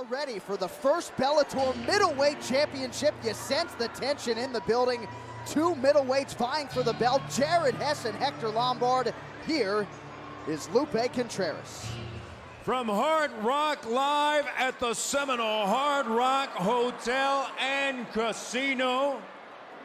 are ready for the first Bellator middleweight championship. You sense the tension in the building. Two middleweights vying for the belt, Jared Hess and Hector Lombard. Here is Lupe Contreras. From Hard Rock Live at the Seminole Hard Rock Hotel and Casino,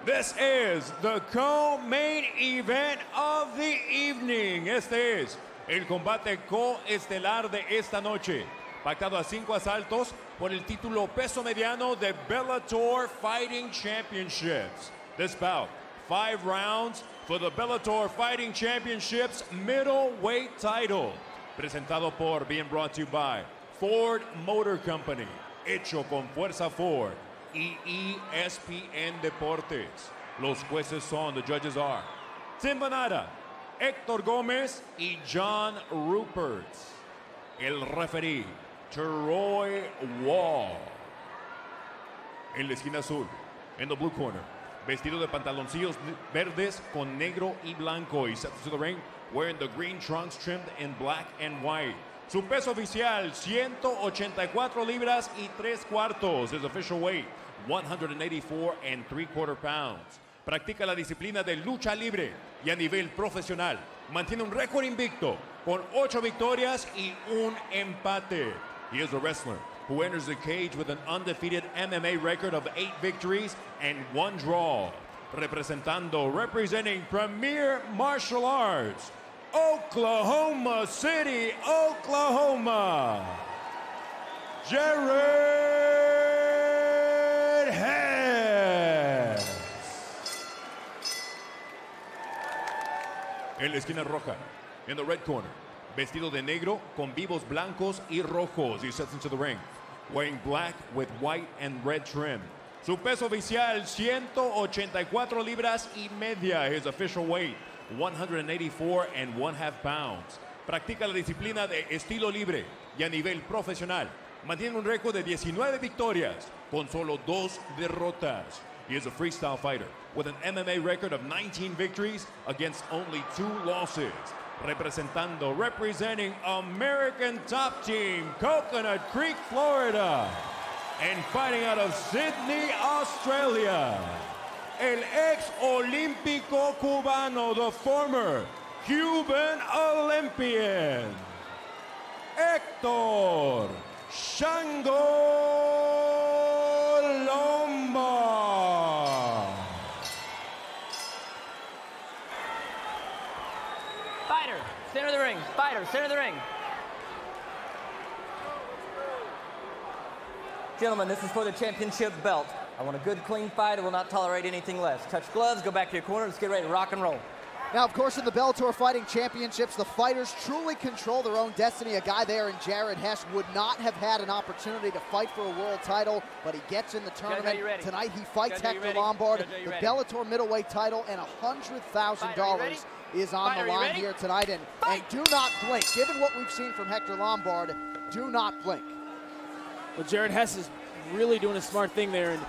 this is the co-main event of the evening. Este es el combate coestelar de esta noche, pactado a 5 asaltos por el título peso mediano de Bellator Fighting Championships. This bout, 5 rounds for the Bellator Fighting Championships middleweight title. Presentado por, being brought to you by Ford Motor Company, hecho con fuerza Ford, y ESPN Deportes. Los jueces son, the judges are Tim Bonata, Héctor Gómez y John Rupert. El referee, Troy Wall. En la esquina azul, in the blue corner, vestido de pantaloncillos verdes con negro y blanco, y steps to the ring wearing the green trunks trimmed in black and white. Su peso oficial, 184 libras y 3 cuartos. His official weight, 184 3/4 pounds. Practica la disciplina de lucha libre y a nivel profesional mantiene un récord invicto con 8 victorias y un empate. He is a wrestler who enters the cage with an undefeated MMA record of 8 victories and 1 draw. Representing Premier Martial Arts, Oklahoma City, Oklahoma, Jared Hess. En la esquina roja, in the red corner, vestido de negro con vivos blancos y rojos. He steps into the ring, wearing black with white and red trim. Su peso oficial, 184 libras y media. His official weight, 184 1/2 pounds. Practica la disciplina de estilo libre y a nivel profesional mantiene un récord de 19 victorias con solo 2 derrotas. He is a freestyle fighter with an MMA record of 19 victories against only 2 losses. Representing American Top Team, Coconut Creek, Florida. And fighting out of Sydney, Australia, el ex-olímpico cubano, the former Cuban Olympian, Héctor Shango Lombard. Fighter, center of the ring. Fighter, center of the ring. Gentlemen, this is for the championship belt. I want a good, clean fight. I will not tolerate anything less. Touch gloves, go back to your corner. Let's get ready to rock and roll. Now, of course, in the Bellator Fighting Championships, the fighters truly control their own destiny. A guy there in Jared Hess would not have had an opportunity to fight for a world title, but he gets in the tournament. Tonight, he fights Hector Lombard. The Bellator middleweight title and $100,000 is on the line here tonight. And do not blink. Given what we've seen from Hector Lombard, do not blink. Well, Jared Hess is really doing a smart thing there and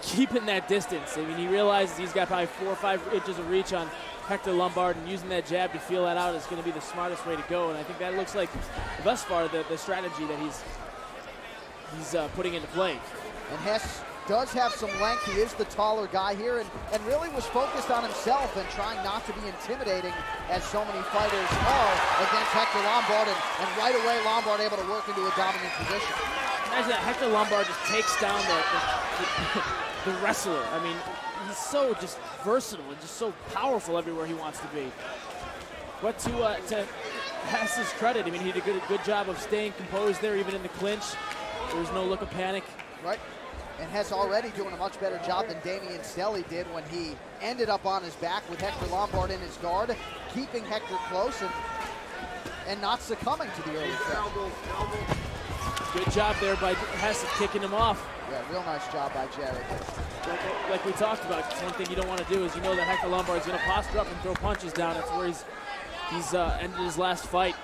keeping that distance. I mean, he realizes he's got probably 4 or 5 inches of reach on Hector Lombard, and using that jab to feel that out is going to be the smartest way to go. And I think that looks like, thus far, the strategy that he's putting into play. And Hess does have some length. He is the taller guy here, and really was focused on himself and trying not to be intimidating, as so many fighters are, against Hector Lombard. And right away, Lombard able to work into a dominant position. Imagine that Hector Lombard just takes down the wrestler. I mean, he's so just versatile and just so powerful everywhere he wants to be. But to Hess's credit, I mean, he did a good job of staying composed there, even in the clinch. There was no look of panic. Right. And Hess already doing a much better job than Damian Stelly did when he ended up on his back with Hector Lombard in his guard, keeping Hector close and not succumbing to the early threat. Good job there by Hess kicking him off. Yeah, real nice job by Jared. Like we talked about, one thing you don't want to do is, you know that Hector Lombard's going to posture up and throw punches down. That's where he's ended his last fight.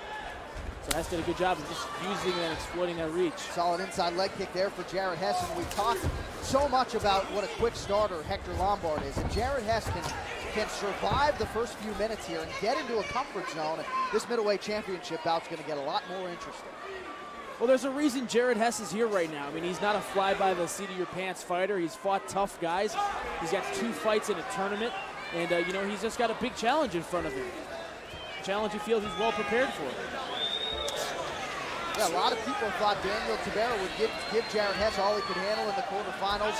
So Hess did a good job of just using and exploiting that reach. Solid inside leg kick there for Jared Hess. And we talked so much about what a quick starter Hector Lombard is. And Jared Hess can survive the first few minutes here and get into a comfort zone. This middleweight championship bout's going to get a lot more interesting. Well, there's a reason Jared Hess is here right now. I mean, he's not a fly-by-the-seat-of-your-pants fighter. He's fought tough guys. He's got 2 fights in a tournament. And, you know, he's just got a big challenge in front of him. A challenge he feels he's well prepared for. Yeah, a lot of people thought Daniel Tabera would give Jared Hess all he could handle in the quarterfinals.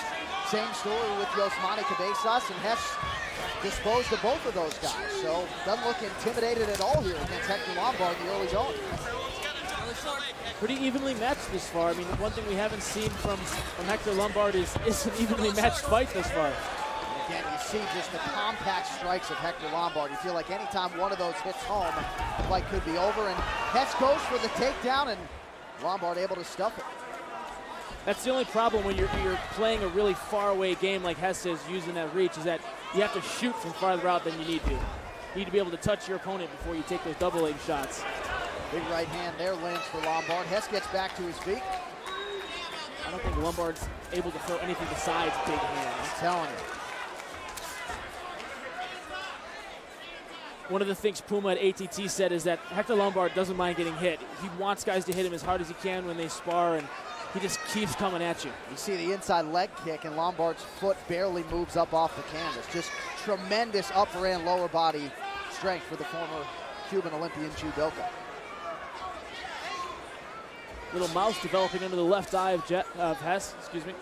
Same story with Yosmani Cabezas, and Hess disposed of both of those guys. So doesn't look intimidated at all here against Hector Lombard in the early going. Pretty evenly matched this far. I mean, one thing we haven't seen from Hector Lombard is an evenly matched fight this far. Again, you see just the compact strikes of Hector Lombard. You feel like anytime one of those hits home, the fight could be over. And Hess goes for the takedown, and Lombard able to stuff it. That's the only problem when you're playing a really far-away game like Hess is using that reach, is that you have to shoot from farther out than you need to. You need to be able to touch your opponent before you take those double leg shots. Big right hand there lands for Lombard. Hess gets back to his feet. I don't think Lombard's able to throw anything besides big hands. I'm telling you. One of the things Puma at ATT said is that Hector Lombard doesn't mind getting hit. He wants guys to hit him as hard as he can when they spar, and he just keeps coming at you. You see the inside leg kick, and Lombard's foot barely moves up off the canvas. Just tremendous upper and lower body strength for the former Cuban Olympian judoka. Little mouse developing under the left eye of Hess, excuse me.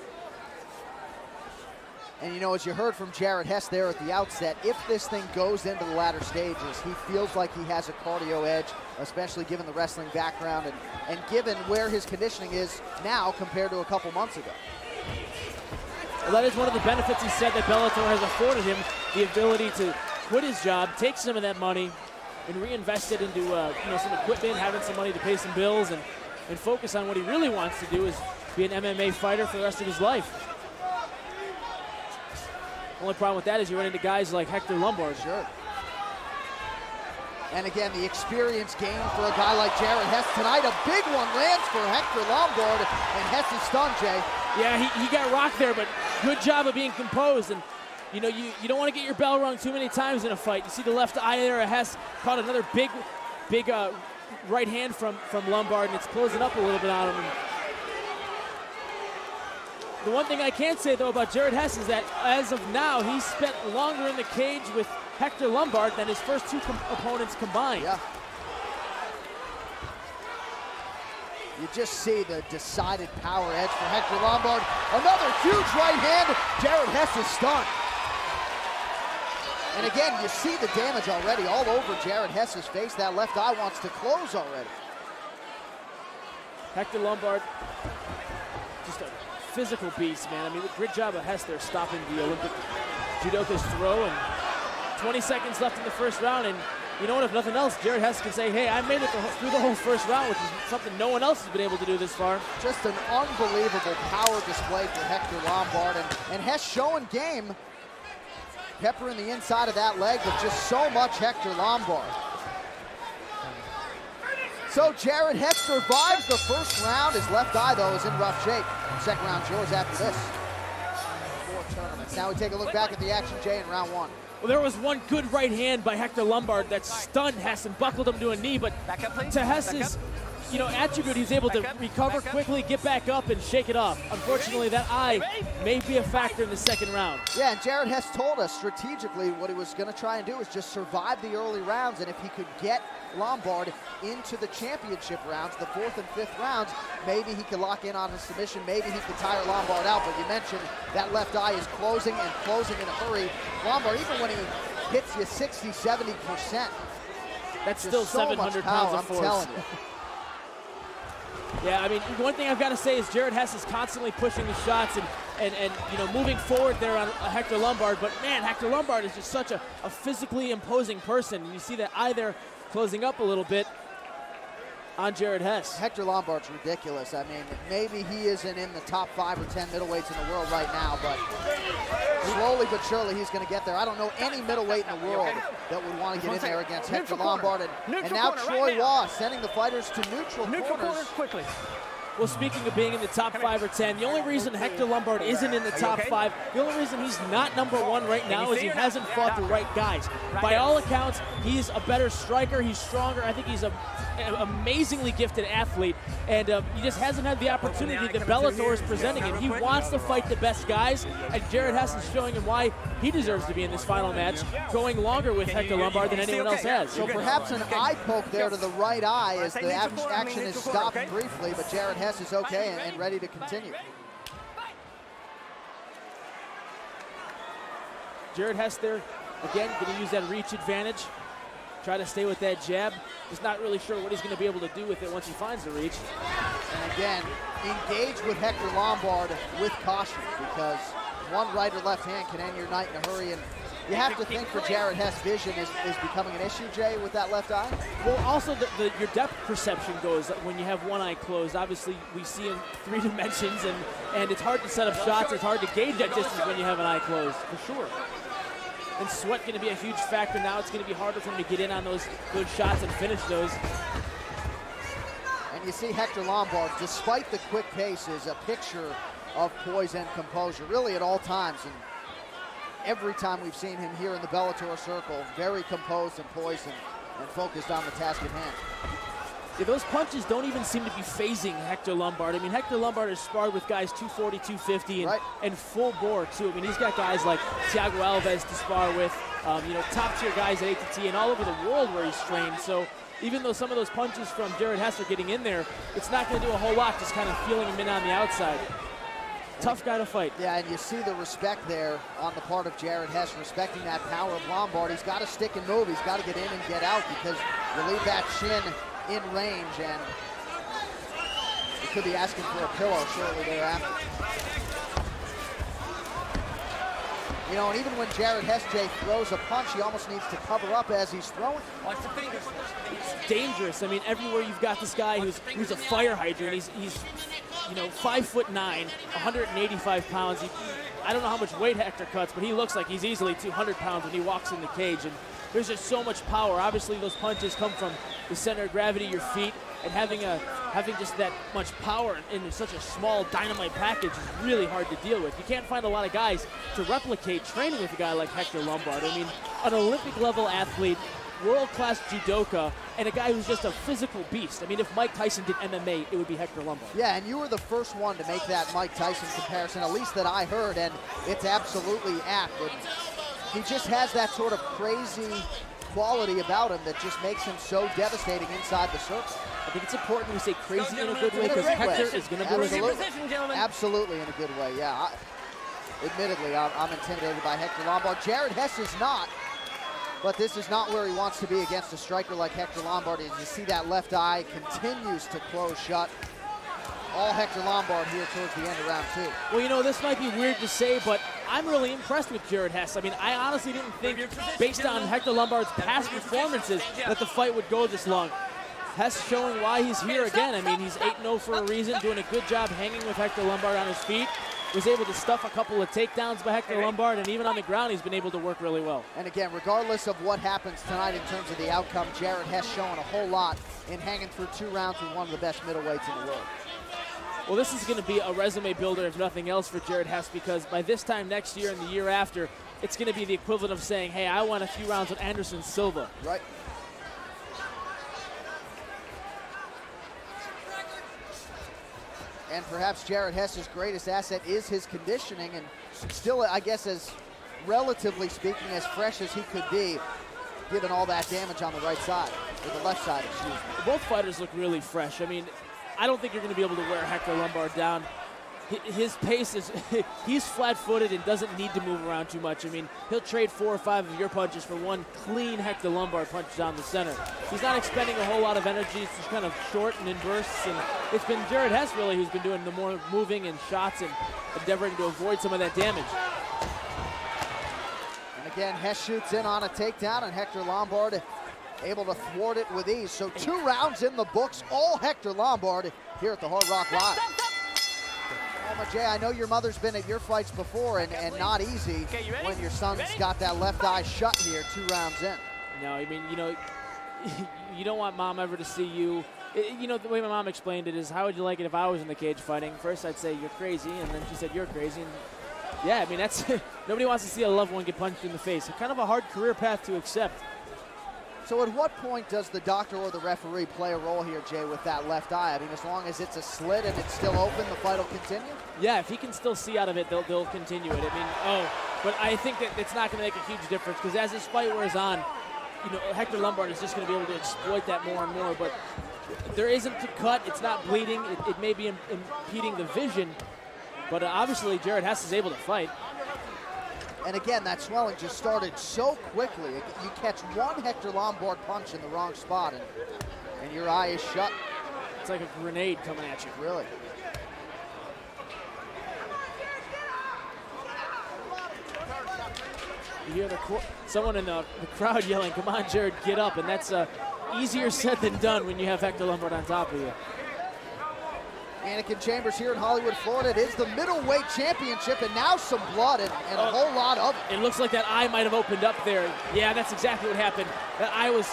And you know, as you heard from Jared Hess there at the outset, if this thing goes into the latter stages, he feels like he has a cardio edge, especially given the wrestling background and given where his conditioning is now compared to a couple months ago. Well, that is one of the benefits he said that Bellator has afforded him, the ability to quit his job, take some of that money, and reinvest it into some equipment, having some money to pay some bills, and focus on what he really wants to do is be an MMA fighter for the rest of his life. The only problem with that is you run into guys like Hector Lombard. Sure. And again, the experience gained for a guy like Jared Hess tonight. A big one lands for Hector Lombard, and Hess is stunned, Jay. Yeah, he got rocked there, but good job of being composed. And you know, you don't want to get your bell rung too many times in a fight. You see the left eye there, Hess caught another big right hand from Lombard, and it's closing up a little bit on him. The one thing I can say, though, about Jared Hess is that as of now, he's spent longer in the cage with Hector Lombard than his first 2 opponents combined. Yeah. You just see the decided power edge for Hector Lombard. Another huge right hand. Jared Hess is stunned. And again, you see the damage already all over Jared Hess's face. That left eye wants to close already. Hector Lombard, just a physical beast, man. I mean, great job of Hess there stopping the Olympic judoka's throw, and 20 seconds left in the first round, and you know what, if nothing else, Jared Hess can say, hey, I made it through the whole first round, which is something no one else has been able to do this far. Just an unbelievable power display for Hector Lombard, and Hess showing game, peppering the inside of that leg, but just so much Hector Lombard. So Jared Hess survives the first round. His left eye, though, is in rough shape. Second round's yours after this. 4 tournaments. Now we take a look back at the action, Jay, in round 1. Well, there was one good right hand by Hector Lombard that stunned Hess and buckled him to a knee, but to Hess's attribute, he's able to recover quickly, get back up, and shake it off. Unfortunately, that eye may be a factor in the second round. Yeah, and Jared Hess told us strategically what he was going to try and do is just survive the early rounds, and if he could get Lombard into the championship rounds, the 4th and 5th rounds, maybe he could lock in on a submission, maybe he could tire Lombard out, but you mentioned that left eye is closing and closing in a hurry. Lombard, even when he hits you 60, 70%, that's still so 700 pounds of force. I'm telling you. Yeah, I mean, one thing I've got to say is Jared Hess is constantly pushing the shots and moving forward there on Hector Lombard, but man, Hector Lombard is just such a physically imposing person, and you see that eye there closing up a little bit on Jared Hess. Hector Lombard's ridiculous. I mean, maybe he isn't in the top 5 or 10 middleweights in the world right now, but slowly but surely he's going to get there. I don't know any middleweight in the world that would want to get in there against Hector Lombard. And now Troy Waugh sending the fighters to neutral corners. Quickly. Well, speaking of being in the top 5 or 10, the only reason Hector Lombard isn't in the top 5, the only reason he's not #1 right now is he hasn't fought the right guys. By all accounts, he's a better striker, he's stronger. I think he's an amazingly gifted athlete, and he just hasn't had the opportunity that Bellator is presenting him. He wants to fight the best guys, and Jared Hess is showing him why he deserves to be in this final match, going longer with Hector Lombard than anyone else has. So perhaps an eye poke there to the right eye as the action is stopped briefly, but Jared Hess is okay and ready to continue. Jared Hess there, again, going to use that reach advantage. Try to stay with that jab. Just not really sure what he's going to be able to do with it once he finds the reach. And again, engage with Hector Lombard with caution, because one right or left hand can end your night in a hurry. And you have to think for Jared Hess, vision is becoming an issue, Jay, with that left eye? Well, also your depth perception goes when you have one eye closed. Obviously, we see in 3 dimensions, and it's hard to set up shots. It's hard to gauge that distance when you have an eye closed, for sure. And sweat going to be a huge factor now. It's going to be harder for him to get in on those shots and finish those. And you see Hector Lombard, despite the quick pace, is a picture of poise and composure, really at all times. And every time we've seen him here in the Bellator circle, very composed and poised and focused on the task at hand. Yeah, those punches don't even seem to be phasing Hector Lombard. I mean, Hector Lombard has sparred with guys 240, 250, and full bore, too. I mean, he's got guys like Thiago Alves to spar with, top-tier guys at ATT and all over the world where he's trained. So even though some of those punches from Jared Hess are getting in there, it's not going to do a whole lot, just kind of feeling him in on the outside. Tough guy to fight. Yeah, and you see the respect there on the part of Jared Hess, respecting that power of Lombard. He's got to stick and move. He's got to get in and get out, because you leave that chin in range, and he could be asking for a pillow shortly thereafter. You know, and even when Jared Hess, Jay, throws a punch, he almost needs to cover up as he's throwing. Watch the fingers. It's dangerous. I mean, everywhere you've got this guy who's a fire hydrant. He's 5'9", 185 pounds. I don't know how much weight Hector cuts, but he looks like he's easily 200 pounds when he walks in the cage. And there's just so much power. Obviously, those punches come from the center of gravity of your feet, and having just that much power in such a small dynamite package is really hard to deal with. You can't find a lot of guys to replicate training with a guy like Hector Lombard. I mean, an Olympic-level athlete, world-class judoka, and a guy who's just a physical beast. I mean, if Mike Tyson did MMA, it would be Hector Lombard. Yeah, and you were the first one to make that Mike Tyson comparison, at least that I heard, and it's absolutely apt. He just has that sort of crazy quality about him that just makes him so devastating inside the circle. I think it's important we say crazy in a good way, because Hector is going to do it. Absolutely in a good way, yeah. Admittedly, I'm intimidated by Hector Lombard. Jared Hess is not, but this is not where he wants to be against a striker like Hector Lombard. As you see, that left eye continues to close shut. All Hector Lombard here towards the end of round 2. Well, you know, this might be weird to say, but I'm really impressed with Jared Hess. I mean, I honestly didn't think, based on Hector Lombard's past performances, that the fight would go this long. Hess showing why he's here again. I mean, he's 8-0 for a reason, doing a good job hanging with Hector Lombard on his feet. Was able to stuff a couple of takedowns by Hector Lombard, and even on the ground, he's been able to work really well. And again, regardless of what happens tonight in terms of the outcome, Jared Hess showing a whole lot in hanging through 2 rounds with one of the best middleweights in the world. Well, this is going to be a resume builder, if nothing else, for Jared Hess, because by this time next year and the year after, it's going to be the equivalent of saying, hey, I won a few rounds with Anderson Silva. Right. And perhaps Jared Hess's greatest asset is his conditioning, and still, I guess, as relatively speaking, as fresh as he could be, given all that damage on the right side, or the left side, excuse me. Both fighters look really fresh. I mean, I don't think you're going to be able to wear Hector Lombard down. His pace is, he's flat-footed and doesn't need to move around too much. I mean, he'll trade 4 or 5 of your punches for one clean Hector Lombard punch down the center. He's not expending a whole lot of energy. It's just kind of short and in bursts. And it's been Jared Hess, really, who's been doing the more moving and shots and endeavoring to avoid some of that damage. And again, Hess shoots in on a takedown, and Hector Lombard able to thwart it with ease. So 2 rounds in the books, all Hector Lombard here at the Hard Rock Live. Jay, I know your mother's been at your fights before, and not easy when your son's got that left eye shut here 2 rounds in. No, I mean, you know, you don't want mom ever to see you You know, the way my mom explained it is, how would you like it if I was in the cage fighting? First, I'd say, you're crazy, and then she said, you're crazy. And yeah, I mean, that's nobody wants to see a loved one get punched in the face. Kind of a hard career path to accept. So at what point does the doctor or the referee play a role here, Jay, with that left eye? I mean, as long as it's a slit and it's still open, the fight will continue? Yeah, if he can still see out of it, they'll continue it. I mean, but I think that it's not going to make a huge difference, because as this fight wears on, you know, Hector Lombard is just going to be able to exploit that more and more. But there isn't a cut. It's not bleeding. It may be impeding the vision. But obviously, Jared Hess is able to fight. And again, that swelling just started so quickly. You catch one Hector Lombard punch in the wrong spot, and your eye is shut. It's like a grenade coming at you. Really. You hear someone in the crowd yelling, "Come on, Jared, get up!" And that's easier said than done when you have Hector Lombard on top of you. Anakin Chambers here in Hollywood, Florida. It is the middleweight championship, and now some blood and a whole lot of it. It looks like that eye might have opened up there. Yeah, that's exactly what happened. That eye was,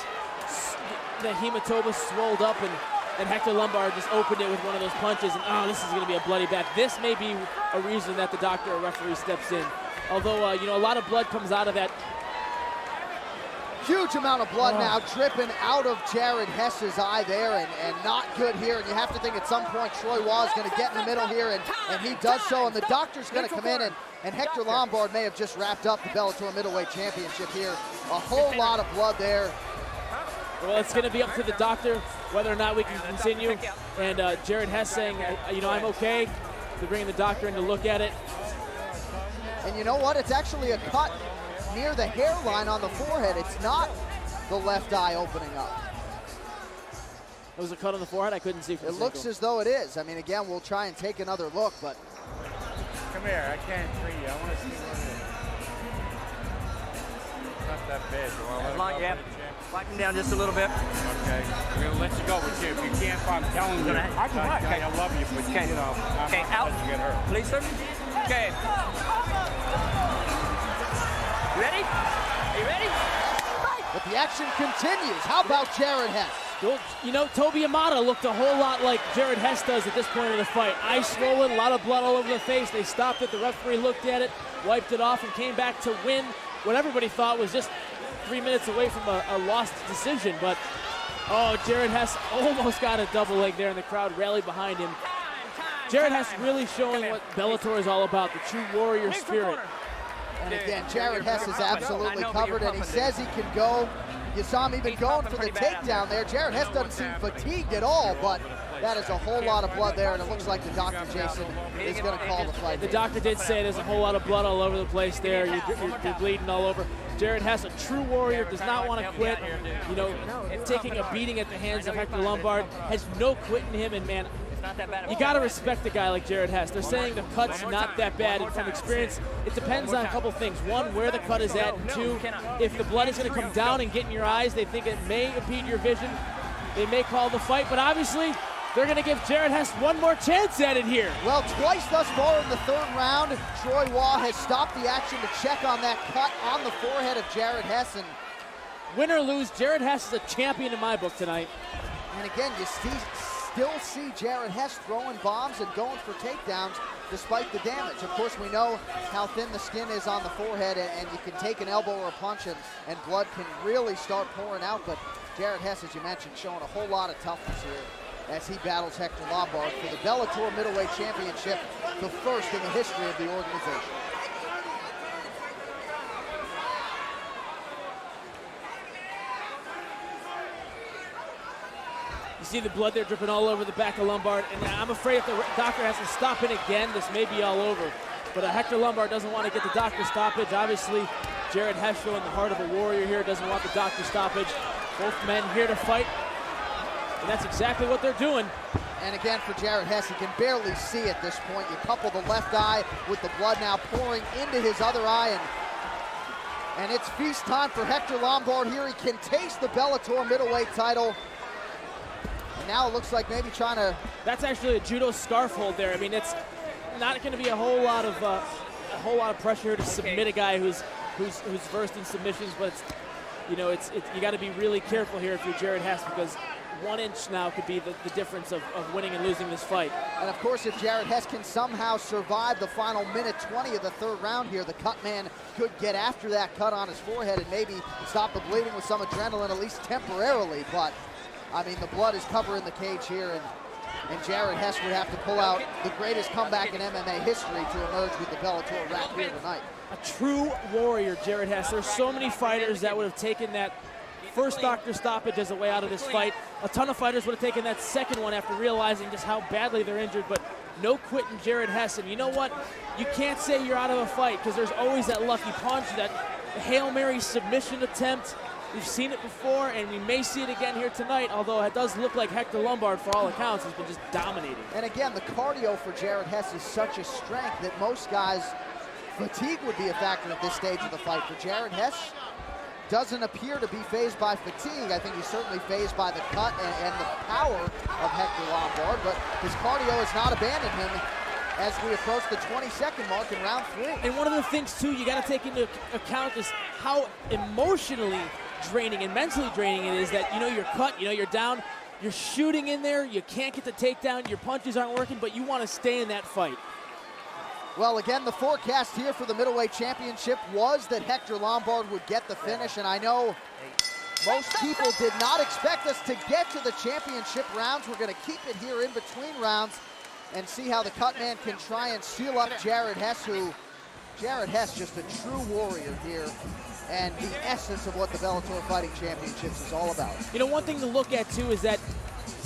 the hematoma swelled up, and Hector Lombard just opened it with one of those punches, and this is going to be a bloody back. This may be a reason that the doctor or referee steps in. Although, you know, a lot of blood comes out of that. Huge amount of blood now dripping out of Jared Hess's eye there, and not good here. And you have to think at some point Troy Waugh is going to get in the middle here, and he does so. And the doctor's going to come in, and Hector Lombard may have just wrapped up the Bellator middleweight championship here. A whole lot of blood there. Well, it's going to be up to the doctor whether or not we can continue. And Jared Hess saying, you know, I'm okay. They're bringing the doctor in to look at it. And you know what? It's actually a cut near the hairline on the forehead. It's not the left eye opening up. It was a cut on the forehead? I couldn't see from the It looks as though it is. I mean, again, we'll try and take another look, but... Come here, I can't treat you. I want to see what it is. It's not that bad. You want to let it go? Yeah. Wipe him down just a little bit. Okay. We're going to let you go with you. If you can't, I'm telling you. I love you, but you know, okay, I'm not letting you get hurt. Please, sir. Okay. You ready? Are you ready? But the action continues. How about Jared Hess? Well, you know, Toby Amata looked a whole lot like Jared Hess does at this point of the fight. Eye swollen, a lot of blood all over the face. They stopped it. The referee looked at it, wiped it off, and came back to win what everybody thought was just 3 minutes away from a lost decision. But, Jared Hess almost got a double leg there, and the crowd rallied behind him. Jared Hess really showing what Bellator is all about, the true warrior spirit. And again, Jared Hess is absolutely covered, and he says he can go. You saw him even going for the takedown there. Jared Hess doesn't seem fatigued at all, but that is a whole lot of blood there, and it looks like the doctor, Jason, is going to call the fight. The doctor did say there's a whole lot of blood all over the place there. You're bleeding all over. Jared Hess, a true warrior, does not want to quit. You know, taking a beating at the hands of Hector Lombard, has no quit in him, and man, you got to respect a guy like Jared Hess. They're saying the cut's not that bad, and from experience, it depends on a couple things. One, where the cut is at, and two, if the blood is going to come down and get in your eyes, they think it may impede your vision. They may call the fight, but obviously, they're going to give Jared Hess one more chance at it here. Well, twice thus far in the third round, Troy Waugh has stopped the action to check on that cut on the forehead of Jared Hess. And win or lose, Jared Hess is a champion in my book tonight. And again, you still see Jared Hess throwing bombs and going for takedowns despite the damage. Of course, we know how thin the skin is on the forehead, and you can take an elbow or a punch and blood can really start pouring out. But Jared Hess, as you mentioned, showing a whole lot of toughness here as he battles Hector Lombard for the Bellator Middleweight Championship, the first in the history of the organization. You see the blood there dripping all over the back of Lombard, and I'm afraid if the doctor has to stop it again, this may be all over. But Hector Lombard doesn't want to get the doctor stoppage. Obviously, Jared Hess showing the heart of a warrior here, doesn't want the doctor stoppage. Both men here to fight, and that's exactly what they're doing. And again, for Jared Hess, he can barely see at this point. You couple the left eye with the blood now pouring into his other eye, and it's feast time for Hector Lombard here. He can taste the Bellator middleweight title. And now it looks like maybe trying to... That's actually a judo scarf hold there. I mean, it's not going to be a whole lot of pressure to submit a guy who's versed in submissions, but it's, you know, you got to be really careful here if you're Jared Hess, because 1 inch now could be the difference of winning and losing this fight. And of course, if Jarrett Hess can somehow survive the final minute 20 of the third round here, the cut man could get after that cut on his forehead and maybe stop the bleeding with some adrenaline, at least temporarily. But, I mean, the blood is covering the cage here, and Jarrett Hess would have to pull out the greatest comeback in MMA history to emerge with the Bellator wrap here tonight. A true warrior, Jarrett Hess. There's so many fighters that would have taken that first doctor stoppage as a way out of this fight. A ton of fighters would have taken that second one after realizing just how badly they're injured, but no quitting Jarrett Hess. And you know what? You can't say you're out of a fight because there's always that lucky punch, that Hail Mary submission attempt. We've seen it before, and we may see it again here tonight, although it does look like Hector Lombard, for all accounts, has been just dominating. And again, the cardio for Jarrett Hess is such a strength that most guys, fatigue would be a factor at this stage of the fight. For Jarrett Hess, doesn't appear to be fazed by fatigue. I think he's certainly fazed by the cut and the power of Hector Lombard, but his cardio has not abandoned him as we approach the 22nd mark in round 3. And one of the things, too, you got to take into account is how emotionally draining and mentally draining it is that, you know, you're cut, you know, you're down, you're shooting in there, you can't get the takedown, your punches aren't working, but you want to stay in that fight. Well, again, the forecast here for the middleweight championship was that Hector Lombard would get the finish, and I know most people did not expect us to get to the championship rounds. We're going to keep it here in between rounds and see how the cut man can try and seal up Jarrett Hess, Jarrett Hess, just a true warrior here, and the essence of what the Bellator Fighting Championships is all about. You know, one thing to look at, too, is that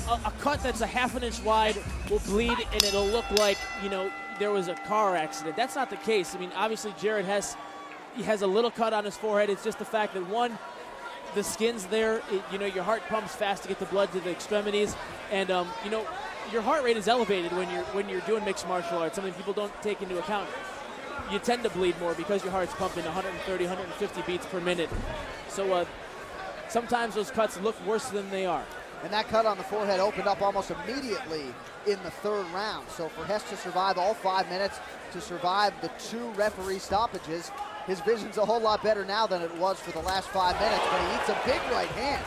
a cut that's a half an inch wide will bleed, and it'll look like, you know, there was a car accident. That's not the case. I mean, obviously, Jarrett Hess, he has a little cut on his forehead. It's just the fact that, one, the skin's there. You know, your heart pumps fast to get the blood to the extremities, and you know, your heart rate is elevated when you're doing mixed martial arts. Something people don't take into account. You tend to bleed more because your heart's pumping 130, 150 beats per minute. So sometimes those cuts look worse than they are. And that cut on the forehead opened up almost immediately in the third round. So for Hess to survive all 5 minutes, to survive the 2 referee stoppages, his vision's a whole lot better now than it was for the last 5 minutes, but he eats a big right hand.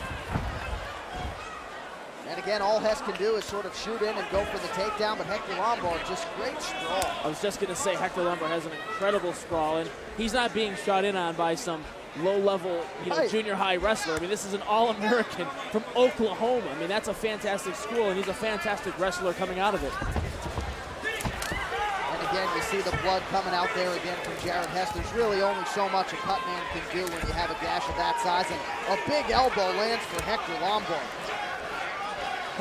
And again, all Hess can do is sort of shoot in and go for the takedown, but Hector Lombard, just great sprawl. I was just gonna say, Hector Lombard has an incredible sprawl, and he's not being shot in on by some low-level, you know, junior high wrestler. I mean, this is an All-American from Oklahoma. I mean, that's a fantastic school, and he's a fantastic wrestler coming out of it. And again, you see the blood coming out there again from Jarrett Hess. There's really only so much a cut man can do when you have a gash of that size, and a big elbow lands for Hector Lombard.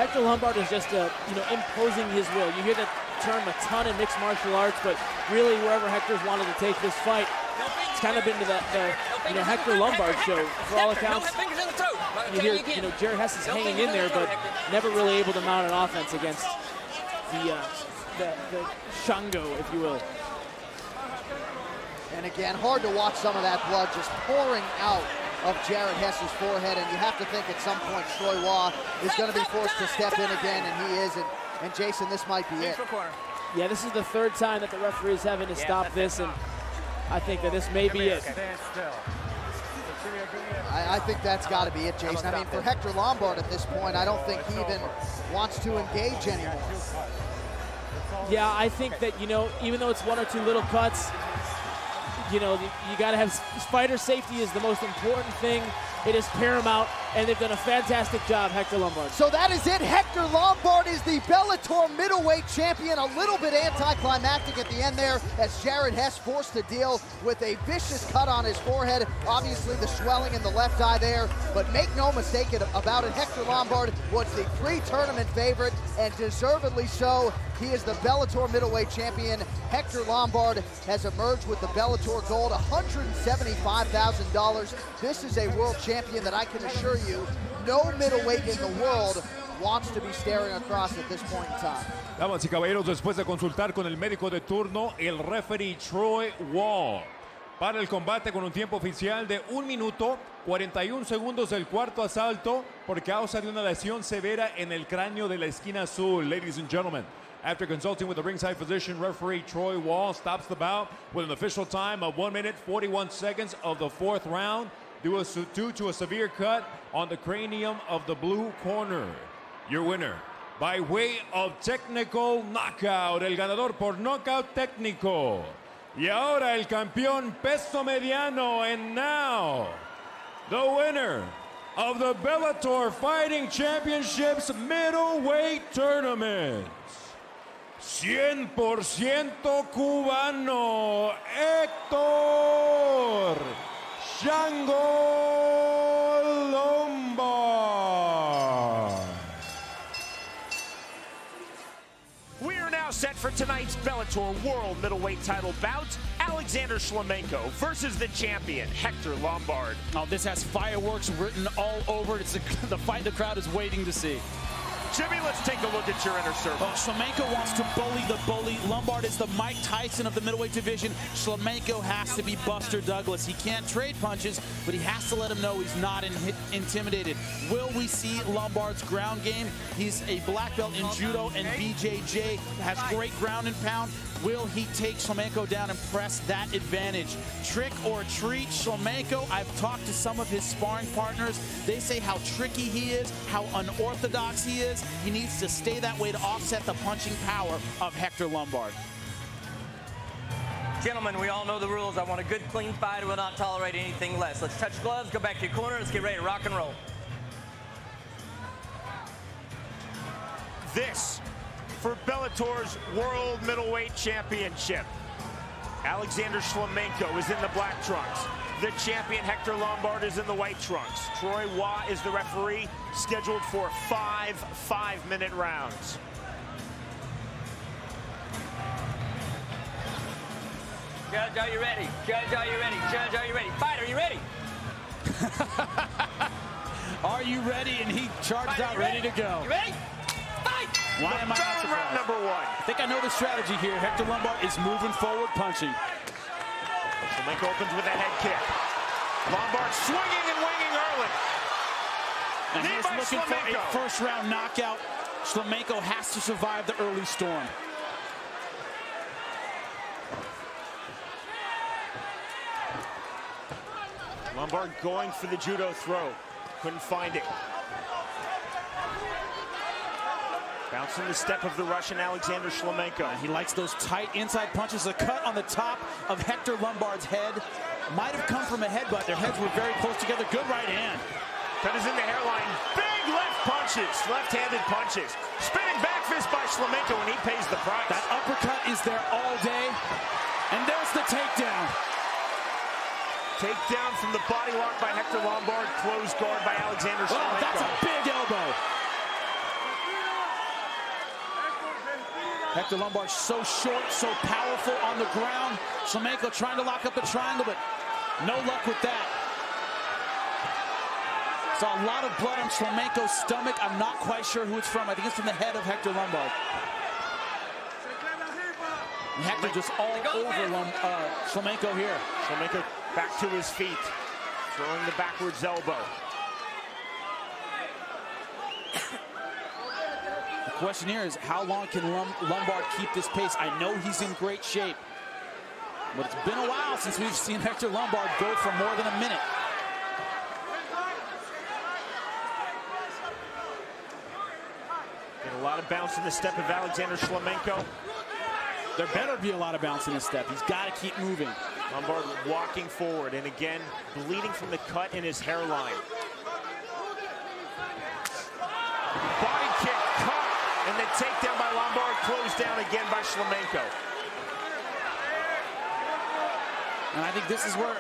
Hector Lombard is just, you know, imposing his will. You hear that term a ton in mixed martial arts, but really wherever Hector's wanted to take this fight, it's kind of been to the you know, Hector Lombard show. For all accounts, you hear, you know, Jarrett Hess is hanging in there, but never really able to mount an offense against the Shango, if you will. And again, hard to watch some of that blood just pouring out of Jarrett Hess's forehead, and you have to think at some point Troy Waugh is going to be forced to step in again, and he is, and Jason, this might be it. Yeah, this is the third time that the referee is having to stop this, and I think that this may be it. I think that's got to be it, Jason. I mean, for Hector Lombard at this point, I don't think he even wants to engage anymore. Yeah, I think that, you know, even though it's 1 or 2 little cuts, you know, you got to have fighter safety is the most important thing. It is paramount, and they've done a fantastic job, Hector Lombard. So that is it. Hector Lombard is the Bellator middleweight champion. A little bit anticlimactic at the end there as Jarrett Hess forced to deal with a vicious cut on his forehead. Obviously the swelling in the left eye there, but make no mistake about it, Hector Lombard was the pre-tournament favorite, and deservedly so. He is the Bellator middleweight champion. Hector Lombard has emerged with the Bellator gold, $175,000. This is a world champion that I can assure you, no middleweight in the world wants to be staring across at this point in time. Damas y caballeros, después de consultar con el médico de turno, el referee Troy Waugh para el combate con un tiempo oficial de 1 minuto 41 segundos del cuarto asalto por causa de una lesión severa en el cráneo de la esquina azul. Ladies and gentlemen, after consulting with the ringside physician, referee Troy Waugh stops the bout with an official time of 1 minute 41 seconds of the 4th round due to a severe cut on the cranium of the blue corner. Your winner, by way of technical knockout, el ganador por knockout técnico. Y ahora el campeón peso mediano, and now the winner of the Bellator Fighting Championships middleweight tournament. 100% cubano, Héctor Shango Lombard. We are now set for tonight's Bellator World Middleweight title bout. Alexander Shlemenko versus the champion, Hector Lombard. Oh, this has fireworks written all over it. It's the fight the crowd is waiting to see. Jimmy, let's take a look at your inner circle. Oh, Shlemenko wants to bully the bully. Lombard is the Mike Tyson of the middleweight division. Shlemenko has to be Buster Douglas. He can't trade punches, but he has to let him know he's not intimidated. Will we see Lombard's ground game? He's a black belt in judo and BJJ, has great ground and pound. Will he take Shlemenko down and press that advantage? Trick or treat, Shlemenko. I've talked to some of his sparring partners. They say how tricky he is, how unorthodox he is. He needs to stay that way to offset the punching power of Hector Lombard. Gentlemen, we all know the rules. I want a good, clean fight. I will not tolerate anything less. Let's touch gloves, go back to your corner. Let's get ready to rock and roll. This for Bellator's World Middleweight Championship. Alexander Shlemenko is in the black trunks. The champion Hector Lombard is in the white trunks. Troy Watt is the referee, scheduled for 5 5-minute rounds. Judge, are you ready? Judge, are you ready? Judge, are you ready? Fight, are you ready? Are you ready? And he charged out ready to go. You ready? Fight! Why am I not surprised? Round number 1. I think I know the strategy here. Hector Lombard is moving forward, punching. Shlemenko opens with a head kick. Lombard swinging and winging early. And he's looking for a first-round knockout. Shlemenko has to survive the early storm. Lombard going for the judo throw. Couldn't find it. Bouncing the step of the Russian Alexander Shlemenko. He likes those tight inside punches. A cut on the top of Hector Lombard's head. Might have come from a headbutt. Their heads were very close together. Good right hand. Cut is in the hairline. Big left punches. Left-handed punches. Spinning back fist by Shlemenko, and he pays the price. That uppercut is there all day. And there's the takedown. Takedown from the body lock by Hector Lombard. Closed guard by Alexander Shlemenko. Oh, that's a big elbow. Hector Lombard so short, so powerful on the ground. Shlemenko trying to lock up the triangle, but no luck with that. Saw a lot of blood on Shlemenko's stomach. I'm not quite sure who it's from. I think it's from the head of Hector Lombard. And Hector just all over Shlemenko here. Shlemenko back to his feet, throwing the backwards elbow. The question here is, how long can Lombard keep this pace? I know he's in great shape, but it's been a while since we've seen Hector Lombard go for more than a minute. Get a lot of bounce in the step of Alexander Shlemenko. There better be a lot of bounce in his step. He's got to keep moving. Lombard walking forward, and again, bleeding from the cut in his hairline. Body kick, cut, and the takedown by Lombard, closed down again by Shlemenko. And I think this is where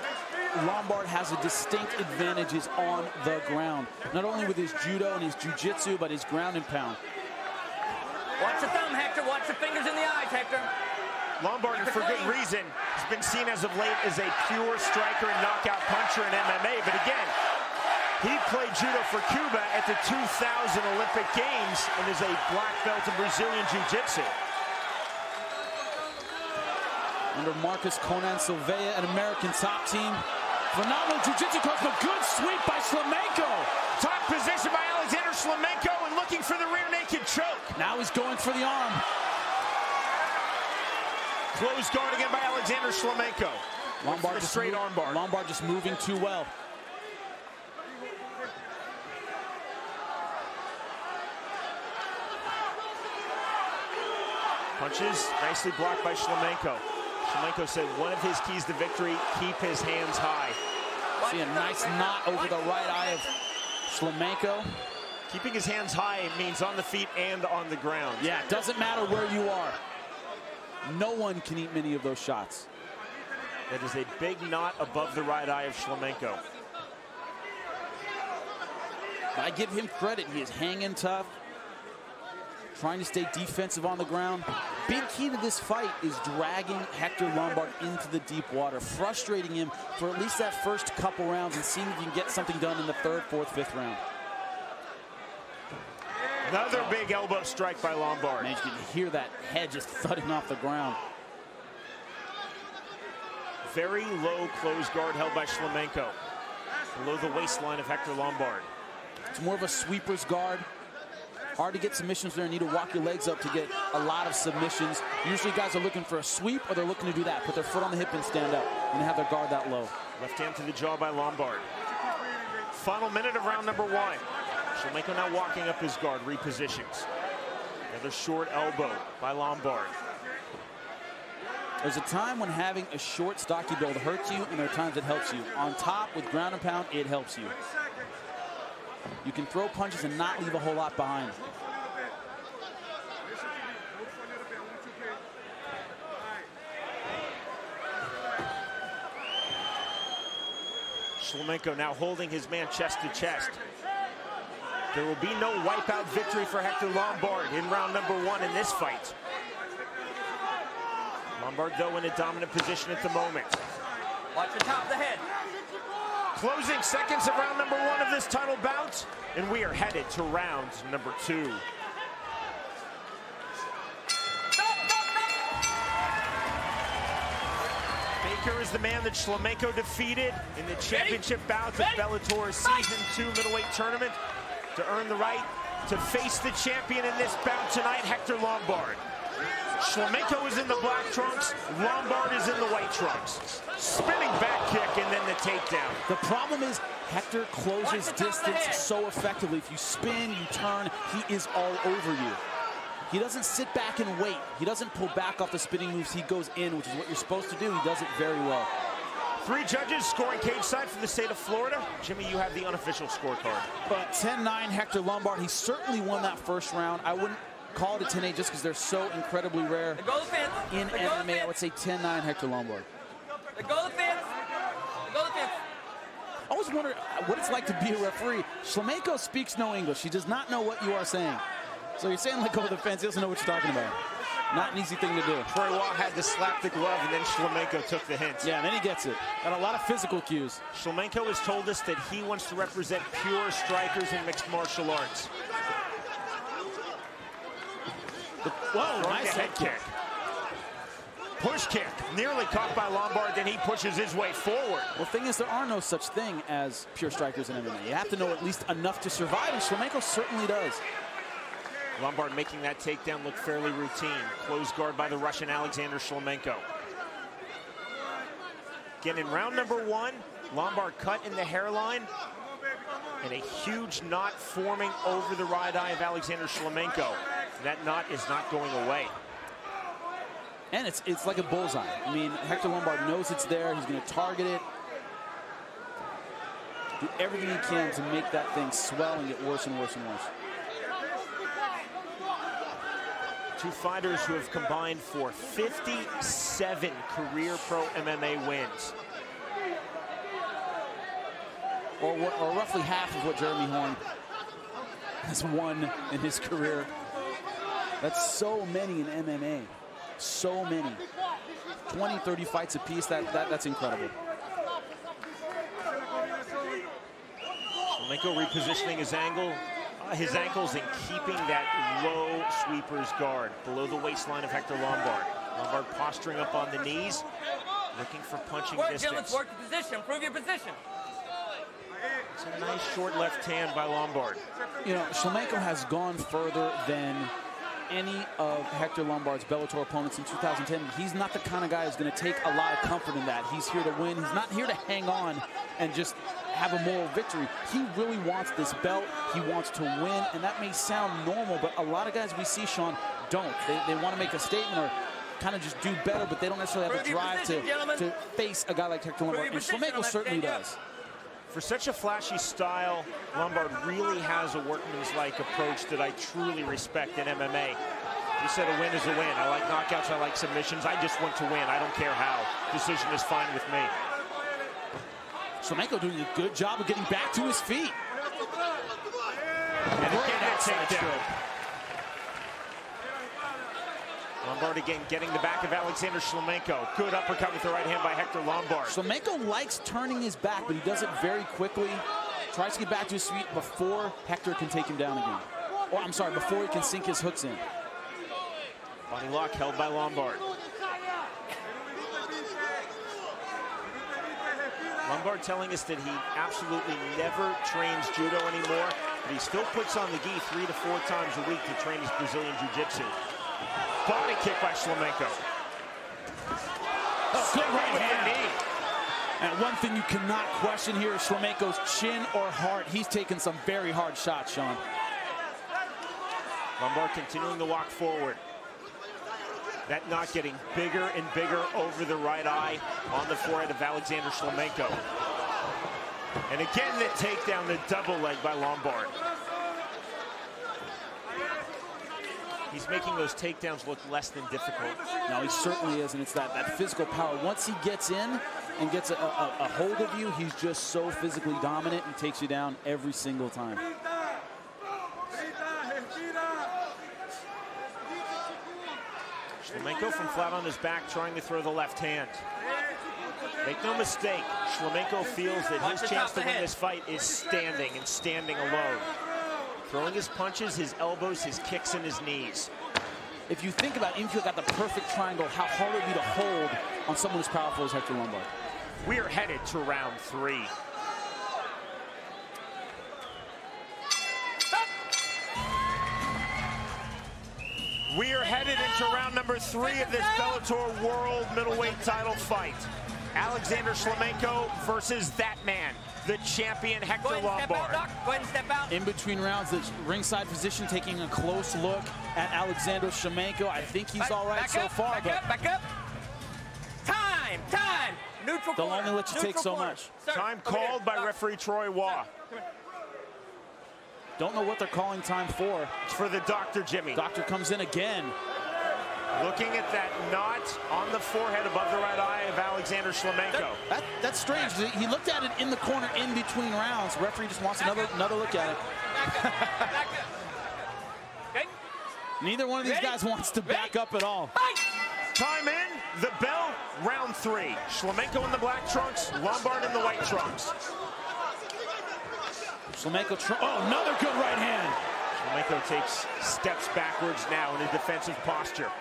Lombard has a distinct advantage, is on the ground. Not only with his judo and his jiu-jitsu, but his ground and pound. Watch the thumb, Hector. Watch the fingers in the eyes, Hector. Lombard, for good reason, has been seen as of late as a pure striker and knockout puncher in MMA. But again, he played judo for Cuba at the 2000 Olympic Games and is a black belt in Brazilian Jiu-Jitsu. Under Marcus Conan Silveira, an American top team. Phenomenal jiu-jitsu coach, but good sweep by Shlemenko. Top position by Alexander Shlemenko, and looking for the rear naked choke. Now he's going for the arm. Close guard again by Alexander Shlemenko. Lombard just straight arm bar. Lombard just moving too well. Punches nicely blocked by Shlemenko. Shlemenko said one of his keys to victory, keep his hands high. See a nice knot over the right eye of Shlemenko. Keeping his hands high means on the feet and on the ground. Yeah, it doesn't matter where you are. No one can eat many of those shots. That is a big knot above the right eye of Shlemenko. I give him credit. He is hanging tough, trying to stay defensive on the ground. Big key to this fight is dragging Hector Lombard into the deep water, frustrating him for at least that first couple rounds and seeing if you can get something done in the third, fourth, fifth round. Another big elbow strike by Lombard. Man, you can hear that head just thudding off the ground. Very low closed guard held by Shlemenko. Below the waistline of Hector Lombard. It's more of a sweeper's guard. Hard to get submissions there. You need to walk your legs up to get a lot of submissions. Usually guys are looking for a sweep or they're looking to do that. Put their foot on the hip and stand up and have their guard that low. Left hand to the jaw by Lombard. Final minute of round number 1. Shlemenko now walking up his guard, repositions. Another short elbow by Lombard. There's a time when having a short, stocky build hurts you, and there are times it helps you. On top, with ground and pound, it helps you. You can throw punches and not leave a whole lot behind. Shlemenko now holding his man chest to chest. There will be no wipeout victory for Hector Lombard in round number 1 in this fight. Lombard, though, in a dominant position at the moment. Watch the top of the head. Closing seconds of round number 1 of this title bout, and we are headed to round number 2. Baker is the man that Shlemenko defeated in the championship bout of Bellator's Season 2 middleweight tournament to earn the right to face the champion in this bout tonight, Hector Lombard. Shlemenko is in the black trunks, Lombard is in the white trunks. Spinning back kick and then the takedown. The problem is Hector closes distance so effectively. If you spin, you turn, he is all over you. He doesn't sit back and wait. He doesn't pull back off the spinning moves. He goes in, which is what you're supposed to do. He does it very well. 3 judges scoring cage side for the state of Florida. Jimmy, you have the unofficial scorecard. But 10-9 Hector Lombard. He certainly won that first round. I wouldn't call it a 10-8 just because they're so incredibly rare in MMA. I would say 10-9 Hector Lombard. The goal defense. The goal defense. I always wonder what it's like to be a referee. Shlemenko speaks no English. He does not know what you are saying. So you're saying let go of the fence. He doesn't know what you're talking about. Not an easy thing to do. Troy Waugh had to slap the glove, and then Shlemenko took the hint. Yeah, and then he gets it. Got a lot of physical cues. Shlemenko has told us that he wants to represent pure strikers in mixed martial arts. Whoa, nice head kick. Push kick, nearly caught by Lombard, then he pushes his way forward. Well, the thing is, there are no such thing as pure strikers in MMA. You have to know at least enough to survive, and Shlemenko certainly does. Lombard making that takedown look fairly routine. Closed guard by the Russian Alexander Shlemenko. Again, in round number 1, Lombard cut in the hairline, and a huge knot forming over the right eye of Alexander Shlemenko. That knot is not going away. And it's like a bullseye. I mean, Hector Lombard knows it's there. He's going to target it. Do everything he can to make that thing swell and get worse and worse and worse. 2 fighters who have combined for 57 career pro MMA wins. Or roughly half of what Jeremy Horn has won in his career. That's so many in MMA. So many. 20, 30 fights apiece. That's incredible. Shlemenko repositioning his ankles and keeping that low sweeper's guard below the waistline of Hector Lombard. Lombard posturing up on the knees, looking for punching distance. Let's work the position. Improve your position. It's a nice short left hand by Lombard. You know, Shlemenko has gone further than any of Hector Lombard's Bellator opponents in 2010. He's not the kind of guy who's going to take a lot of comfort in that. He's here to win. He's not here to hang on and just have a moral victory. He really wants this belt. He wants to win, and that may sound normal, but a lot of guys we see, Sean, don't. They want to make a statement or kind of just do better, but they don't necessarily have the drive to face a guy like Hector Lombard. And Flamenco certainly does. For such a flashy style, Lombard really has a workman's-like approach that I truly respect in MMA. He said a win is a win. I like knockouts, I like submissions. I just want to win. I don't care how. Decision is fine with me. Flamenco doing a good job of getting back to his feet. And again, that takedown. Lombard again getting the back of Alexander Shlemenko. Good uppercut with the right hand by Hector Lombard. Shlemenko likes turning his back, but he does it very quickly. Tries to get back to his feet before Hector can take him down again. Or, I'm sorry, before he can sink his hooks in. Body lock held by Lombard. Lombard telling us that he absolutely never trains judo anymore, but he still puts on the gi 3 to 4 times a week to train his Brazilian jiu-jitsu. Body kick by Shlemenko. Good right hand. And one thing you cannot question here is Shlemenko's chin or heart. He's taken some very hard shots, Sean. Lombard continuing to walk forward. That knot getting bigger and bigger over the right eye on the forehead of Alexander Shlemenko. And again, the takedown, the double leg by Lombard. He's making those takedowns look less than difficult. No, he certainly is, and it's that physical power. Once he gets in and gets a hold of you, he's just so physically dominant and takes you down every single time. Shlemenko from flat on his back trying to throw the left hand. Make no mistake, Shlemenko feels that his chance to win this fight is standing and standing alone. Throwing his punches, his elbows, his kicks, and his knees. If you think about infield got the perfect triangle, how hard it would be to hold on someone as powerful as Hector Lombard. We are headed to round 3. We are headed into round number 3 of this Bellator World Middleweight title fight. Alexander Shlemenko versus that man, the champion Hector Lombard. Go ahead and step out. In between rounds, the ringside physician taking a close look at Alexander Shlemenko. I think he's all right so far. Back up. Time. Neutral they'll corner. only let you take so much. Sir, time called by referee Troy Waugh. Don't know what they're calling time for. It's for the Dr. Jimmy. Doctor comes in again. Looking at that knot on the forehead above the right eye of Alexander Shlemenko. That's strange. He looked at it in the corner in between rounds. Referee just wants another look at it. Back up. Okay. Neither one of these guys wants to back up at all. Fight. Time in, the bell, round 3. Shlemenko in the black trunks, Lombard in the white trunks. Shlemenko, another good right hand. Shlemenko takes steps backwards now in a defensive posture.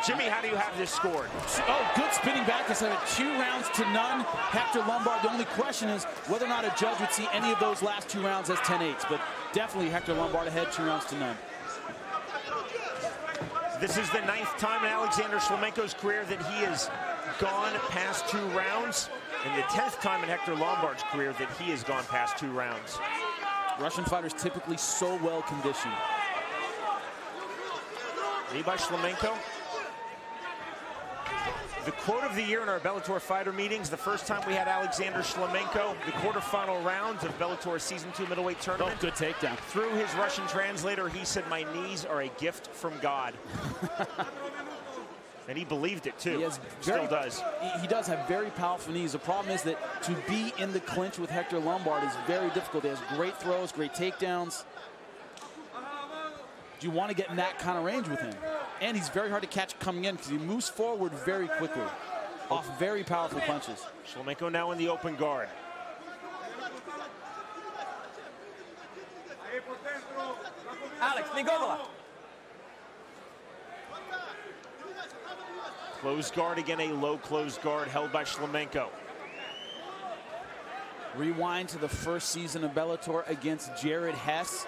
Jimmy, how do you have this scored? Oh, good spinning back. It's 2 rounds to none. Hector Lombard. The only question is whether or not a judge would see any of those last 2 rounds as 10-8s. But definitely Hector Lombard ahead 2 rounds to none. This is the 9th time in Alexander Shlemenko's career that he has gone past 2 rounds, and the 10th time in Hector Lombard's career that he has gone past 2 rounds. Russian fighters typically so well conditioned. Knee by Shlemenko. The quote of the year in our Bellator fighter meetings, the first time we had Alexander Shlemenko, the quarterfinal rounds of Bellator's Season 2 middleweight tournament. Oh, good takedown. Through his Russian translator, he said, "My knees are a gift from God." And he believed it, too. Still does. He does have very powerful knees. The problem is that to be in the clinch with Hector Lombard is very difficult. He has great throws, great takedowns. Do you want to get in that kind of range with him? And he's very hard to catch coming in because he moves forward very quickly off very powerful punches. Shlemenko now in the open guard. Alex, Nigola. Closed guard again, a low closed guard held by Shlemenko. Rewind to the first season of Bellator against Jared Hess.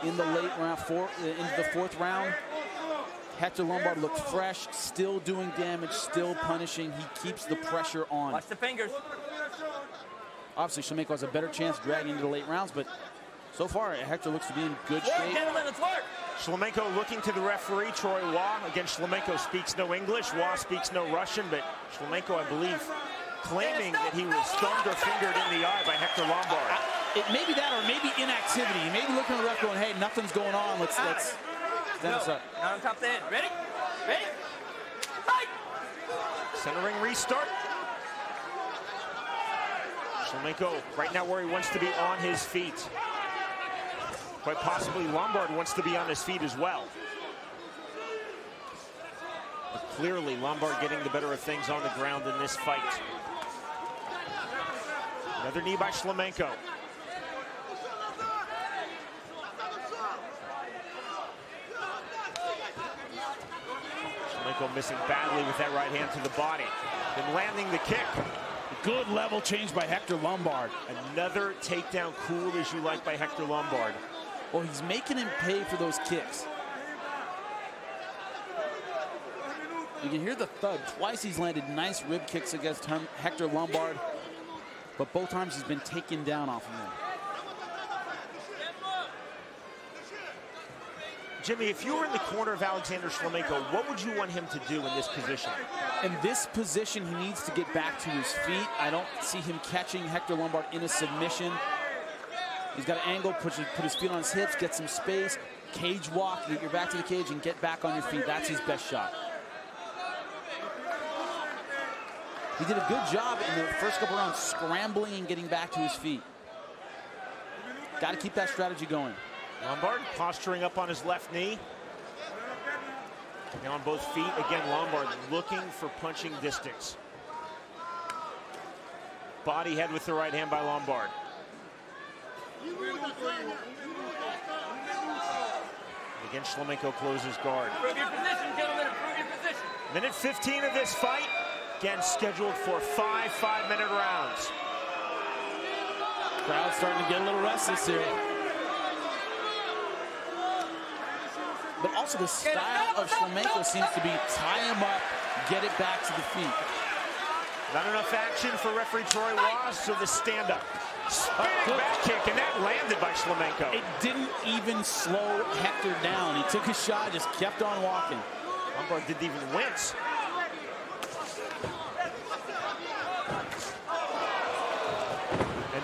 In the late round, into the 4th round, Hector Lombard looked fresh, still doing damage, still punishing. He keeps the pressure on. Watch the fingers. Obviously, Shlemenko has a better chance dragging into the late rounds, but So far, Hector looks to be in good shape. Gentlemen, let's work. Shlemenko looking to the referee, Troy Waugh. Again, Shlemenko speaks no English. Waugh speaks no Russian, but Shlemenko, I believe, claiming that he was thumbed or fingered in the eye by Hector Lombard. It may be that, or maybe inactivity. He may be looking at the ref going, hey, nothing's going on. Let's then it's up. Not on top of the head. Ready? Ready? Fight! Centering restart. Shlemenko right now where he wants to be on his feet. Quite possibly Lombard wants to be on his feet as well. But clearly Lombard getting the better of things on the ground in this fight. Another knee by Shlemenko. Shlemenko missing badly with that right hand to the body. Then landing the kick. Good level change by Hector Lombard. Another takedown, cool as you like, by Hector Lombard. Well, he's making him pay for those kicks. You can hear the thud. Twice he's landed nice rib kicks against Hector Lombard, but both times he's been taken down off of him. Jimmy, if you were in the corner of Alexander Shlemenko, what would you want him to do in this position? In this position, he needs to get back to his feet. I don't see him catching Hector Lombard in a submission. He's got an angle, put his feet on his hips, get some space, cage walk, get your back to the cage and get back on your feet. That's his best shot. He did a good job in the first couple rounds scrambling and getting back to his feet. Got to keep that strategy going. Lombard posturing up on his left knee. And on both feet. Again, Lombard looking for punching distance. Body head with the right hand by Lombard. Again, Shlemenko closes guard. Improve your position, gentlemen. Improve your position. Minute 15 of this fight. Again, scheduled for 5 5-minute rounds. Crowd's starting to get a little restless here. But also the style of Shlemenko seems to be tie him up, get it back to the feet. Not enough action for referee Troy Waugh, so the stand-up. Spinning back kick, and that landed by Shlemenko. It didn't even slow Hector down. He took his shot, just kept on walking. Lombard didn't even wince.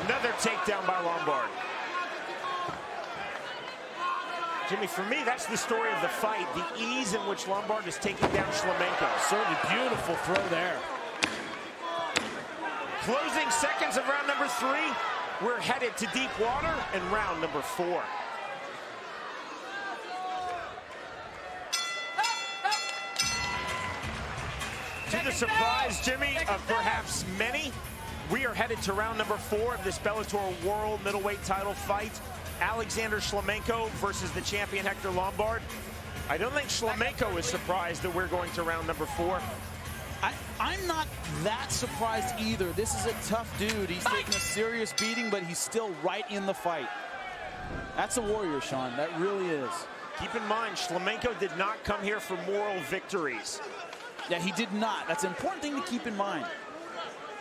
Another takedown by Lombard. Jimmy, for me, that's the story of the fight. The ease in which Lombard is taking down Shlemenko. Certainly beautiful throw there. Closing seconds of round number 3. We're headed to deep water in round number 4. To the surprise, Jimmy, of perhaps many, we are headed to round number 4 of this Bellator World Middleweight title fight. Alexander Shlemenko versus the champion Hector Lombard. I don't think Shlemenko is surprised that we're going to round number 4. I'm not that surprised either. This is a tough dude. He's taking a serious beating, but he's still right in the fight. That's a warrior, Sean. That really is. Keep in mind, Shlemenko did not come here for moral victories. Yeah, he did not. That's an important thing to keep in mind.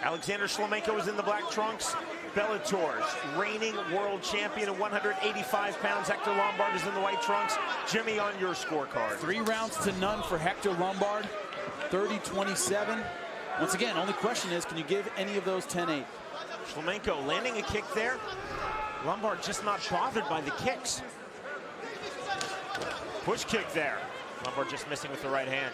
Alexander Shlemenko is in the black trunks. Bellator's reigning world champion at 185 pounds. Hector Lombard is in the white trunks. Jimmy, on your scorecard. 3 rounds to none for Hector Lombard. 30-27. Once again, only question is, can you give any of those 10-8? Shlemenko landing a kick there. Lombard just not bothered by the kicks. Push kick there. Lombard just missing with the right hand.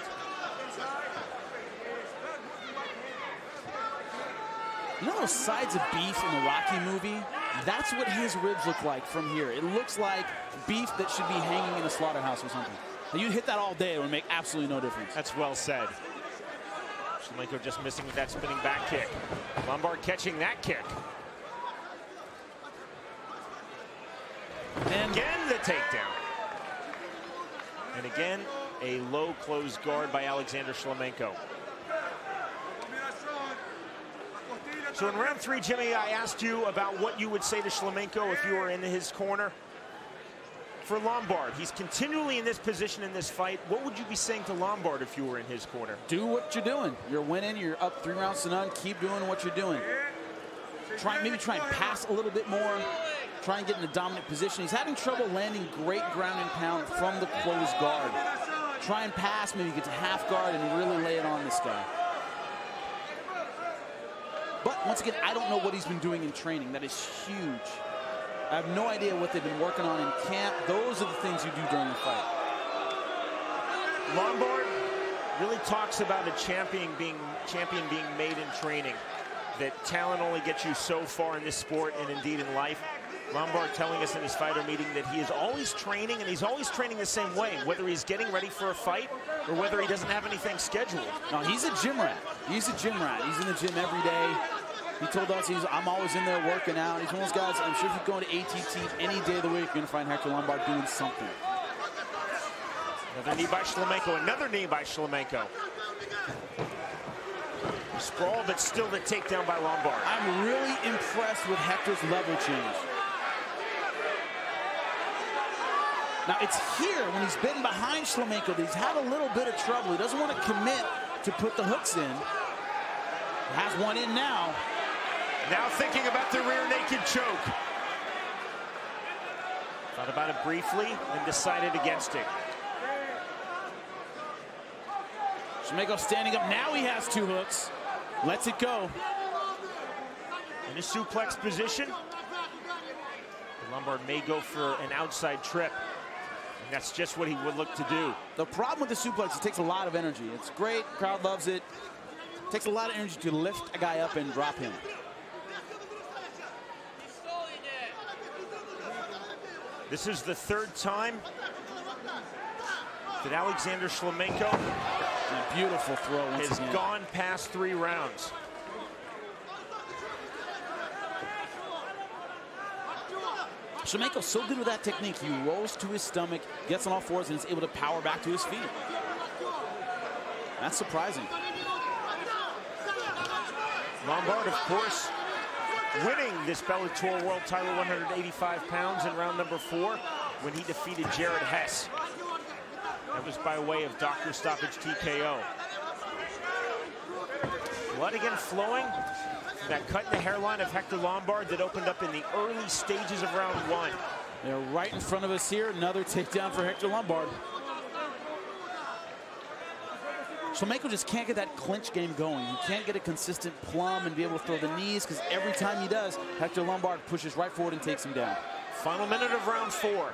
You know those sides of beef in the Rocky movie? That's what his ribs look like from here. It looks like beef that should be hanging in a slaughterhouse or something. Now, you hit that all day, it would make absolutely no difference. That's well said. Shlemenko just missing with that spinning back kick. Lombard catching that kick. And again, the takedown. And again, a low close guard by Alexander Shlemenko. So in round 3, Jimmy, I asked you about what you would say to Shlemenko if you were in his corner. For Lombard, he's continually in this position in this fight. What would you be saying to Lombard if you were in his corner? Do what you're doing. You're winning. You're up 3 rounds to none. Keep doing what you're doing. Maybe try and pass a little bit more. try and get in a dominant position. He's having trouble landing great ground and pound from the closed guard. Try and pass, maybe get to half guard and really lay it on this guy. But once again, I don't know what he's been doing in training. That is huge. I have no idea what they've been working on in camp. Those are the things you do during the fight. Lombard really talks about a champion being made in training. That talent only gets you so far in this sport and indeed in life. Lombard telling us in his fighter meeting that he is always training, and he's always training the same way, whether he's getting ready for a fight or whether he doesn't have anything scheduled. No, he's a gym rat. He's a gym rat. He's in the gym every day. He told us I'm always in there working out. He's one of those guys, I'm sure if you go to ATT any day of the week, you're going to find Hector Lombard doing something. Another knee by Shlemenko, another knee by Shlemenko. Sprawl, but still the takedown by Lombard. I'm really impressed with Hector's level change. Now, it's here when he's been behind Shlemenko that he's had a little bit of trouble. He doesn't want to commit to put the hooks in. Has one in now. Now thinking about the rear naked choke. Thought about it briefly and decided against it. Shlemenko standing up. Now he has two hooks. Lets it go. In a suplex position. Lombard may go for an outside trip. And that's just what he would look to do. The problem with the suplex, it takes a lot of energy. It's great. Crowd loves it. It takes a lot of energy to lift a guy up and drop him. This is the third time that Alexander Shlemenko beautiful throw has gone past 3 rounds. Shlemenko's so good with that technique. He rolls to his stomach, gets on all fours, and is able to power back to his feet. That's surprising. Lombard, of course, winning this Bellator World Title 185 pounds in round number 4 when he defeated Jared Hess. That was by way of doctor stoppage TKO. Blood again flowing. That cut in the hairline of Hector Lombard that opened up in the early stages of round 1. They're right in front of us here. Another takedown for Hector Lombard. Shlemenko just can't get that clinch game going. He can't get a consistent plumb and be able to throw the knees, because every time he does, Hector Lombard pushes right forward and takes him down. Final minute of round 4.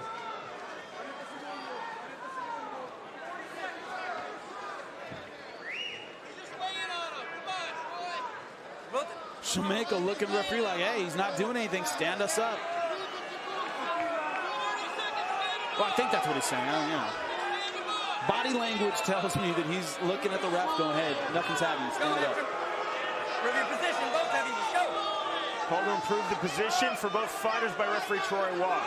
Shlemenko looking at referee like, hey, he's not doing anything. Stand us up. Well, I think that's what he's saying. I don't know. Body language tells me that he's looking at the ref going, hey, nothing's happening. Stand it up. Improve your position, both of you. Go. Call to improve the position for both fighters by referee Troy Waugh.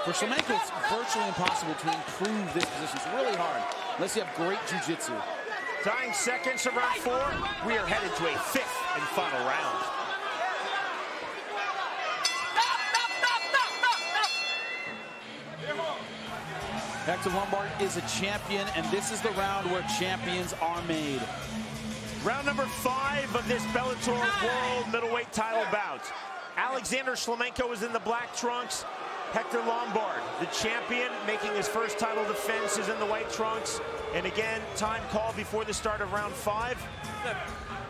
For Shlemenko, it's virtually impossible to improve this position. It's really hard, unless you have great jiu-jitsu. Dying seconds of round 4. We are headed to a 5th and final round. Hector Lombard is a champion, and this is the round where champions are made. Round number 5 of this Bellator World Middleweight title bout. Alexander Shlemenko is in the black trunks. Hector Lombard, the champion, making his first title defense, is in the white trunks. And again, time called before the start of round 5.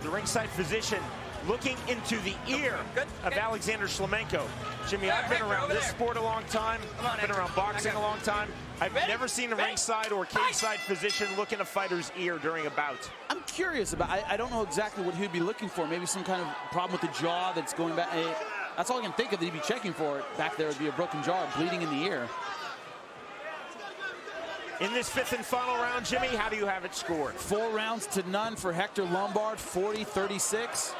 The ringside physician looking into the ear of Alexander Shlemenko. Jimmy, I've been around this sport a long time. I've been around boxing a long time. I've never seen a ringside or cage-side physician look in a fighter's ear during a bout. I'm curious about, I don't know exactly what he'd be looking for. Maybe some kind of problem with the jaw that's going back. That's all I can think of that he'd be checking for. Back there would be a broken jaw, bleeding in the ear. In this 5th and final round, Jimmy, how do you have it scored? 4 rounds to none for Hector Lombard, 40-36.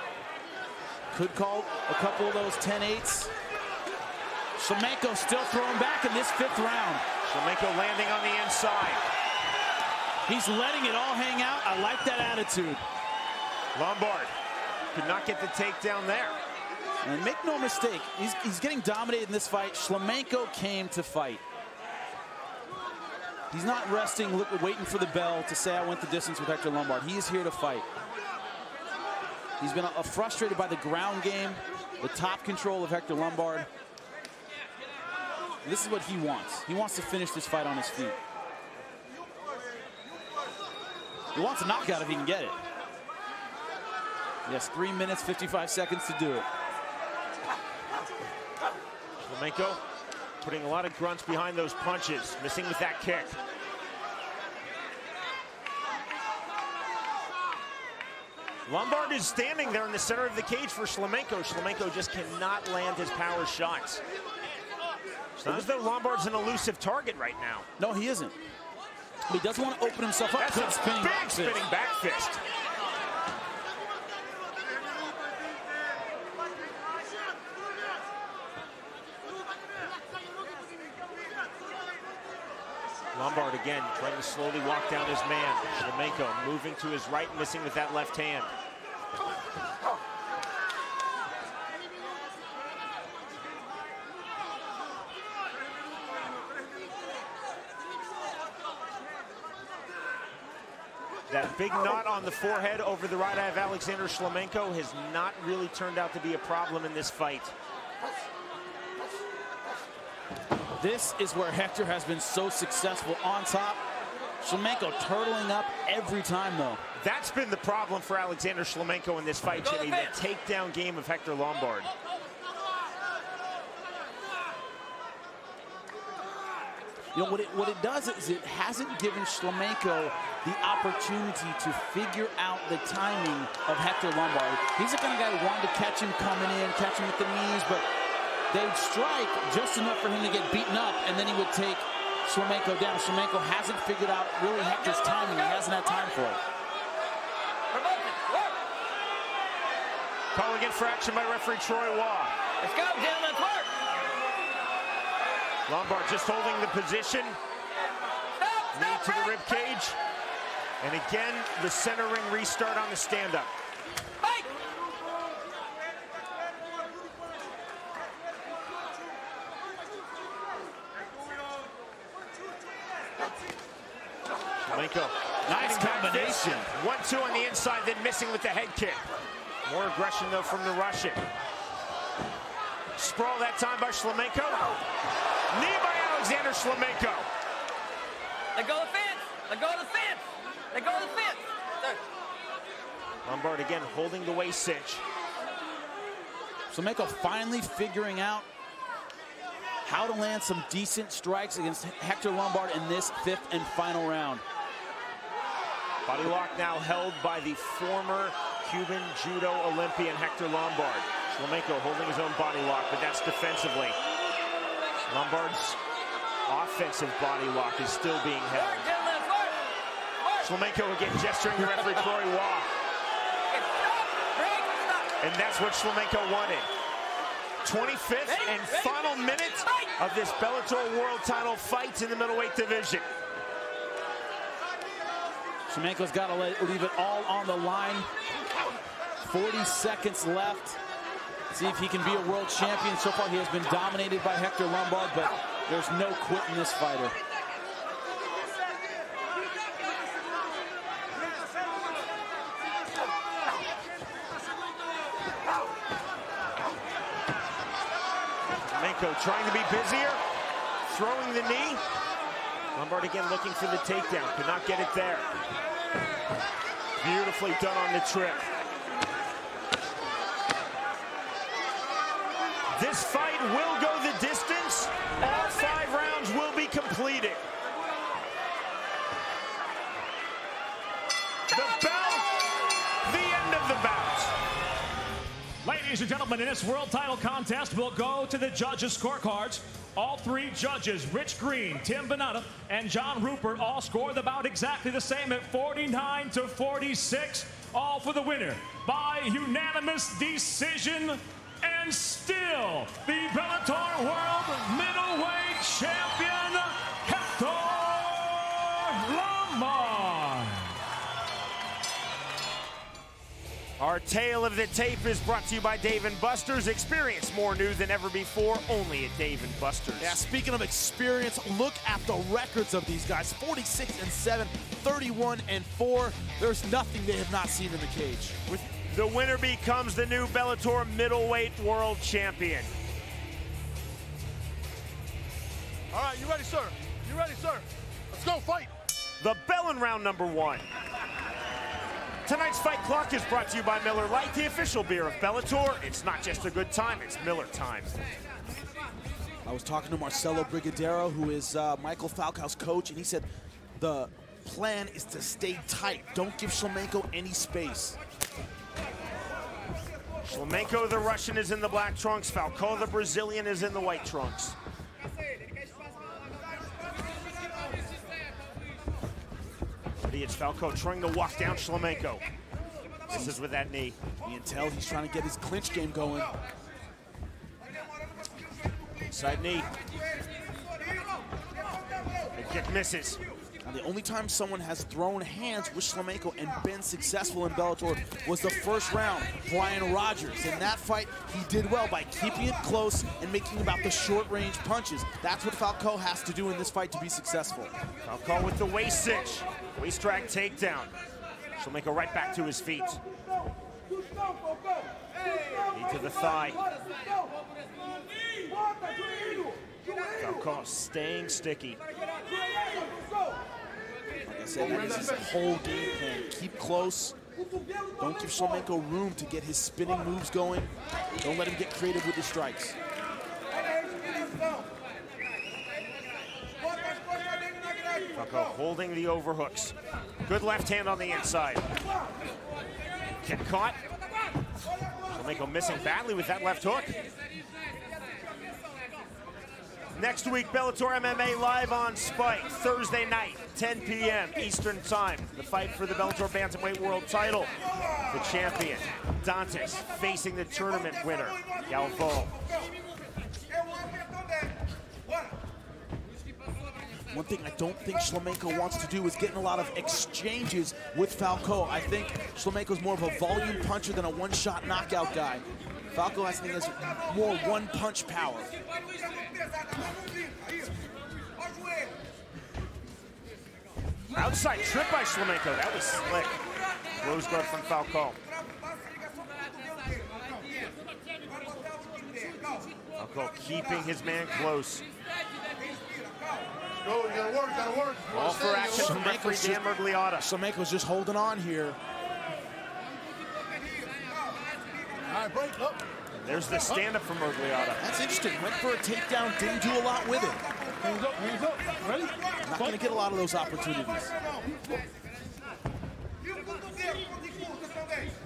Could call a couple of those 10-8s. Shlemenko still throwing back in this 5th round. Shlemenko landing on the inside. He's letting it all hang out. I like that attitude. Lombard could not get the takedown there. And make no mistake, he's getting dominated in this fight. Shlemenko came to fight. He's not resting, waiting for the bell to say I went the distance with Hector Lombard. He is here to fight. He's been frustrated by the ground game, the top control of Hector Lombard. This is what he wants. He wants to finish this fight on his feet. He wants a knockout if he can get it. He has 3 minutes, 55 seconds to do it. Shlemenko putting a lot of grunts behind those punches, missing with that kick. Lombard is standing there in the center of the cage for Shlemenko. Shlemenko just cannot land his power shots. It's not as though Lombard's an elusive target right now. No, he isn't. But he doesn't want to open himself up. That's a big spinning back fist. Lombard again trying to slowly walk down his man. Shlemenko moving to his right, missing with that left hand. That big knot on the forehead over the right eye of Alexander Shlemenko has not really turned out to be a problem in this fight. This is where Hector has been so successful on top. Shlemenko turtling up every time, though. That's been the problem for Alexander Shlemenko in this fight, Jimmy, the takedown game of Hector Lombard. You know, what it does is it hasn't given Shlemenko the opportunity to figure out the timing of Hector Lombard. He's the kind of guy who wanted to catch him coming in, catch him with the knees, but they'd strike just enough for him to get beaten up, and then he would take Shlemenko down. Shlemenko hasn't figured out really Hector's timing. He hasn't had time for it. Call again for action by referee Troy Waugh. Let's go, gentlemen, let's work. Lombard just holding the position. Knee to the rib cage. And again, the center ring restart on the stand-up. Shlemenko. Nice combination. 1-2 on the inside, then missing with the head kick. More aggression, though, from the Russian. Sprawl that time by Shlemenko. Knee by Alexander Shlemenko. Let go of the fence. Let go of the fence. Let go of the fence. There. Lombard again holding the waist cinch. Shlemenko finally figuring out how to land some decent strikes against Hector Lombard in this 5th and final round. Body lock now held by the former Cuban judo Olympian Hector Lombard. Shlemenko holding his own body lock, but that's defensively. Lombard's offensive body lock is still being held. Shlemenko again gesturing to referee Troy Waugh. And that's what Shlemenko wanted. 25th and final minute of this Bellator World Title fight in the middleweight division. Shlemenko's got to leave it all on the line. 40 seconds left. See if he can be a world champion. So far, he has been dominated by Hector Lombard, but there's no quitting this fighter. Shlemenko trying to be busier, throwing the knee. Lombard again looking for the takedown, could not get it there. Beautifully done on the trip. This fight will go the distance. All 5 rounds will be completed. The bell, the end of the bout. Ladies and gentlemen, in this world title contest, we'll go to the judges' scorecards. All 3 judges, Rich Green, Tim Bonata, and John Rupert, all scored the bout exactly the same at 49-46. All for the winner by unanimous decision. And still, the Bellator World Middleweight Champion, Hector Lombard. Our tale of the tape is brought to you by Dave & Buster's. Experience more new than ever before, only at Dave & Buster's. Yeah, speaking of experience, look at the records of these guys. 46-7, 31-4. There's nothing they have not seen in the cage. The winner becomes the new Bellator Middleweight World Champion. All right, you ready, sir? You ready, sir? Let's go, fight. The bell in round number 1. Tonight's Fight Clock is brought to you by Miller Lite, the official beer of Bellator. It's not just a good time, it's Miller time. I was talking to Marcelo Brigadero, who is Michael Falcao's coach, and he said the plan is to stay tight. Don't give Shlemenko any space. Shlemenko, the Russian, is in the black trunks. Falcao, the Brazilian, is in the white trunks. It's Falcao trying to walk down Shlemenko. This is with that knee. You can tell he's trying to get his clinch game going. Side knee. The kick misses. Now, the only time someone has thrown hands with Shlemenko and been successful in Bellator was the first round, Brian Rogers. In that fight, he did well by keeping it close and making about the short-range punches. That's what Falcao has to do in this fight to be successful. Falcao with the waist cinch. Waist drag takedown. Shlemenko right back to his feet. Knee to the thigh. Falcao staying sticky. Like I said, that is his whole game plan. Keep close. Don't give Shlemenko room to get his spinning moves going. Don't let him get creative with the strikes. Falcao holding the overhooks. Good left hand on the inside. Kick caught. Shlemenko missing badly with that left hook. Next week, Bellator MMA live on Spike, Thursday night, 10 p.m. Eastern Time. The fight for the Bellator Bantamweight World title. The champion, Dantas, facing the tournament winner, Galvão. One thing I don't think Shlemenko wants to do is get in a lot of exchanges with Falcao. I think Shlemenko's more of a volume puncher than a one-shot knockout guy. Falcao, I think, has more one-punch power. Outside trip by Shlemenko. That was slick. Rose guard from Falcao. Falcao keeping his man close. Go, you gotta work, gotta work. All for action from referee Dan Miragliotta. Shlemenko's just holding on here. All right, break up. There's the stand-up from Miragliotta. That's interesting. Went for a takedown, didn't do a lot with it. Hands up, hands up. Ready? Not going to get a lot of those opportunities.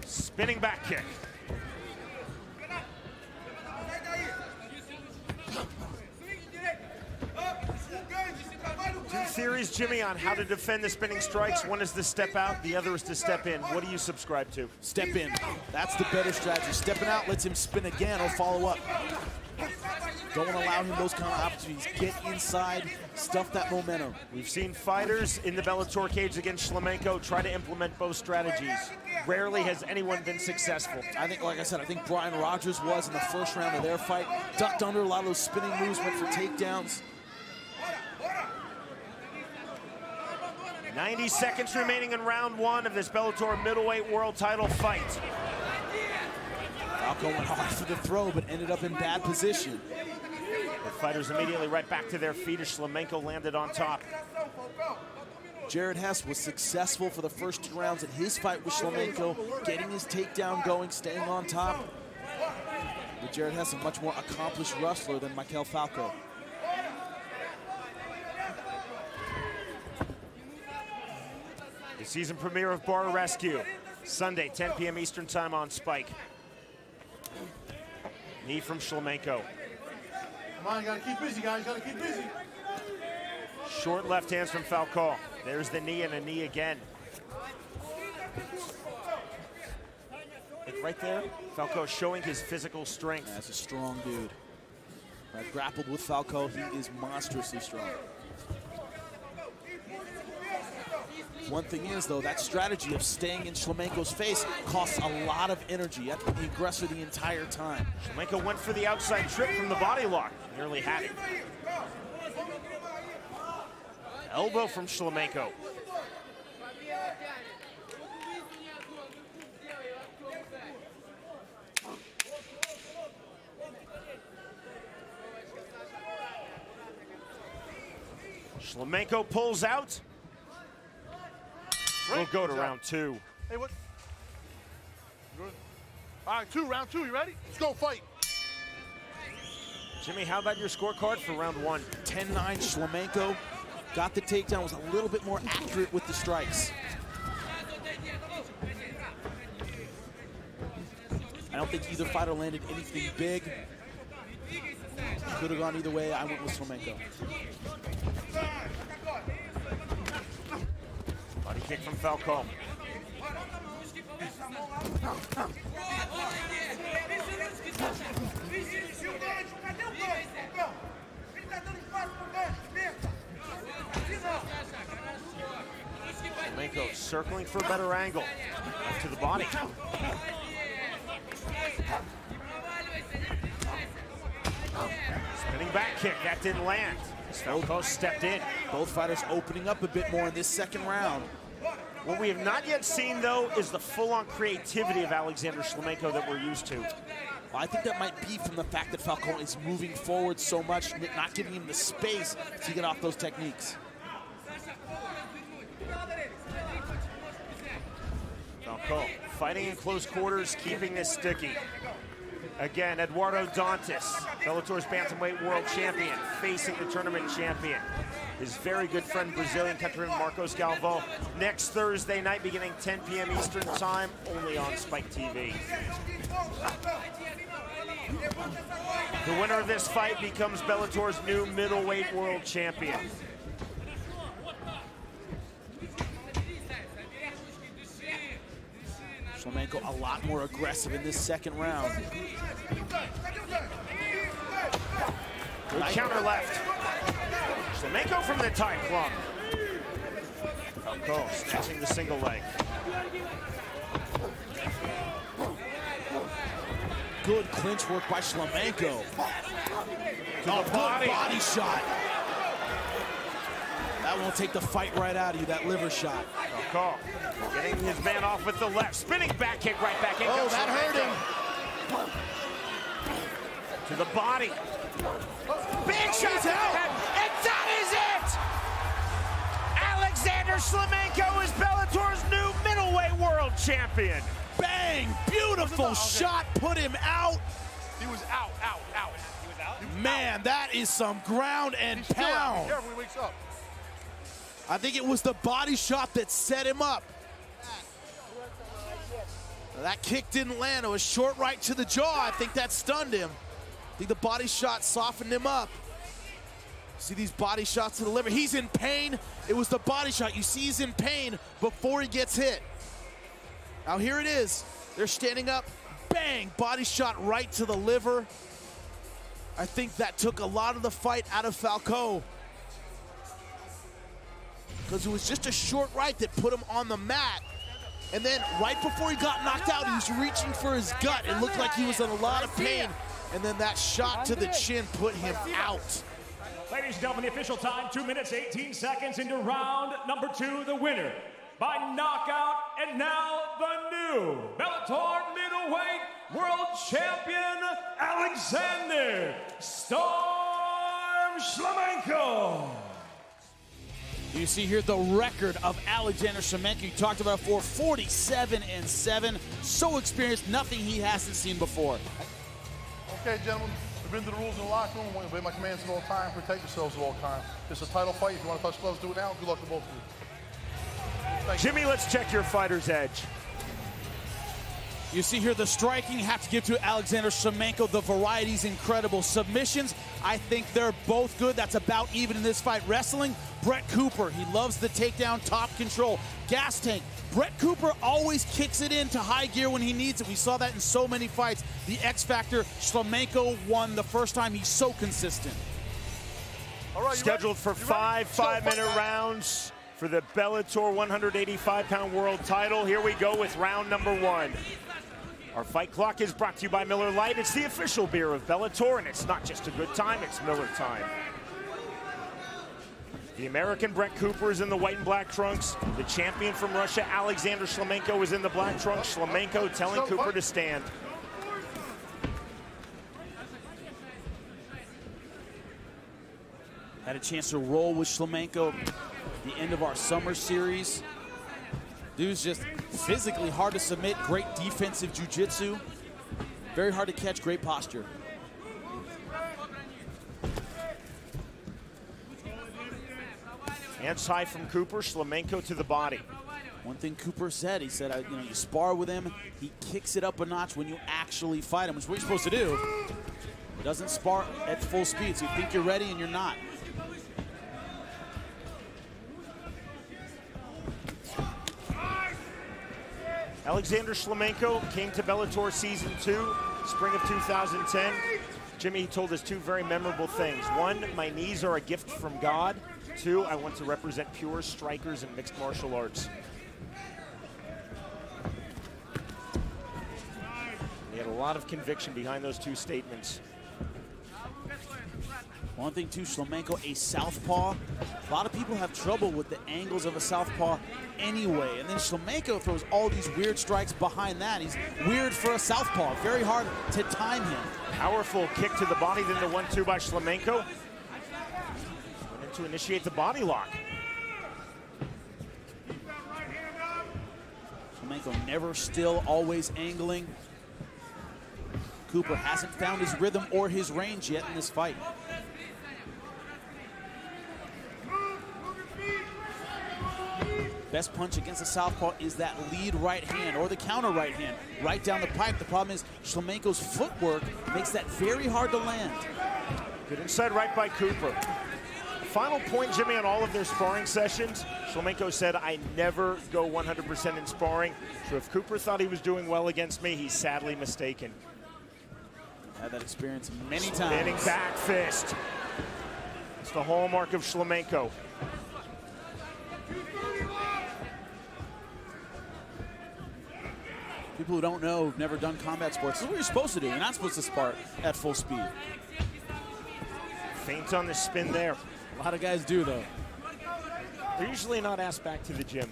Spinning back kick. Two theories, Jimmy, on how to defend the spinning strikes. One is to step out, the other is to step in. What do you subscribe to? Step in. That's the better strategy. Stepping out lets him spin again or follow up. Don't want to allow him those kind of opportunities. Get inside, stuff that momentum. We've seen fighters in the Bellator cage against Shlemenko try to implement both strategies. Rarely has anyone been successful. I think, like I said, I think Brian Rogers was in the first round of their fight. Ducked under a lot of those spinning moves, went for takedowns. 90 seconds remaining in round one of this Bellator middleweight world title fight. Falcao went hard for the throw, but ended up in bad position. The fighters immediately right back to their feet as Shlemenko landed on top. Jared Hess was successful for the first 2 rounds in his fight with Shlemenko, getting his takedown going, staying on top. But Jared Hess, a much more accomplished wrestler than Michael Falcao. The season premiere of Bar Rescue, Sunday, 10 p.m. Eastern Time on Spike. Knee from Shlemenko. Come on, you gotta keep busy, guys. Gotta keep busy. Short left hands from Falcao. There's the knee and a knee again. Look right there, Falcao showing his physical strength. That's a strong dude. When I've grappled with Falcao, he is monstrously strong. One thing is, though, that strategy of staying in Shlemenko's face costs a lot of energy. You have to be the aggressor the entire time. Shlemenko went for the outside trip from the body lock. Nearly had it. Elbow from Shlemenko. Shlemenko pulls out. We'll go to round 2. Hey, what? Good. All right, round 2, you ready? Let's go fight. Jimmy, how about your scorecard for round 1? 10-9, Shlemenko got the takedown, was a little bit more accurate with the strikes. I don't think either fighter landed anything big. Could have gone either way. I went with Shlemenko. Body kick from Falcão. Shlemenko circling for a better angle. Up to the body. Spinning back kick, that didn't land. Falcão stepped in. Both fighters opening up a bit more in this second round. What we have not yet seen, though, is the full-on creativity of Alexander Shlemenko that we're used to. Well, I think that might be from the fact that Falcão is moving forward so much, not giving him the space to get off those techniques. Falcão fighting in close quarters, keeping this sticky. Again, Eduardo Dantas, Bellator's bantamweight world champion, facing the tournament champion. His very good friend, Brazilian countryman Marcos Galvão. Next Thursday night, beginning 10 p.m. Eastern Time, only on Spike TV. The winner of this fight becomes Bellator's new middleweight world champion. Shlemenko a lot more aggressive in this second round. Good counter left. Shlemenko from the tight club. Falcão snatching the single leg. Good clinch work by Shlemenko. Good body shot. That won't take the fight right out of you, that liver shot. Falcão getting his man off with the left. Spinning back kick right back in. Oh, that hurt him. To the body. Big shot to the head. And that is it! Alexander Shlemenko is Bellator's new middleweight world champion. Bang! Beautiful shot, put him out. He was out. He was out? Man, that is some ground and pound. Careful when he wakes up. I think it was the body shot that set him up. That kick didn't land. It was short right to the jaw. I think that stunned him. I think the body shot softened him up. See these body shots to the liver. He's in pain. It was the body shot. You see he's in pain before he gets hit. Now here it is. They're standing up. Bang! Body shot right to the liver. I think that took a lot of the fight out of Falcão, because it was just a short right that put him on the mat. And then right before he got knocked out, he was reaching for his gut. It looked like he was in a lot of pain. And then that shot to the chin put him out. Ladies and gentlemen, the official time, 2 minutes, 18 seconds into round number 2. The winner by knockout, and now the new Bellator middleweight world champion, Alexander "Storm" Shlemenko. You see here the record of Alexander Shlemenko. You talked about for 47-7. So experienced, nothing he hasn't seen before. Okay, gentlemen, we've been to the rules in the locker room. We obey my commands at all times. Protect yourselves at all times. It's a title fight. If you want to touch gloves, do it now. Good luck to both of you. Jimmy, let's check your fighter's edge. You see here the striking, have to give to Alexander Shlemenko. The variety's incredible. Submissions, I think they're both good. That's about even in this fight. Wrestling, Brett Cooper, he loves the takedown, top control. Gas tank, Brett Cooper always kicks it into high gear when he needs it. We saw that in so many fights. The X Factor, Shlemenko won the first time. He's so consistent. All right, scheduled for 5 5-minute rounds for the Bellator 185-pound world title. Here we go with round number 1. Our fight clock is brought to you by Miller Lite. It's the official beer of Bellator, and it's not just a good time, it's Miller time. The American Brett Cooper is in the white and black trunks. The champion from Russia, Alexander Shlemenko, is in the black trunks. Shlemenko telling Cooper to stand. Had a chance to roll with Shlemenko at the end of our summer series. Dude's just physically hard to submit, great defensive jiu-jitsu. Very hard to catch, great posture. Hands high from Cooper, Shlemenko to the body. One thing Cooper said, he said, you know, you spar with him, he kicks it up a notch when you actually fight him, which is what you're supposed to do. He doesn't spar at full speed, so you think you're ready and you're not. Alexander Shlemenko came to Bellator Season 2, spring of 2010. Jimmy told us two very memorable things. One, my knees are a gift from God. Two, I want to represent pure strikers in mixed martial arts. He had a lot of conviction behind those two statements. One thing too, Shlemenko, a southpaw. A lot of people have trouble with the angles of a southpaw anyway. And then Shlemenko throws all these weird strikes behind that. He's weird for a southpaw. Very hard to time him. Powerful kick to the body, then the 1-2 by Shlemenko. Went in to initiate the body lock. Shlemenko never still, always angling. Cooper hasn't found his rhythm or his range yet in this fight. Best punch against a southpaw is that lead right hand or the counter right hand right down the pipe. The problem is Shlemenko's footwork makes that very hard to land. Good inside right by Cooper. Final point, Jimmy, on all of their sparring sessions, Shlemenko said, I never go 100% in sparring. So if Cooper thought he was doing well against me, he's sadly mistaken. Had that experience many times. Spinning back fist. It's the hallmark of Shlemenko. People who don't know, who've never done combat sports, this is what you're supposed to do. You're not supposed to spar at full speed. Feint on the spin there. A lot of guys do, though. They're usually not asked back to the gym.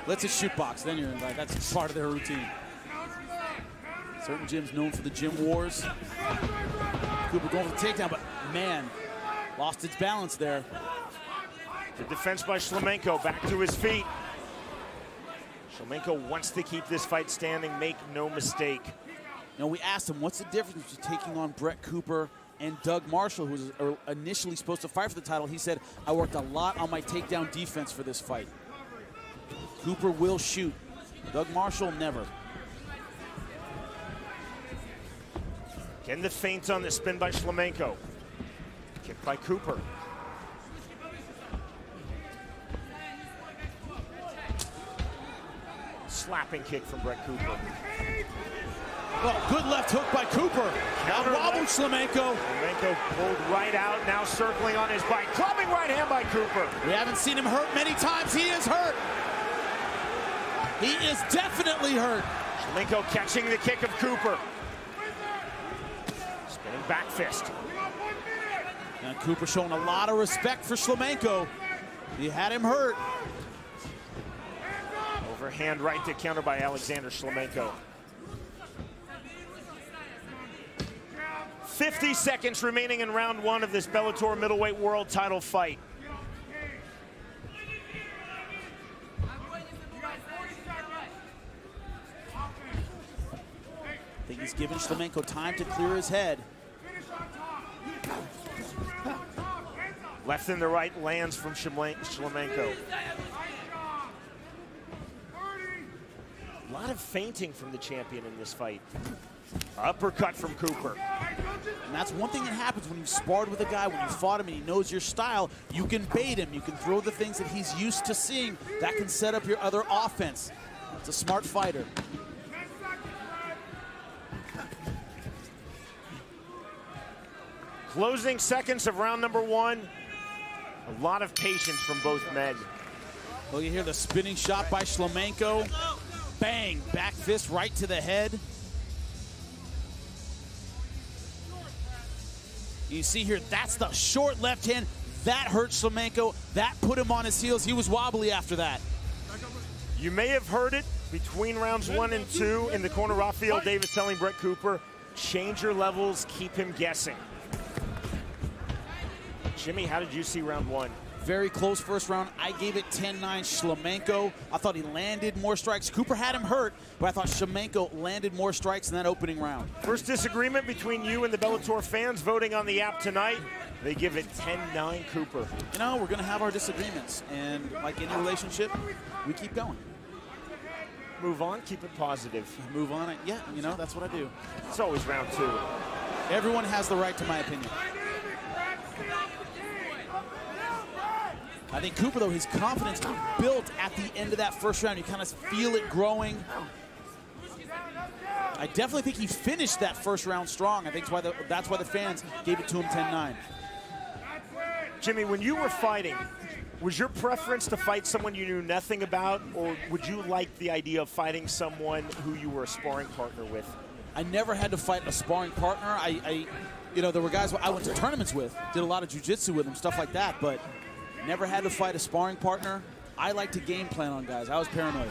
Let's just shoot box, then you're invited. That's part of their routine. Certain gyms known for the gym wars. Cooper going for the takedown, but man, lost its balance there. The defense by Shlemenko, back to his feet. Shlemenko wants to keep this fight standing, make no mistake. You know, we asked him, what's the difference between taking on Brett Cooper and Doug Marshall, who was initially supposed to fight for the title? He said, I worked a lot on my takedown defense for this fight. Cooper will shoot. Doug Marshall, never. Again, the feint on the spin by Shlemenko. Kick by Cooper. Slapping kick from Brett Cooper. Oh, good left hook by Cooper. Now wobbled Shlemenko. Shlemenko pulled right out, now circling on his bike. Clubbing right hand by Cooper. We haven't seen him hurt many times. He is hurt. He is definitely hurt. Shlemenko catching the kick of Cooper. Spinning back fist. And Cooper showing a lot of respect for Shlemenko. He had him hurt. Overhand right to counter by Alexander Shlemenko. 50 seconds remaining in round one of this Bellator middleweight world title fight. I think he's giving Shlemenko time to clear his head. Left and the right lands from Shlemenko. A lot of feinting from the champion in this fight. Uppercut from Cooper. And that's one thing that happens when you've sparred with a guy, when you fought him and he knows your style, you can bait him. You can throw the things that he's used to seeing. That can set up your other offense. It's a smart fighter. Closing seconds of round number one. A lot of patience from both men. Well, you hear the spinning shot by Shlemenko. Bang, back fist right to the head. You see here, that's the short left hand. That hurt Shlemenko. That put him on his heels. He was wobbly after that. You may have heard it between rounds 1 and 2 in the corner. Rafael Davis telling Brett Cooper, change your levels, keep him guessing. Jimmy, how did you see round one? Very close first round. I gave it 10-9 Shlemenko. I thought he landed more strikes. Cooper had him hurt, but I thought Shlemenko landed more strikes in that opening round. First disagreement between you and the Bellator fans voting on the app tonight. They give it 10-9 Cooper. You know, we're going to have our disagreements, and like any relationship, we keep going. Move on, keep it positive. Move on, yeah, you know, that's what I do. It's always round two. Everyone has the right to my opinion. I think Cooper, though, his confidence built at the end of that first round. You kind of feel it growing. I definitely think he finished that first round strong. I think that's why the fans gave it to him 10-9. Jimmy, when you were fighting, was your preference to fight someone you knew nothing about, or would you like the idea of fighting someone who you were a sparring partner with? I never had to fight a sparring partner. You know, there were guys I went to tournaments with, did a lot of jiu-jitsu with them, stuff like that, but never had to fight a sparring partner. I like to game plan on guys. I was paranoid.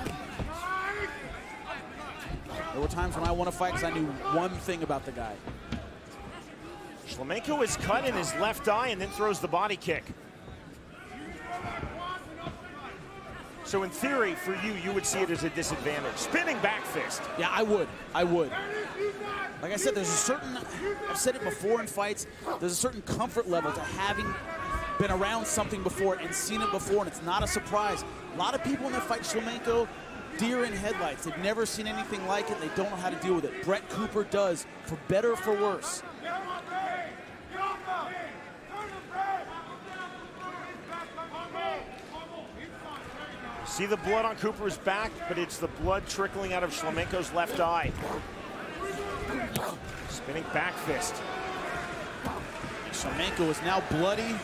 There were times when I won a fight because I knew one thing about the guy. Shlemenko is cut in his left eye and then throws the body kick. So in theory, for you, you would see it as a disadvantage. Spinning back fist. Yeah, I would. I would. Like I said, there's a certain, I've said it before in fights, there's a certain comfort level to having been around something before and seen it before, and it's not a surprise. A lot of people when they fight Shlemenko, deer in headlights. They've never seen anything like it. They don't know how to deal with it. Brett Cooper does, for better or for worse. See the blood on Cooper's back, but it's the blood trickling out of Shlemenko's left eye. Spinning back fist. Shlemenko is now bloody.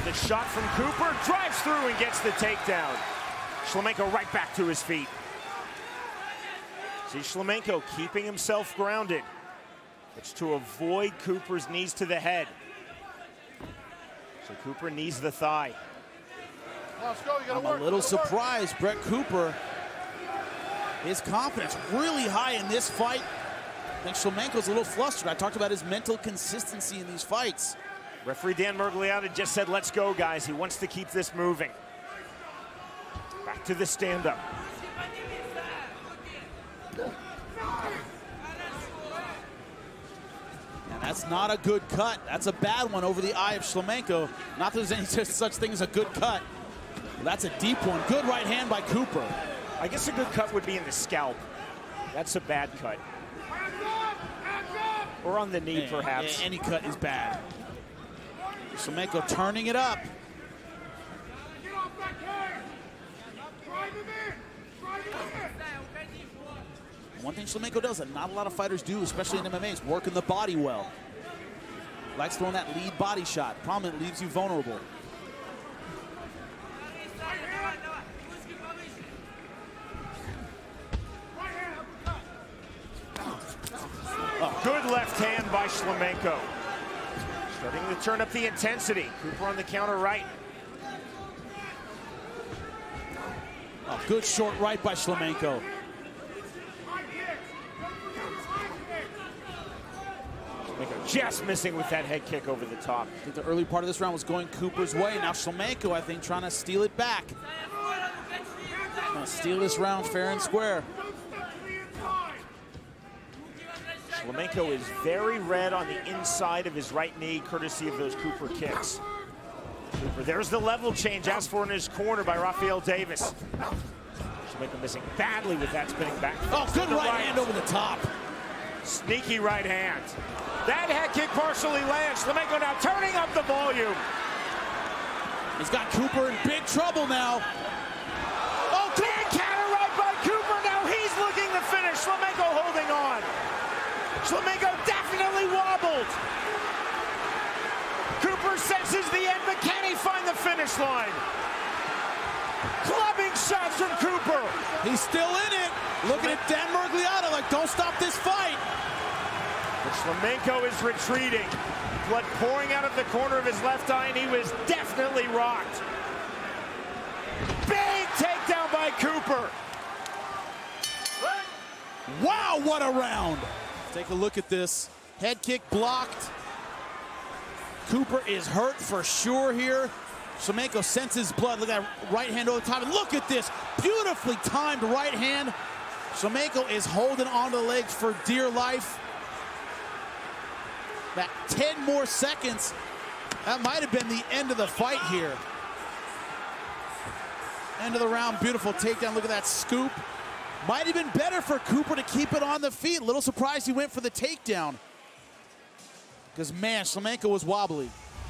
The shot from Cooper drives through and gets the takedown. Shlemenko right back to his feet. See Shlemenko keeping himself grounded. It's to avoid Cooper's knees to the head. So Cooper knees the thigh. Let's go, you gotta I'm work. a little surprised. Brett Cooper, his confidence really high in this fight. I think Shlemenko's a little flustered. I talked about his mental consistency in these fights. Referee Dan Mergliotta just said, let's go, guys. He wants to keep this moving. Back to the stand-up. And that's not a good cut. That's a bad one over the eye of Shlemenko. Not that there's any such thing as a good cut. That's a deep one. Good right hand by Cooper. I guess a good cut would be in the scalp. That's a bad cut. Or on the knee, perhaps. Any cut is bad. Shlemenko turning it up. One thing Shlemenko does that not a lot of fighters do, especially in MMA, is working the body well. Likes throwing that lead body shot. Problem, it leaves you vulnerable. Oh, good left hand by Shlemenko. Starting to turn up the intensity. Cooper on the counter right. Oh, good short right by Shlemenko. Just missing with that head kick over the top. I think the early part of this round was going Cooper's way. Now Shlemenko, I think, trying to steal it back. Gonna steal this round fair and square. Shlemenko is very red on the inside of his right knee, courtesy of those Cooper kicks. Cooper, there's the level change asked for in his corner by Rafael Davis. Shlemenko missing badly with that spinning back. Oh, good right hand over the top. Sneaky right hand. That head kick partially lands. Shlemenko now turning up the volume. He's got Cooper in big trouble now. Oh, big counter right by Cooper. Now he's looking to finish. Shlemenko holding on. Shlemenko definitely wobbled. Cooper senses the end, but can he find the finish line? Clubbing shots from Cooper. He's still in it. Looking at Dan Mergliotta like, don't stop this fight. But Shlemenko is retreating. Blood pouring out of the corner of his left eye, and he was definitely rocked. Big takedown by Cooper. Wow, what a round. Take a look at this. Head kick blocked. Cooper is hurt for sure here. Shlemenko senses blood. Look at that right hand over the top. And look at this beautifully timed right hand. Shlemenko is holding onto the legs for dear life. That 10 more seconds, that might have been the end of the fight here. End of the round, beautiful takedown. Look at that scoop. Might have been better for Cooper to keep it on the feet. Little surprised he went for the takedown. Because, man, Shlemenko was wobbly.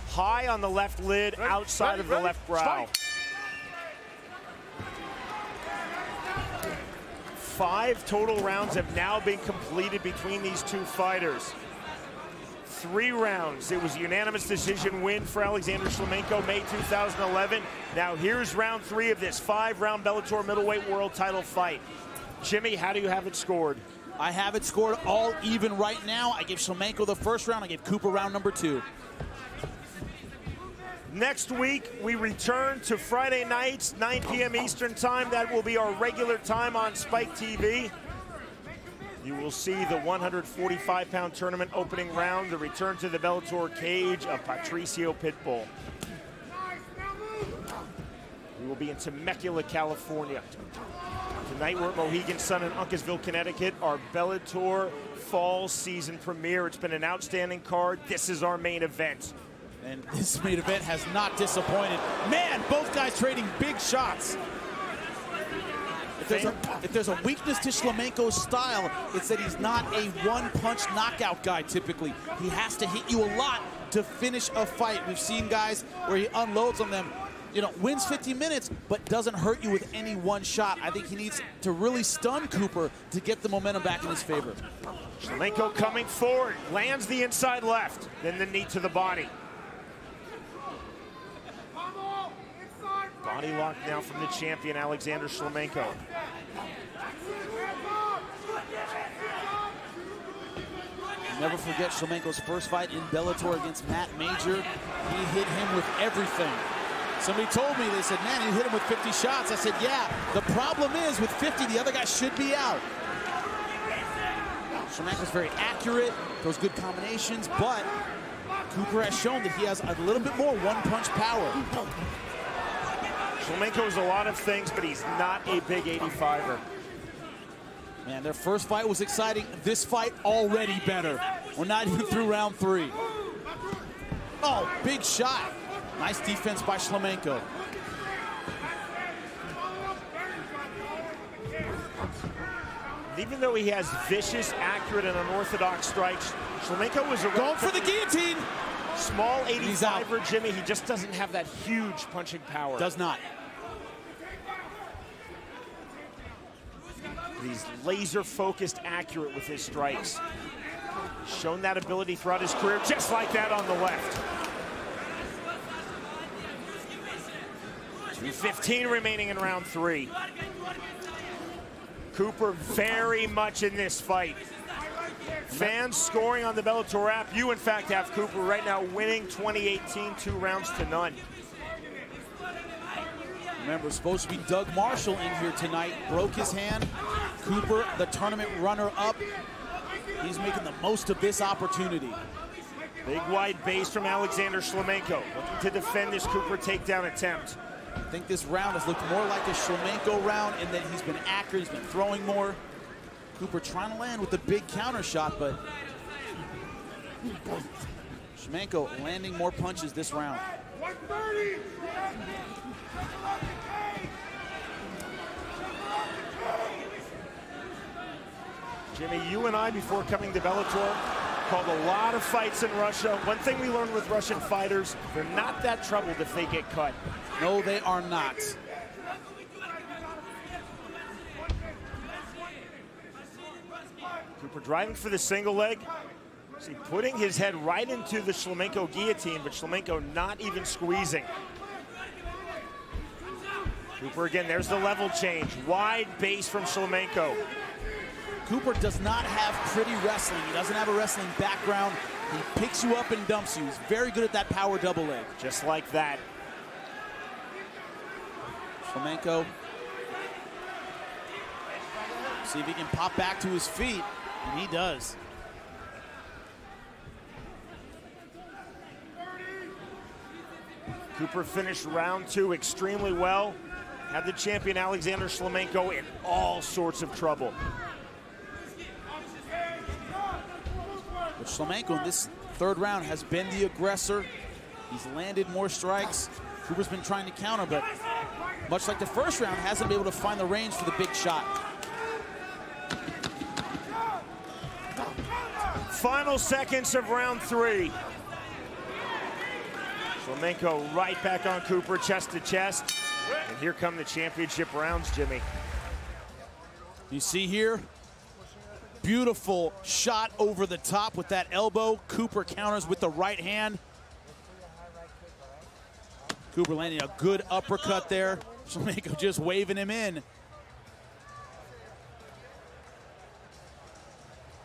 High on the left lid, outside of the left brow. 5 total rounds have now been completed between these two fighters. 3 rounds. It was a unanimous decision win for Alexander Shlemenko, May 2011. Now here's round 3 of this 5-round Bellator middleweight world title fight. Jimmy, how do you have it scored? I have it scored all even right now. I give Shlemenko the first round. I give Cooper round number 2. Next week, we return to Friday nights, 9 p.m. Eastern time. That will be our regular time on Spike TV. You will see the 145-pound tournament opening round, the return to the Bellator cage of Patricio Pitbull. We will be in Temecula, California. Tonight we're at Mohegan Sun in Uncasville, Connecticut, our Bellator fall season premiere. It's been an outstanding card. This is our main event. And this main event has not disappointed. Man, both guys trading big shots. If there's a weakness to Shlemenko's style, it's that he's not a one-punch knockout guy typically. He has to hit you a lot to finish a fight. We've seen guys where he unloads on them, you know, wins 50 minutes, but doesn't hurt you with any one shot. I think he needs to really stun Cooper to get the momentum back in his favor. Shlemenko coming forward, lands the inside left, then the knee to the body. Body lock now from the champion, Alexander Shlemenko. Never forget Shlemenko's first fight in Bellator against Matt Major. He hit him with everything. Somebody told me, they said, man, you hit him with 50 shots. I said, yeah, the problem is with 50, the other guy should be out. Shlemenko's very accurate, throws good combinations, but Cooper has shown that he has a little bit more one-punch power. Shlemenko is a lot of things, but he's not a big 85er. Man, their first fight was exciting. This fight already better. We're not even through round 3. Oh, big shot. Nice defense by Shlemenko. Even though he has vicious, accurate, and unorthodox strikes, Shlemenko was going for the guillotine. Small 85er, Jimmy. He just doesn't have that huge punching power. Does not. He's laser-focused, accurate with his strikes. Shown that ability throughout his career, just like that on the left. 2:15 remaining in round 3. Cooper very much in this fight. Fans scoring on the Bellator app. You, in fact, have Cooper right now winning 2018, 2-0. Remember, supposed to be Doug Marshall in here tonight. Broke his hand. Cooper, the tournament runner-up. He's making the most of this opportunity. Big wide base from Alexander Shlemenko, looking to defend this Cooper takedown attempt. I think this round has looked more like a Shlemenko round in that he's been accurate, he's been throwing more. Cooper trying to land with the big counter shot, but Shlemenko landing more punches this round. 130. Jimmy, you and I, before coming to Bellator, called a lot of fights in Russia. One thing we learned with Russian fighters, they're not that troubled if they get cut. No, they are not. Cooper driving for the single leg. See, putting his head right into the Shlemenko guillotine, but Shlemenko not even squeezing. Cooper again, there's the level change. Wide base from Shlemenko. Cooper does not have pretty wrestling. He doesn't have a wrestling background. He picks you up and dumps you. He's very good at that power double leg. Just like that. Shlemenko. See if he can pop back to his feet, and he does. Cooper finished round 2 extremely well. Had the champion Alexander Shlemenko in all sorts of trouble. But Shlemenko in this third round has been the aggressor. He's landed more strikes. Cooper's been trying to counter, but much like the first round, hasn't been able to find the range for the big shot. Final seconds of round 3. Shlemenko right back on Cooper, chest to chest. And here come the championship rounds, Jimmy. You see here, beautiful shot over the top with that elbow. Cooper counters with the right hand. Cooper landing a good uppercut there. Shlemenko just waving him in.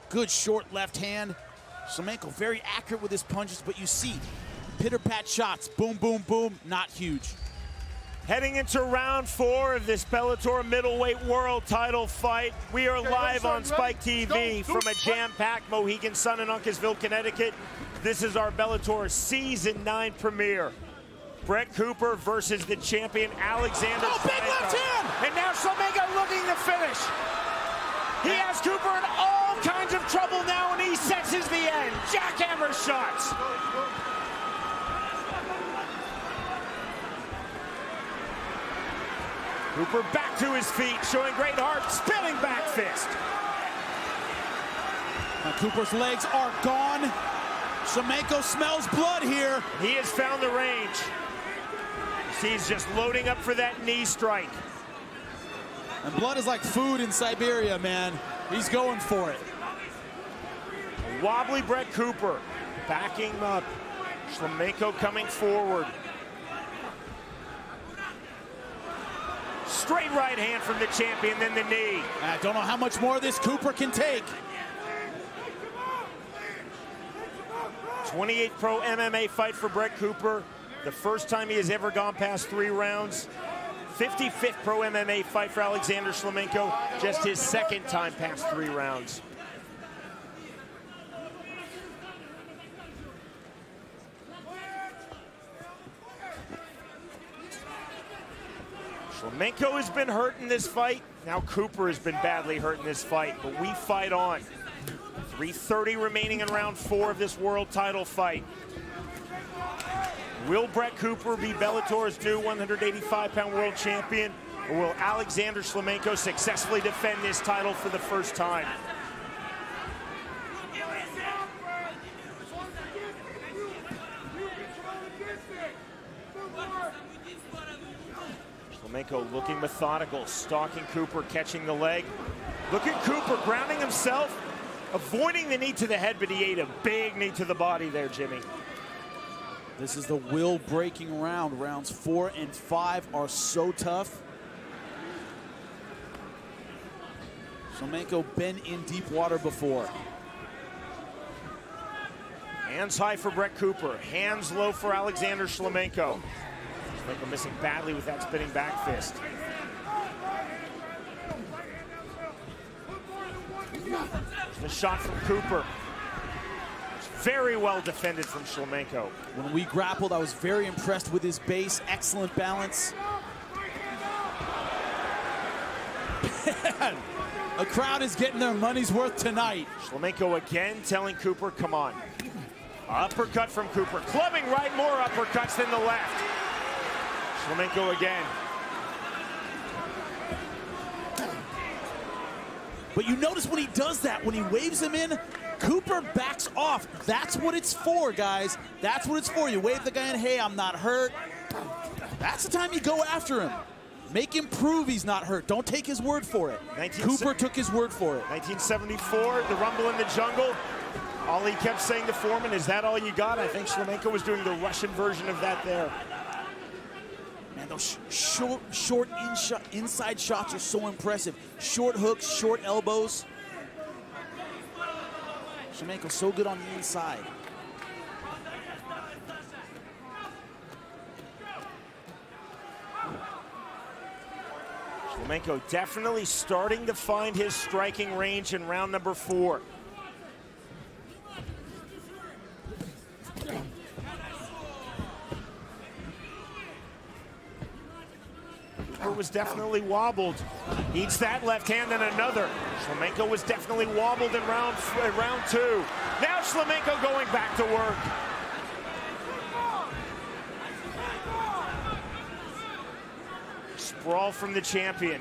Good short left hand. Shlemenko very accurate with his punches, but you see pitter-pat shots. Boom, boom, boom, not huge. Heading into round 4 of this Bellator middleweight world title fight. We are live on Spike TV from a jam-packed Mohegan Sun in Uncasville, Connecticut. This is our Bellator Season 9 premiere. Brett Cooper versus the champion Alexander Shlemenko. Big left hand! And now Shlemenko looking to finish. He has Cooper in all kinds of trouble now, and he senses the end. Jackhammer shots. Cooper back to his feet, showing great heart, spinning back fist. Now Cooper's legs are gone. Shlemenko smells blood here. He has found the range. He's just loading up for that knee strike. And blood is like food in Siberia, man. He's going for it. A wobbly Brett Cooper backing up. Shlemenko coming forward. Straight right hand from the champion, then the knee. I don't know how much more this Cooper can take. 28th pro MMA fight for Brett Cooper. The first time he has ever gone past 3 rounds. 55th pro MMA fight for Alexander Shlemenko. Just his second time past 3 rounds. Shlemenko has been hurt in this fight. Now Cooper has been badly hurt in this fight, but we fight on. 3:30 remaining in round 4 of this world title fight. Will Brett Cooper be Bellator's new 185-pound world champion, or will Alexander Shlemenko successfully defend this title for the first time? Shlemenko looking methodical, stalking Cooper, catching the leg. Look at Cooper grounding himself, avoiding the knee to the head, but he ate a big knee to the body there, Jimmy. This is the will-breaking round. Rounds 4 and 5 are so tough. Shlemenko been in deep water before. Hands high for Brett Cooper, hands low for Alexander Shlemenko. Shlemenko missing badly with that spinning back fist. The shot from Cooper. Very well defended from Shlemenko. When we grappled, I was very impressed with his base. Excellent balance. The crowd is getting their money's worth tonight. Shlemenko again telling Cooper, come on. Uppercut from Cooper. Clubbing right, more uppercuts than the left. Shlemenko again. But you notice when he does that, when he waves him in, Cooper backs off. That's what it's for, guys. That's what it's for. You wave the guy in, hey, I'm not hurt. That's the time you go after him. Make him prove he's not hurt. Don't take his word for it. Cooper took his word for it. 1974, the Rumble in the Jungle. All he kept saying to Foreman, is that all you got? I think Shlemenko was doing the Russian version of that there. Man, those short inside shots are so impressive. Short hooks, short elbows. Shlemenko so good on the inside. Shlemenko definitely starting to find his striking range in round number 4. Cooper was definitely wobbled. Eats that left hand and another. Shlemenko was definitely wobbled in round 2. Now Shlemenko going back to work. Sprawl from the champion.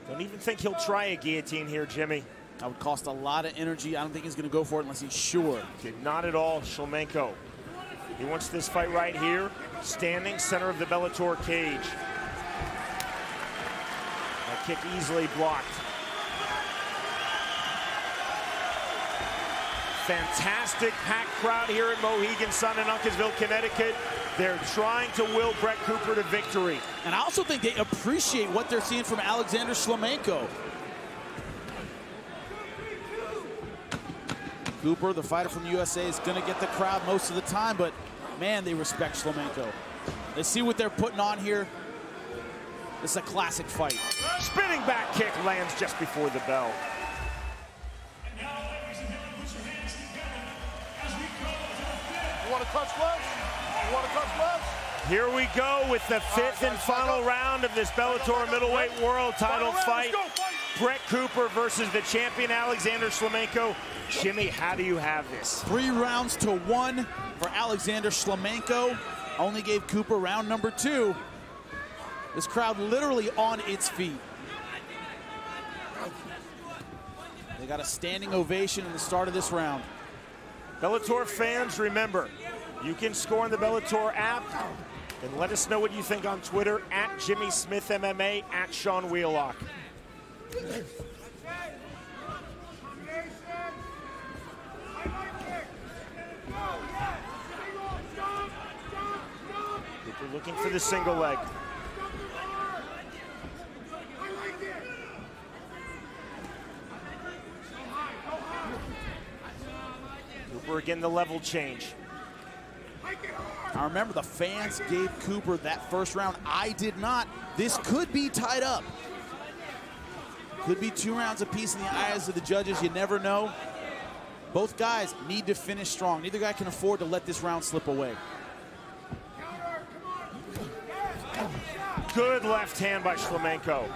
Don't even think he'll try a guillotine here, Jimmy. That would cost a lot of energy. I don't think he's going to go for it unless he's sure. Not at all, Shlemenko. He wants this fight right here, standing center of the Bellator cage. That kick easily blocked. Fantastic packed crowd here at Mohegan Sun in Uncasville, Connecticut. They're trying to will Brett Cooper to victory. And I also think they appreciate what they're seeing from Alexander Shlemenko. Cooper, the fighter from the USA, is going to get the crowd most of the time, but man, they respect Shlemenko. They see what they're putting on here. This is a classic fight. Spinning back kick lands just before the bell. You want to touch gloves? You want to touch gloves? Here we go with the 5th and final round of this Bellator middleweight world title fight. Brett Cooper versus the champion Alexander Shlemenko. Jimmy, how do you have this? 3 rounds to 1 for Alexander Shlemenko. Only gave Cooper round number 2. This crowd literally on its feet. They got a standing ovation in the start of this round. Bellator fans, remember, you can score on the Bellator app and let us know what you think on Twitter at Jimmy Smith MMA, at Sean Wheelock. Cooper looking for the single leg. Cooper again, the level change. Now remember, the fans gave Cooper that first round. I did not. This could be tied up. Could be 2 rounds apiece in the eyes of the judges. You never know. Both guys need to finish strong. Neither guy can afford to let this round slip away. Good left hand by Shlemenko.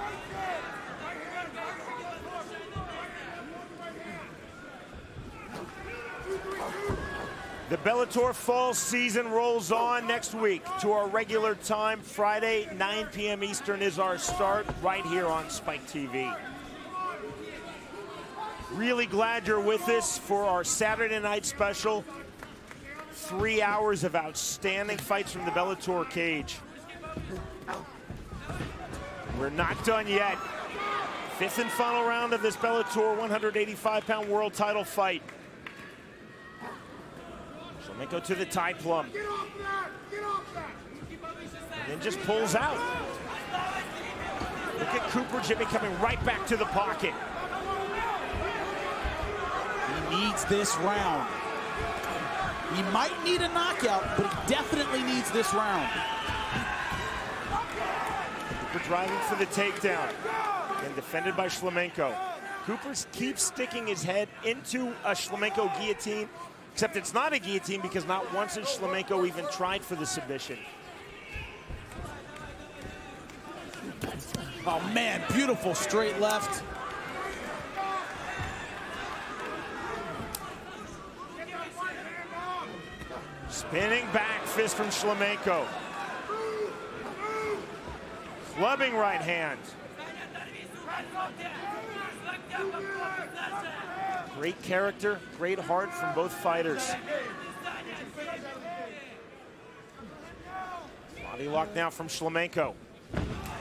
The Bellator fall season rolls on next week to our regular time. Friday, 9 p.m. Eastern is our start right here on Spike TV. Really glad you're with us for our Saturday night special. 3 hours of outstanding fights from the Bellator cage. We're not done yet. 5th and final round of this Bellator 185-pound world title fight. Shlemenko to the tie plum. And then just pulls out. Look at Cooper, Jimmy, coming right back to the pocket. He needs this round. He might need a knockout, but he definitely needs this round. Cooper driving for the takedown. And defended by Shlemenko. Cooper keeps sticking his head into a Shlemenko guillotine, except it's not a guillotine because not once has Shlemenko even tried for the submission. Oh man, beautiful straight left. Spinning back fist from Shlemenko. Clubbing right hand. Great character, great heart from both fighters. Body lock now from Shlemenko.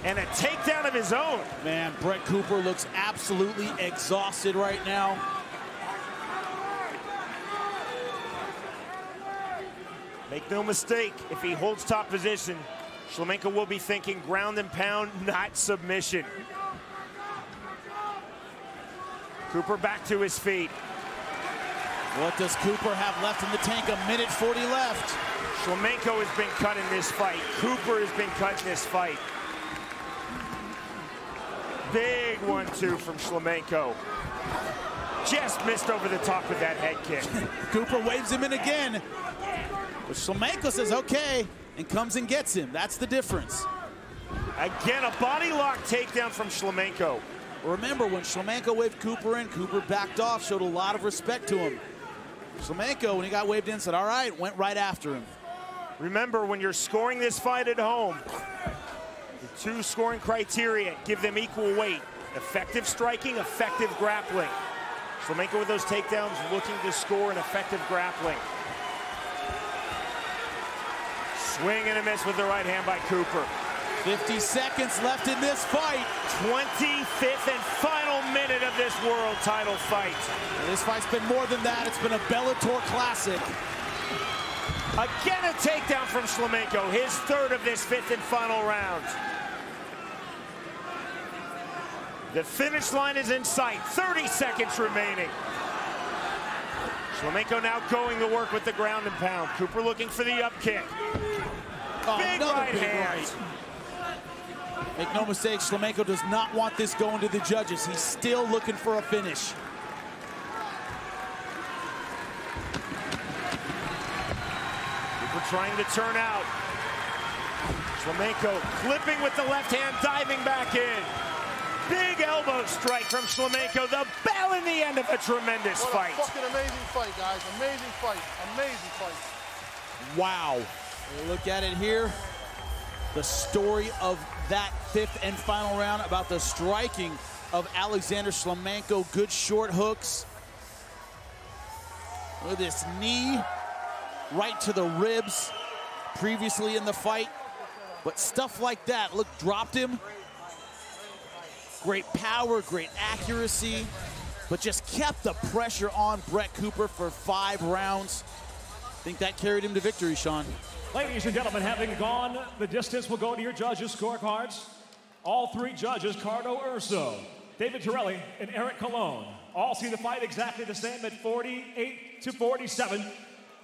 And a takedown of his own. Man, Brett Cooper looks absolutely exhausted right now. Make no mistake, if he holds top position, Shlemenko will be thinking ground and pound, not submission. Cooper back to his feet. What does Cooper have left in the tank? 1:40 left. Shlemenko has been cut in this fight. Cooper has been cut in this fight. Big 1-2 from Shlemenko. Just missed over the top with that head kick. Cooper waves him in again. But Shlemenko says, okay, and comes and gets him. That's the difference. Again, a body lock takedown from Shlemenko. Remember, when Shlemenko waved Cooper in, Cooper backed off, showed a lot of respect to him. Shlemenko, when he got waved in, said, all right, went right after him. Remember, when you're scoring this fight at home, the two scoring criteria, give them equal weight. Effective striking, effective grappling. Shlemenko with those takedowns looking to score an effective grappling. Swing and a miss with the right hand by Cooper. 50 seconds left in this fight. 25th and final minute of this world title fight. And this fight's been more than that. It's been a Bellator classic. Again, a takedown from Shlemenko, his third of this fifth and final round. The finish line is in sight, 30 seconds remaining. Shlemenko now going to work with the ground and pound. Cooper looking for the up kick. Oh, big right hand. Right. Make no mistake, Shlemenko does not want this going to the judges. He's still looking for a finish. Cooper trying to turn out. Shlemenko clipping with the left hand, diving back in. Big elbow strike from Shlemenko. The bell in the end of a tremendous fight. What a fucking amazing fight, guys. Amazing fight. Amazing fight. Wow. Look at it here. The story of that fifth and final round about the striking of Alexander Shlemenko. Good short hooks. Look at this knee right to the ribs previously in the fight. But stuff like that, look, dropped him. Great power, great accuracy, but just kept the pressure on Brett Cooper for 5 rounds. I think that carried him to victory, Sean. Ladies and gentlemen, having gone the distance, we'll go to your judges' scorecards. All 3 judges, Cardo Urso, David Torelli, and Eric Colon, all see the fight exactly the same at 48-47.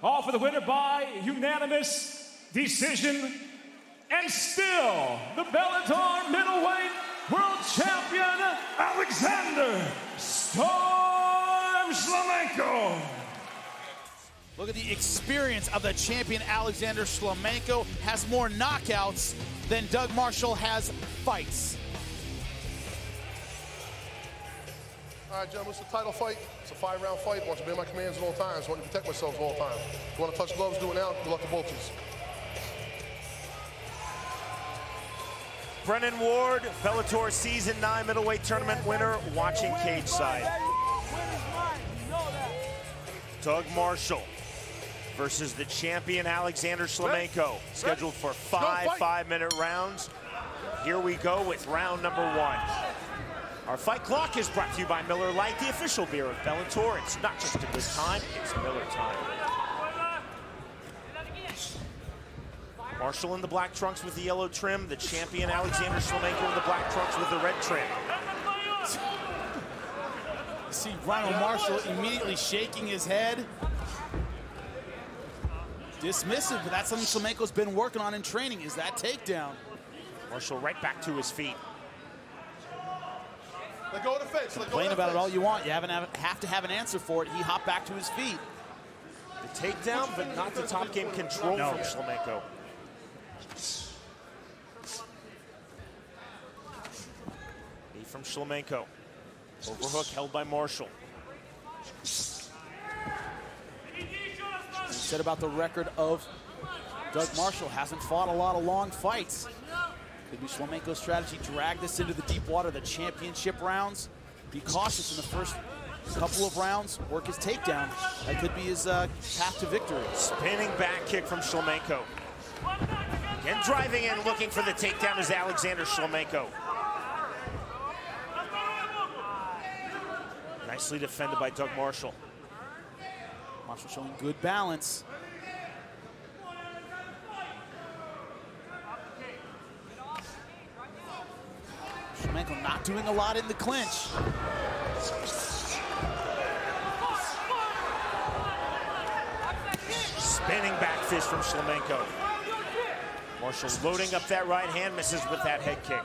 All for the winner by unanimous decision. And still, the Bellator middleweight world champion, Alexander Storm Shlemenko. Look at the experience of the champion. Alexander Shlemenko has more knockouts than Doug Marshall has fights. All right, gentlemen, it's a title fight. It's a 5-round fight. I want to obey my commands at all times. I want to protect myself at all times. If you want to touch gloves, do it now. Good luck to both of you. Brennan Ward, Bellator Season 9 middleweight tournament winner, watching cage side. Doug Marshall versus the champion Alexander Shlemenko, scheduled for 5 5-minute rounds. Here we go with round number 1. Our fight clock is brought to you by Miller Lite, the official beer of Bellator. It's not just a good time, it's Miller time. Marshall in the black trunks with the yellow trim. The champion Alexander Shlemenko in the black trunks with the red trim. You see Ronald Marshall immediately shaking his head. Dismissive, but that's something Shlemenko's been working on in training, is that takedown. Marshall right back to his feet. Let go of the face. Complain about it all you want. You have to have an answer for it. He hopped back to his feet. The takedown, but not the top game control from Shlemenko. Knee from Shlemenko. Overhook held by Marshall. He said about the record of Doug Marshall, hasn't fought a lot of long fights. Could be Shlemenko's strategy, drag this into the deep water, the championship rounds. Be cautious in the first couple of rounds, work his takedown. That could be his path to victory. Spinning back kick from Shlemenko. Again, driving in, looking for the takedown is Alexander Shlemenko. Nicely defended by Doug Marshall. Marshall showing good balance. Shlemenko not doing a lot in the clinch. Spinning back fist from Shlemenko. Marshall loading up that right hand, misses with that head kick.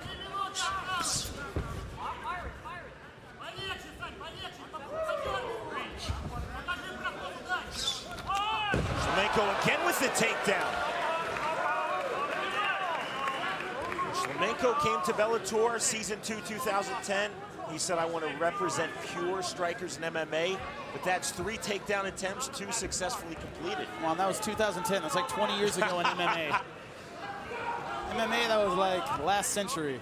Shlemenko again with the takedown. Shlemenko came to Bellator season 2, 2010. He said, I want to represent pure strikers in MMA, but that's 3 takedown attempts, 2 successfully completed. Well, that was 2010. That's like 20 years ago in MMA. MMA, that was like last century.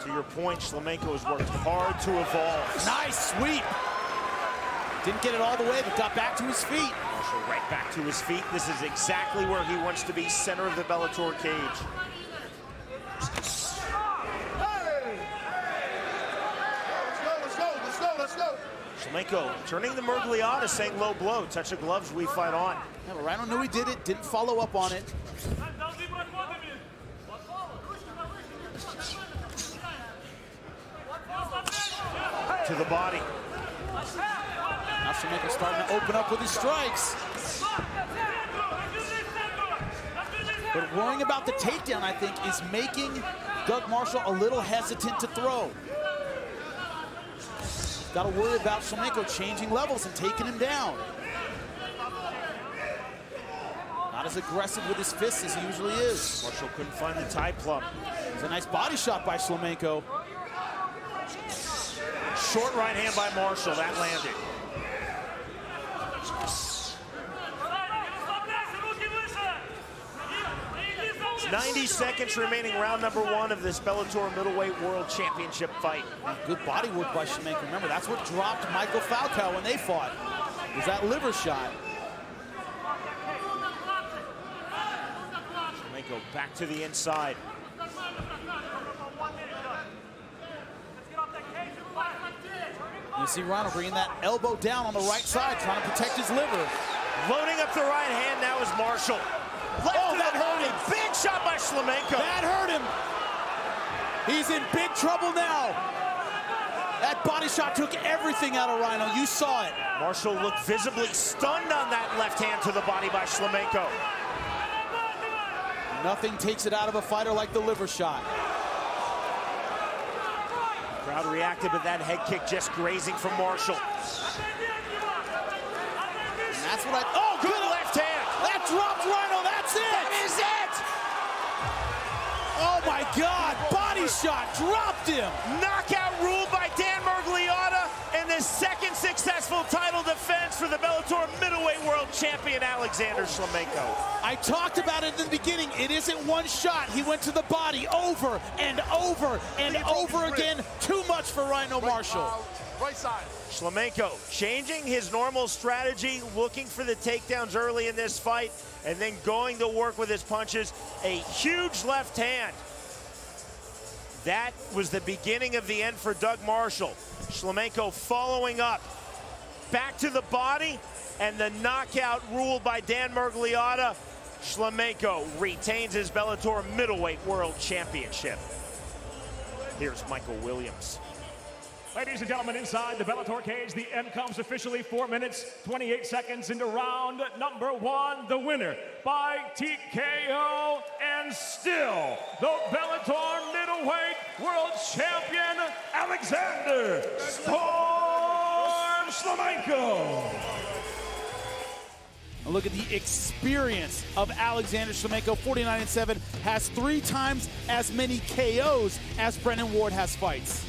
To your point, Shlemenko has worked hard to evolve. Nice sweep. Didn't get it all the way, but got back to his feet. Marshall right back to his feet. This is exactly where he wants to be, center of the Bellator cage. Let's go. Shlemenko turning the Miragliotta, saying low blow. Touch of gloves, we fight on. Yeah, but Rhino knew he did it, didn't follow up on it. To the body. Now Shlemenko starting to open up with his strikes. But worrying about the takedown, I think, is making Doug Marshall a little hesitant to throw. Got to worry about Shlemenko changing levels and taking him down. Not as aggressive with his fists as he usually is. Marshall couldn't find the tie plum. It's a nice body shot by Shlemenko. Short right hand by Marshall, that landed. 90 seconds remaining, round number 1 of this Bellator Middleweight World Championship fight. Good body work by Shlemenko. Remember, that's what dropped Michael Falcao when they fought, was that liver shot. Shlemenko back to the inside. You see Ronald bringing that elbow down on the right side, trying to protect his liver. Loading up the right hand now is Marshall. Oh, that hurt him. Big shot by Shlemenko. That hurt him. He's in big trouble now. That body shot took everything out of Rhino. You saw it. Marshall looked visibly stunned on that left hand to the body by Shlemenko. Nothing takes it out of a fighter like the liver shot. Crowd reacted, but that head kick just grazing from Marshall. And that's what Oh, good left hand. That dropped Rhino. That's it. That is it. Oh, my God. Body shot. Dropped him. Knockout ruled by Dan Miragliotta, and the second successful title defense for the Bellator Middleweight World Champion, Alexander Shlemenko. I talked about it in the beginning. It isn't one shot. He went to the body over and over and over again. Too much for Rhino Marshall. Right side. Shlemenko changing his normal strategy, looking for the takedowns early in this fight, and then going to work with his punches. A huge left hand. That was the beginning of the end for Doug Marshall. Shlemenko following up. Back to the body, and the knockout ruled by Dan Miragliotta. Shlemenko retains his Bellator Middleweight World Championship. Here's Michael Williams. Ladies and gentlemen, inside the Bellator cage, the end comes officially 4 minutes, 28 seconds into round number 1. The winner by TKO, and still the Bellator Middleweight World Champion, Alexander "Storm" Shlemenko. Look at the experience of Alexander Shlemenko. 49-7, has 3 times as many KOs as Brennan Ward has fights.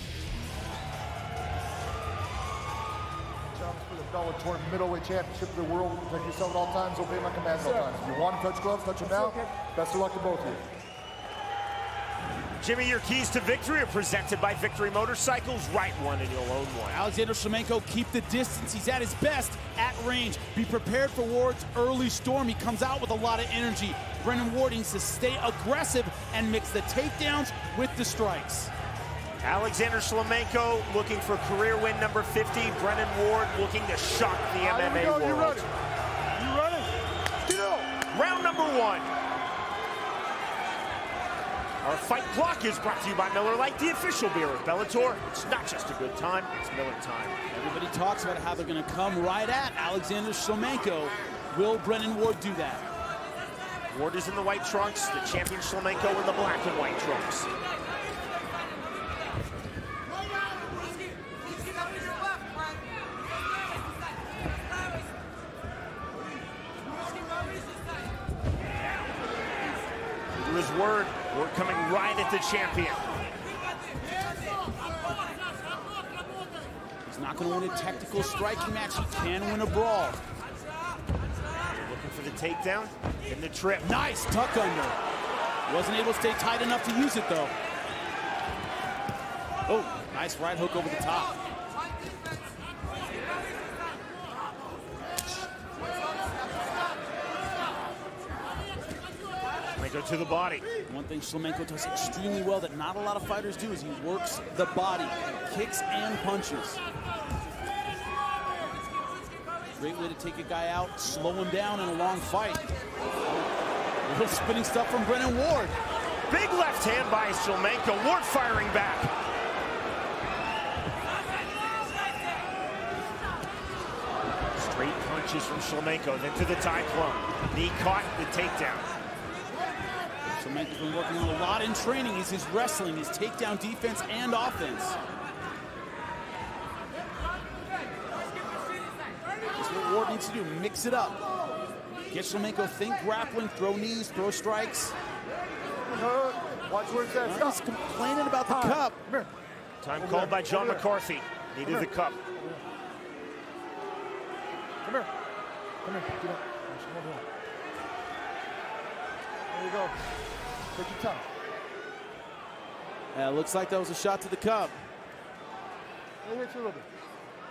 Bellator Middleweight Championship of the world. Protect yourself at all times. Obey my commands at all times. If you want to touch gloves, touch them now. Best of luck to both of you. Jimmy, your keys to victory are presented by Victory Motorcycles. Write one and you'll own one. Alexander Shlemenko, keep the distance. He's at his best at range. Be prepared for Ward's early storm. He comes out with a lot of energy. Brennan Ward needs to stay aggressive and mix the takedowns with the strikes. Alexander Shlemenko looking for career win number 50. Brennan Ward looking to shock the MMA world. You ready? You ready? Get up. Round number 1. Our fight clock is brought to you by Miller Lite, the official beer of Bellator. It's not just a good time, it's Miller time. Everybody talks about how they're going to come right at Alexander Shlemenko. Will Brennan Ward do that? Ward is in the white trunks, the champion Shlemenko in the black and white trunks. True his word, we're coming right at the champion. He's not going to win a technical striking match. He can win a brawl. Looking for the takedown and the trip. Nice tuck under. Wasn't able to stay tight enough to use it, though. Oh, nice right hook over the top. Go to the body. One thing Shlemenko does extremely well that not a lot of fighters do is he works the body, kicks and punches. Great way to take a guy out, slow him down in a long fight. A little spinning stuff from Brennan Ward. Big left hand by Shlemenko. Ward firing back. Straight punches from Shlemenko, then to the tie club. Knee caught, the takedown. Shlemenko's been working on a lot in training. He's his wrestling, his takedown defense and offense. That's what Ward needs to do, mix it up. Get Shlemenko, think grappling, throw knees, throw strikes. Watch where it's at. He's complaining about the cup. Time called by John McCarthy. Needed the cup. Come here. Come here. Get up. There you go. Take your time. Yeah, looks like that was a shot to the cup. Let me hit you a little bit.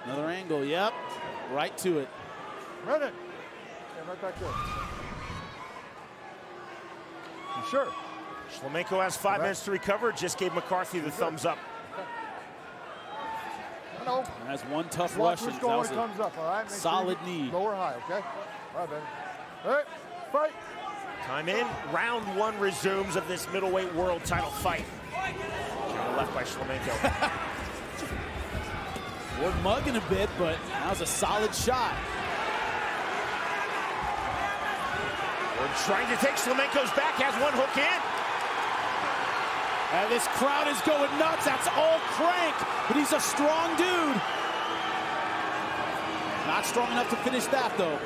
Another angle, yep. Right to it. Run it. Yeah, right back there. You sure? Shlemenko has 5 minutes to recover. Just gave McCarthy the thumbs up. I know. Has one tough Watch Russian. which goal when it comes up, all right? Make solid sure you knee. Lower high, okay? All right, baby. All right, fight. Time in. Round 1 resumes of this middleweight world title fight. Counter left by Shlemenko. Ward mugging a bit, but that was a solid shot. Ward trying to take Shlemenko's back, has one hook in. And this crowd is going nuts. That's all Crank, but he's a strong dude. Not strong enough to finish that, though.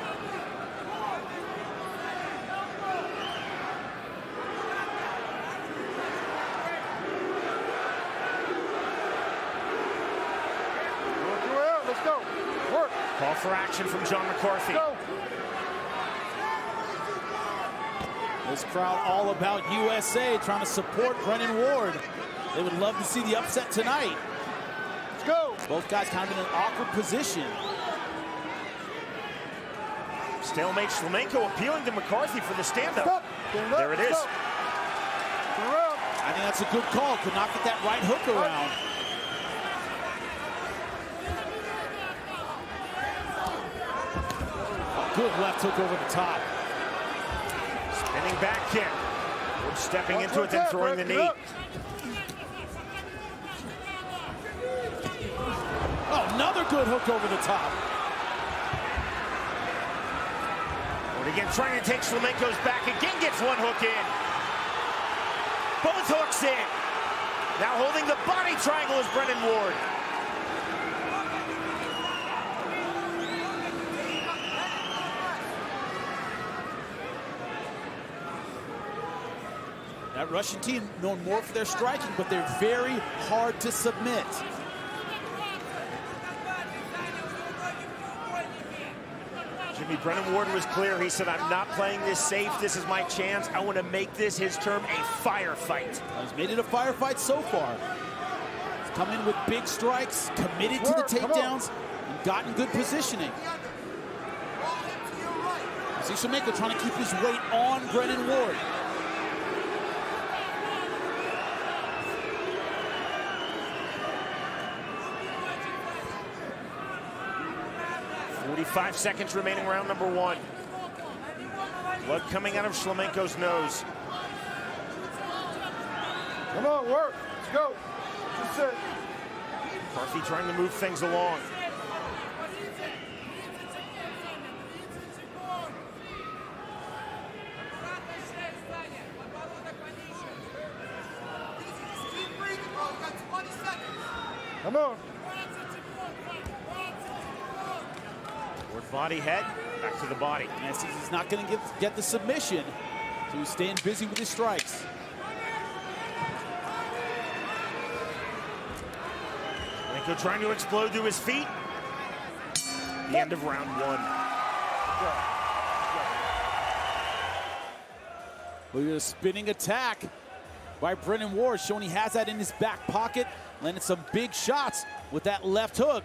Let's go. Work. Call for action from John McCarthy. Go. This crowd all about USA, trying to support Brennan Ward. They would love to see the upset tonight. Let's go. Both guys kind of in an awkward position. Stalemate. Shlemenko appealing to McCarthy for the stand-up. There it is. I think that's a good call. Could not get that right hook around. Good left hook over the top. Spinning back kick. Ward stepping into it, then throwing the knee. Oh, another good hook over the top. Ward again trying to take Shlemenko's back. Again gets one hook in. Both hooks in. Now holding the body triangle is Brennan Ward. That Russian team known more for their striking, but they're very hard to submit. Jimmy, Brennan Ward was clear. He said, I'm not playing this safe. This is my chance. I want to make this, his term, a firefight. He's made it a firefight so far. He's come in with big strikes, committed to the takedowns, and gotten good positioning. See Shlemenko trying to keep his weight on Brennan Ward. 45 seconds remaining, round number 1. Blood coming out of Shlemenko's nose. Come on, work. Let's go. That's it. McCarthy trying to move things along. Come on. Body head, back to the body. And he's not going to get the submission. So So he's staying busy with his strikes. Shlemenko trying to explode to his feet. The end of round 1. Look at a spinning attack by Brennan Ward, showing he has that in his back pocket. Landed some big shots with that left hook.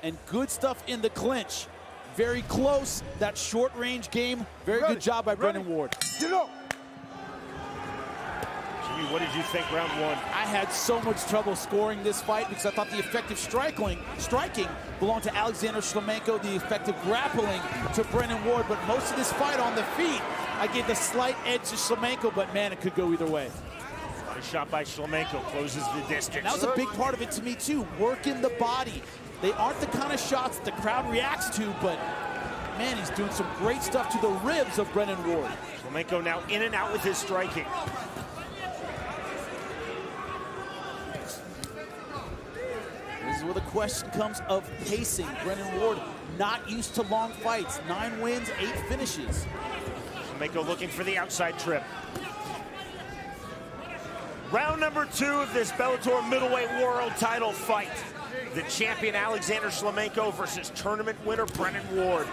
And good stuff in the clinch. Very close, that short-range game. Very good job by Brennan Ward. Jimmy, what did you think round 1? I had so much trouble scoring this fight because I thought the effective striking belonged to Alexander Shlemenko, the effective grappling to Brennan Ward. But most of this fight on the feet, I gave the slight edge to Shlemenko, but man, it could go either way. A shot by Shlemenko closes the distance. And that was a big part of it to me too, working the body. They aren't the kind of shots the crowd reacts to, but man, he's doing some great stuff to the ribs of Brennan Ward. Shlemenko now in and out with his striking. This is where the question comes of pacing. Brennan Ward not used to long fights. 9 wins, 8 finishes. Shlemenko looking for the outside trip. Round number 2 of this Bellator middleweight world title fight. The champion Alexander Shlemenko versus tournament winner Brennan Ward.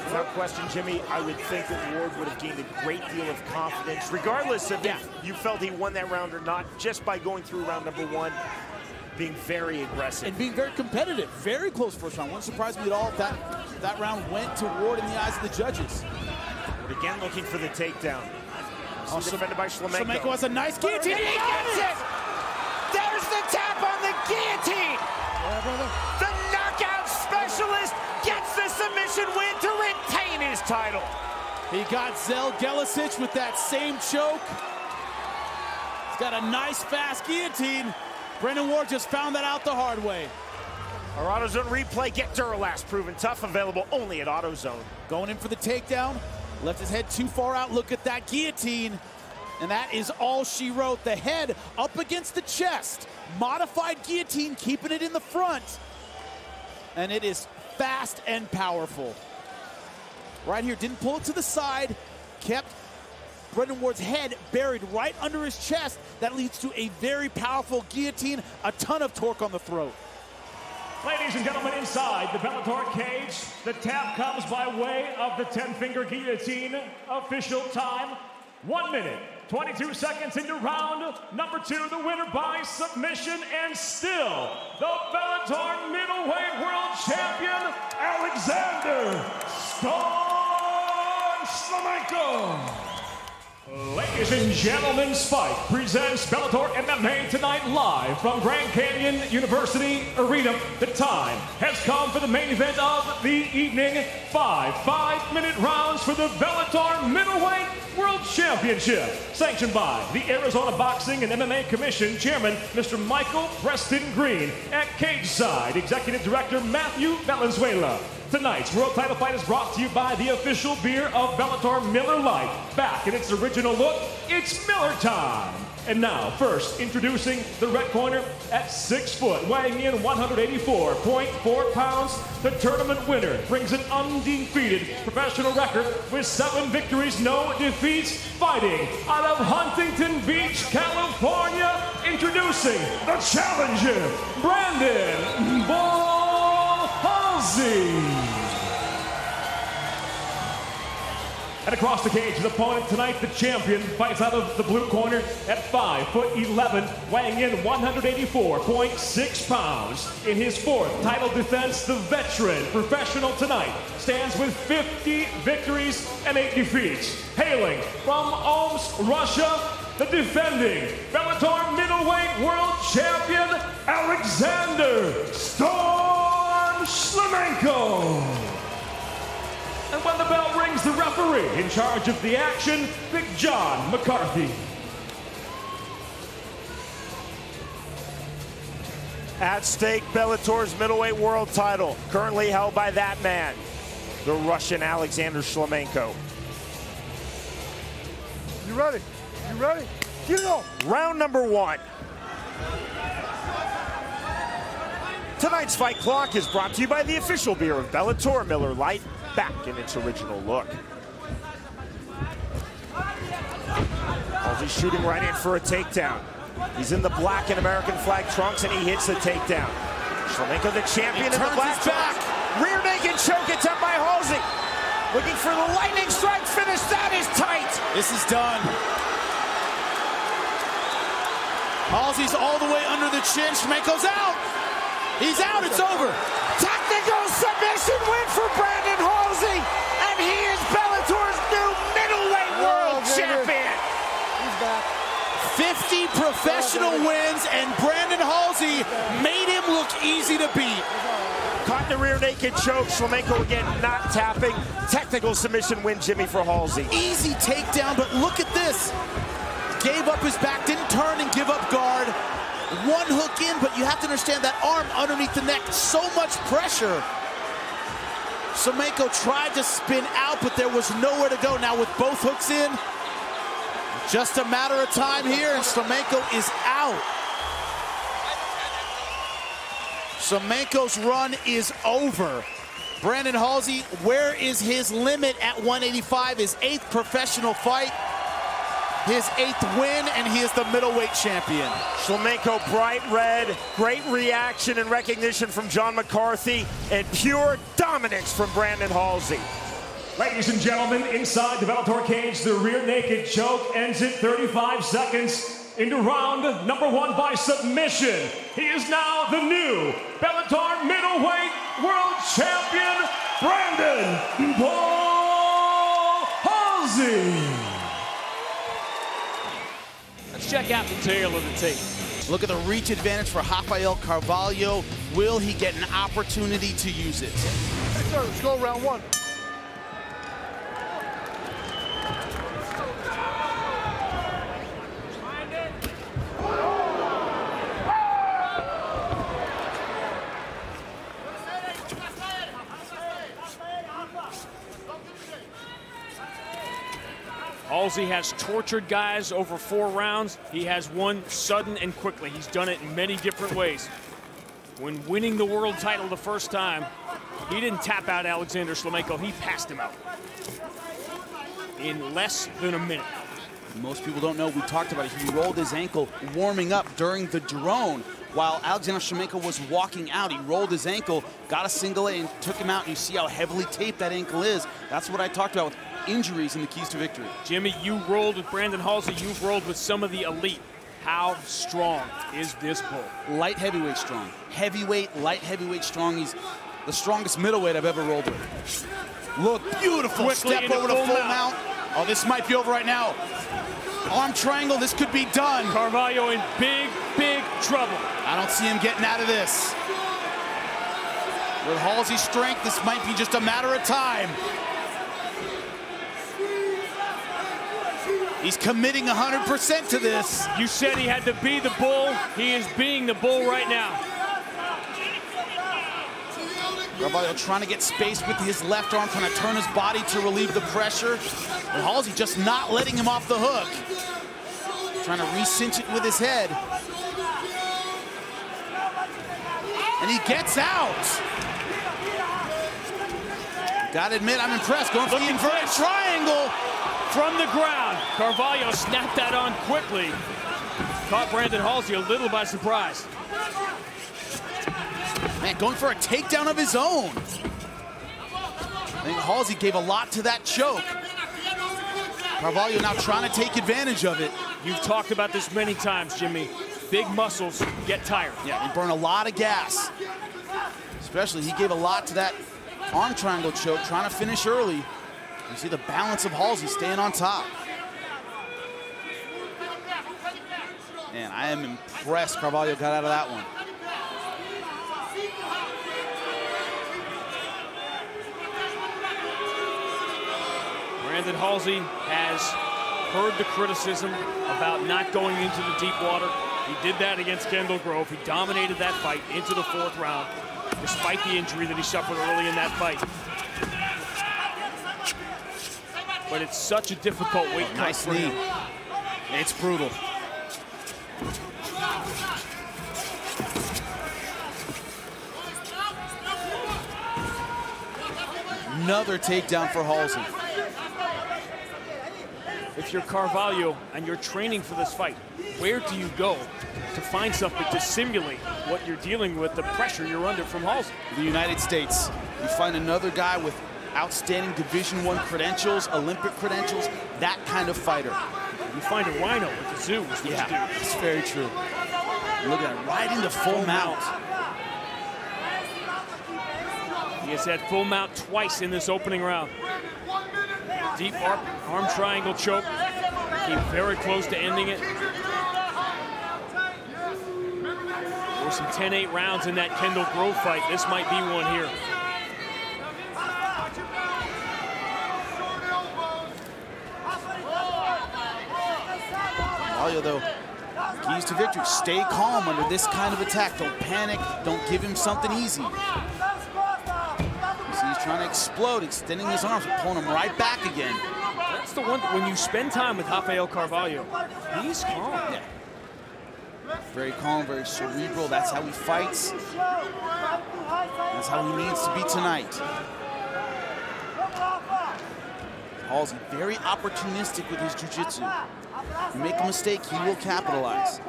Without question, Jimmy, I would think that Ward would have gained a great deal of confidence, regardless of if you felt he won that round or not, just by going through round number 1, being very aggressive. And being very competitive. Very close first round. Wouldn't surprise me at all if that round went to Ward in the eyes of the judges. Ward again looking for the takedown. Also defended by Shlemenko. Shlemenko has a nice guillotine. He gets it! There's the tap on the guillotine! The knockout specialist gets the submission win to retain his title. He got Zel Gelicic with that same choke. He's got a nice fast guillotine. Brennan Ward just found that out the hard way. Our AutoZone replay, get Duralast, proven tough, available only at AutoZone. Going in for the takedown. Left his head too far out. Look at that guillotine. And that is all she wrote. The head up against the chest. Modified guillotine, keeping it in the front. And it is fast and powerful. Right here, didn't pull it to the side. Kept Brennan Ward's head buried right under his chest. That leads to a very powerful guillotine. A ton of torque on the throat. Ladies and gentlemen, inside the Bellator cage, the tap comes by way of the 10-finger guillotine. Official time, 1 minute, 22 seconds into round number 2. The winner by submission and still the Bellator middleweight world champion, Alexander Storm Shlemenko. Ladies and gentlemen, Spike presents Bellator MMA Tonight live from Grand Canyon University Arena. The time has come for the main event of the evening. 5 5-minute rounds for the Bellator Middleweight World Championship. Sanctioned by the Arizona Boxing and MMA Commission Chairman, Mr. Michael Preston Green. At cage side, Executive Director Matthew Valenzuela. Tonight's world title fight is brought to you by the official beer of Bellator, Miller Lite. Back in its original look, it's Miller time. And now, first, introducing the red corner at 6 foot, weighing in 184.4 pounds. The tournament winner brings an undefeated professional record with 7 victories, no defeats, fighting out of Huntington Beach, California. Introducing the challenger, Brandon Bull Halsey. And across the cage, his opponent tonight, the champion, fights out of the blue corner at 5'11", weighing in 184.6 pounds. In his 4th title defense, the veteran professional tonight stands with 50 victories and 8 defeats. Hailing from Omsk, Russia, the defending Bellator middleweight world champion, Alexander Storm Shlemenko. And when the bell rings, the referee in charge of the action, Big John McCarthy. At stake, Bellator's middleweight world title, currently held by that man, the Russian Alexander Shlemenko. You ready? You ready? Get it on. Round number 1. Tonight's Fight Clock is brought to you by the official beer of Bellator, Miller Lite, back in its original look. Halsey's shooting right in for a takedown. He's in the black and American flag trunks, and he hits the takedown. Shlemenko, the champion, in the black trunks. Rear naked choke attempt by Halsey. Looking for the lightning strike finish. That is tight. This is done. Halsey's all the way under the chin. Shlemenko's out. He's out. It's over. Technical submission win for Brandon Halsey, and he is Bellator's new middleweight world champion. He's back. 50 professional wins, and Brandon Halsey made him look easy to beat. Caught the rear naked choke. Shlemenko again not tapping. Technical submission win, Jimmy, for Halsey. Easy takedown, but look at this. Gave up his back, didn't turn and give up guard. One hook in, but you have to understand that arm underneath the neck, so much pressure. Shlemenko tried to spin out, but there was nowhere to go. Now with both hooks in, just a matter of time here, and Shlemenko is out. Shlemenko's run is over. Brandon Halsey, where is his limit at 185? His 8th professional fight, his 8th win, and he is the middleweight champion. Shlemenko bright red, great reaction and recognition from John McCarthy, and pure dominance from Brandon Halsey. Ladies and gentlemen, inside the Bellator cage, the rear naked choke ends at 35 seconds into round number 1 by submission. He is now the new Bellator middleweight world champion, Brandon Halsey. Let's check out the tail of the tape. Look at the reach advantage for Rafael Carvalho. Will he get an opportunity to use it? Hey, sir, let's go round 1. Halsey has tortured guys over 4 rounds. He has won sudden and quickly. He's done it in many different ways. When winning the world title the first time, he didn't tap out Alexander Shlemenko. He passed him out in less than a minute. Most people don't know, we talked about it. He rolled his ankle warming up during the drone. While Alexander Shlemenko was walking out, he rolled his ankle, got a single A, and took him out. You see how heavily taped that ankle is. That's what I talked about with injuries in the keys to victory. Jimmy, you rolled with Brandon Halsey. You've rolled with some of the elite. How strong is this bull? Light heavyweight strong. Heavyweight, light heavyweight strong. He's the strongest middleweight I've ever rolled with. Look, beautiful Quickly step over to full mount. Oh, this might be over right now. Arm triangle, this could be done. Carvalho in big, big trouble. I don't see him getting out of this. With Halsey's strength, this might be just a matter of time. He's committing 100% to this. You said he had to be the bull. He is being the bull right now. Carvalho trying to get space with his left arm, trying to turn his body to relieve the pressure. And Halsey just not letting him off the hook. Trying to re-cinch it with his head. And he gets out. Gotta admit, I'm impressed. Going for the inverted triangle. From the ground, Carvalho snapped that on quickly. Caught Brandon Halsey a little by surprise. Man, going for a takedown of his own. I think Halsey gave a lot to that choke. Carvalho now trying to take advantage of it. You've talked about this many times, Jimmy. Big muscles get tired. Yeah, he burned a lot of gas. Especially, he gave a lot to that arm triangle choke, trying to finish early. You see the balance of Halsey staying on top. Man, I am impressed Carvalho got out of that one. Brandon Halsey has heard the criticism about not going into the deep water. He did that against Kendall Grove. He dominated that fight into the 4th round, despite the injury that he suffered early in that fight. But it's such a difficult weight cut. Nice knee. It's brutal. Another takedown for Halsey. If you're Carvalho and you're training for this fight, where do you go to find something to simulate what you're dealing with, the pressure you're under from Halsey? The United States. You find another guy with outstanding Division I credentials, Olympic credentials, that kind of fighter. You find a rhino at the zoo. Yeah, it's very true. Look at that, right into full mount. He has had full mount twice in this opening round. Deep arm triangle choke. Came very close to ending it. There were some 10-8 rounds in that Kendall Grove fight. This might be one here. Carvalho, though, keys to victory. Stay calm under this kind of attack. Don't panic. Don't give him something easy. You see he's trying to explode, extending his arms, pulling him right back again. That's the one, when you spend time with Rafael Carvalho, he's calm. Yeah. Very calm, very cerebral. That's how he fights. That's how he needs to be tonight. Halsey, very opportunistic with his jiu-jitsu. You make a mistake, he will capitalize.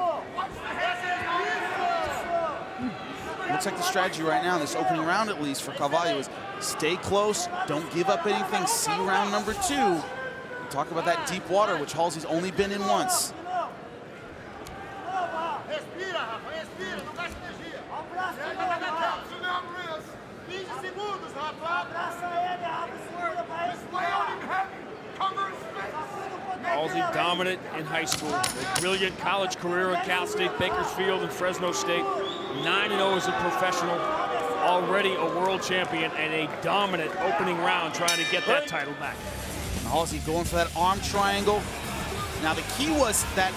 Looks like the strategy right now in this opening round, at least for Carvalho, is stay close, don't give up anything. See round number 2. We talk about that deep water, which Halsey's only been in once. Halsey dominant in high school. A brilliant college career at Cal State, Bakersfield, and Fresno State. 9-0 as a professional. Already a world champion, and a dominant opening round trying to get that title back. Halsey going for that arm triangle. Now the key was that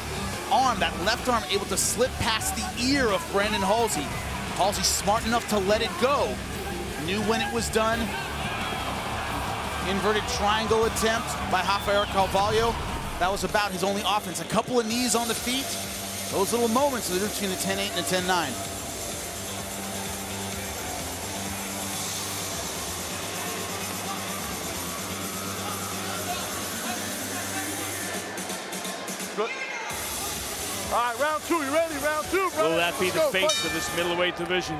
arm, that left arm, able to slip past the ear of Brandon Halsey. Halsey smart enough to let it go. Knew when it was done. Inverted triangle attempt by Rafael Carvalho. That was about his only offense. A couple of knees on the feet. Those little moments are between a 10-8 and a 10-9. Good. All right, round 2. You ready? Round 2, bro. Will that be the face of this middleweight division?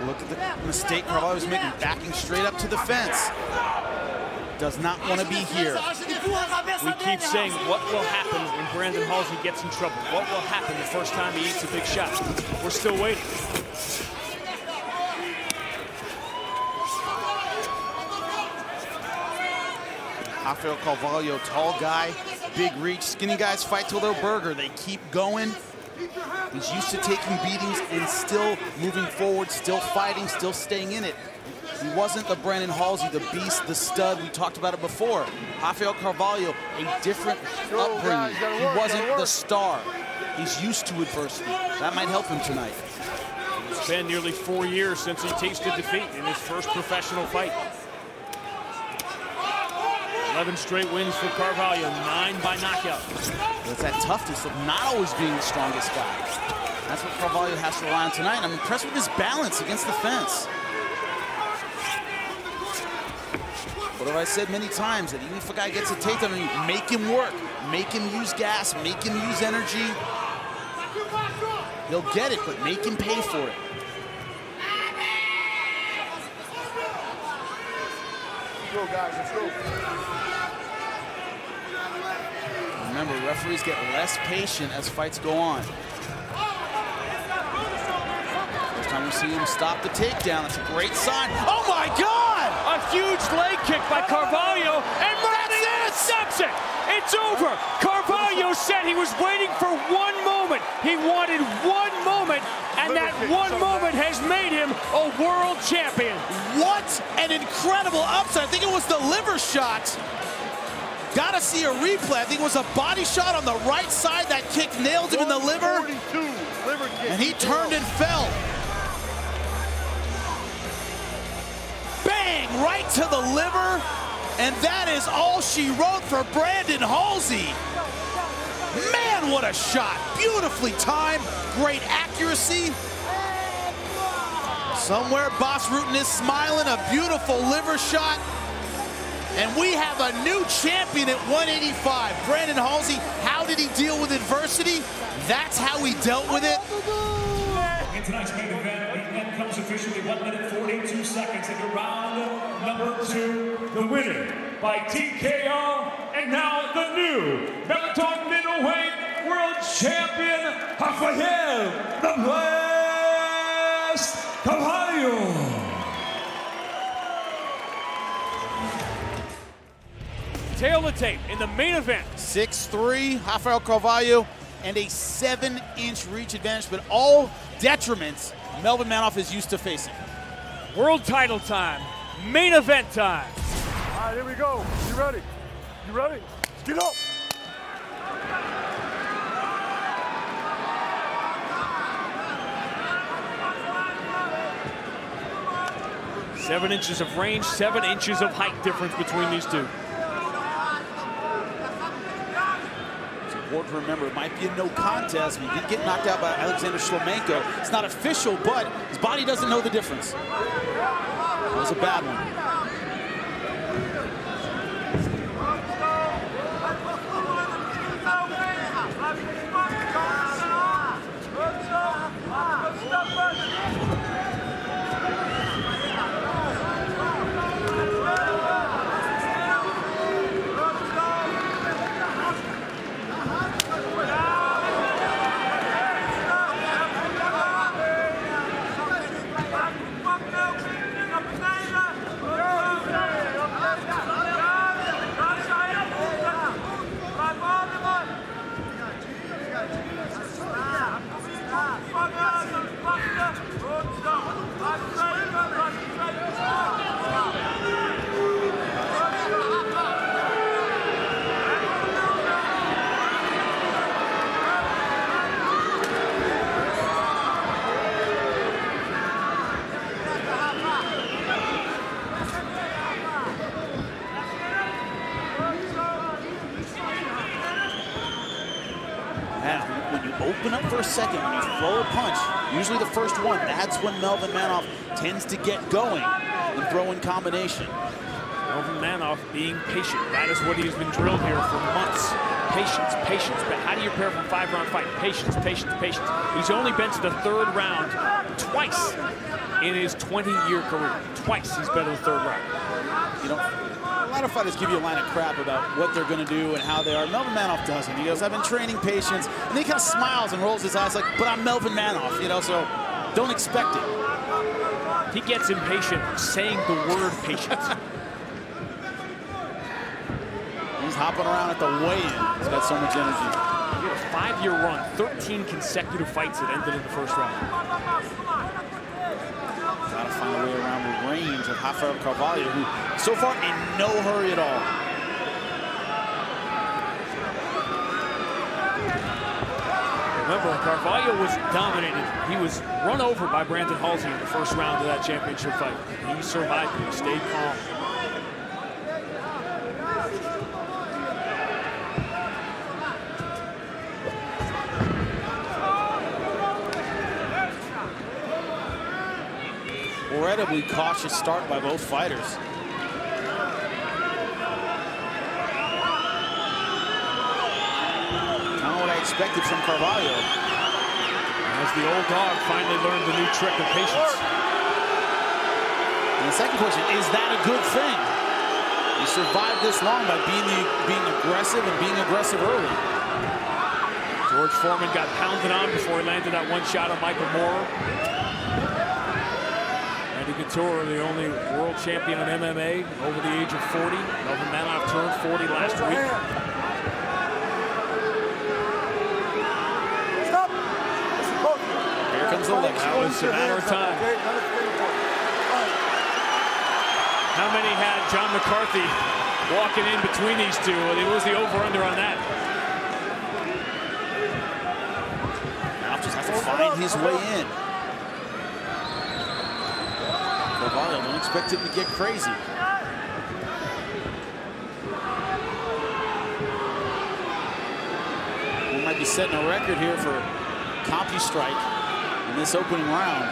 Look at the mistake Carvalho was making, backing straight up to the fence. Does not want to be here. We keep saying, what will happen when Brandon Halsey gets in trouble? What will happen the first time he eats a big shot? We're still waiting. Rafael Carvalho, tall guy, big reach. Skinny guys fight till they're burger. They keep going. He's used to taking beatings and still moving forward, still fighting, still staying in it. He wasn't the Brandon Halsey, the beast, the stud. We talked about it before. Rafael Carvalho, a different upbringing. He wasn't the star. He's used to adversity. That might help him tonight. It's been nearly 4 years since he tasted defeat in his first professional fight. 11 straight wins for Carvalho, 9 by knockout. It's that toughness of not always being the strongest guy. That's what Carvalho has to rely on tonight. And I'm impressed with his balance against the fence. What have I said many times? That even if a guy gets a takedown, make him work, make him use gas, make him use energy. He'll get it, but make him pay for it. Let's go, guys. Let's go. Remember, referees get less patient as fights go on. First time we see him stop the takedown. That's a great sign. Oh my God! A huge leg kick by Carvalho, and Brandon intercepts it. It's over. Carvalho said he was waiting for one moment. He wanted one moment, and that one moment has made him a world champion. What an incredible upset. I think it was the liver shot. Gotta see a replay. I think it was a body shot on the right side. That kick nailed him in the liver. And he turned and fell. Bang! Right to the liver. And that is all she wrote for Brandon Halsey. Man, what a shot. Beautifully timed. Great accuracy. Somewhere Bas Rutten is smiling, a beautiful liver shot. And we have a new champion at 185. Brandon Halsey, how did he deal with adversity? That's how he dealt with it. In tonight's main event, the end comes officially 1 minute 42 seconds into round number 2. The winner by TKO, and now the new Bellator middleweight world champion, Rafael "The Blast" Carvalho. Tail the tape in the main event. 6'3", Rafael Carvalho, and a 7-inch reach advantage, but all detriments Melvin Manoff is used to facing. World title time, main event time. All right, here we go. You ready? You ready? Let's get up. Seven inches of range, 7 inches of height difference between these two. It's important to remember, it might be a no contest. He did get knocked out by Alexander Shlemenko. It's not official, but his body doesn't know the difference. That was a bad one. When you open up for a second, when you throw a punch, usually the first one, that's when Melvin Manoff tends to get going and throw in combination. Melvin Manoff being patient. That is what he's been drilled here for months. Patience, patience. But how do you prepare for a 5-round fight? Patience, patience, patience. He's only been to the 3rd round twice in his 20-year career. Twice he's been to the 3rd round. You know, a lot of fighters give you a line of crap about what they're going to do and how they are. Melvin Manoff doesn't. He goes, I've been training patience. And he kind of smiles and rolls his eyes like, but I'm Melvin Manoff, you know, so don't expect it. He gets impatient saying the word patience. He's hopping around at the weigh-in. He's got so much energy. He had a 5-year run, 13 consecutive fights that ended in the 1st round. Got to find a way around the range of Rafael Carvalho, who so far in no hurry at all. Remember, Carvalho was dominated. He was run over by Brandon Halsey in the 1st round of that championship fight. He survived it. He stayed calm. Incredibly cautious start by both fighters. Kind of what I expected from Carvalho. As the old dog finally learned the new trick of patience. And the second question, is that a good thing? You survived this long by being aggressive and being aggressive early. George Foreman got pounded on before he landed that one shot on Michael Moorer. Randy Couture, the only world champion in MMA over the age of 40. Melvin Manoff turned 40 last week. Here comes the leg. That was a matter of time. How many had John McCarthy walking in between these two? It was the over-under on that. Manoff just has to find his way in. Carvalho, don't expect him to get crazy. We might be setting a record here for CompuStrike in this opening round.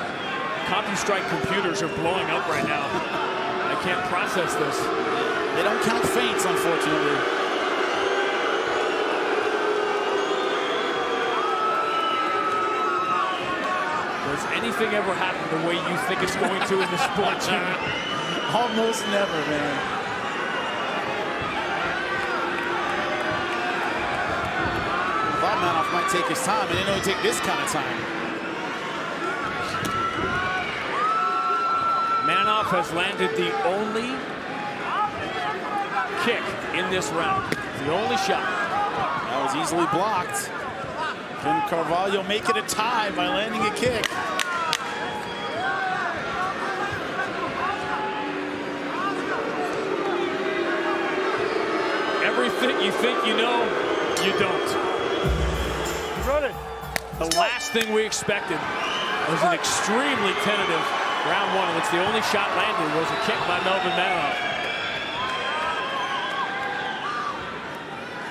CompuStrike computers are blowing up right now. I can't process this. They don't count feints, unfortunately. Does anything ever happen the way you think it's going to in the sport, Jimmy? Almost never, man. I thought Manoff might take his time. I didn't know he'd take this kind of time. Manoff has landed the only kick in this round. The only shot. That was easily blocked. Can Carvalho make it a tie by landing a kick? Everything you think you know, you don't. The last thing we expected was an extremely tentative round one, in which the only shot landed was a kick by Melvin Manoff.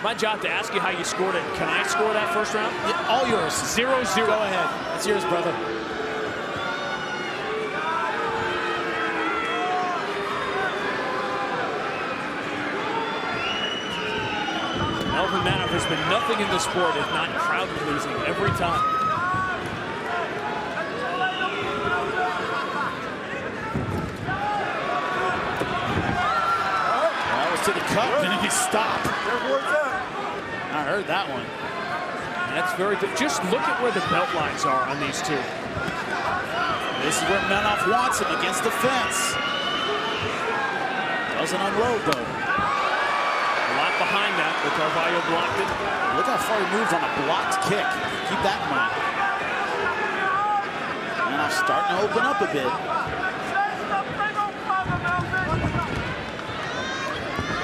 My job to ask you how you scored it. Can I score that first round? Yeah, all yours. 0-0. Go ahead. It's yours, brother. Melvin Manoff has been nothing in the sport if not crowd pleasing every time. That was to the cup, and he stopped. I heard that one. That's very good. Just look at where the belt lines are on these two. This is where Manoff wants him, against the fence. Doesn't unload, though. A lot behind that, but Carvalho blocked it. Look how far he moved on a blocked kick. Keep that in mind. Manoff starting to open up a bit.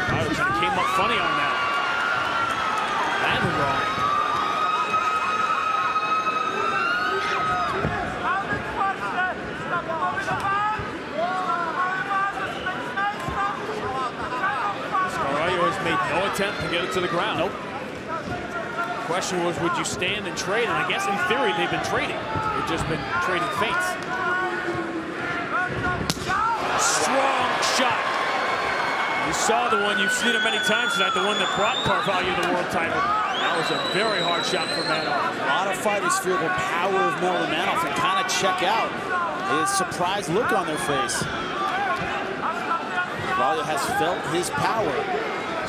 Carvalho kind of came up funny on that. Landed wrong. Made no attempt to get it to the ground. Nope. The question was, would you stand and trade? And I guess in theory they've been trading. They've just been trading feints. Strong shot. You saw the one, you've seen it many times tonight, the one that brought Carvalho the world title. That was a very hard shot for Manoff. A lot of fighters feel the power of Melvin Manoff and kind of check out. A surprised look on their face. Carvalho has felt his power.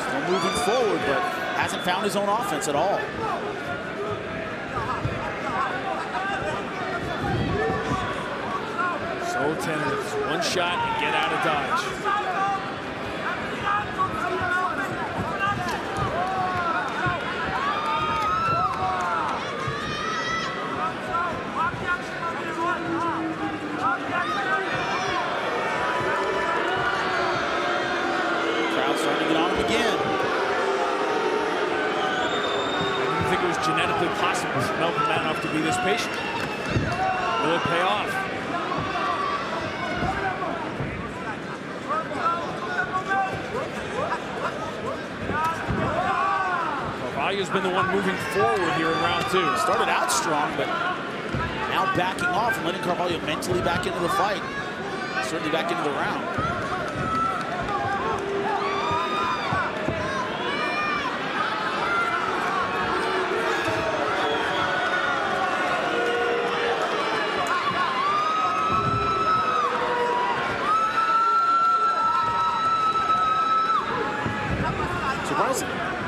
Still moving forward, but hasn't found his own offense at all. So tentative. One shot and get out of dodge. Starting to get on him again. I didn't think it was genetically possible for Melvin Manoff to be this patient. Will it pay off? Carvalho's been the one moving forward here in round two. Started out strong, but now backing off and letting Carvalho mentally back into the fight. Certainly back into the round.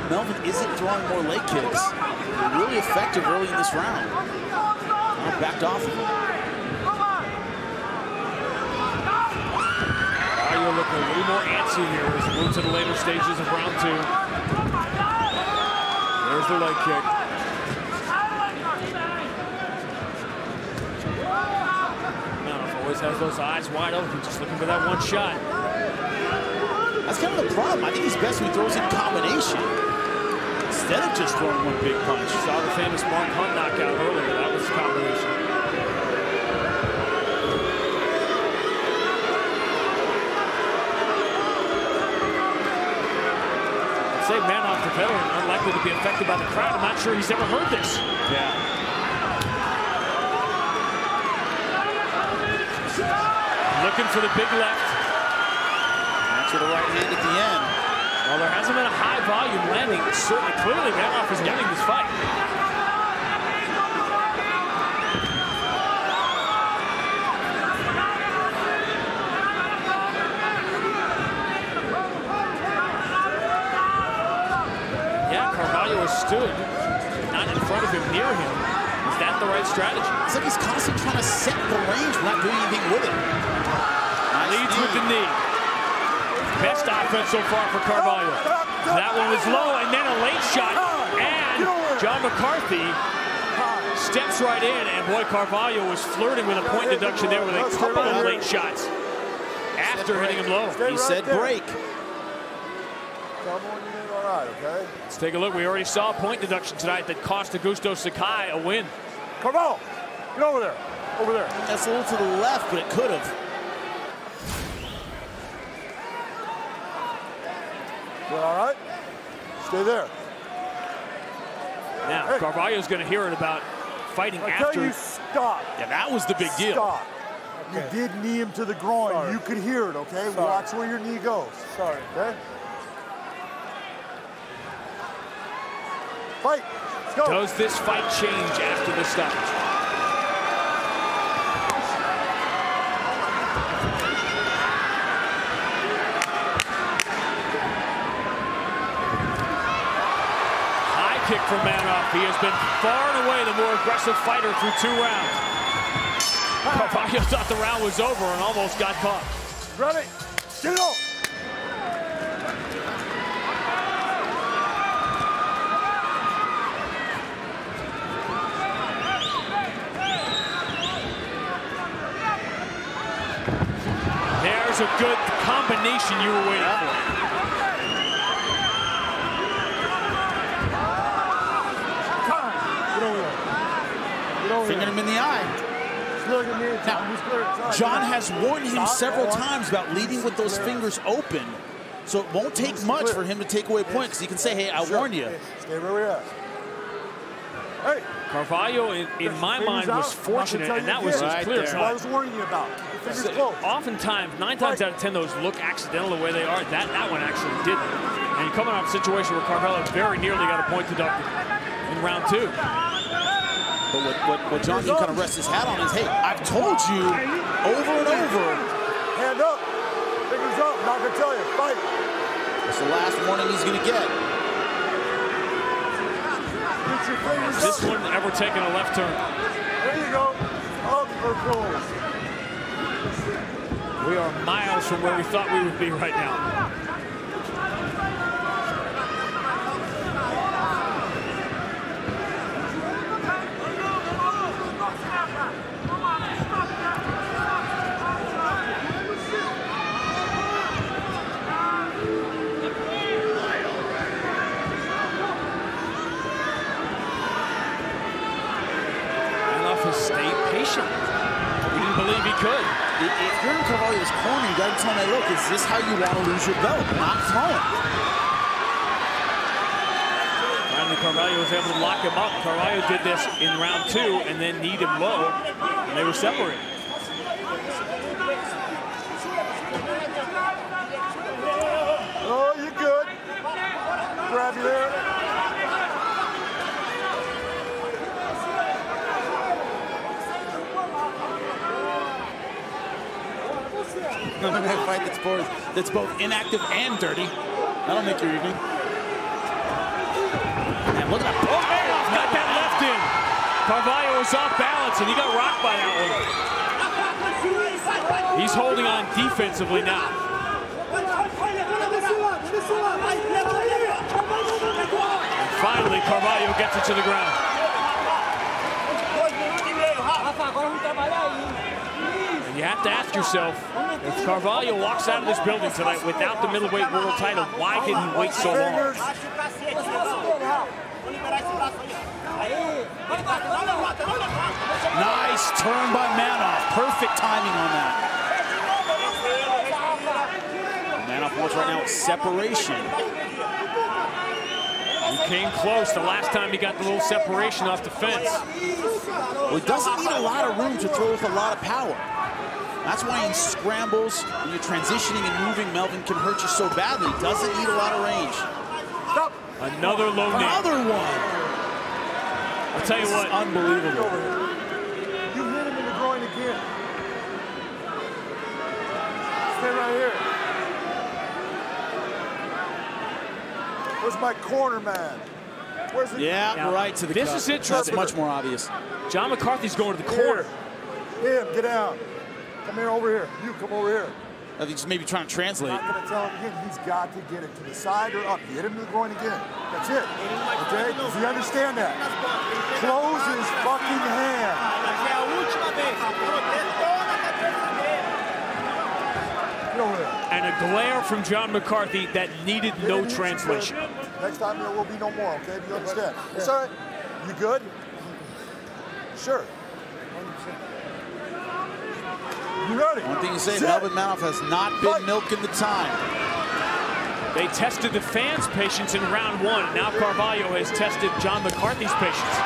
Melvin isn't throwing more leg kicks. They're really effective early in this round. Now backed off of him. Carvalho looking a little more antsy here as we move to the later stages of round two. There's the leg kick. Manoff always has those eyes wide open, just looking for that one shot. That's kind of the problem. I think he's best when he throws in combination instead of just throwing one big punch. Saw the famous Mark Hunt knockout earlier. That was a combination. I'd say Manoff, the veteran, unlikely to be affected by the crowd. I'm not sure he's ever heard this. Yeah. looking for the big left. That's with the right hand at the end. Well, there hasn't been a high volume landing. Certainly, clearly, Manoff is winning this fight. Yeah, Carvalho has stood, not in front of him, near him. Is that the right strategy? It's like he's constantly trying to set the range, not doing anything with it. Nice Leads with the knee. Best offense so far for Carvalho. That one was low, and then a late shot. And John McCarthy steps right in, and boy, Carvalho was flirting with a point deduction there with a couple of late shots after hitting him low. He said break. Let's take a look. We already saw a point deduction tonight that cost Augusto Sakai a win. Carvalho, get over there. Over there. That's a little to the left, but it could have. You all right? Stay there. Now, hey. Carvalho's going to hear it about fighting after. Tell you stop. Yeah, that was the big deal. Stop. Okay. You did knee him to the groin. Sorry. You could hear it, okay? Sorry. Watch where your knee goes. Sorry. Okay? Fight. Let's go. Does this fight change after the stoppage? Kick from Manoff. He has been far and away the more aggressive fighter through 2 rounds. Carvalho thought the round was over and almost got caught. Ready? Get it on. There's a good combination you were waiting for. Fingering him in the eye. Now, John has warned him several times about leading with those fingers open, so it won't take much for him to take away a point, because he can say, hey, I warned you. Stay where we're at. Hey. Carvalho, in my mind, was fortunate, and that was his clear cut. I was warning you about. Oftentimes, 9 times out of 10, those look accidental the way they are. That one actually didn't. And you're coming off a situation where Carvalho very nearly got a point deducted in round 2. But what John can kind of rest his hat on is, hey, I've told you over and over. Hand up. Fingers up. Not going to tell you. Fight. That's the last warning he's going to get. Has this one ever taken a left turn? There you go. Up or close. We are miles from where we thought we would be right now. Stay patient. We didn't believe he could. If you're in Carvalho's corner, you got to tell him, hey, look, is this how you want to lose your belt? Not throwing. Finally, Carvalho was able to lock him up. Carvalho did this in round 2 and then kneed him low, and they were separated. Oh, you're good. Grab you there. A fight that's both inactive and dirty. That'll make your evening. And look at that. Oh, Manoff got that left in. Carvalho was off balance, and he got rocked by that one. He's holding on defensively now. And finally, Carvalho gets it to the ground. You have to ask yourself, if Carvalho walks out of this building tonight without the middleweight world title, why did he wait so long? Nice turn by Manoff. Perfect timing on that. Manoff wants right now separation. He came close the last time he got the little separation off the fence. Well, he doesn't need a lot of room to throw with a lot of power. That's why in scrambles, when you're transitioning and moving, Melvin can hurt you so badly. He doesn't need a lot of range. Stop. Another low knee. Another one. I'll tell you what. Unbelievable. You hit him in the groin again. Stay right here. Where's my corner man? Where's it? Yeah, now, right to the This cup. is interesting. That's much more obvious. John McCarthy's going to the corner. Him, get down. Come here, over here. You come over here. I think he's maybe trying to translate. I'm not going to tell him again. He's got to get it to the side or up. Hit him in the groin again. That's it. Okay? Does he understand that? Close his fucking hand. Get over there. And a glare from John McCarthy that needed no translation. Next time there will be no more, okay? Do you understand? It's all right. You good? Sure. You ready? One thing to say, Melvin Manoff has not been milking the time. They tested the fans' patience in round one. Now Carvalho has tested John McCarthy's patience.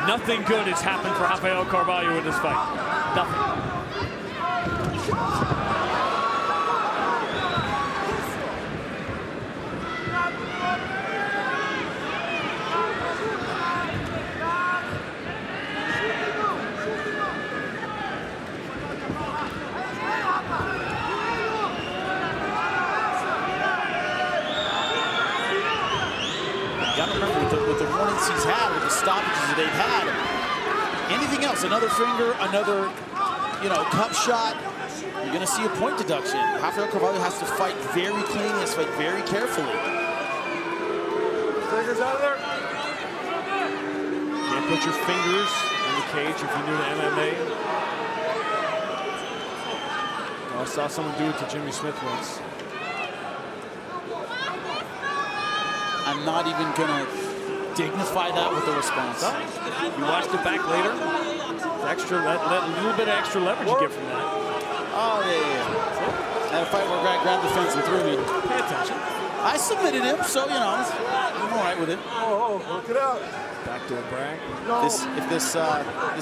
Nothing good has happened for Rafael Carvalho in this fight. Nothing. He's had with the stoppages that they've had. Anything else, another finger, another, cup shot, you're going to see a point deduction. Rafael Carvalho has to fight very clean. He has to fight very carefully. Fingers out of there. Can't put your fingers in the cage if you're new to MMA. I saw someone do it to Jimmy Smith once. I'm not even going to dignify that with a response. You watched it back later. Extra, that little bit of extra leverage you get from that. Oh yeah. Had a fight where a guy grabbed the fence and threw me. Pay attention. I submitted him, so I'm all right with it. Work it out. Backdoor brag. If this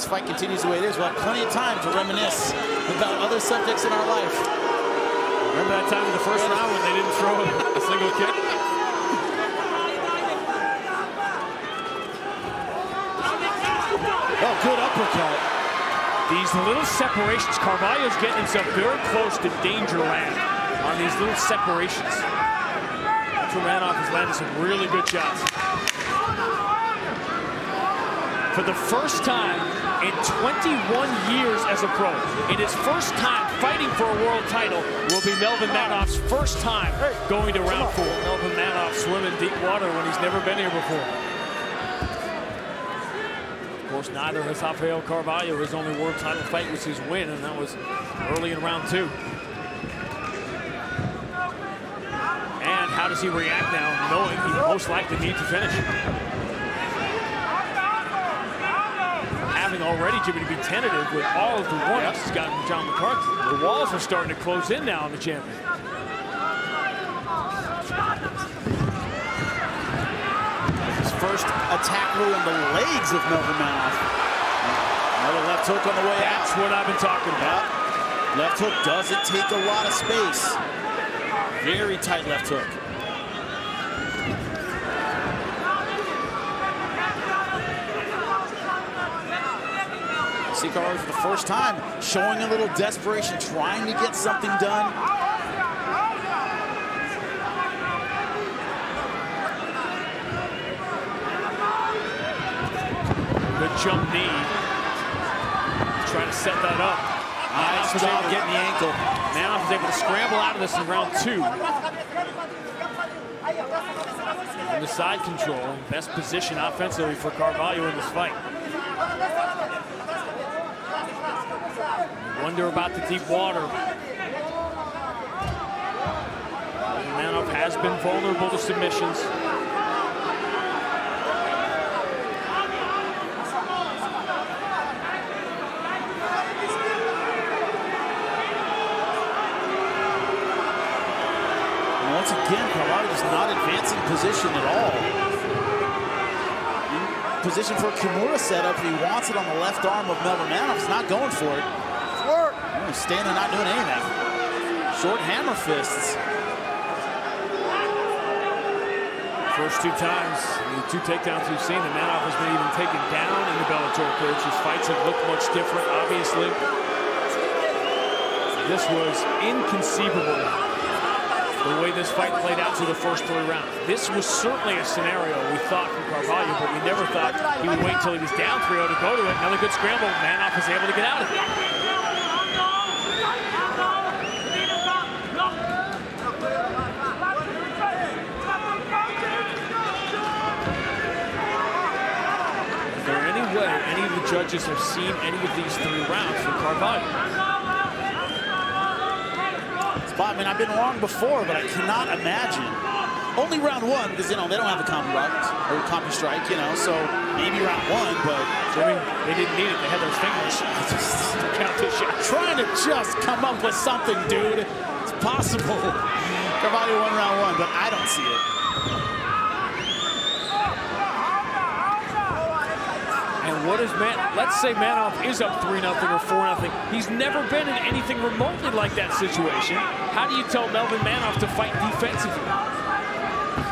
fight continues the way it is, we'll have plenty of time to reminisce about other subjects in our life. Remember that time in the first round when they didn't throw a single kick? Oh, good uppercut. These little separations, Carvalho's getting himself very close to danger land on these little separations. Manoff has landed some really good shots. For the first time in 21 years as a pro, in his first time fighting for a world title, will be Melvin Manoff's first time going to round 4. Melvin Manoff swimming deep water when he's never been here before. Of course, neither has Rafael Carvalho. His only world title fight was his win, and that was early in round 2. And how does he react now, knowing he most likely needs to finish? Having already, Jimmy, to be tentative with all of the warnings he's gotten from John McCarthy. The walls are starting to close in now on the champion. First attack rule in the legs of Melvin Manoff. Another left hook on the way out. That's what I've been talking about. Left hook doesn't take a lot of space. Very tight left hook. See Carvalho for the first time showing a little desperation, trying to get something done. Good jump knee. Trying to set that up. Nice job getting the ankle. Manoff is able to scramble out of this in round 2. In the side control, best position offensively for Carvalho in this fight. Wonder about the deep water. Manoff has been vulnerable to submissions. position at all. Position for a Kimura setup. He wants it on the left arm of Melvin Manoff. He's not going for it. He's standing there not doing anything. Short hammer fists. First 2 times, the 2 takedowns we've seen, the Manoff has been even taken down in the Bellator cage. His fights have looked much different, obviously. This was inconceivable, the way this fight played out through the first 3 rounds. This was certainly a scenario we thought from Carvalho, but we never thought he would wait until he was down 3-0 to go to it. Another good scramble. Manoff was able to get out of it. Any of the judges have seen any of these 3 rounds from Carvalho. Spot, I mean, I've been wrong before, but I cannot imagine. Only round 1, because, you know, they don't have the compu strike, you know, so maybe round 1, but... Jimmy, they didn't need it. They had those fingers to count this shot. Trying to just come up with something, dude. It's possible. Carvalho won round 1, but I don't see it. And what is let's say Manoff is up 3-0 or 4-0. He's never been in anything remotely like that situation. How do you tell Melvin Manoff to fight defensively?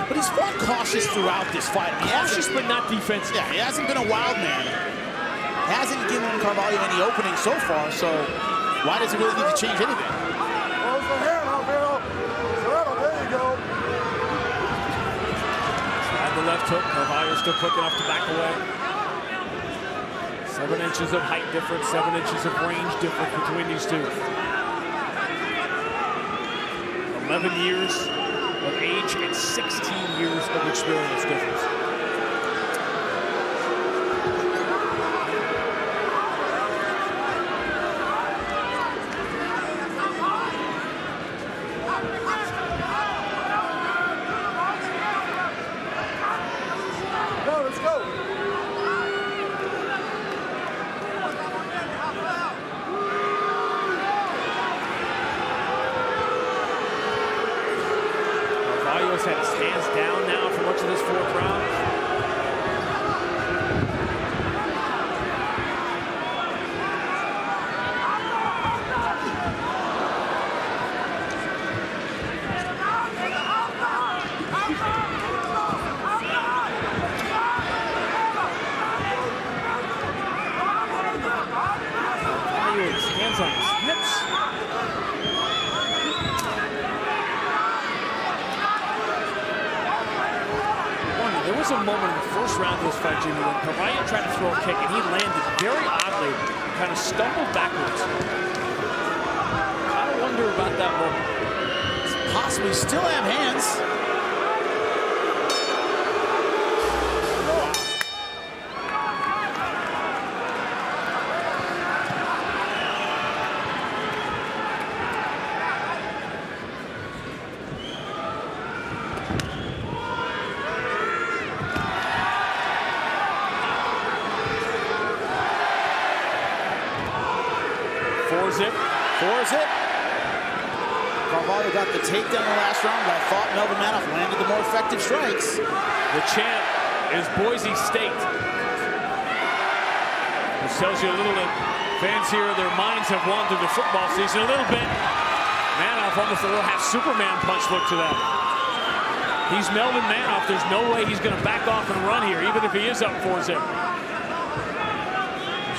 But he's fought cautious throughout this fight. Cautious, but not defensive. Yeah, he hasn't been a wild man. He hasn't given Carvalho any opening so far, so why does he really need to change anything? There you go. Tried the left hook. Carvalho still quick enough to back away. 7 inches of height difference, 7 inches of range difference between these 2. 11 years of age and 16 years of experience difference. Let's go. Carvalho's had his hands down now for much of this 4th round. Carvalho's hands on his hips. There was a moment in the first round of this fight, Jimmy, when Carvalho tried to throw a kick and he landed very oddly, kind of stumbled backwards. I wonder about that moment. It's possible. You still have hands. Four zip. Carvalho got the takedown in the last round, but I thought Melvin Manoff landed the more effective strikes. The champ is Boise State. This tells you a little bit. Fans here, their minds have wandered the football season a little bit. Manoff almost a little half Superman punch look to that. He's Melvin Manoff. There's no way he's going to back off and run here, even if he is up 4-0.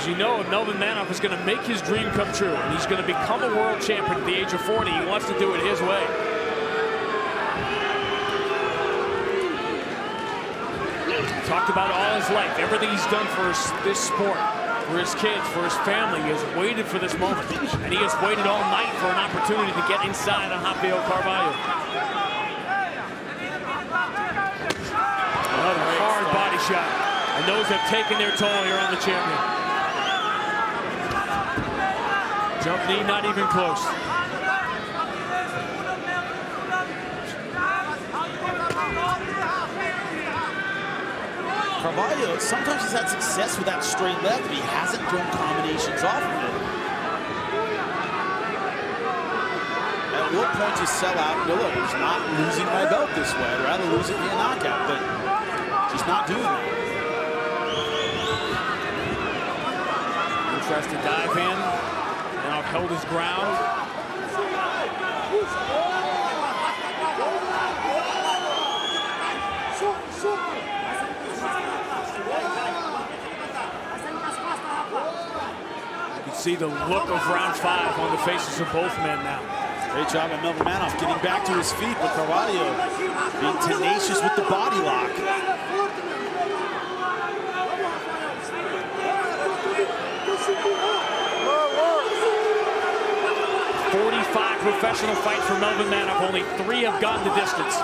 You know, Melvin Manoff is going to make his dream come true, and he's going to become a world champion at the age of 40. He wants to do it his way. Talked about all his life, everything he's done for this sport, for his kids, for his family. He has waited for this moment, and he has waited all night for an opportunity to get inside on Rafael Carvalho. Another hard body shot, and those have taken their toll here on the champion. Jump knee, not even close. Carvalho, sometimes he's had success with that straight left, but he hasn't thrown combinations off of it. That will point to sell out. No, look, he's not losing my belt this way. I'd rather lose it via knockout, but he's not doing that. Tries to dive in. Now held his ground. You can see the look of round 5 on the faces of both men now. Great job by Melvin Manoff getting back to his feet, but Carvalho being tenacious with the body lock. 45 professional fights for Melvin Manoff. Only 3 have gotten the distance.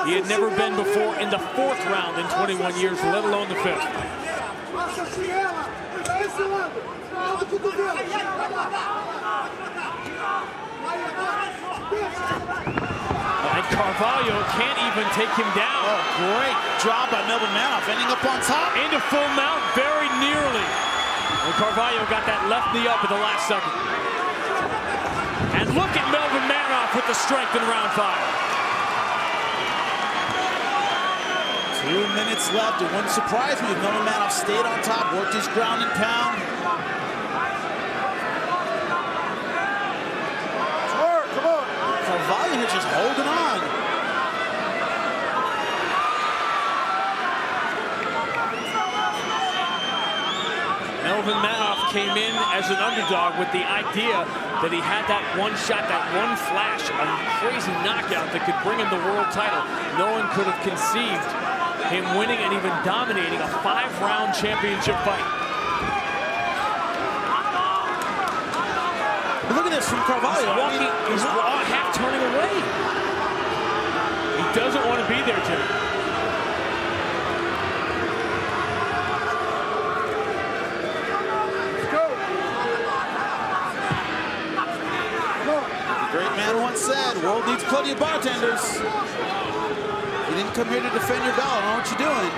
He had never been before in the 4th round in 21 years, let alone the 5th. And Carvalho can't even take him down. Oh, great job by Melvin Manoff, ending up on top. Into full mount, very nearly. And Carvalho got that left knee up at the last second. And look at Melvin Manoff with the strength in round 5. 2 minutes left. It wouldn't surprise me if Melvin Manoff stayed on top, worked his ground and pound. Come on. Carvalho just holding on. Melvin Manoff came in as an underdog with the idea that he had that one shot, that one flash, a crazy knockout that could bring him the world title. No one could have conceived him winning and even dominating a 5-round championship fight. But look at this from Carvalho. He's half turning away. He doesn't want to be there, Jimmy. Great man once said, world needs plenty of bartenders. You didn't come here to defend your belt. I don't know what you're doing.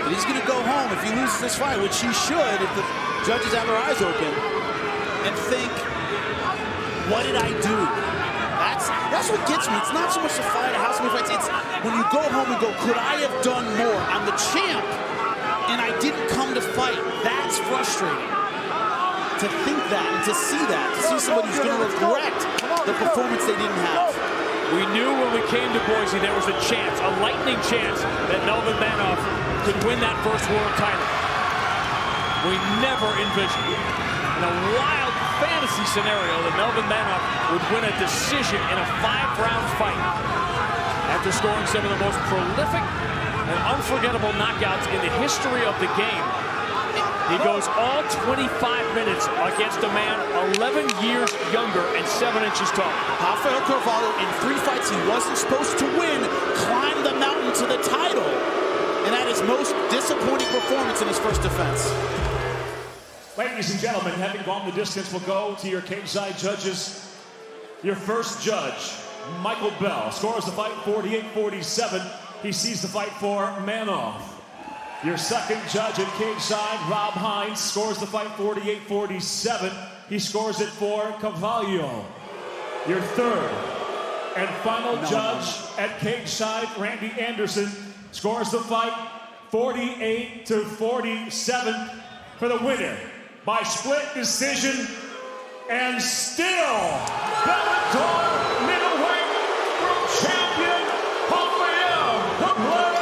But he's going to go home if he loses this fight, which he should if the judges have their eyes open, and think, what did I do? That's what gets me. It's not so much the fight or how so many fights. It's when you go home and go, could I have done more? I'm the champ, and I didn't come to fight. That's frustrating. To think that and to see somebody who's going to regret the performance they didn't have. We knew when we came to Boise there was a chance, a lightning chance, that Melvin Manoff could win that first world title. We never envisioned in a wild fantasy scenario that Melvin Manoff would win a decision in a 5-round fight after scoring some of the most prolific and unforgettable knockouts in the history of the game. He goes all 25 minutes against a man 11 years younger and 7 inches tall. Rafael Carvalho, in 3 fights he wasn't supposed to win, climbed the mountain to the title, and had his most disappointing performance in his first defense. Ladies and gentlemen, having gone the distance, we'll go to your cage-side judges. Your first judge, Michael Bell, scores the fight 48-47. He sees the fight for Manoff. Your second judge at cage side, Rob Hines, scores the fight 48-47. He scores it for Carvalho. Your third and final judge at cage side, Randy Anderson, scores the fight 48-47 for the winner by split decision, and still Bellator middleweight world champion Rafael Carvalho.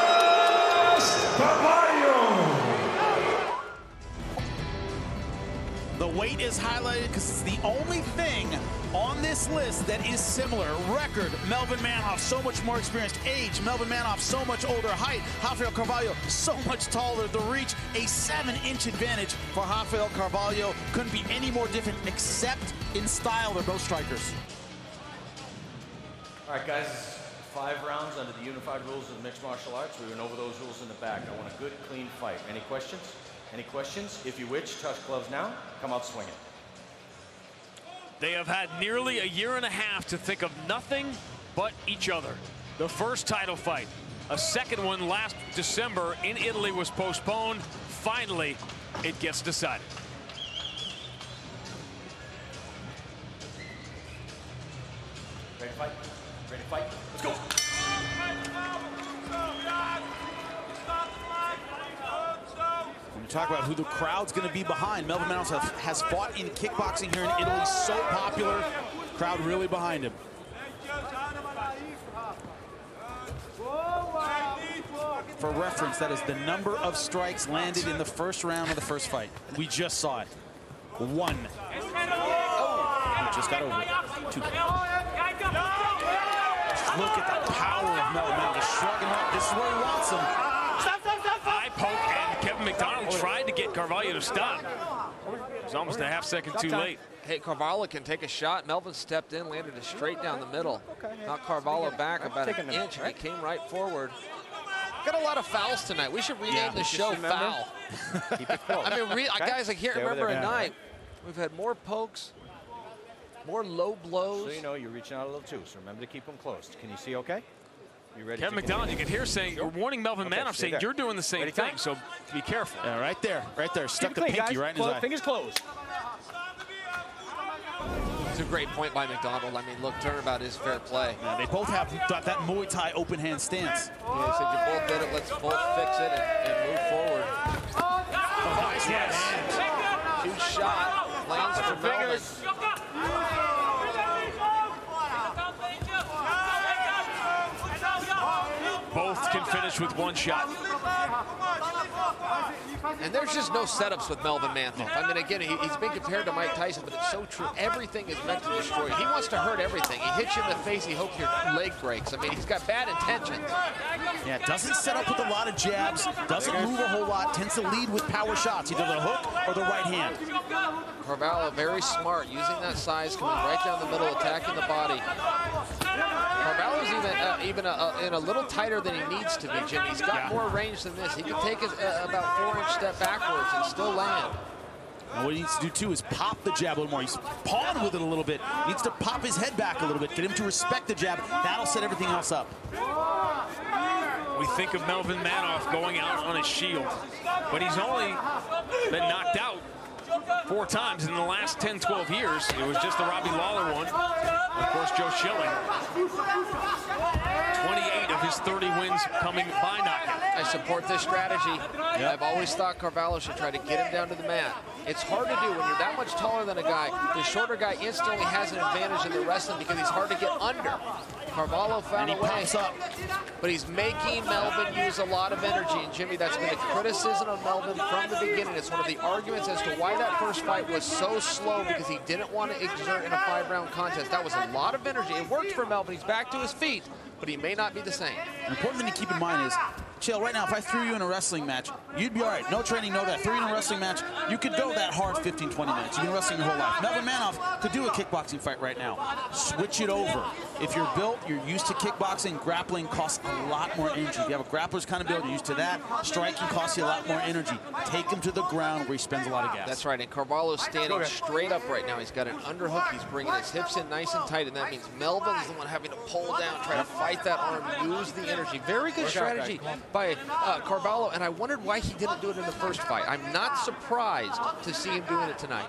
The weight is highlighted because it's the only thing on this list that is similar. Record, Melvin Manoff, so much more experienced. Age, Melvin Manoff, so much older. Height, Rafael Carvalho, so much taller. The reach, a 7-inch advantage for Rafael Carvalho. Couldn't be any more different, except in style. They're both strikers. All right, guys, 5 rounds under the unified rules of mixed martial arts. We went over those rules in the back. I want a good, clean fight. Any questions? Any questions? If you wish, touch gloves now. Come out swinging. They have had nearly a year and a half to think of nothing but each other. The first title fight, a second one last December in Italy, was postponed. Finally, it gets decided. Ready to fight? Ready to fight? Let's go. When you talk about who the crowd's going to be behind, Melvin Manoff has fought in kickboxing here in Italy, so popular. Crowd really behind him. For reference, that is the number of strikes landed in the first round of the first fight. We just saw it. 1. Oh, he just got over it. 2. Look at the power of Melvin Manoff, just shrugging up. This is where he wants him. High poke, and Kevin McDonald tried to get Carvalho to stop. It was almost a half-second too late. Hey, Carvalho can take a shot. Melvin stepped in, landed it straight down the middle. Knocked Carvalho back about an inch, and he came right forward. Got a lot of fouls tonight. We should rename the show Foul. I mean, guys, I can't remember a night. We've had more pokes, more low blows. So you know you're reaching out a little too, so remember to keep them close. Can you see okay? You ready? Kevin McDonald, you can hear saying, you're warning Melvin Manoff saying you're doing the same thing, so be careful. Yeah, right there. Stuck the pinky right in his eye. Fingers closed. It's a great point by McDonald. I mean, look, turnabout is fair play. Yeah, they both have that Muay Thai open hand stance. Yeah, he said you both did it. Let's both fix it and move forward. Yes. Huge shot. Lands for Melvin. Both can finish with one shot. And there's just no setups with Melvin Manoff. I mean, again, he's been compared to Mike Tyson, but it's so true. Everything is meant to destroy you. He wants to hurt everything. He hits you in the face. He hopes your leg breaks. I mean, he's got bad intentions. Yeah, doesn't set up with a lot of jabs, doesn't move a whole lot, tends to lead with power shots, either the hook or the right hand. Carvalho, very smart, using that size, coming right down the middle, attacking the body. Carvalho's even in a little tighter than he needs to be, Jim. He's got more range than this. He can take about 4-inch step backwards and still land. And what he needs to do, too, is pop the jab a little more. He's pawing with it a little bit. He needs to pop his head back a little bit, get him to respect the jab. That'll set everything else up. We think of Melvin Manoff going out on his shield, but he's only been knocked out 4 times in the last 10, 12 years. It was just the Robbie Lawler one. Of course, Joe Schilling. 28 of his 30 wins coming by knockout. I support this strategy. Yep. I've always thought Carvalho should try to get him down to the mat. It's hard to do when you're that much taller than a guy. The shorter guy instantly has an advantage in the wrestling because he's hard to get under. Carvalho found a way, pops up. But he's making Melvin use a lot of energy. And Jimmy, that's been a criticism of Melvin from the beginning. It's one of the arguments as to why that first fight was so slow, because he didn't want to exert in a 5-round contest. That was a lot of energy. It worked for Melvin. He's back to his feet, but he may not be the same. An important thing to keep in mind is, Chael, right now, if I threw you in a wrestling match, you'd be all right. No training, no that. Threw you in a wrestling match, you could go that hard 15, 20 minutes. You've been wrestling your whole life. Melvin Manoff could do a kickboxing fight right now. Switch it over. If you're built, you're used to kickboxing, grappling costs a lot more energy. If you have a grappler's kind of build, you're used to that. Striking costs you a lot more energy. Take him to the ground where he spends a lot of gas. That's right, and Carvalho's standing straight up right now. He's got an underhook. He's bringing his hips in nice and tight, and that means Melvin's the one having to pull down, try to fight that arm, use the energy. Very good strategy by Carvalho, and I wondered why he didn't do it in the first fight. I'm not surprised to see him doing it tonight.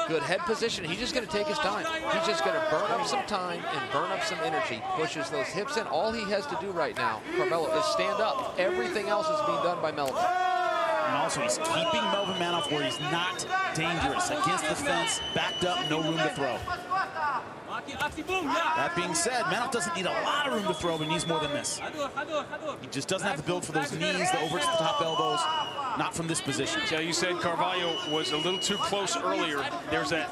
Good head position. He's just going to take his time. He's just going to burn up some time and burn up some energy. Pushes those hips in. All he has to do right now, Carvalho, is stand up. Everything else is being done by Melvin. And also, he's keeping Melvin Manoff where he's not dangerous. Against the fence, backed up, no room to throw. That being said, Manoff doesn't need a lot of room to throw, but he needs more than this. He just doesn't have the build for those knees, the over to the top elbows, not from this position. So you said Carvalho was a little too close earlier. There's that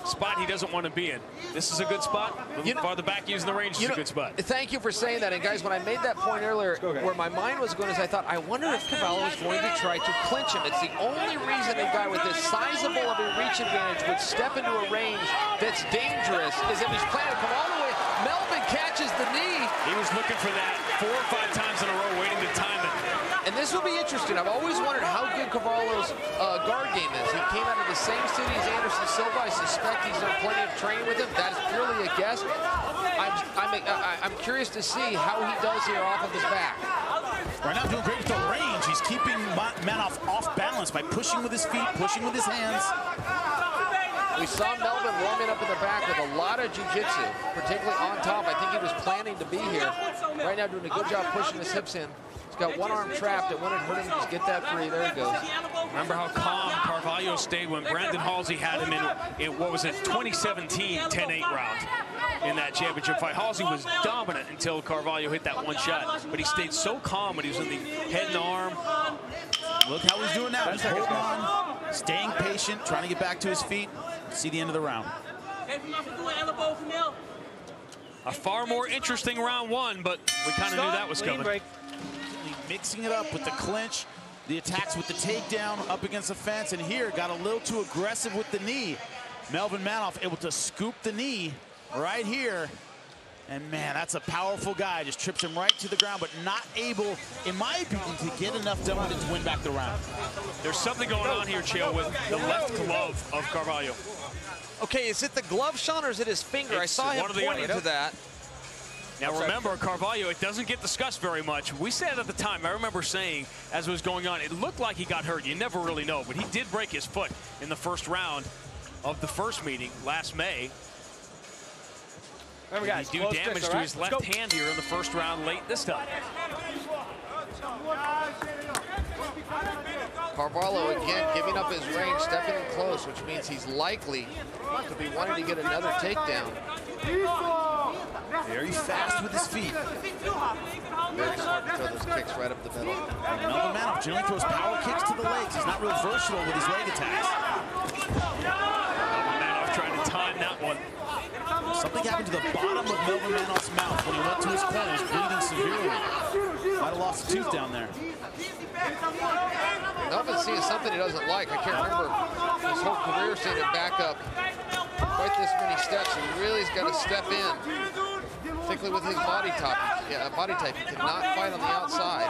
spot he doesn't want to be in. This is a good spot. A little farther back using the range is a good spot. Thank you for saying that. And guys, when I made that point earlier, where my mind was going is I thought, I wonder if Carvalho is going to try to clinch him. It's the only reason a guy with this sizable of a reach advantage would step into a range that's dangerous is if he's planning to come all the way. Melvin catches the knee. He was looking for that 4 or 5 times in a row, waiting to time it. And this will be interesting. I've always wondered how good Carvalho's guard game is. He came out of the same city as Anderson Silva. I suspect he's done plenty of training with him. That is purely a guess. I'm curious to see how he does here off of his back. Right now, doing great with the range. He's keeping Manoff off balance by pushing with his feet, pushing with his hands. We saw Melvin warming up in the back with a lot of jiu-jitsu, particularly on top. I think he was planning to be here. Right now doing a good job pushing his hips in. He's got one arm trapped. It wouldn't hurt him to just get that free. There he goes. Remember how calm Carvalho stayed when Brandon Halsey had him in what was it, 2017 10-8 round in that championship fight. Halsey was dominant until Carvalho hit that one shot, but he stayed so calm when he was in the head and arm. Look how he's doing now. He's holding on, staying patient, trying to get back to his feet. See the end of the round. A far more interesting round one, but we kind of knew that was coming. Mixing it up with the clinch, the attacks with the takedown up against the fence, and here got a little too aggressive with the knee. Melvin Manoff able to scoop the knee right here. And man, that's a powerful guy. Just trips him right to the ground, but not able, in my opinion, to get enough done with it to win back the round. There's something going on here, Chael, with the left glove of Carvalho. Okay, is it the glove, Sean, or is it his finger? I saw him pointing to that. Now remember, Carvalho, it doesn't get discussed very much. We said at the time, I remember saying, as it was going on, it looked like he got hurt. You never really know, but he did break his foot in the first round of the first meeting last May. Remember, guys, he do damage to his left hand here in the first round late this time. Carvalho again giving up his range, stepping in close, which means he's likely to be wanting to get another takedown. Very fast with his feet. Very smart to throw those kicks right up the middle. Melvin Manoff generally throws power kicks to the legs. He's not real versatile with his leg attacks. Melvin Manoff trying to time that one. Something happened to the bottom of Melvin Manoff's mouth when he went to his corner. He was bleeding severely. Might have lost a tooth down there. Melvin's seeing something he doesn't like. I can't remember his whole career seeing him back up quite this many steps. He really has got to step in, particularly with his body type. He cannot fight on the outside.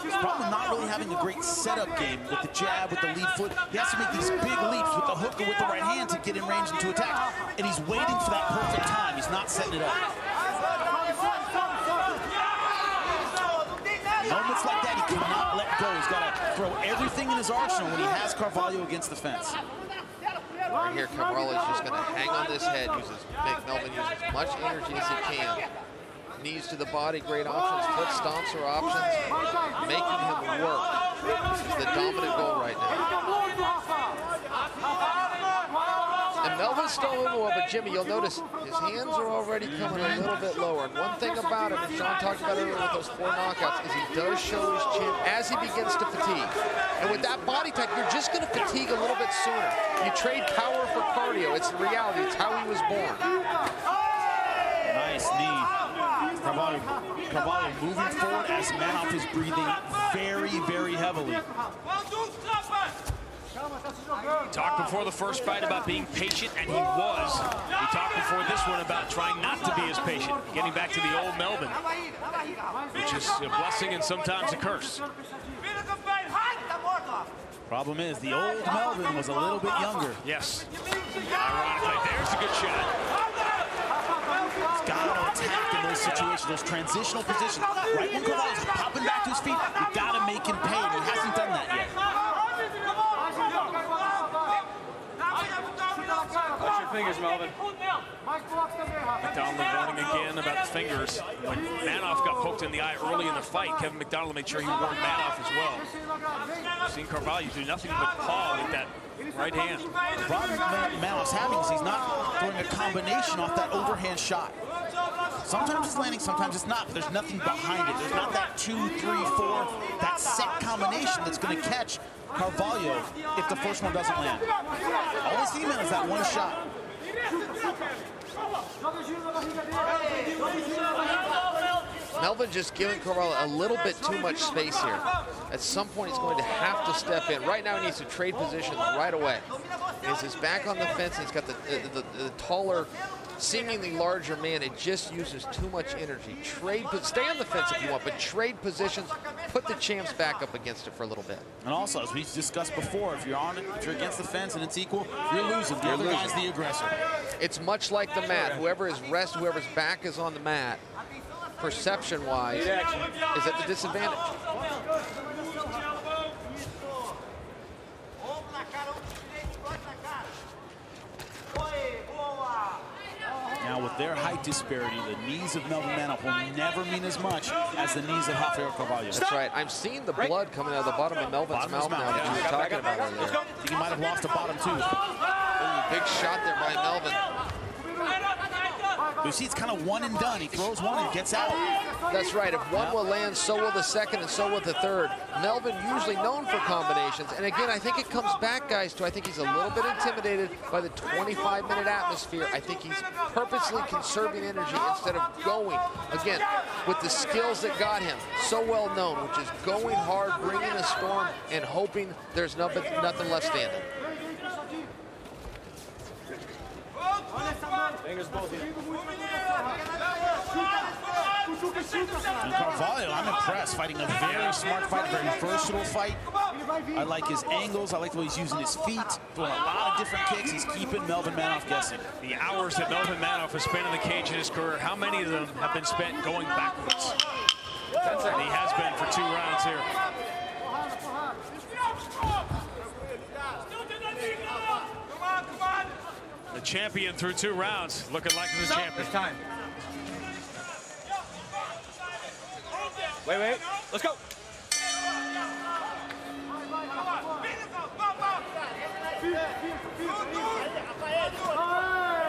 He's probably not really having a great setup game with the jab, with the lead foot. He has to make these big leaps with the hook or with the right hand to get in range and to attack. And he's waiting for that perfect time. He's not setting it up. Moments like that, he cannot let go. He's got to throw everything in his arsenal when he has Carvalho against the fence. Right here, Carvalho is just going to hang on this head, make Melvin use as much energy as he can. Knees to the body, great options. Foot stomps are options, making him work. This is the dominant goal right now. And Melvin's still moving well, but Jimmy, you'll notice his hands are already coming a little bit lower. And one thing about him, and Sean talked about earlier with those 4 knockouts, is he does show his chin as he begins to fatigue. And with that body type, you're just going to fatigue a little bit sooner. You trade power for cardio. It's the reality. It's how he was born. Nice knee. Carvalho moving forward as Manoff is breathing very, very heavily. He talked before the first fight about being patient, and he was. He talked before this one about trying not to be as patient, getting back to the old Melvin, which is a blessing and sometimes a curse. Problem is, the old Melvin was a little bit younger. Yes. Ironically, there's a good shot. He's got to attack in those situations, those transitional positions. Right when Carvalho's popping back to his feet, you've got to make him pay, and he hasn't done that yet. Watch your fingers, Melvin. McDonald warning again about the fingers. When Manoff got poked in the eye early in the fight, Kevin McDonald made sure he warned Manoff as well. We've seen Carvalho do nothing but paw with that right hand. The problem Manoff's having is he's not throwing a combination off that overhand shot. Sometimes it's landing, sometimes it's not, but there's nothing behind it. There's not that 2, 3, 4, that set combination that's going to catch Carvalho if the first one doesn't land. All we see him in is that one shot. Melvin just giving Carvalho a little bit too much space here. At some point, he's going to have to step in. Right now, he needs to trade positions right away. He has his back on the fence. He's got the taller, seemingly larger man. It just uses too much energy. Stay on the fence if you want, but trade positions. Put the champs back up against it for a little bit. And also, as we discussed before, if you're on it, if you're against the fence and it's equal, you're losing. The other guy's the aggressor. It's much like the mat. Whoever is rest, whoever's back is on the mat, perception-wise, is at the disadvantage. Now, with their height disparity, the knees of Melvin Manoff will never mean as much as the knees of Rafael Carvalho. That's right. I'm seeing the blood coming out of the bottom of Melvin's mouth now that you were talking about earlier. I think he might have lost the bottom tooth. Ooh, big shot there by Melvin. You see, it's kind of one and done. He throws one and gets out. That's right. If one will land, so will the second, and so will the third. Melvin usually known for combinations. And again, I think it comes back, guys, to I think he's a little bit intimidated by the 25-minute atmosphere. I think he's purposely conserving energy instead of going, again, with the skills that got him so well known, which is going hard, bringing a storm, and hoping there's nothing left standing. Fingers both here. And Carvalho, I'm impressed, fighting a very smart fight, a very versatile fight. I like his angles. I like the way he's using his feet, throwing a lot of different kicks. He's keeping Melvin Manoff guessing. The hours that Melvin Manoff has spent in the cage in his career, how many of them have been spent going backwards? And he has been for 2 rounds here. The champion through 2 rounds, looking like the champion. It's time. Wait, let's go.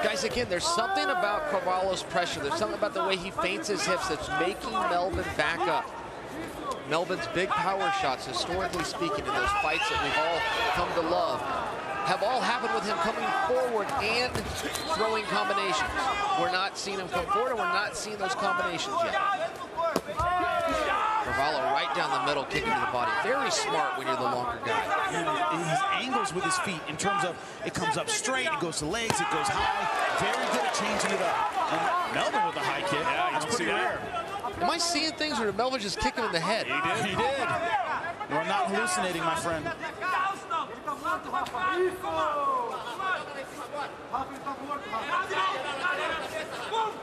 Guys, again, there's something about Carvalho's pressure. There's something about the way he feints his hips that's making Melvin back up. Melvin's big power shots, historically speaking, in those fights that we've all come to love, have all happened with him coming forward and throwing combinations. We're not seeing him come forward, and we're not seeing those combinations yet. Carvalho right down the middle, kicking to the body. Very smart when you're the longer guy. And his angles with his feet, in terms of it comes up straight, it goes to legs, it goes high. Very good at changing it up. And Melvin with a high kick. Yeah, that's pretty rare. Am I seeing things, or did Melvin just kick him in the head? He did. You're not hallucinating, my friend.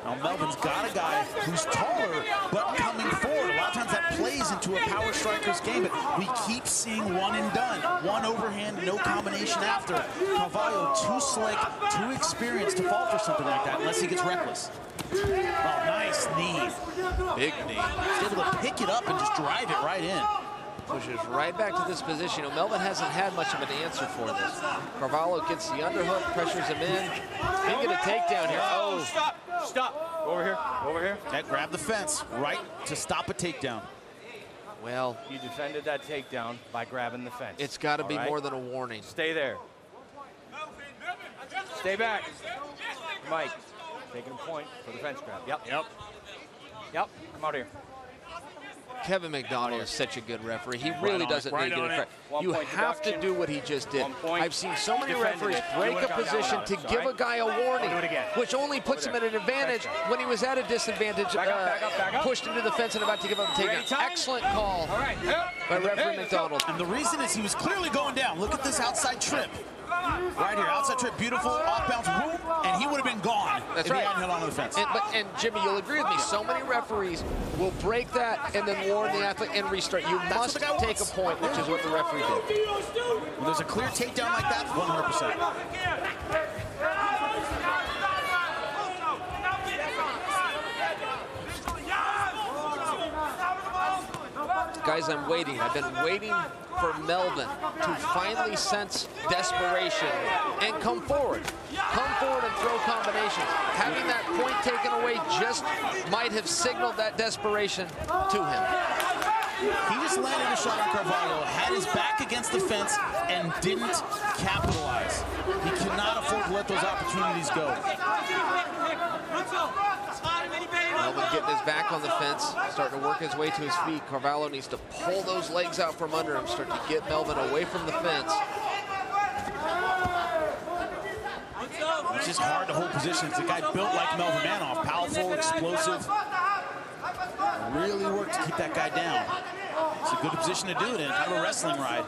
Now Melvin's got a guy who's taller, but coming forward. A lot of times that plays into a power striker's game, but we keep seeing one and done. One overhand, no combination after. Carvalho too slick, too experienced to fall for something like that, unless he gets reckless. Oh, nice knee. Big knee. He's able to pick it up and just drive it right in. Pushes right back to this position. You know, Melvin hasn't had much of an answer for this. Carvalho gets the underhook, pressures him in. Can get a takedown here. Oh, Stop. Over here. Over here. That grabbed the fence right to stop a takedown. Well, you defended that takedown by grabbing the fence. It's got to be more than a warning. Stay there. Stay back. Mike, taking a point for the fence grab. Yep. Come out here. Kevin McDonald is such a good referee. He really doesn't need to get a credit. You have to do what he just did. I've seen so many referees break a position to give a guy a warning, which only puts him at an advantage when he was at a disadvantage, pushed into the fence and about to give up a takedown. Excellent call by referee McDonald. And the reason is he was clearly going down. Look at this outside trip. Right here, outside trip, beautiful, off-bounce, whoop, and he would have been gone if he hadn't held onto the fence. And Jimmy, you'll agree with me, so many referees will break that and then warn the athlete and restart. You must take a point, which is what the referee did. When there's a clear takedown like that, 100%. Guys, I'm waiting. I've been waiting for Melvin to finally sense desperation and come forward. Come forward and throw combinations. Having that point taken away just might have signaled that desperation to him. He just landed a shot on Carvalho, had his back against the fence, and didn't capitalize. He cannot afford to let those opportunities go. Melvin getting his back on the fence, starting to work his way to his feet. Carvalho needs to pull those legs out from under him, start to get Melvin away from the fence. It's just hard to hold position. It's a guy built like Melvin Manoff, powerful, explosive. Really worked to keep that guy down. It's a good position to do it in, kind of a wrestling ride.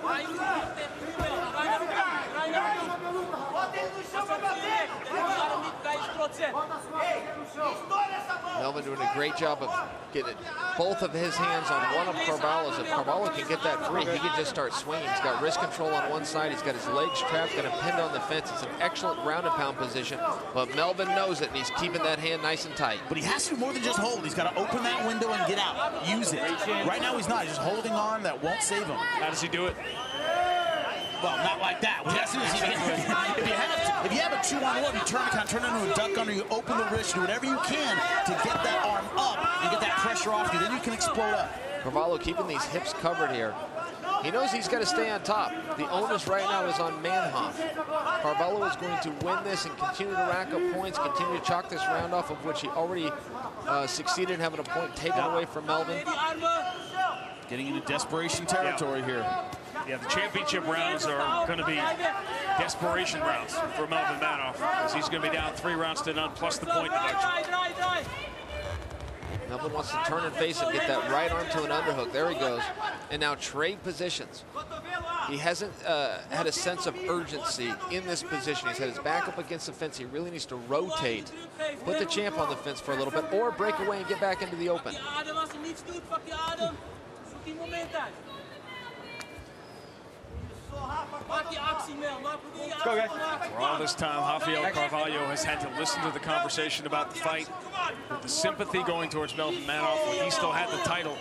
Melvin doing a great job of getting both of his hands on one of Carvalho's. If Carvalho can get that free, he can just start swinging. He's got wrist control on one side. He's got his legs trapped, got him pinned on the fence. It's an excellent ground and pound position, but Melvin knows it, and he's keeping that hand nice and tight. But he has to do more than just hold. He's got to open that window and get out. Use it. Right now he's not. He's just holding on. That won't save him. How does he do it? Well, not like that. What he has to do is if you have a 2-on-1, you turn it into a duck under, you open the wrist, you do whatever you can to get that arm up and get that pressure off you. Then you can explode up. Carvalho keeping these hips covered here. He knows he's got to stay on top. The onus right now is on Manhoff. Carvalho is going to win this and continue to rack up points, continue to chalk this round off, of which he already succeeded in having a point taken away from Melvin. Getting into desperation territory here. Yeah, the championship rounds are going to be desperation rounds for Melvin Manhoff, because he's going to be down 3 rounds to none, plus the point deduction. Melvin wants to turn and face him, get that right arm to an underhook. There he goes. And now trade positions. He hasn't had a sense of urgency in this position. He's had his back up against the fence. He really needs to rotate, put the champ on the fence for a little bit, or break away and get back into the open. Go, guys. For all this time, Rafael Carvalho has had to listen to the conversation about the fight, with the sympathy going towards Melvin Manhoff when he still had the title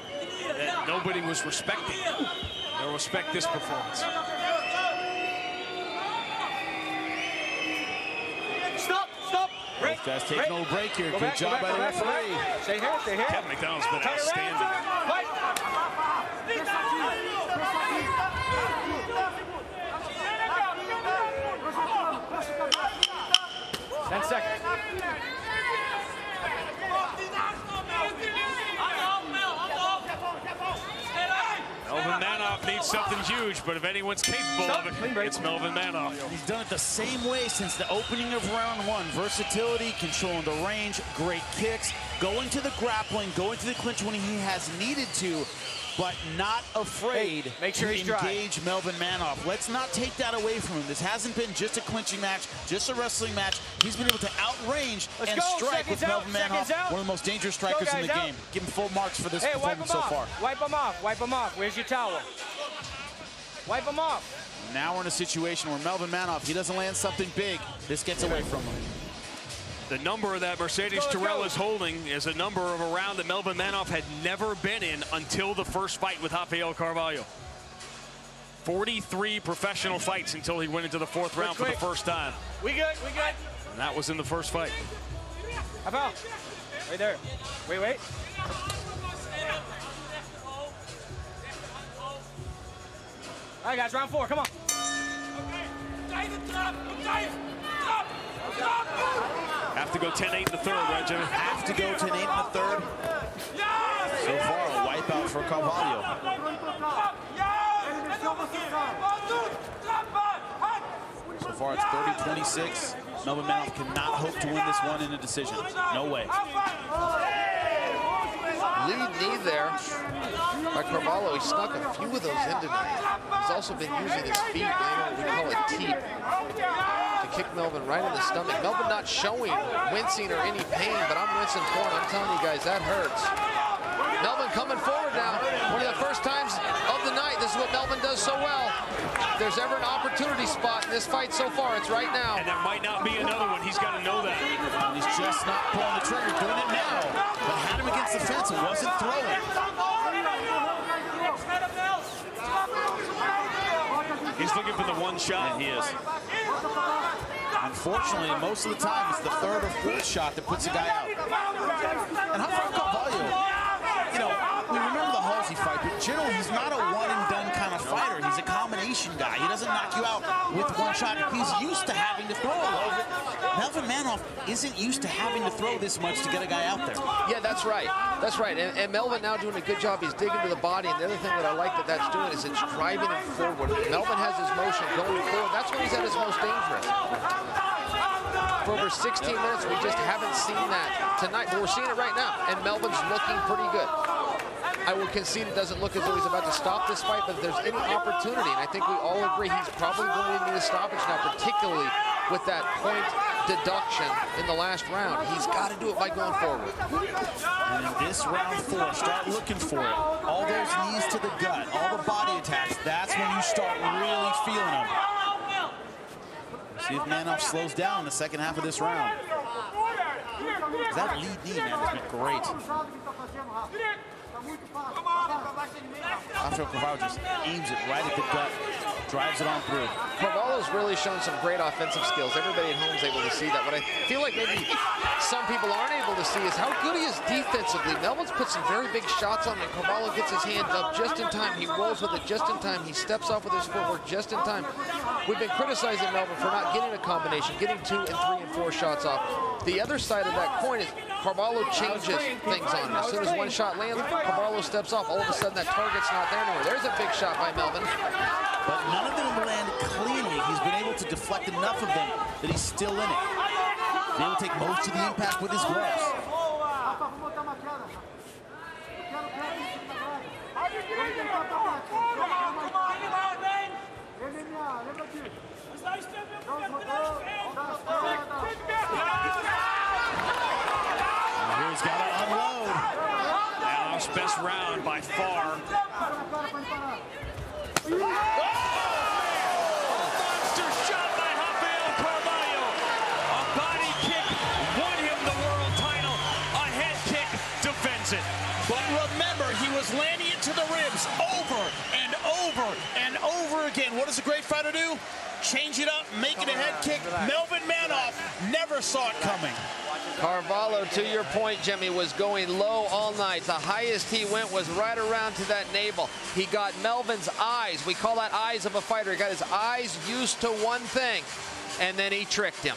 that nobody was respecting. They'll respect this performance. Stop! Break! Those guys take no break here. Good job by the referee. Stay here. Kevin McDonald's been outstanding. 10 seconds. Melvin Manhoff needs something huge, but if anyone's capable of it, it's Melvin Manhoff. He's done it the same way since the opening of round 1. Versatility, controlling the range, great kicks, going to the grappling, going to the clinch when he has needed to, but not afraid to engage Melvin Manhoff. Let's not take that away from him. This hasn't been just a clinching match, just a wrestling match. He's been able to outrange and strike with Melvin Manhoff, one of the most dangerous strikers in the game. Give him full marks for this performance so far. Wipe him off. Where's your towel? Wipe him off. Now we're in a situation where Melvin Manhoff, he doesn't land something big, this gets away from him. The number that Mercedes Terrell is holding is a number of a round that Melvin Manhoff had never been in until the first fight with Rafael Carvalho. 43 professional fights until he went into the 4th round for the first time. We good. And that was in the first fight. Rafael, right there. Wait. All right, guys, round 4, come on. Have to go 10-8 in the 3rd, right, Jimmy? Have to go 10-8 in the 3rd. So far, a wipeout for Carvalho. So far, it's 30-26. Melvin Manhoff cannot hope to win this one in a decision. No way. Lead knee there by Carvalho. He snuck a few of those in tonight. He's also been using his feet, what we call a teep, to kick Melvin right in the stomach. Melvin not showing wincing or any pain, but I'm wincing for him. I'm telling you guys, that hurts. Melvin coming forward now. One of the first times of the night. This is what Melvin does so well. If there's ever an opportunity spot in this fight so far, it's right now. And there might not be another one. He's got to know that. And he's just not pulling the trigger, doing it now. But had him against the fence and wasn't throwing. He's looking for the one shot. Yeah, he is. Unfortunately, most of the time, it's the 3rd or 4th shot that puts a guy out. And Rafael Carvalho, you know, we remember the Halsey fight, but generally, he's not a one-and-done kind of fighter. He's a combination guy. He doesn't knock you out with one shot. He's used to having to throw a lot. Melvin Manhoff isn't used to having to throw this much to get a guy out there. Yeah, that's right. That's right. And Melvin now doing a good job. He's digging to the body. And the other thing that I like that's doing is it's driving him forward. Melvin has his motion going forward. That's when he's at his most dangerous. For over 16 minutes, we just haven't seen that tonight. But we're seeing it right now. And Melvin's looking pretty good. I will concede it doesn't look as though he's about to stop this fight, but if there's any opportunity, and I think we all agree he's probably going to need a stoppage now, particularly with that point deduction in the last round. He's got to do it by going forward. And in this round 4, start looking for it. All those knees to the gut, all the body attacks, that's when you start really feeling them. See if Manoff slows down in the second half of this round. That lead knee, man, has been great. Rafael Carvalho just aims it right at the gut, drives it on through. Carvalho's really shown some great offensive skills. Everybody at home is able to see that. What I feel like maybe some people aren't able to see is how good he is defensively. Melvin's put some very big shots on him, and Carvalho gets his hands up just in time. He rolls with it just in time. He steps off with his footwork just in time. We've been criticizing Melvin for not getting a combination, getting 2 and 3 and 4 shots off. The other side of that coin is Carvalho changes things on him. As soon as one shot lands, Carvalho steps off. All of a sudden, that target's not there anymore. There's a big shot by Melvin. But none of them land cleanly. He's been able to deflect enough of them that he's still in it. He's able to take most of the impact with his gloves. He's got to unload. Manoff's best round by far. Monster shot by Rafael Carvalho. A body kick won him the world title. A head kick defends it. But remember, he was landing it to the ribs over and over and over again. What does a great fighter do? Change it up, make it a head kick. Melvin Manoff never saw it coming. Carvalho, to your point, Jimmy, was going low all night. The highest he went was right around to that navel. He got Melvin's eyes. We call that eyes of a fighter. He got his eyes used to one thing, and then he tricked him.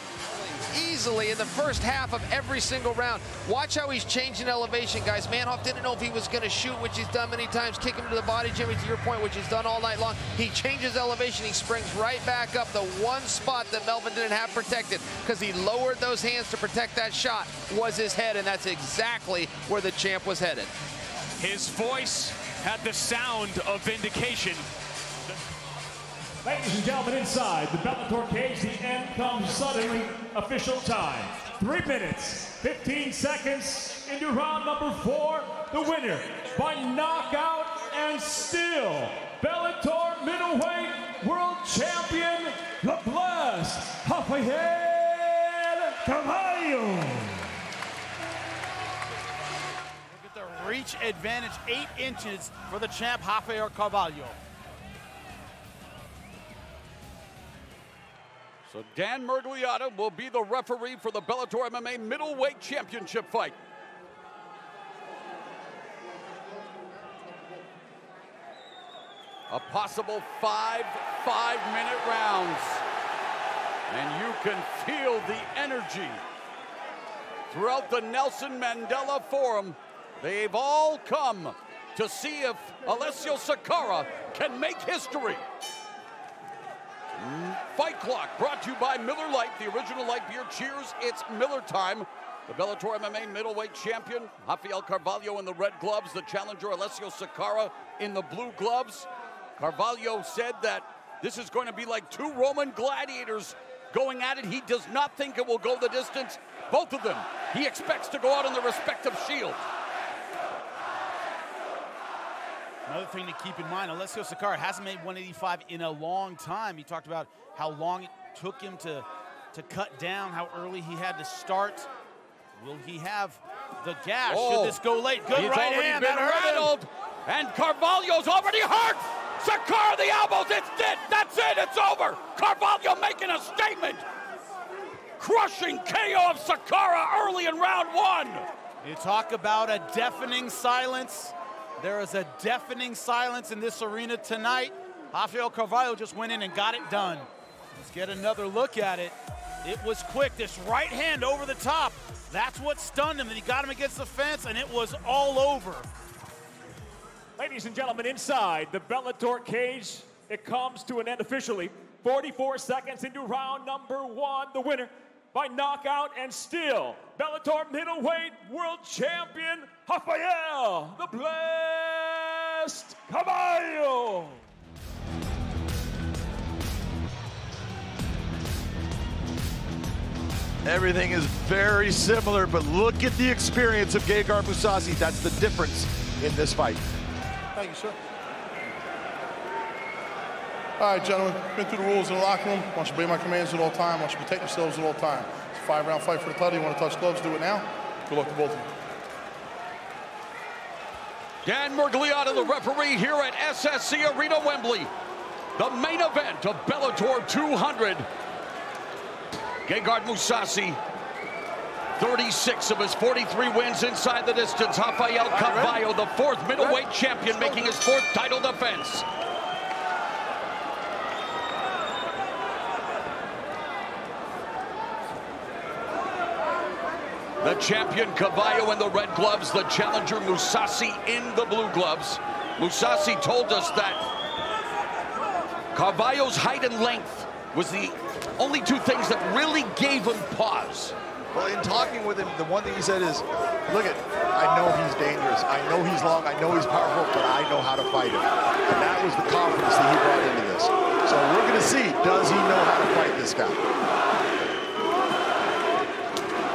Easily in the first half of every single round. Watch how he's changing elevation, guys. Manoff didn't know if he was going to shoot, which he's done many times, kick him to the body, Jimmy, to your point, which he's done all night long. He changes elevation. He springs right back up. The one spot that Melvin didn't have protected because he lowered those hands to protect that shot was his head, and that's exactly where the champ was headed. His voice had the sound of vindication. Ladies and gentlemen, inside the Bellator cage, the end comes suddenly. Official time, 3 minutes, 15 seconds into round number 4. The winner by knockout and still Bellator middleweight world champion, the blessed Rafael Carvalho. Look at the reach advantage, 8 inches for the champ, Rafael Carvalho. So Dan Miragliotta will be the referee for the Bellator MMA middleweight championship fight. A possible 5 5-minute rounds. And you can feel the energy throughout the Nelson Mandela Forum. They've all come to see if Alessio Sakara can make history. Fight Clock brought to you by Miller Lite, the original light beer. Cheers, it's Miller time. The Bellator MMA middleweight champion, Rafael Carvalho in the red gloves. The challenger, Alessio Sakara, in the blue gloves. Carvalho said that this is going to be like 2 Roman gladiators going at it. He does not think it will go the distance. Both of them, he expects to go out on their respective shield. Another thing to keep in mind, Alessio Sakara hasn't made 185 in a long time. He talked about how long it took him to cut down, how early he had to start. Will he have the gas? Should this go late? Good right hand. He's already been rattled, and Carvalho's already hurt. Sakara, the elbows, it's dead. That's it, it's over. Carvalho making a statement. Crushing KO of Sakara early in round 1. You talk about a deafening silence. There is a deafening silence in this arena tonight. Rafael Carvalho just went in and got it done. Let's get another look at it. It was quick. This right hand over the top. That's what stunned him. And he got him against the fence, and it was all over. Ladies and gentlemen, inside the Bellator cage, it comes to an end officially. 44 seconds into round number 1. The winner by knockout and still Bellator middleweight world champion, Rafael the Blade Ernest Caballo. Everything is very similar, but look at the experience of Gegard Mousasi. That's the difference in this fight. Thank you, sir. All right, gentlemen, been through the rules in the locker room. I want you to obey my commands at all time. I want you to protect yourselves at all time. It's a 5-round fight for the title. You want to touch gloves, do it now. Good luck to both of you. Dan Miragliotta, the referee here at SSC Arena, Wembley. The main event of Bellator 200. Gegard Mousasi, 36 of his 43 wins inside the distance. Rafael Carvalho, the 4th middleweight champion, making his 4th title defense. The champion Carvalho in the red gloves, the challenger Mousasi in the blue gloves. Mousasi told us that Carvalho's height and length was the only 2 things that really gave him pause. Well, in talking with him, the one thing he said is, look I know he's dangerous. I know he's long. I know he's powerful, but I know how to fight him. And that was the confidence that he brought into this. So we're going to see, does he know how to fight this guy?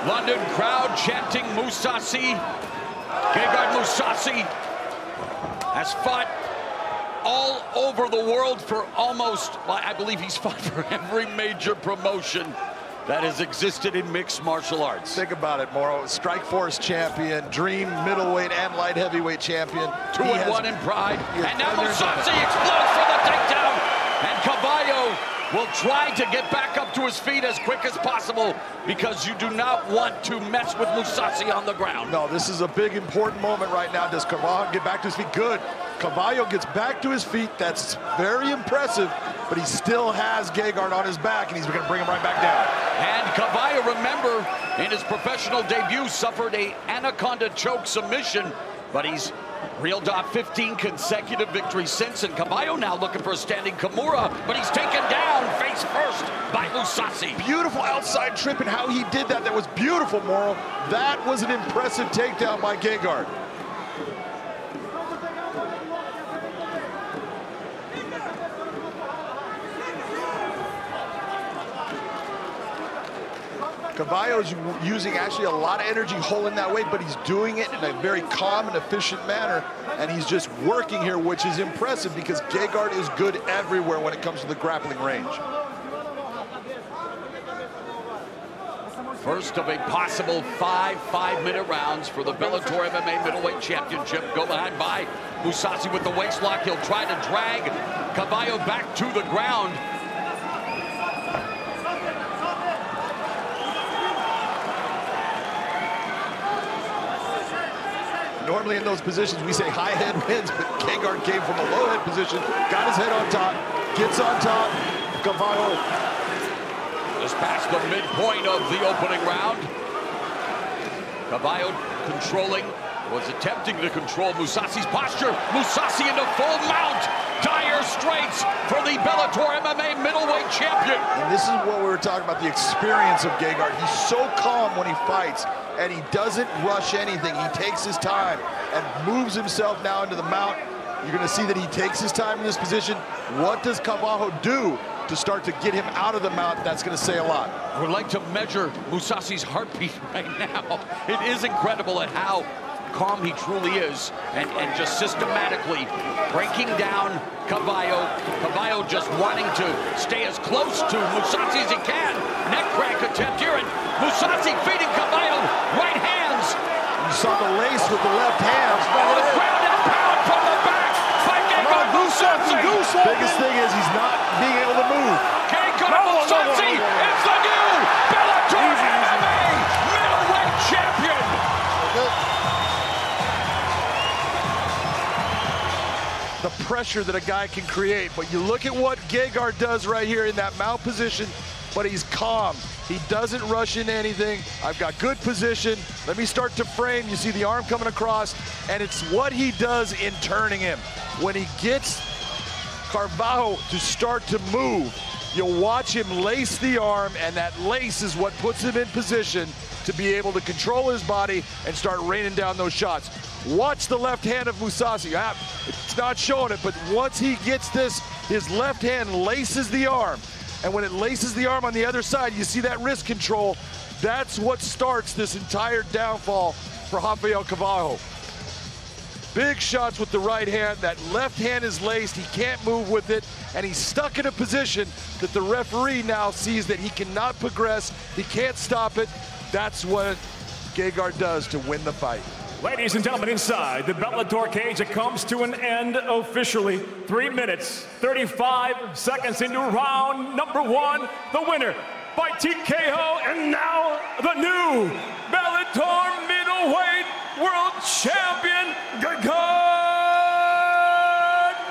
London crowd chanting Mousasi. Gegard Mousasi has fought all over the world for almost, I believe he's fought for every major promotion that has existed in mixed martial arts. Think about it, Moro. Strikeforce champion, Dream middleweight and light heavyweight champion. 2-1 in Pride. And now Mousasi explodes for the takedown. And Caballo will try to get back up to his feet as quick as possible because you do not want to mess with Mousasi on the ground. No, this is a big, important moment right now. Does Caballo get back to his feet? Good. Caballo gets back to his feet. That's very impressive, but he still has Gegard on his back, and he's going to bring him right back down. And Caballo, remember, in his professional debut, suffered a anaconda choke submission, but he's reeled off 15 consecutive victories since, and Caballo now looking for a standing Kimura, but he's taken down face first by Mousasi. Beautiful outside trip, and how he did that. That was beautiful, Moro. That was an impressive takedown by Gegard. Caballo's using actually a lot of energy holding that weight, but he's doing it in a very calm and efficient manner, and he's just working here, which is impressive because Gegard is good everywhere when it comes to the grappling range. First of a possible 5 5-minute rounds for the Bellator MMA Middleweight Championship. Go behind by Mousasi with the waist lock. He'll try to drag Caballo back to the ground. Normally in those positions, we say high head wins, but Gegard came from a low head position, got his head on top, gets on top. Caballo just past the midpoint of the opening round. Caballo was attempting to control Mousasi's posture. Mousasi into full mount. Dire straits for the Bellator MMA middleweight champion. And this is what we were talking about, the experience of Gegard. He's so calm when he fights, and he doesn't rush anything. He takes his time and moves himself now into the mount. You're going to see that he takes his time in this position. What does Caballo do to start to get him out of the mount? That's going to say a lot. I would like to measure Mousasi's heartbeat right now. It is incredible at how calm he truly is, and just systematically breaking down Caballo. Caballo just wanting to stay as close to Mousasi as he can. Neck crank attempt here, and Mousasi feeding Caballo right hands. You saw the lace with the left hand. Oh, the ground and pound from the back by Gegard Mousasi. Biggest thing is he's not being able to move. Gegard Mousasi is the new Bellator MMA middleweight champion. The pressure that a guy can create, but you look at what Gegard does right here in that mount position, but he's calm. He doesn't rush into anything. I've got good position. Let me start to frame. You see the arm coming across, and it's what he does in turning him. When he gets Carvalho to start to move, you'll watch him lace the arm, and that lace is what puts him in position to be able to control his body and start raining down those shots. Watch the left hand of Mousasi. It's not showing it, but once he gets this, his left hand laces the arm. And when it laces the arm on the other side, you see that wrist control. That's what starts this entire downfall for Rafael Carvalho. Big shots with the right hand. That left hand is laced. He can't move with it. And he's stuck in a position that the referee now sees that he cannot progress. He can't stop it. That's what Gegard does to win the fight. Ladies and gentlemen, inside the Bellator cage, it comes to an end officially. 3 minutes, 35 seconds into round number 1. The winner by TKO, and now the new Bellator middleweight world champion, Gegard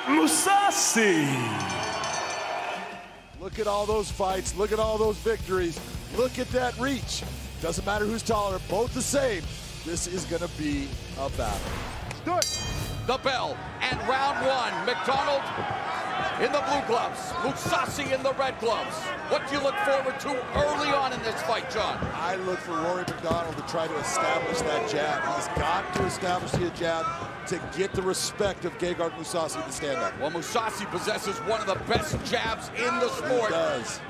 Mousasi. Look at all those fights. Look at all those victories. Look at that reach. Doesn't matter who's taller, both the same. This is going to be a battle. Do it. The bell and round 1. McDonald in the blue gloves, Mousasi in the red gloves. What do you look forward to early on in this fight, John? I look for Rory McDonald to try to establish that jab. He's got to establish the jab to get the respect of Gegard Mousasi to stand up. Well, Mousasi possesses one of the best jabs in the sport. He does.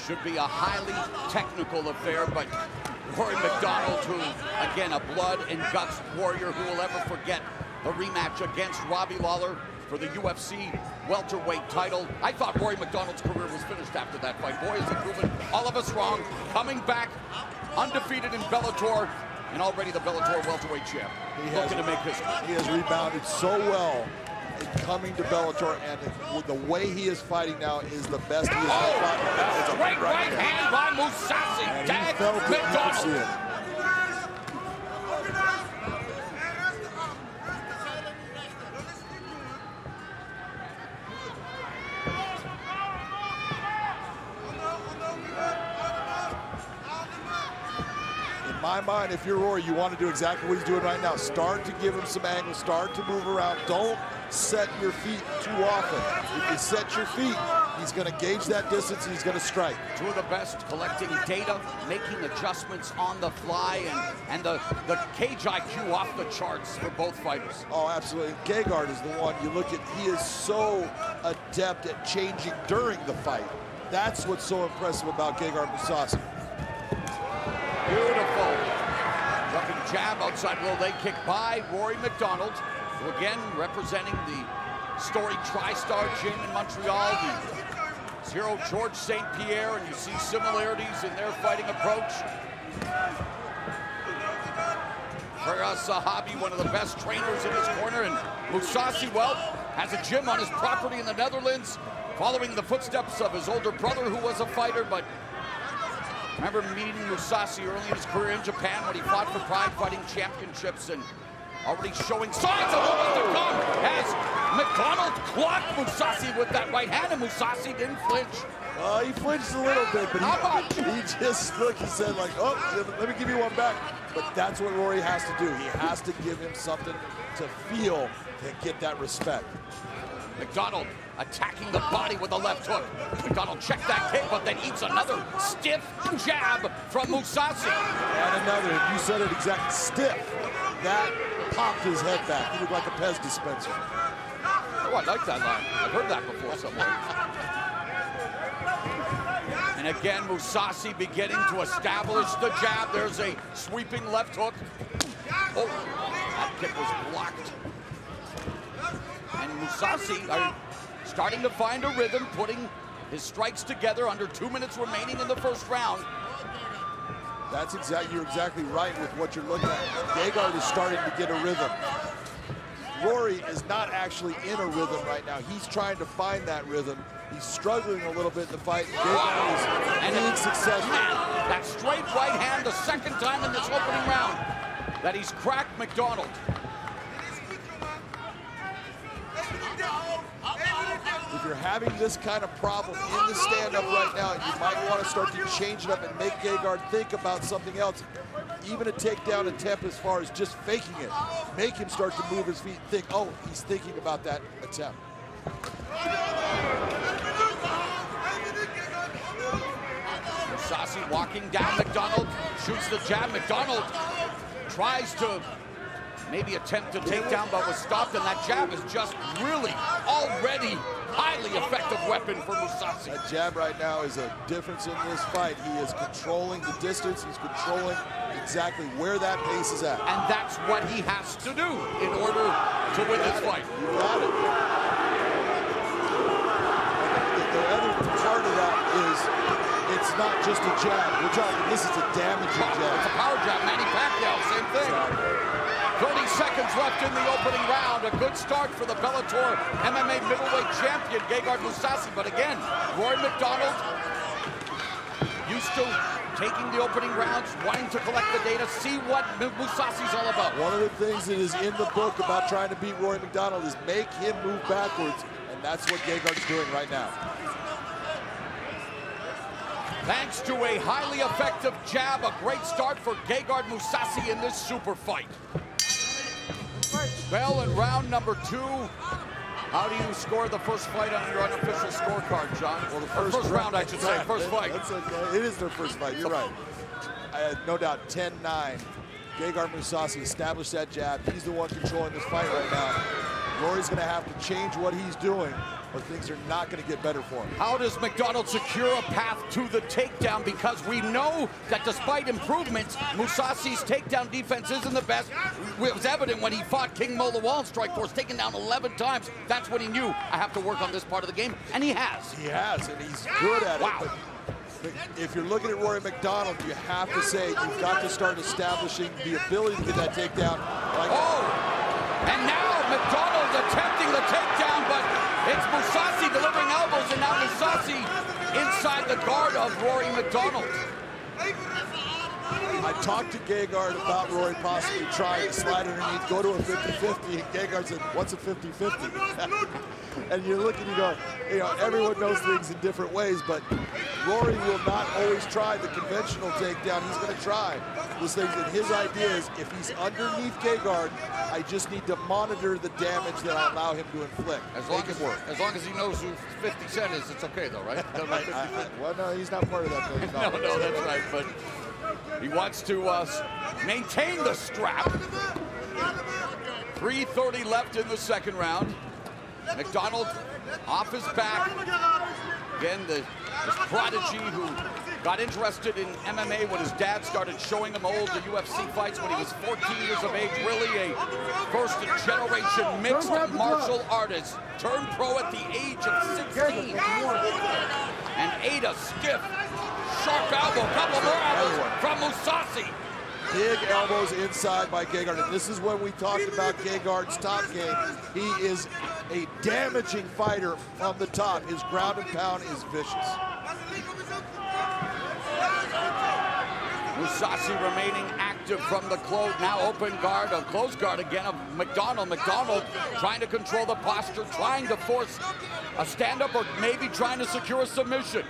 Should be a highly technical affair, but Rory McDonald, who, again, a blood and guts warrior, who will ever forget the rematch against Robbie Lawler for the UFC welterweight title. I thought Rory McDonald's career was finished after that fight. Boy, has he proven all of us wrong. Coming back, undefeated in Bellator, and already the Bellator welterweight champ. Looking to make history. He has rebounded so well in coming to Bellator, and the way he is fighting now is the best he has ever fought. That's a great right hand by Mousasi. Tag McDonald. In my mind, if you're Rory, you want to do exactly what he's doing right now. Start to give him some angle, start to move around. Don't set your feet too often. If you set your feet, he's going to gauge that distance and he's going to strike. Two of the best collecting data, making adjustments on the fly, and the cage IQ off the charts for both fighters. Oh, absolutely. Gegard is the one you look at. He is so adept at changing during the fight. That's what's so impressive about Gegard Mousasi. Beautiful. Jumping jab outside little leg kick by Rory McDonald, who again representing the storied TriStar Gym in Montreal, the Zero George St. Pierre, and you see similarities in their fighting approach. Firas Zahabi, one of the best trainers in his corner, and Mousasi, well, has a gym on his property in the Netherlands, following the footsteps of his older brother, who was a fighter. But I remember meeting Mousasi early in his career in Japan when he fought for Pride Fighting Championships, and already showing signs of what to come as McDonald clocked Mousasi with that right hand, and Mousasi didn't flinch. He flinched a little bit, but he just, look, he said like, oh, let me give you one back. But that's what Rory has to do. He has to give him something to feel to get that respect. McDonald attacking the body with a left hook. McDonald checked that kick, but then eats another stiff jab from Mousasi. And another, you said it exactly, stiff. That popped his head back. He looked like a Pez dispenser. Oh, I like that line. I've heard that before somewhere. And again, Mousasi beginning to establish the jab. There's a sweeping left hook. Oh, that kick was blocked. And Mousasi starting to find a rhythm, putting his strikes together under 2 minutes remaining in the first round. That's you're exactly right with what you're looking at. Gegard is starting to get a rhythm. Rory is not actually in a rhythm right now. He's trying to find that rhythm. He's struggling a little bit in the fight. Gegard is being successful. That straight right hand, the second time in this opening round that he's cracked McDonald. If you're having this kind of problem in the stand-up right now, you might want to start to change it up and make Gegard think about something else. Even a takedown attempt as far as just faking it. Make him start to move his feet and think, oh, he's thinking about that attempt. Mousasi walking down McDonald, shoots the jab. McDonald tries to maybe attempt to take down, but was stopped, and that jab is just really already highly effective weapon for Mousasi. That jab right now is a difference in this fight. He is controlling the distance. He's controlling exactly where that pace is at. And that's what he has to do in order to win this fight. You got it. The other part of that is it's not just a jab. We're talking, this is a damaging jab. It's a power jab. Manny Pacquiao, same thing. 30 seconds left in the opening round. A good start for the Bellator MMA middleweight champion, Gegard Mousasi. But again, Rory MacDonald used to taking the opening rounds, wanting to collect the data, see what Mousasi's all about. One of the things that is in the book about trying to beat Rory MacDonald is make him move backwards, and that's what Gegard's doing right now. Thanks to a highly effective jab, a great start for Gegard Mousasi in this super fight. Bell in round number 2. How do you score the first fight on your unofficial scorecard, John? Well, the first round, I should say. First fight. That's okay. It is their first fight. You're right. No doubt, 10-9. Gegard Mousasi established that jab. He's the one controlling this fight right now. Rory's going to have to change what he's doing, or things are not going to get better for him. How does MacDonald secure a path to the takedown? Because we know that despite improvements, Mousasi's takedown defense isn't the best. It was evident when he fought King Mo Lawal in Strikeforce, taken down 11 times. That's when he knew, I have to work on this part of the game, and he has. He has, and he's good at it. But if you're looking at Rory MacDonald, you have to say you've got to start establishing the ability to get that takedown. And now MacDonald attempting the takedown, but it's Mousasi delivering elbows, and now Mousasi inside the guard of Rory MacDonald. I talked to Gegard about Rory possibly trying to slide underneath, go to a 50-50, and Gegard said, what's a 50-50? And you look and you go, you know, everyone knows things in different ways, but Rory will not always try the conventional takedown. He's going to try those things, and his idea is if he's underneath Gegard, I just need to monitor the damage that I allow him to inflict. As long as he knows who 50 Cent is, it's okay though, right? Well, no, he's not part of that thing. No, that's right, but he wants to maintain the strap. 3:30 left in the second round. MacDonald off his back. Again, this prodigy who got interested in MMA when his dad started showing him old the UFC fights when he was 14 years of age. Really a first-generation mixed martial artist. Turned pro at the age of 16. And ate a stiff, sharp elbow. Couple more elbows from Mousasi. Big elbows inside by Gegard, and this is when we talked about Gegard's top game. He is a damaging fighter from the top. His ground and pound is vicious. Mousasi remaining active from the now open guard, a close guard again of MacDonald. MacDonald trying to control the posture, trying to force a stand-up, or maybe trying to secure a submission.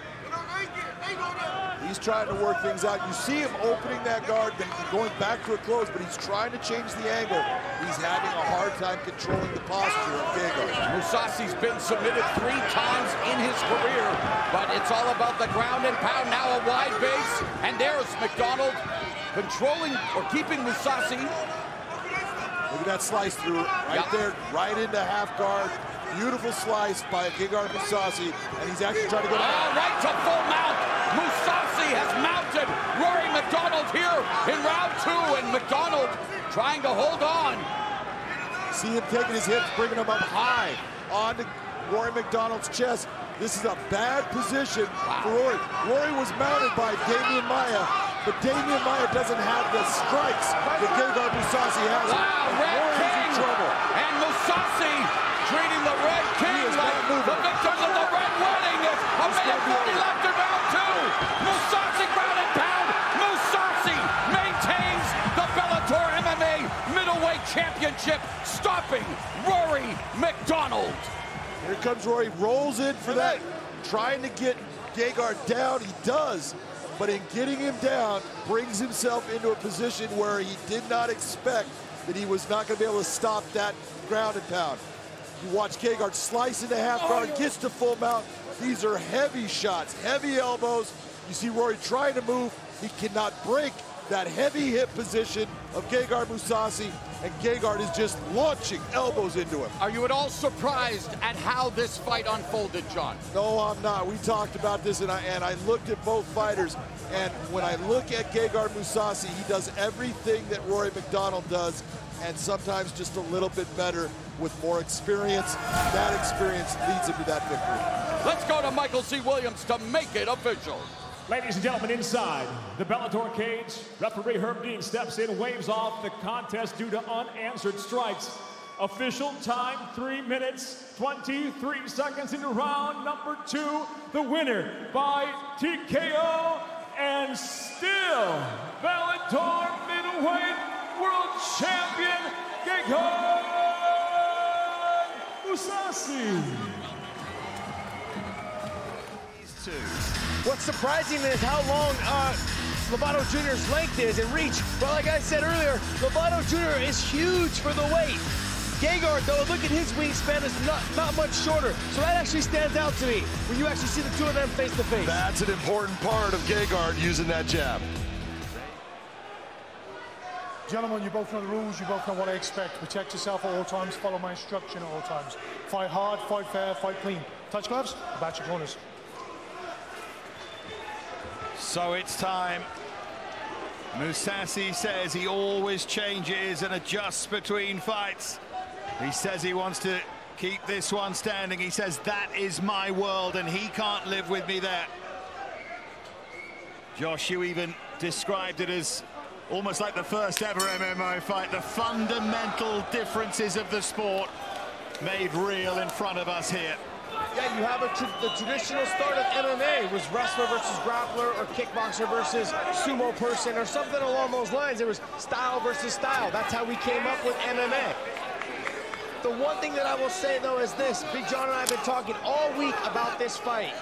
He's trying to work things out. You see him opening that guard, then going back to a close, but he's trying to change the angle. He's having a hard time controlling the posture of Gegard. Mousasi's been submitted 3 times in his career, but it's all about the ground and pound. Now a wide base, and there's MacDonald controlling or keeping Mousasi. Look at that slice through right there, right into half guard. Beautiful slice by Gegard Mousasi, and he's actually trying to go down. Right to full mount. Mousasi has mounted Rory MacDonald here in round 2, and MacDonald trying to hold on. See him taking his hips, bringing him up high onto Rory MacDonald's chest. This is a bad position for Rory. Rory was mounted by Damian Maia, but Damian Maia doesn't have the strikes that Gegard Mousasi has. Red King! Trouble. And Mousasi treating the Red King like the victors of the Red Wedding. A minute 40 left in round 2. Mousasi ground and pound. Mousasi maintains the Bellator MMA middleweight championship, stopping Rory MacDonald. Here comes Rory, rolls in for that, trying to get Gegard down. He does, but in getting him down, brings himself into a position where he did not expect that he was not going to be able to stop that ground and pound. You watch Gegard slice into half guard, gets to full mount. These are heavy shots, heavy elbows. You see Rory trying to move. He cannot break that heavy hip position of Gegard Mousasi, and Gegard is just launching elbows into him. Are you at all surprised at how this fight unfolded, John? No, I'm not. We talked about this, and I looked at both fighters, and when I look at Gegard Mousasi, he does everything that Rory MacDonald does, and sometimes just a little bit better with more experience. That experience leads him to that victory. Let's go to Michael C. Williams to make it official. Ladies and gentlemen, inside the Bellator cage, referee Herb Dean steps in, waves off the contest due to unanswered strikes. Official time, 3 minutes, 23 seconds into round number 2. The winner by TKO and still Bellator middleweight world champion, Gegard Mousasi. What's surprising is how long Lovato Jr.'s length is and reach. But like I said earlier, Lovato Jr. is huge for the weight. Gegard, though, look at his wingspan, is not much shorter. So that actually stands out to me when you actually see the two of them face to face. That's an important part of Gegard using that jab. Gentlemen, you both know the rules, you both know what I expect. Protect yourself at all times, follow my instruction at all times. Fight hard, fight fair, fight clean. Touch gloves, about your corners. So it's time. Mousasi says he always changes and adjusts between fights. He says he wants to keep this one standing. He says that is my world and he can't live with me there. Josh, you even described it as almost like the first ever MMA fight. The fundamental differences of the sport made real in front of us here. Yeah, you have the traditional start of MMA was wrestler versus grappler or kickboxer versus sumo person or something along those lines. It was style versus style. That's how we came up with MMA. The one thing that I will say, though, is this. Big John and I have been talking all week about this fight.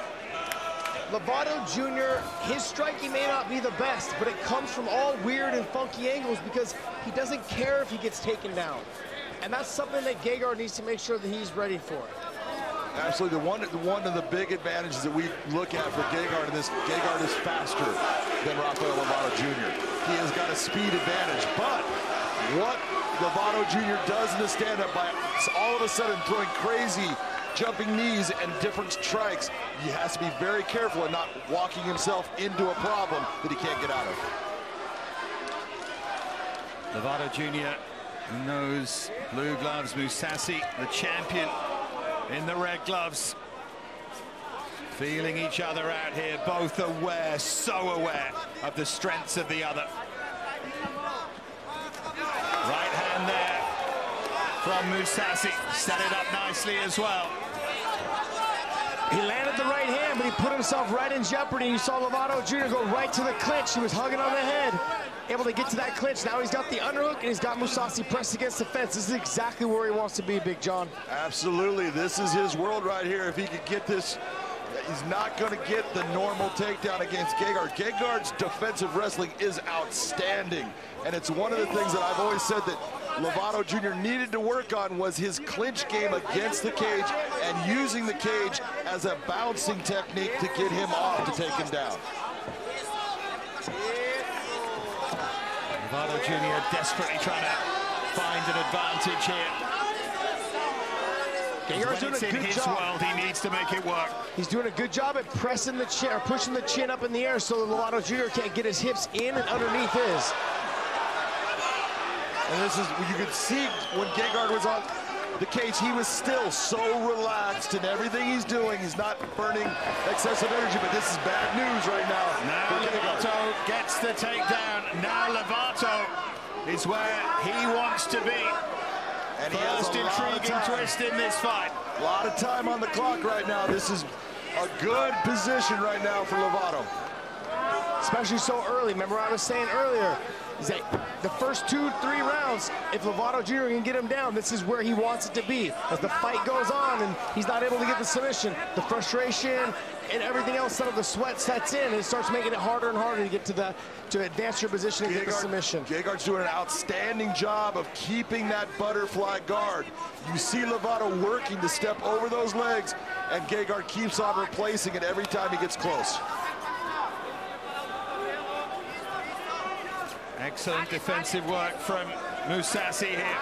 Lovato Jr., his striking may not be the best, but it comes from all weird and funky angles because he doesn't care if he gets taken down. And that's something that Gegard needs to make sure that he's ready for. Absolutely, one of the big advantages that we look at for Gegard in this, Gegard is faster than Rafael Lovato Jr. He has got a speed advantage, but what Lovato Jr. does in the stand-up by all of a sudden throwing crazy jumping knees and different strikes, he has to be very careful and not walking himself into a problem that he can't get out of. Lovato Jr. knows blue gloves. Mousasi, the champion, in the red gloves. Feeling each other out here, both aware, so aware of the strengths of the other. Right hand there from Mousasi, set it up nicely as well. He landed the right hand, but he put himself right in jeopardy. You saw Lovato Jr. go right to the clinch. He was hugging on the head, able to get to that clinch. Now he's got the underhook, and he's got Mousasi pressed against the fence. This is exactly where he wants to be, Big John. Absolutely. This is his world right here. If he could get this, he's not going to get the normal takedown against Gegard. Gegard's defensive wrestling is outstanding, and it's one of the things that I've always said that Lovato Jr. needed to work on was his clinch game against the cage and using the cage as a bouncing technique to get him off to take him down. Lovato Jr. desperately trying to find an advantage here. Gegard's doing a good his job. world, he needs to make it work. He's doing a good job at pressing the chin, or pushing the chin up in the air so that Lovato Jr. can't get his hips in and underneath his. And this is, you could see when Gegard was on the cage, he was still so relaxed in everything he's doing. He's not burning excessive energy, but this is bad news right now. Now Lovato gets the takedown. Now Lovato is where he wants to be. And he First intriguing twist in this fight. A lot of time on the clock right now. This is a good position right now for Lovato. Especially so early. Remember what I was saying earlier, is that the first 2-3 rounds, if Lovato Jr. can get him down, this is where he wants it to be. As the fight goes on and he's not able to get the submission, the frustration and everything else, some of the sweat sets in, and it starts making it harder and harder to get to advance your position and get the submission. Gegard's doing an outstanding job of keeping that butterfly guard. You see Lovato working to step over those legs, and Gegard keeps on replacing it every time he gets close. Excellent defensive work from Mousasi here.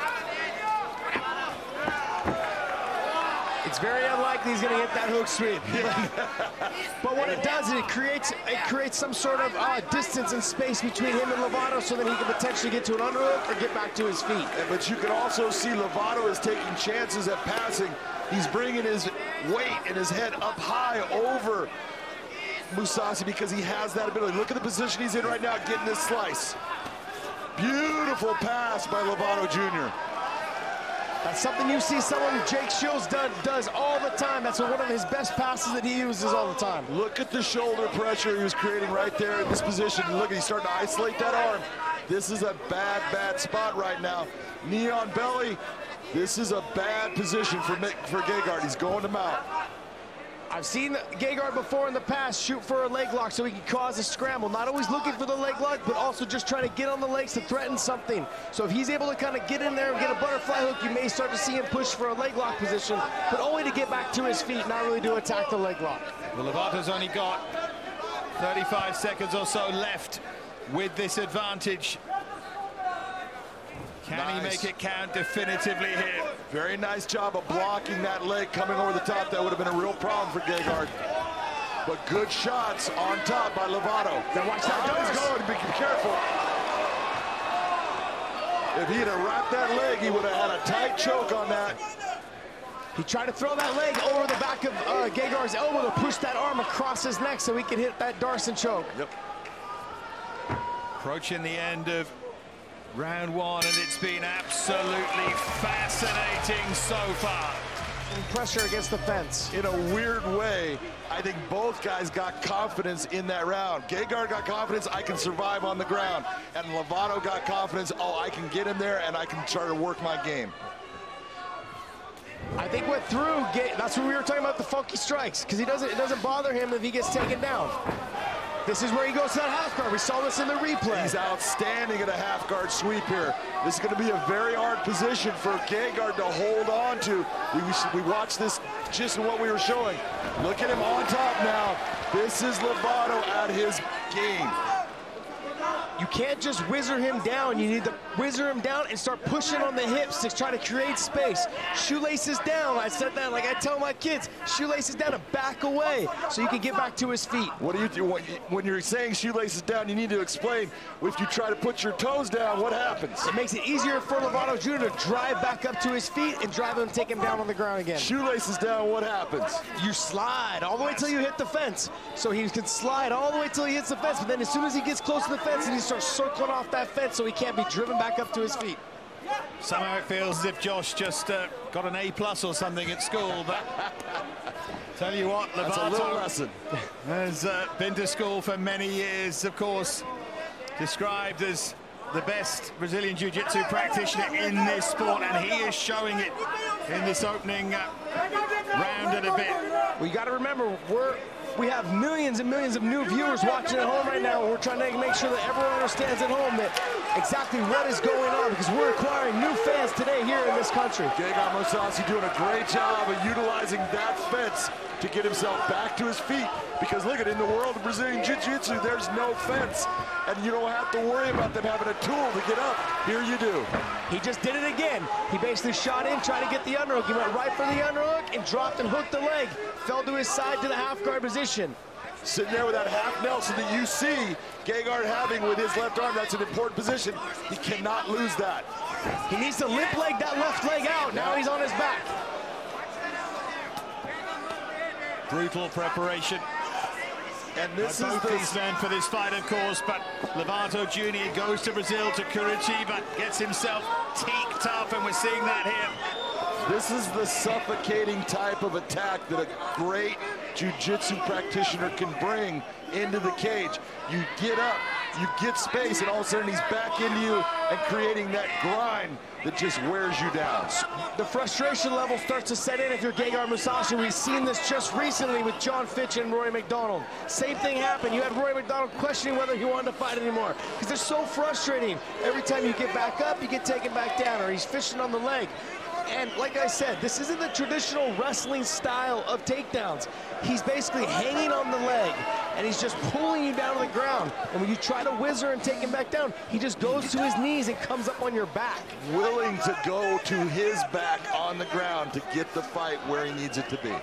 It's very unlikely he's going to hit that hook sweep. But what it does is it creates some sort of distance and space between him and Lovato so that he can potentially get to an underhook or get back to his feet. Yeah, but you can also see Lovato is taking chances at passing. He's bringing his weight and his head up high over Mousasi because he has that ability. Look at the position he's in right now, getting this slice. Beautiful pass by Lovato Jr. That's something you see someone Jake Shields does all the time. That's one of his best passes that he uses all the time. Look at the shoulder pressure he was creating right there in this position. Look, he's starting to isolate that arm. This is a bad, bad spot right now. Knee on belly. This is a bad position for Gegard. He's going to mount. I've seen Gegard before in the past shoot for a leg lock so he can cause a scramble. Not always looking for the leg lock, but also just trying to get on the legs to threaten something. So if he's able to kind of get in there and get a butterfly hook, you may start to see him push for a leg lock position, but only to get back to his feet, not really to attack the leg lock. Well, Lovato's only got 35 seconds or so left with this advantage. Can he make it count definitively here? Very nice job of blocking that leg coming over the top. That would have been a real problem for Gegard. But good shots on top by Lovato. Now watch that He's going. Be careful. If he'd have wrapped that leg, he would have had a tight choke on that. He tried to throw that leg over the back of Gegard's elbow to push that arm across his neck so he could hit that Darson choke. Yep. Approaching the end of round one, and it's been absolutely fascinating so far. And pressure against the fence. In a weird way, I think both guys got confidence in that round. Gegard got confidence, I can survive on the ground. And Lovato got confidence, oh, I can get him there and I can try to work my game. I think what threw, that's what we were talking about, the funky strikes, because it doesn't bother him if he gets taken down. This is where he goes to that half guard. We saw this in the replay. He's outstanding at a half guard sweep here. This is going to be a very hard position for Gegard to hold on to. We watched this just in what we were showing. Look at him on top now. This is Lovato at his game. You can't just whizzer him down. You need to whizzer him down and start pushing on the hips to try to create space. Shoelaces down. I said that like I tell my kids. Shoelaces down to back away so you can get back to his feet. What do you do when you're saying shoelaces down? You need to explain. If you try to put your toes down, what happens? It makes it easier for Lovato Jr. to drive back up to his feet and drive him, take him down on the ground again. Shoelaces down, what happens? You slide all the way till you hit the fence. So he can slide all the way till he hits the fence, but then as soon as he gets close to the fence, he starts circling off that fence so he can't be driven back up to his feet. Somehow it feels as if Josh just got an A+ or something at school, but tell you what, Lovato has been to school for many years, of course, described as the best Brazilian Jiu-Jitsu practitioner in this sport, and he is showing it in this opening round and a bit. Well, you got to remember, we have millions and millions of new viewers watching at home right now, and we're trying to make sure that everyone understands at home that exactly what is going on, because we're acquiring new fans today here in this country. Gegard Mousasi doing a great job of utilizing that fence to get himself back to his feet, because look at, in the world of Brazilian Jiu-Jitsu, there's no fence, and you don't have to worry about them having a tool to get up. Here you do. He just did it again. He basically shot in, trying to get the underhook. He went right for the underhook and dropped and hooked the leg. Fell to his side to the half guard position. Sitting there with that half Nelson that you see Gegard having with his left arm, that's an important position. He cannot lose that. He needs to limp leg that left leg out. Now he's on his back. Brutal preparation. And this is these men for this fight, of course, but Lovato Jr. goes to Brazil, to Curitiba, gets himself teaked up, and we're seeing that here. This is the suffocating type of attack that a great jiu-jitsu practitioner can bring into the cage. You get up, you get space, and all of a sudden he's back into you and creating that grind that just wears you down. The frustration level starts to set in if you're Gegard Mousasi. We've seen this just recently with John Fitch and Rory MacDonald. Same thing happened. You had Rory MacDonald questioning whether he wanted to fight anymore, because they're so frustrating. Every time you get back up, you get taken back down, or he's fishing on the leg. And like I said, this isn't the traditional wrestling style of takedowns. He's basically hanging on the leg, and he's just pulling you down to the ground. And when you try to whizzer and take him back down, he just goes to his knees and comes up on your back. Willing to go to his back on the ground to get the fight where he needs it to be.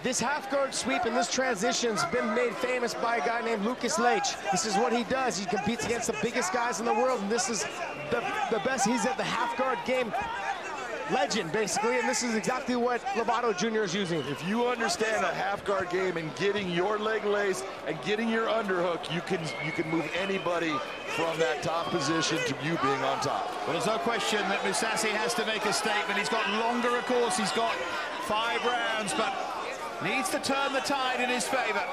This half guard sweep and this transition's been made famous by a guy named Lucas Leite. This is what he does. He competes against the biggest guys in the world, and this is the best. He's at the half guard game legend, basically, and this is exactly what Lovato Jr. is using. If you understand a half guard game and getting your leg laced and getting your underhook, you can move anybody from that top position to you being on top. Well, there's no question that Mousasi has to make a statement. He's got longer, of course. He's got 5 rounds, but needs to turn the tide in his favor.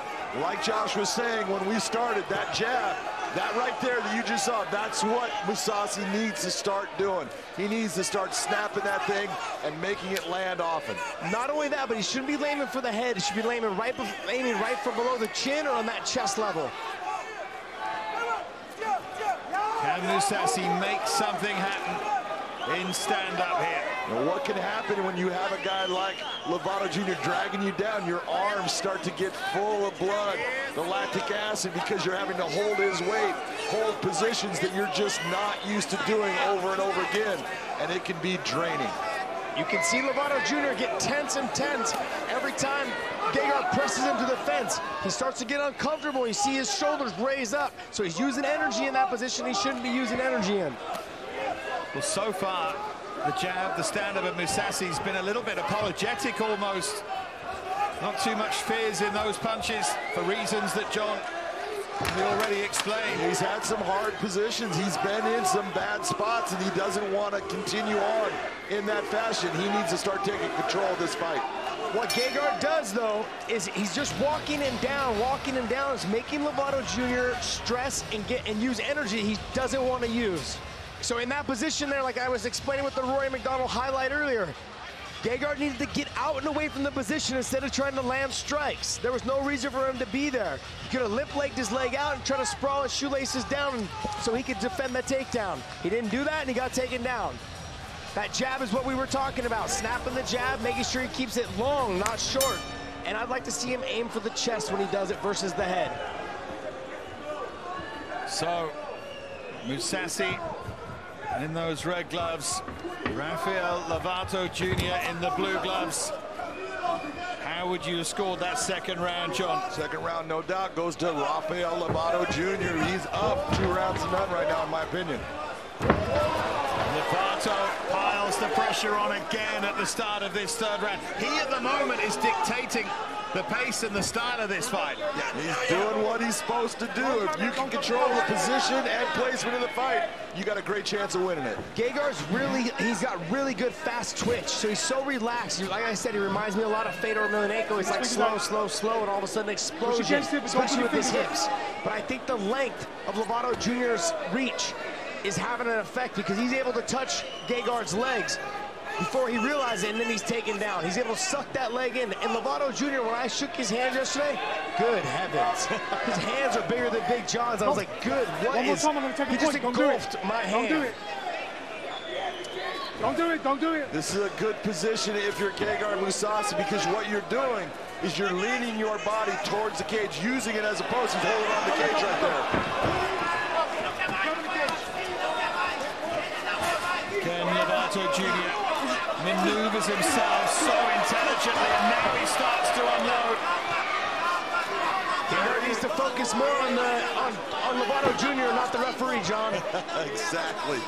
Like Josh was saying when we started, that jab, that right there that you just saw, that's what Mousasi needs to start doing. He needs to start snapping that thing and making it land often. Not only that, but he shouldn't be aiming for the head. He should be aiming right for below the chin or on that chest level. Can Mousasi make something happen in stand-up here? Now, what can happen when you have a guy like Lovato Jr. dragging you down? Your arms start to get full of blood, the lactic acid, because you're having to hold his weight, hold positions that you're just not used to doing over and over again, and it can be draining. You can see Lovato Jr. get tense and tense every time Gegard presses him to the fence. He starts to get uncomfortable. You see his shoulders raise up, so he's using energy in that position he shouldn't be using energy in. Well, so far, the jab, the stand-up of Mousasi's been a little bit apologetic almost. Not too much fears in those punches for reasons that John already explained. He's had some hard positions. He's been in some bad spots, and he doesn't want to continue on in that fashion. He needs to start taking control of this fight. What Gegard does, though, is he's just walking him down. Walking him down is making Lovato Jr. stress and use energy he doesn't want to use. So in that position there, like I was explaining with the Rory MacDonald highlight earlier, Gegard needed to get out and away from the position instead of trying to land strikes. There was no reason for him to be there. He could have limp-legged his leg out and tried to sprawl his shoelaces down so he could defend the takedown. He didn't do that, and he got taken down. That jab is what we were talking about, snapping the jab, making sure he keeps it long, not short. And I'd like to see him aim for the chest when he does it versus the head. So, Mousasi in those red gloves, Rafael Lovato Jr. in the blue gloves. How would you have scored that second round, John? Second round, no doubt, goes to Rafael Lovato Jr. He's up 2 rounds to none right now, in my opinion. Lovato piles the pressure on again at the start of this third round. He, at the moment, is dictating the pace and the style of this fight. Yeah, he's doing what he's supposed to do. If you can control the position and placement of the fight, you got a great chance of winning it. Gegard's he's got really good fast twitch, so he's so relaxed. Like I said, he reminds me a lot of Fedor Emelianenko. He's like slow, slow, slow, and all of a sudden explosion, especially with his hips. But I think the length of Lovato Jr.'s reach is having an effect because he's able to touch Gegard's legs before he realizes it, and then he's taken down. He's able to suck that leg in. And Lovato Jr., when I shook his hand yesterday, good heavens. His hands are bigger than Big John's. I was like, good, what is... He just engulfed my hand. Don't do it. Don't do it, don't do it. This is a good position if you're Gegard Mousasi, because what you're doing is you're leaning your body towards the cage, using it as opposed to holding on the cage right there. Ken Lovato Jr. maneuvers himself so intelligently, and now he starts to unload. Gegard needs to focus more on Lovato Jr., not the referee, John. Exactly.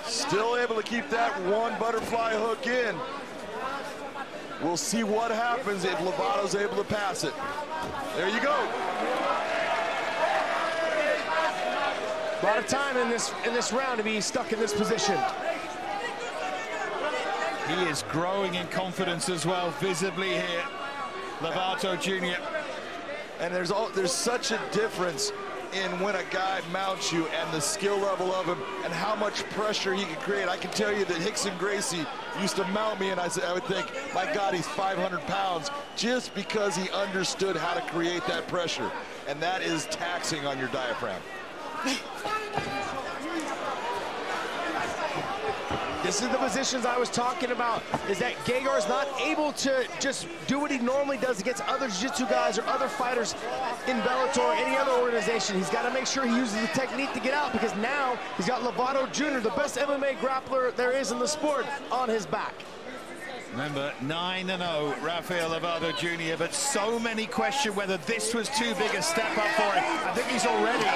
Still able to keep that one butterfly hook in. We'll see what happens if Lovato's able to pass it. There you go. A lot of time in this round to be stuck in this position. He is growing in confidence as well, visibly here, Lovato Jr. And there's such a difference in when a guy mounts you and the skill level of him and how much pressure he can create. I can tell you that Rickson Gracie used to mount me, and I would think, my God, he's 500 pounds, just because he understood how to create that pressure. And that is taxing on your diaphragm. This is the positions I was talking about, is that Gegard's not able to just do what he normally does against other jiu-jitsu guys or other fighters in Bellator or any other organization. He's got to make sure he uses the technique to get out, because now he's got Lovato Jr., the best MMA grappler there is in the sport, on his back. Remember, 9-0, Rafael Lovato Jr., but so many question whether this was too big a step up for him. I think he's already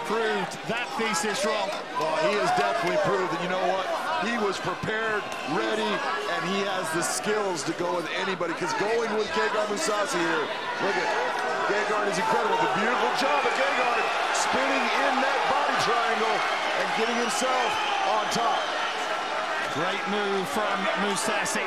proved that thesis wrong. Well, he has definitely proved that, you know what, he was prepared, ready, and he has the skills to go with anybody, because going with Gegard Mousasi here, look at Gegard is incredible. The beautiful job of Gegard spinning in that body triangle and getting himself on top. Great move from Mousasi.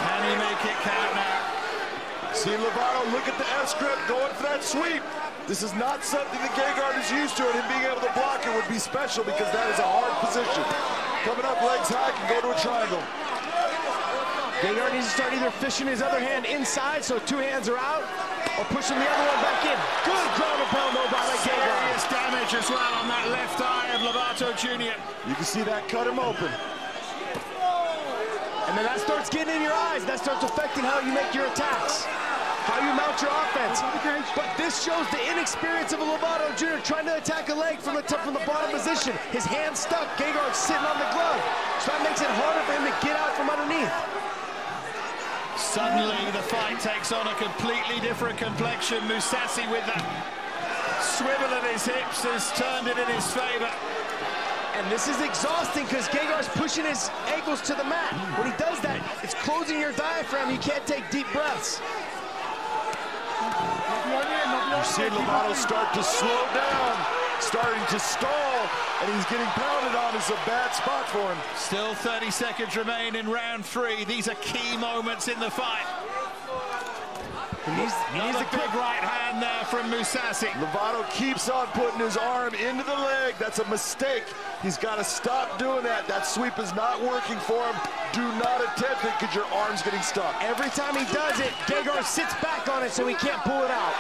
Can he make it count now? See Lovato, look at the S-grip, going for that sweep. This is not something that Gegard is used to, and him being able to block it would be special, because that is a hard position. Coming up, legs high, can go to a triangle. Gegard needs to start either fishing his other hand inside, so two hands are out, or pushing the other one back in. Good ground and pound by Gegard. Serious damage as well on that left eye of Lovato Jr. You can see that cut him open. And then that starts getting in your eyes. That starts affecting how you make your attacks, how you mount your offense. But this shows the inexperience of a Lovato Jr. trying to attack a leg from the bottom position. His hand stuck. Gegard's sitting on the glove. So that makes it harder for him to get out from underneath. Suddenly the fight takes on a completely different complexion. Mousasi with that swivel of his hips has turned it in his favor. And this is exhausting, because Gegard's pushing his ankles to the mat. When he does that, it's closing your diaphragm. You can't take deep breaths. You see Lovato start to slow down, starting to stall, and he's getting pounded on. It's a bad spot for him. Still 30 seconds remain in round 3. These are key moments in the fight. He's a big right hand there from Mousasi. Lovato keeps on putting his arm into the leg. That's a mistake. He's got to stop doing that. That sweep is not working for him. Do not attempt it, because your arm's getting stuck. Every time he does it, Gegard sits back on it so he can't pull it out.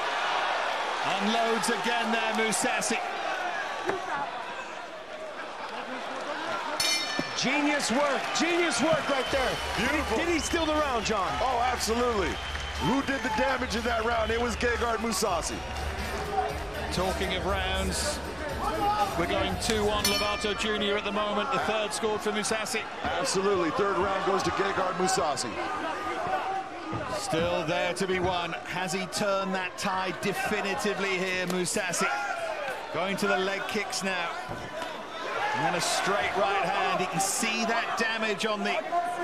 Unloads again there, Mousasi. Genius work right there. Beautiful. Did he steal the round, John? Oh, absolutely. Who did the damage in that round? It was Gegard Mousasi. Talking of rounds, we're going 2-1 Lovato Jr. at the moment. The third scored for Mousasi. Absolutely. Third round goes to Gegard Mousasi. Still there to be won. Has he turned that tide definitively here, Mousasi? Going to the leg kicks now. And then a straight right hand. He can see that damage on the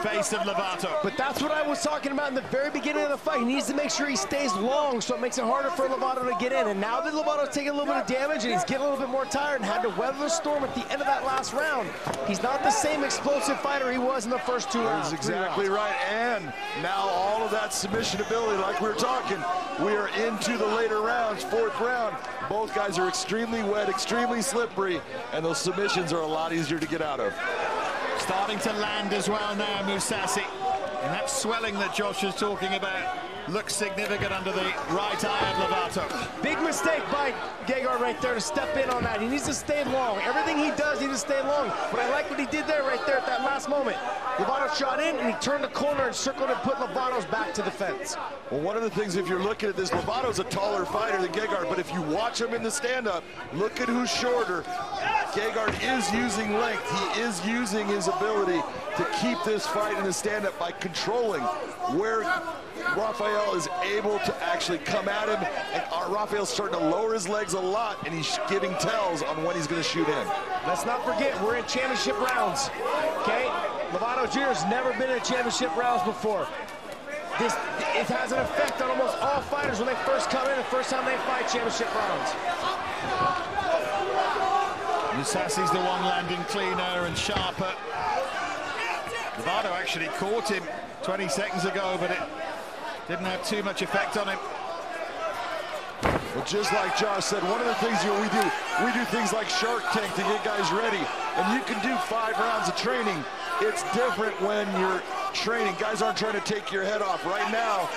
face of Lovato. But that's what I was talking about in the very beginning of the fight. He needs to make sure he stays long, so it makes it harder for Lovato to get in. And now that Lovato's taking a little bit of damage and he's getting a little bit more tired and had to weather the storm at the end of that last round, he's not the same explosive fighter he was in the first 2 rounds. That's exactly right. And now all of that submission ability, like we were talking, we are into the later rounds, 4th round. Both guys are extremely wet, extremely slippery, and those submissions are a lot easier to get out of. Starting to land as well now, Mousasi. And that swelling that Josh is talking about looks significant under the right eye of Lovato. Big mistake by Gegard right there to step in on that. He needs to stay long. Everything he does, he needs to stay long. But I like what he did there right there at that last moment. Lovato shot in, and he turned the corner and circled and put Lovato's back to the fence. Well, one of the things, if you're looking at this, Lovato's a taller fighter than Gegard, but if you watch him in the stand-up, look at who's shorter. Gegard is using length. He is using his ability to keep this fight in the stand-up by controlling where Rafael is able to actually come at him, and Rafael's starting to lower his legs a lot, and he's giving tells on when he's going to shoot in. Let's not forget, we're in championship rounds, okay? Lovato Jr. has never been in championship rounds before. It has an effect on almost all fighters when they first come in, the first time they fight championship rounds. Mousasi's the one landing cleaner and sharper. Lovato actually caught him 20 seconds ago, but it didn't have too much effect on him. Well, just like Josh said, one of the things we do things like Shark Tank to get guys ready, and you can do 5 rounds of training. It's different when you're training. Guys aren't trying to take your head off. Right now,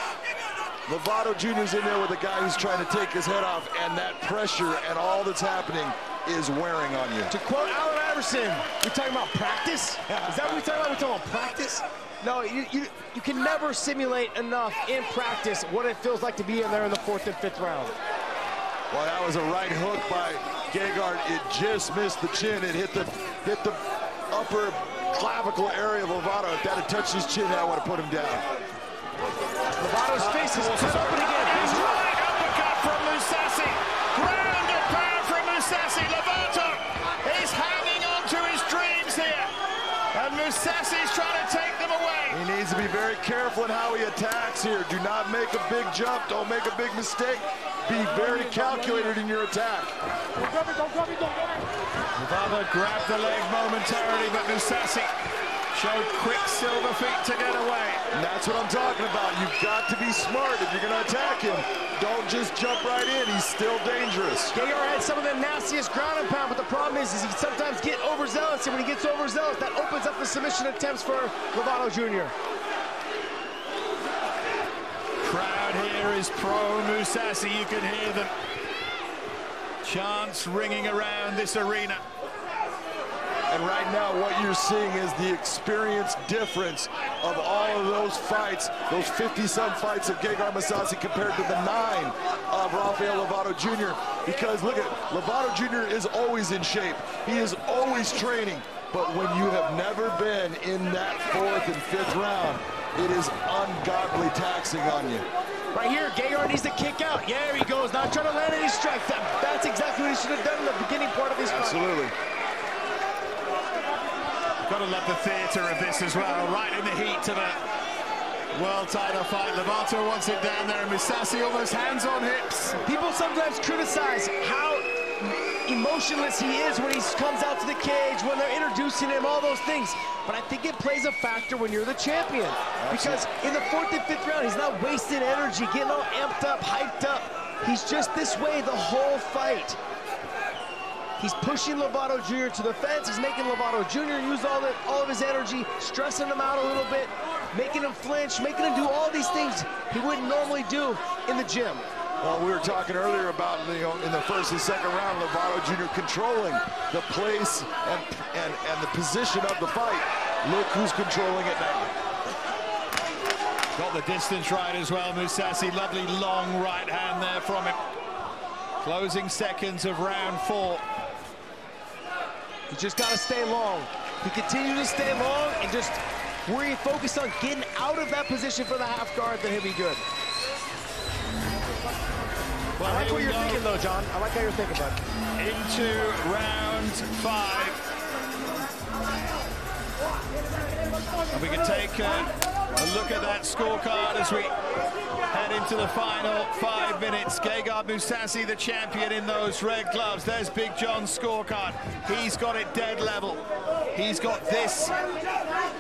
Lovato Jr.'s in there with a guy who's trying to take his head off, and that pressure and all that's happening is wearing on you. To quote Alan Iverson, you're talking about practice? Is that what we're talking about? We're talking about practice? No, you can never simulate enough in practice what it feels like to be in there in the 4th and 5th round. Well, that was a right hook by Gegard. It just missed the chin. It hit the upper clavicle area of Lovato. If that had touched his chin, that would have put him down. Lovato's face is cut open again. His right uppercut from Mousasi. Ground and pound from Mousasi. Lovato is hanging on to his dreams here. And Mousasi's trying to take them away. He needs to be very careful in how he attacks here. Do not make a big jump. Don't make a big mistake. Be very calculated in your attack. Lovato grabbed the leg momentarily, but Mousasi showed quicksilver feet to get away. And that's what I'm talking about. You've got to be smart if you're going to attack him. Don't just jump right in. He's still dangerous. Gegard had some of the nastiest ground and pound, but the problem is he sometimes get overzealous, and when he gets overzealous, that opens up the submission attempts for Lovato Jr. Crowd here is pro Mousasi. You can hear them. Chants ringing around this arena. And right now, what you're seeing is the experience difference of all of those fights, those 50-some fights of Gegard Mousasi compared to the 9 of Rafael Lovato Jr. Because look at, Lovato Jr. is always in shape. He is always training. But when you have never been in that 4th and 5th round, it is ungodly taxing on you. Right here, Gegard needs to kick out. Yeah, there he goes, not trying to land any strikes. That's exactly what he should have done in the beginning part of his fight. Absolutely. Gotta love the theater of this as well. Right in the heat of a world title fight. Lovato wants it down there, and Mousasi almost hands on hips. People sometimes criticize how emotionless he is when he comes out to the cage, when they're introducing him, all those things. But I think it plays a factor when you're the champion. Because in the 4th and 5th round, he's not wasting energy, getting all amped up, hyped up. He's just this way the whole fight. He's pushing Lovato Jr. to the fence. He's making Lovato Jr. use all of his energy, stressing him out a little bit, making him flinch, making him do all these things he wouldn't normally do in the gym. Well, we were talking earlier about, you know, in the 1st and 2nd round, Lovato Jr. controlling the place and the position of the fight. Look who's controlling it now. Got the distance right as well, Mousasi. Lovely long right hand there from him. Closing seconds of round 4. You just got to stay long. He continues to stay long and just focus on getting out of that position for the half guard, then he'll be good. Well, I like what you're thinking, though, John. I like how you're thinking about it. Into round 5. And we can take a look at that scorecard as we head into the final 5 minutes. Gegard Mousasi, the champion in those red gloves. There's Big John's scorecard. He's got it dead level. He's got this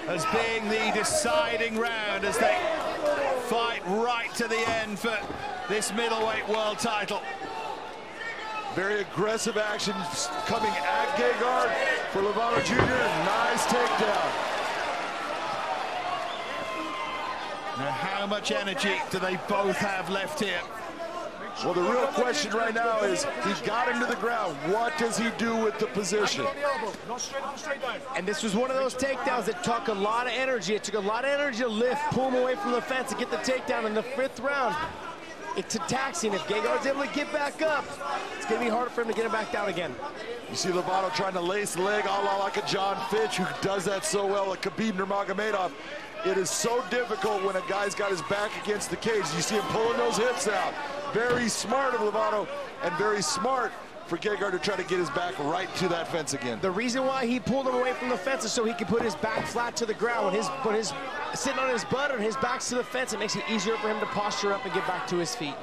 as being the deciding round as they fight right to the end for this middleweight world title. Very aggressive action coming at Gegard for Lovato Jr. Nice takedown. Now, how much energy do they both have left here? Well, the real question right now is, he got him to the ground. What does he do with the position? And this was one of those takedowns that took a lot of energy. It took a lot of energy to lift, pull him away from the fence and get the takedown in the 5th round. It's taxing. If Gegard's able to get back up, it's going to be harder for him to get him back down again. You see Lovato trying to lace the leg a la like a John Fitch, who does that so well, like Khabib Nurmagomedov. It is so difficult when a guy's got his back against the cage. You see him pulling those hips out. Very smart of Lovato, and very smart for Gegard to try to get his back right to that fence again. The reason why he pulled him away from the fence is so he can put his back flat to the ground. When his sitting on his butt and his back's to the fence, it makes it easier for him to posture up and get back to his feet.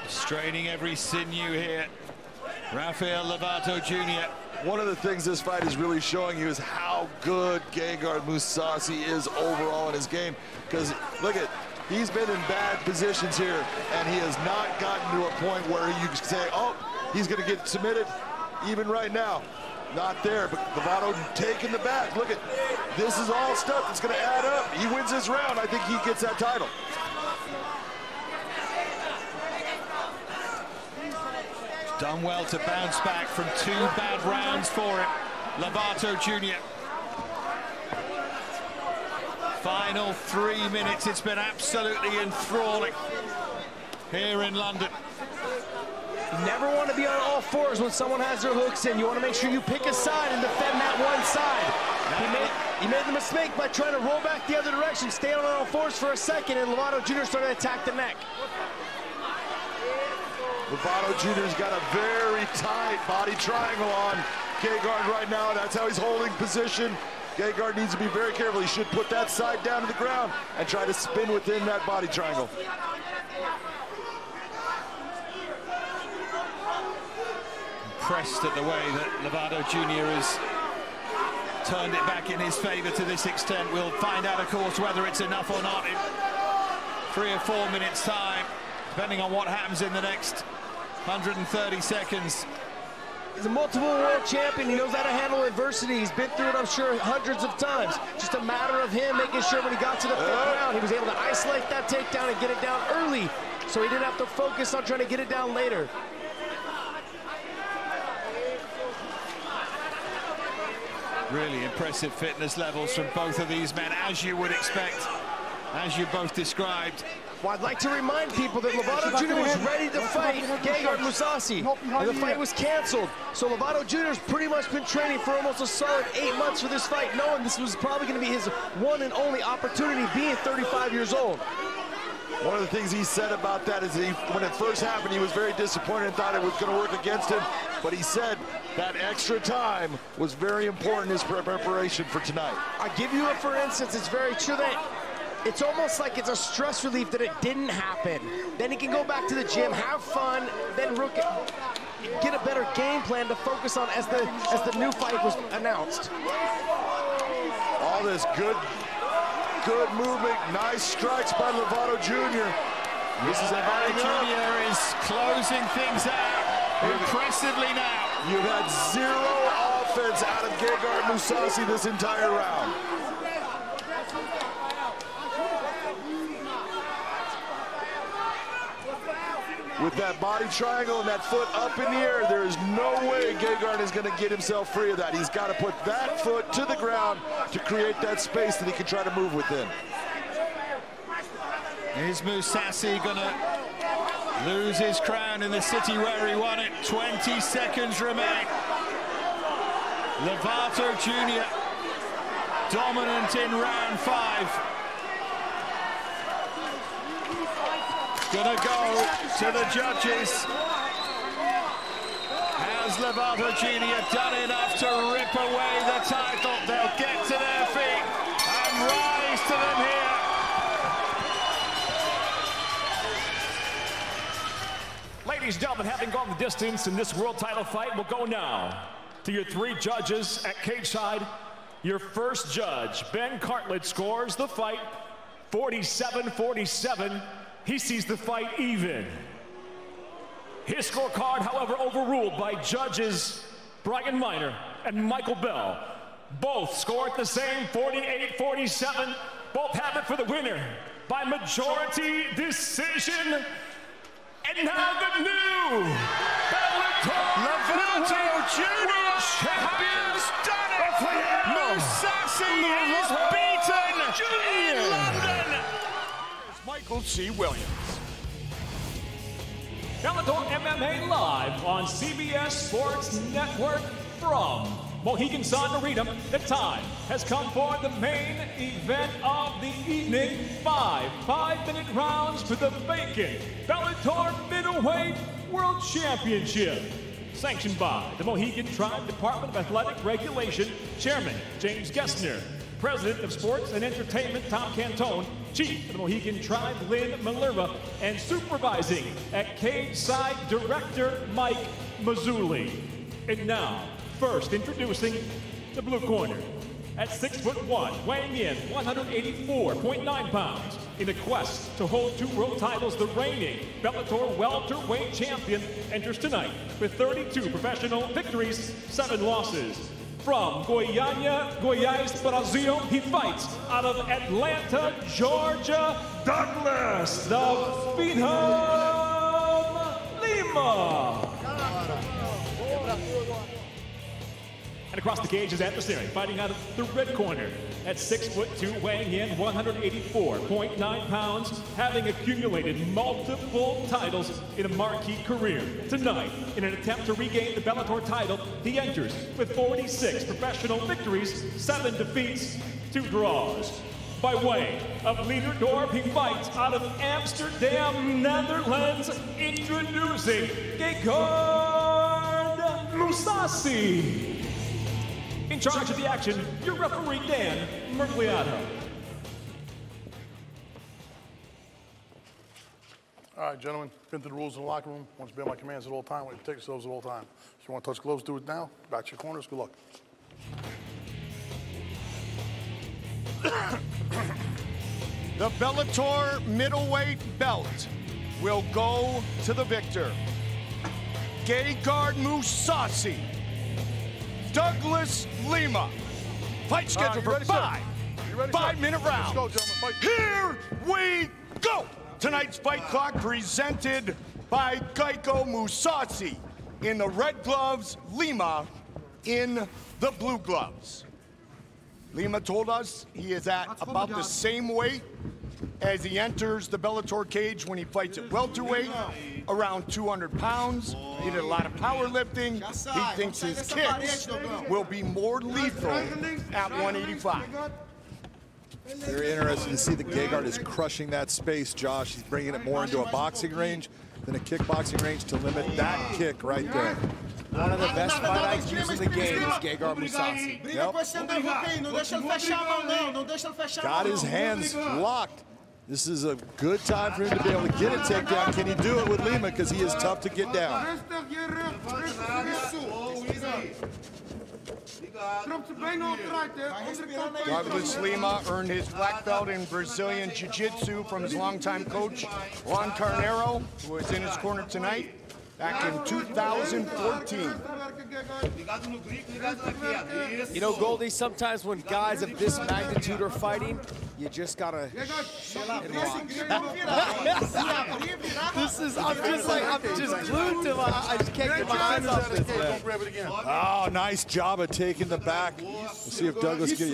Straining every sinew here. Rafael Lovato Jr. One of the things this fight is really showing you is how good Gegard Mousasi is overall in his game. Because look at, he's been in bad positions here, and he has not gotten to a point where you can say, oh, he's going to get submitted. Even right now, not there. But Lovato taking the back. Look at, this is all stuff that's going to add up. He wins this round, I think he gets that title. Done well to bounce back from 2 bad rounds for him. Lovato Jr. Final 3 minutes. It's been absolutely enthralling here in London. You never want to be on all fours when someone has their hooks in. You want to make sure you pick a side and defend that one side. He made the mistake by trying to roll back the other direction, stay on all fours for a second, and Lovato Jr. started to attack the neck. Lovato Jr.'s got a very tight body triangle on Gegard right now. That's how he's holding position. Gegard needs to be very careful. He should put that side down to the ground and try to spin within that body triangle. Impressed at the way that Lovato Jr. has turned it back in his favor to this extent. We'll find out, of course, whether it's enough or not in 3 or 4 minutes' time, depending on what happens in the next 130 seconds. He's a multiple world champion. He knows how to handle adversity. He's been through it, I'm sure, hundreds of times. Just a matter of him making sure when he got to the 5th round, he was able to isolate that takedown and get it down early, so he didn't have to focus on trying to get it down later. Really impressive fitness levels from both of these men, as you would expect, as you both described. Well, I'd like to remind people that Lovato Jr. was ready to fight Gegard Mousasi, and the fight was canceled. So Lovato Jr. has pretty much been training for almost a solid 8 months for this fight, knowing this was probably going to be his one and only opportunity, being 35 years old. One of the things he said about that is when it first happened, he was very disappointed and thought it was going to work against him. But he said that extra time was very important in his preparation for tonight. I'll give you a for instance. It's very true that it's almost like it's a stress relief that it didn't happen. Then he can go back to the gym, have fun, then get a better game plan to focus on as the new fight was announced. All this good movement, nice strikes by Lovato Jr. This is Lovato Jr. is closing things out impressively now. You've had 0 offense out of Gegard Mousasi this entire round. With that body triangle and that foot up in the air, there is no way Gegard is going to get himself free of that. He's got to put that foot to the ground to create that space that he can try to move within. Is Mousasi going to lose his crown in the city where he won it? 20 seconds remain. Lovato Jr. dominant in round 5. Gonna go to the judges. Has Lovato Jr. done enough to rip away the title? They'll get to their feet and rise to them here. Ladies and gentlemen, having gone the distance in this world title fight, we'll go now to your 3 judges at cage side. Your first judge, Ben Cartlett, scores the fight 47-47. He sees the fight even. His scorecard, however, overruled by judges Brian Miner and Michael Bell. Both scored the same 48-47. Both have it for the winner by majority decision. And now the new Lovato Jr. champion Mousasi is beaten in London. Michael C. Williams. Bellator MMA live on CBS Sports Network from Mohegan Sun Arena. The time has come for the main event of the evening. 5 5-minute rounds for the vacant Bellator Middleweight World Championship. Sanctioned by the Mohegan Tribe Department of Athletic Regulation, Chairman James Gessner, President of Sports and Entertainment Tom Cantone, Chief of the Mohegan Tribe Lynn Malera, and supervising at cage side Director Mike Mazzulli. And now, first introducing the blue corner. At 6'1", weighing in 184.9 pounds, in a quest to hold 2 world titles, the reigning Bellator welterweight champion enters tonight with 32 professional victories, 7 losses. From Goiânia, Goiás, Brazil, he fights out of Atlanta, Georgia, Douglas, the Phenom Lima. And across the cage is adversary, fighting out of the red corner at 6'2", weighing in 184.9 pounds, having accumulated multiple titles in a marquee career. Tonight, in an attempt to regain the Bellator title, he enters with 46 professional victories, 7 defeats, 2 draws. By way of Leiderdorp, he fights out of Amsterdam, Netherlands, introducing Gegard Mousasi. In charge of the action, your referee, Dan Mergliato. All right, gentlemen, been through the rules in the locker room. Want to be on my commands at all time. Want to protect yourselves at all time. If you want to touch gloves, do it now. Back to your corners. Good luck. The Bellator middleweight belt will go to the victor. Gegard Mousasi. Douglas Lima. Fight scheduled for 5-minute rounds. Let's go, gentlemen. Fight. Here we go. Tonight's fight clock presented by Gegard Mousasi in the red gloves, Lima in the blue gloves. Lima told us he is at about the same weight as he enters the Bellator cage when he fights at welterweight, around 200 pounds. He did a lot of powerlifting. He thinks his kicks will be more lethal at 185. Very interesting to see that Gegard is crushing that space, Josh. He's bringing it more into a boxing range than a kickboxing range to limit that kick right there. One of the best fight IQs in the game is Gegard Mousasi. Yep. Got his hands locked. This is a good time for him to be able to get a takedown. Can he do it with Lima? Because he is tough to get down. Douglas Lima earned his black belt in Brazilian Jiu-Jitsu from his longtime coach, Juan Carneiro, who was in his corner tonight back in 2014. You know, Goldie, sometimes when guys of this magnitude are fighting, you just gotta shut up and watch. This is, I'm just glued to my, I just can't get my eyes off this, man. Oh, nice job of taking the back. We'll see if Douglas can,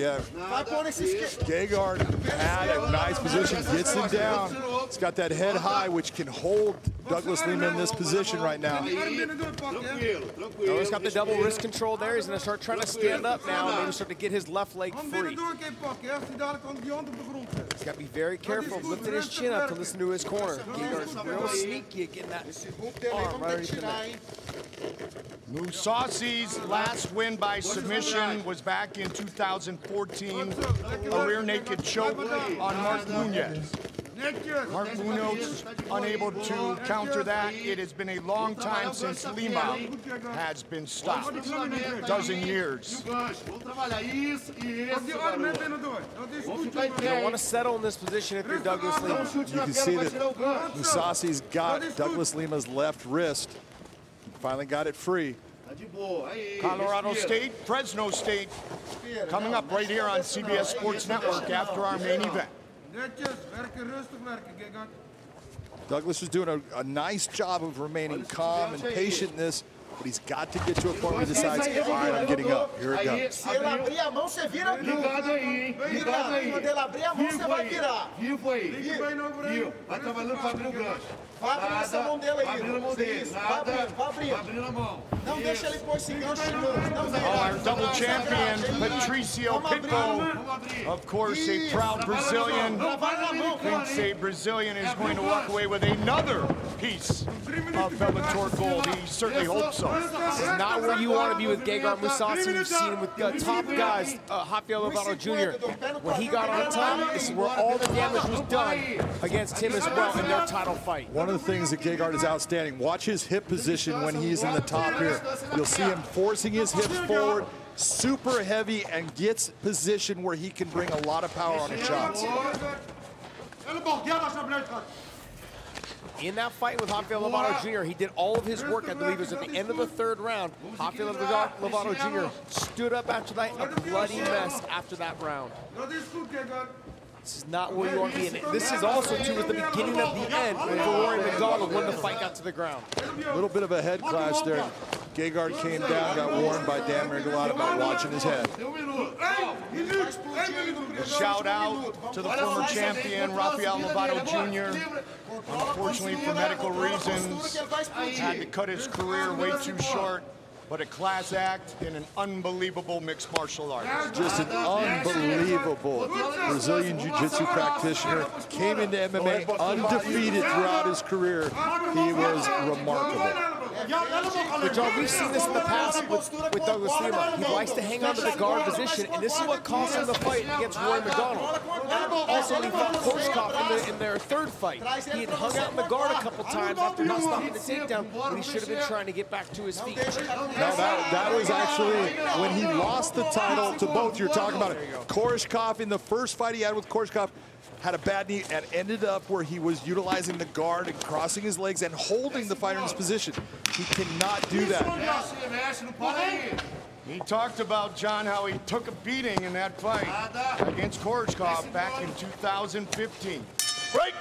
Gegard had a nice position, gets him down. He's got that head high, which can hold Douglas Lima in this position right now. Douglas got the double wrist control there. He's gonna start trying to stand up now and maybe start to get his left leg free. He's got to be very careful of lifting his chin up to listen to his corner. Gegard's real sneaky at getting that arm right underneath the neck. Mousasi's last win by submission was back in 2014, a rear naked choke on Mark Munoz. Mark Munoz unable to counter that. It has been a long time since Lima has been stopped. A dozen years. You don't want to settle in this position if you're Douglas Lima. You can see that Mousasi's got Douglas Lima's left wrist. Finally got it free. Colorado State, Fresno State, coming up right here on CBS Sports Network after our main event. Douglas is doing a nice job of remaining calm and patient in this, but he's got to get to a point where he decides, all right, I'm getting up. Here it goes. Se ele abrir a mão, você vira tudo. Ligado aí, ligado aí. Quando ele abrir a mão, você vai virar. Vivo aí. Viu. Vai trabalhando para abrir o gancho. Vai abrindo essa mão dele aí. Abrindo a mão dele. Vai abrindo, vai abrindo. Abrindo a mão. Não deixa ele pôr esse gancho de novo. Our double champion, Patricio Pitbull, of course, a proud Brazilian, thinks a Brazilian is going to walk away with another piece of Bellator gold. He certainly hopes so. This is not where you want to be with Gegard Mousasi. We've seen him with top guys, Rafael Lovato Jr. When he got on top, this is where all the damage was done against him as well in their title fight. One of the things that Gegard is outstanding, watch his hip position when he's in the top here. You'll see him forcing his hips forward, super heavy, and gets position where he can bring a lot of power on his shots. In that fight with Rafael Lovato Jr., he did all of his work. I believe it was at the end of the third round. Rafael Lovato Jr. stood up after that, a bloody mess after that round. This is not where you want to be in it. This is also, too, at the beginning of the end for Rory MacDonald when the fight got to the ground. A little bit of a head clash there. Gegard came down, got warned by Dan Miragliotta about watching his head. A shout out to the former champion, Rafael Lovato Jr. Unfortunately, for medical reasons, had to cut his career way too short. But a class act and an unbelievable mixed martial artist. Just an unbelievable Brazilian Jiu-Jitsu practitioner. Came into MMA undefeated throughout his career. He was remarkable. But John, we've seen this in the past with Douglas Lima. He likes to hang on to the guard position, and this is what cost him the fight against Rory MacDonald. Also, when he fought Koreshkov in their third fight, he had hung out in the guard a couple times after not stopping the takedown, when he should have been trying to get back to his feet. No, that was actually when he lost the title to both. You're talking about it. Koreshkov, in the first fight he had with Koreshkov, had a bad knee and ended up where he was utilizing the guard and crossing his legs and holding the fighter in his position. He cannot do that. He talked about, John, how he took a beating in that fight against Koreshkov back in 2015. Right.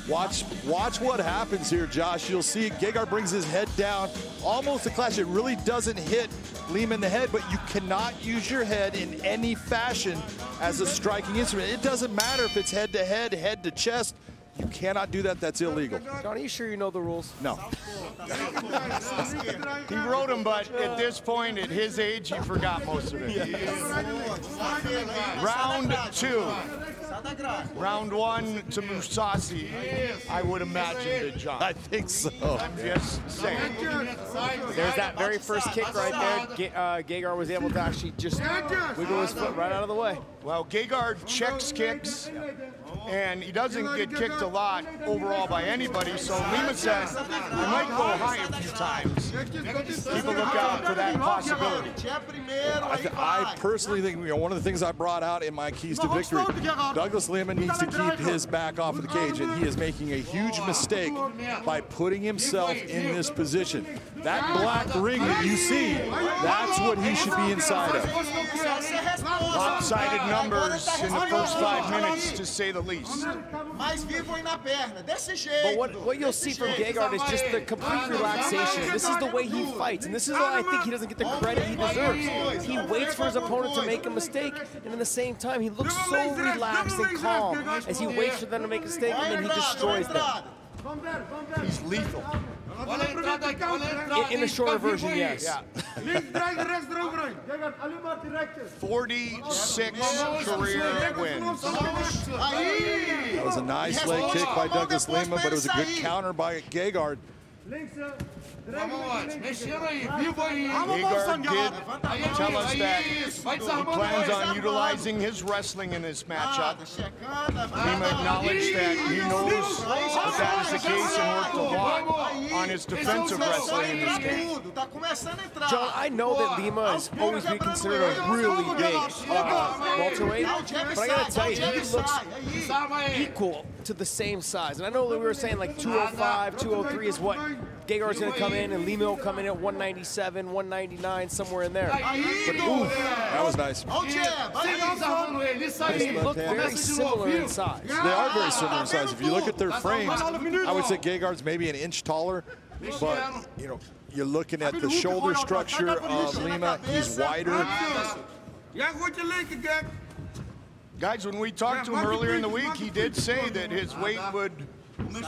Watch what happens here, Josh. You'll see Gegard brings his head down, almost a clash. It really doesn't hit Lima in the head, but you cannot use your head in any fashion as a striking instrument. It doesn't matter if it's head to head, head to chest. You cannot do that. That's illegal. John, are you sure you know the rules? No. He wrote them, but at this point, at his age, he forgot most of it. Round 2. Round 1 to Mousasi, I would imagine, to John. I think so. I'm just saying. There's that very first kick right there. Gegard was able to actually just wiggle his foot right out of the way. Well, Gegard checks kicks, and he doesn't get kicked a lot overall by anybody, so Lima said, I might go high a few times. Keep a lookout for that possibility. I personally think, one of the things I brought out in my keys to victory, Douglas Lima needs to keep his back off of the cage, and he is making a huge mistake by putting himself in this position. That black ring that you see, that's what he should be inside of. Lopsided numbers in the first 5 minutes, to say the least. But what you'll see from Gegard is just the complete relaxation. This is the way he fights, and this is why I think he doesn't get the credit he deserves. He waits for his opponent to make a mistake, and at the same time, he looks so relaxed and calm as he waits for them to make a mistake, and then he destroys them. He's lethal. In the shorter version, yes. Yeah. 46 career wins. That was a nice leg kick by Douglas Lima, but it was a good counter by Gegard. Gegard did tell us that he plans on utilizing his wrestling in this matchup. Lima acknowledged that he knows that is the case and worked a lot on his defensive wrestling in this game. John, I know that Lima has always been considered a really big welterweight, but I gotta tell you, he looks equal to the same size. And I know that we were saying like 205, 203 is what Gegard's going to come in, and Lima will come in at 197, 199, somewhere in there. But ooh, that was nice. They look very similar in size. They are very similar in size. If you look at their frames, I would say Gegard's maybe an inch taller, but you know, you're looking at the shoulder structure of Lima. He's wider. Guys, when we talked to him earlier in the week, he did say that his weight would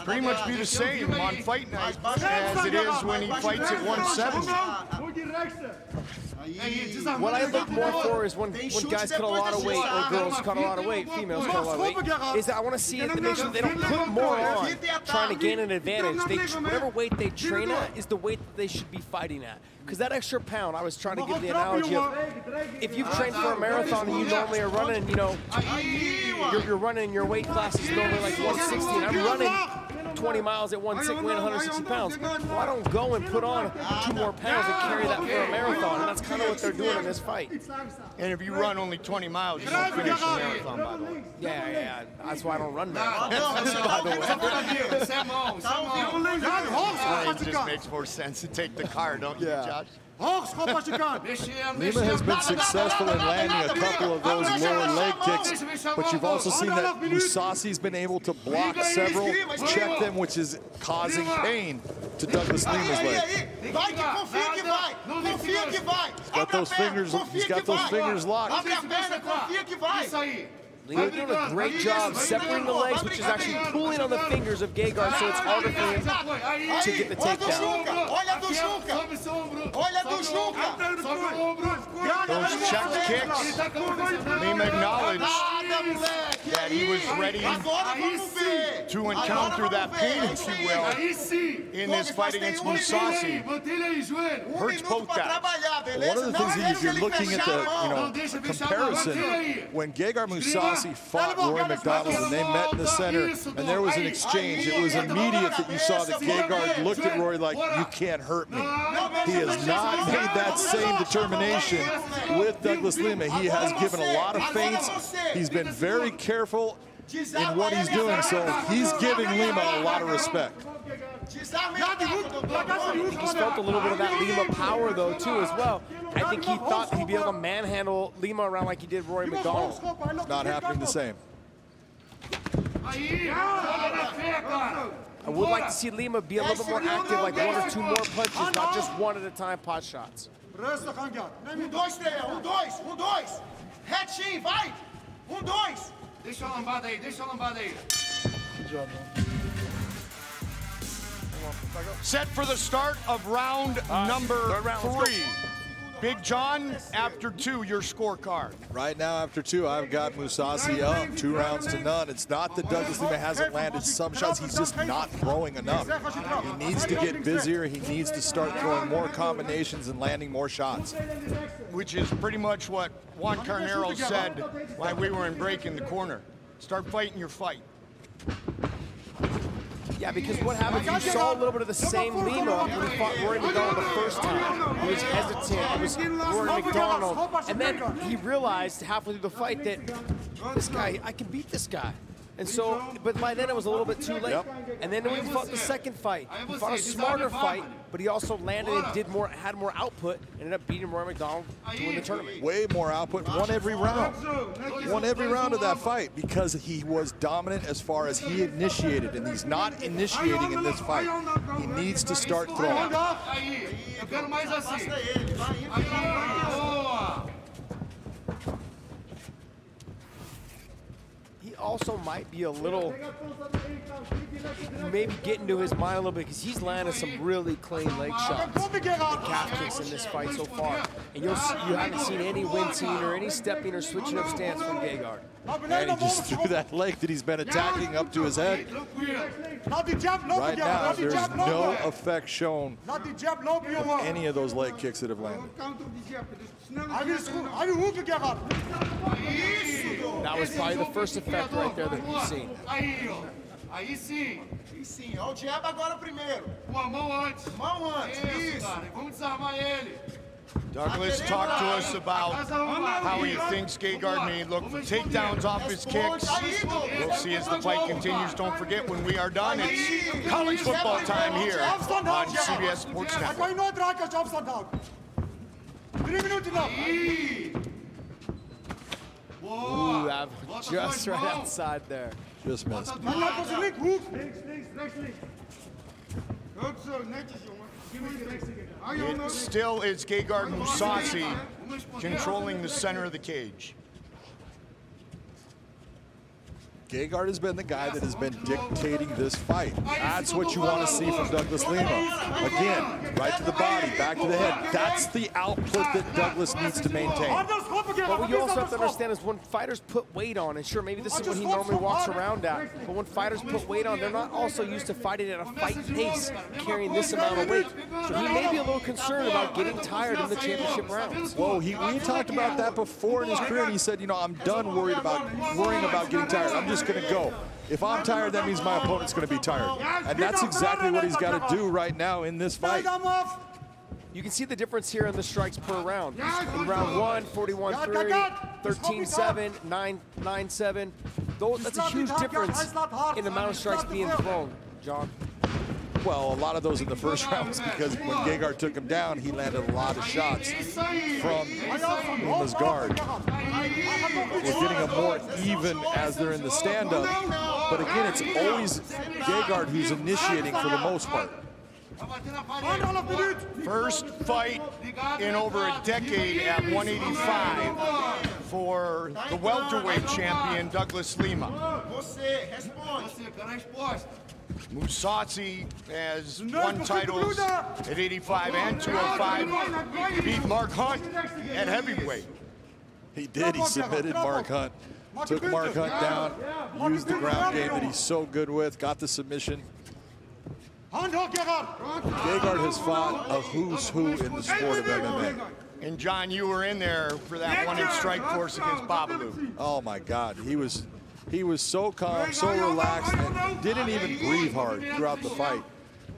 pretty much be the same on fight night as it is when he fights at 170. What I look more for is when guys cut a lot of weight, or girls cut a lot of weight, females cut a lot of weight, is that I want to see it to make sure they don't put more on trying to gain an advantage. Whatever weight they train at is the weight that they should be fighting at. Because that extra pound, I was trying to give the analogy of, if you've trained for a marathon and you normally are running, you know, you're running your weight class is normally like 160, and I'm running 20 miles at 160, weighing 160 pounds. Well, I don't go and put on 2 more pounds and carry that for a marathon, and that's kind of what they're doing in this fight. And if you run only 20 miles, you don't finish a marathon, by the way. Yeah, that's why I don't run marathons, by the way. It just makes more sense to take the car, don't you, Josh? Lima has been successful in landing a couple of those lower leg kicks, but you've also seen that Mousasi's been able to block several, check them, which is causing pain to Douglas Lima's leg. Vai que confia que vai. Confia que vai. He's got those fingers locked. Abre a perna, confia que vai. Isso aí. Lima doing a great job separating the legs, which is actually pulling on the fingers of Gegard, so it's harder for him to get the takedown. Olha do Juca. Olha do Juca. Those check kicks. Lima acknowledged that he was ready to encounter that pain, if you will, in this fight against Mousasi. Hurts both guys. One of the things that if you're looking at the comparison, when Gegard Mousasi fought Rory MacDonald and they met in the center and there was an exchange, it was immediate that you saw that Gegard looked at Rory like, you can't hurt me. He has not made that same determination with Douglas Lima. He has given a lot of feints. He's been very careful in what he's doing, so he's giving Lima a lot of respect. I think he's felt a little bit of that Lima power, though, too, as well. I think he thought he'd be able to manhandle Lima around like he did Rory MacDonald. It's not happening the same. I would like to see Lima be a little bit more active, like 1 or 2 more punches, not just 1 at a time pot shots. 1, 2, 3, 1, 2, 1, 2. Retinho, vai. 1, 2. Deixa a lambada aí, deixa a lambada aí. Good job, man. Set for the start of round number 3. Big John, after 2, your scorecard. Right now, after 2, I've got Mousasi up 2 rounds to none. It's not that Douglas Lima hasn't landed some shots. He's just not throwing enough. He needs to get busier. He needs to start throwing more combinations and landing more shots. Which is pretty much what Juan Carnero said while we were in break in the corner. Start fighting your fight. Yeah, because what happened, you saw a little bit of the same Lima when he fought Rory MacDonald the first time. He was hesitant, it was Rory MacDonald, and then he realized halfway through the fight that this guy, I can beat this guy. And so, but by then it was a little bit too late. Yep. And then when he fought the second fight, he fought a smarter fight, but he also landed and did more, had more output, and ended up beating Rory MacDonald to win the tournament. Way more output, won every round. Won every round of that fight because he was dominant as far as he initiated, and he's not initiating in this fight. He needs to start throwing. Also might be a little, maybe get into his mind a little bit because he's landed some really clean leg shots and calf kicks in this fight so far. And you haven't seen any wincing or any stepping or switching up stance from Gegard. And he just threw that leg that he's been attacking up to his head. Right now, there's no effect shown of any of those leg kicks that have landed. That was probably the first effect right there that we've seen. Aí sim. Olha o jab agora primeiro. Uma mão antes. Mão antes. Isso. Vamos desarmar ele. Douglas talked to us about how he thinks Gegard may look for takedowns off his kicks. We'll see as the fight continues. Don't forget, when we are done, it's college football time here on CBS Sports Network. Ooh, just right outside there. Just missed. It still is Gegard Mousasi controlling the center of the cage. Gegard has been the guy that has been dictating this fight. That's what you want to see from Douglas Lima. Again, right to the body, back to the head. That's the output that Douglas needs to maintain. But what you also have to understand is when fighters put weight on, and sure, maybe this is what he normally walks around at, but when fighters put weight on, they're not also used to fighting at a fight pace, carrying this amount of weight. So he may be a little concerned about getting tired in the championship rounds. Whoa, we talked about that before in his career, and he said, you know, I'm done worrying about getting tired. I'm just going to go. If I'm tired, that means my opponent's going to be tired. And that's exactly what he's got to do right now in this fight. You can see the difference here in the strikes per round. In round 1, 41-3, 13-7, 9-7. That's a huge difference in the amount of strikes being thrown, John. Well, a lot of those in the first rounds because when Gegard took him down, he landed a lot of shots from Lima's guard. We're getting them more even as they're in the stand-up. But again, it's always Gegard who's initiating for the most part. First fight in over a decade at 185 for the welterweight champion, Douglas Lima. Mousasi has won titles at 85 and 205. Beat Mark Hunt at heavyweight. He did. He submitted Mark Hunt. Took Mark Hunt down, used the ground game that he's so good with, got the submission. Gegard has fought a who's who in the sport of MMA. And John, you were in there for that one in Strikeforce against Babalu. Oh my God, he was so calm, so relaxed, and didn't even breathe hard throughout the fight.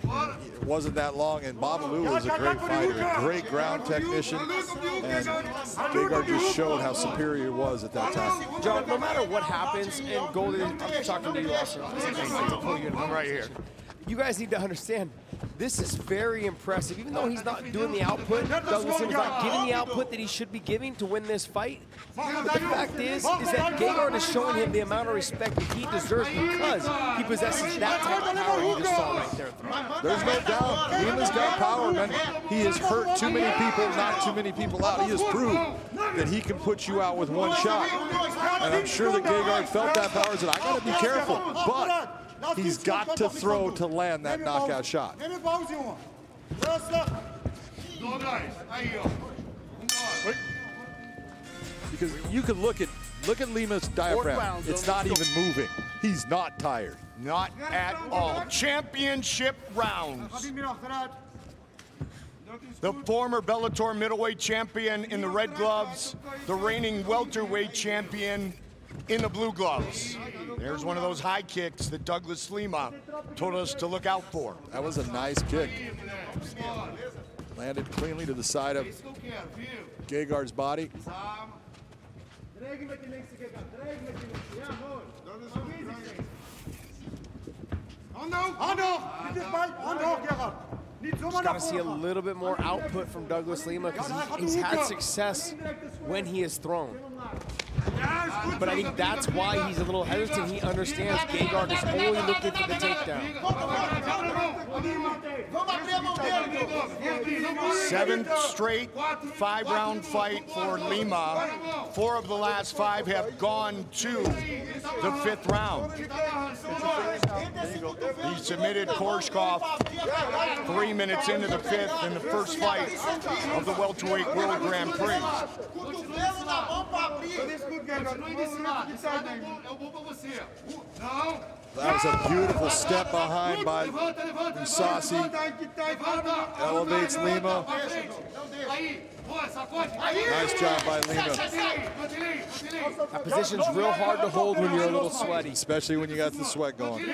It wasn't that long, and Babalu was a great fighter, a great ground technician, and Gegard just showed how superior he was at that time. John, no matter what happens, and Goldie, I'm talking to you also. I'm right here. You guys need to understand, this is very impressive. Even though he's not doing the output, Douglas Lima's not giving the output that he should be giving to win this fight. But the fact is that Gegard is showing him the amount of respect that he deserves because he possesses that type of power you just saw right there. There's no doubt. Lima's got power, man. He has hurt too many people, knocked too many people out. He has proved that he can put you out with one shot. And I'm sure that Gegard felt that power and said, I got to be careful. But he's got to throw to land that knockout shot. Because you can look at Lima's diaphragm. It's not even moving. He's not tired. Not at all. Championship rounds. The former Bellator middleweight champion in the red gloves, the reigning welterweight champion in the blue gloves. There's one of those high kicks that Douglas Lima told us to look out for. That was a nice kick. Landed cleanly to the side of Gegard's body. Just got to see a little bit more output from Douglas Lima because he's had success when he is thrown. But I think that's why he's a little hesitant. He understands Gegard is only looking for the takedown. Seventh straight 5-round fight for Lima. 4 of the last 5 have gone to the 5th round. He submitted Koreshkov 3 minutes into the 5th in the first fight of the welterweight World Grand Prix. That was a beautiful step behind by Mousasi. Elevates Lima. Nice job by Lima. That position's real hard to hold when you're a little sweaty. Especially when you got the sweat going.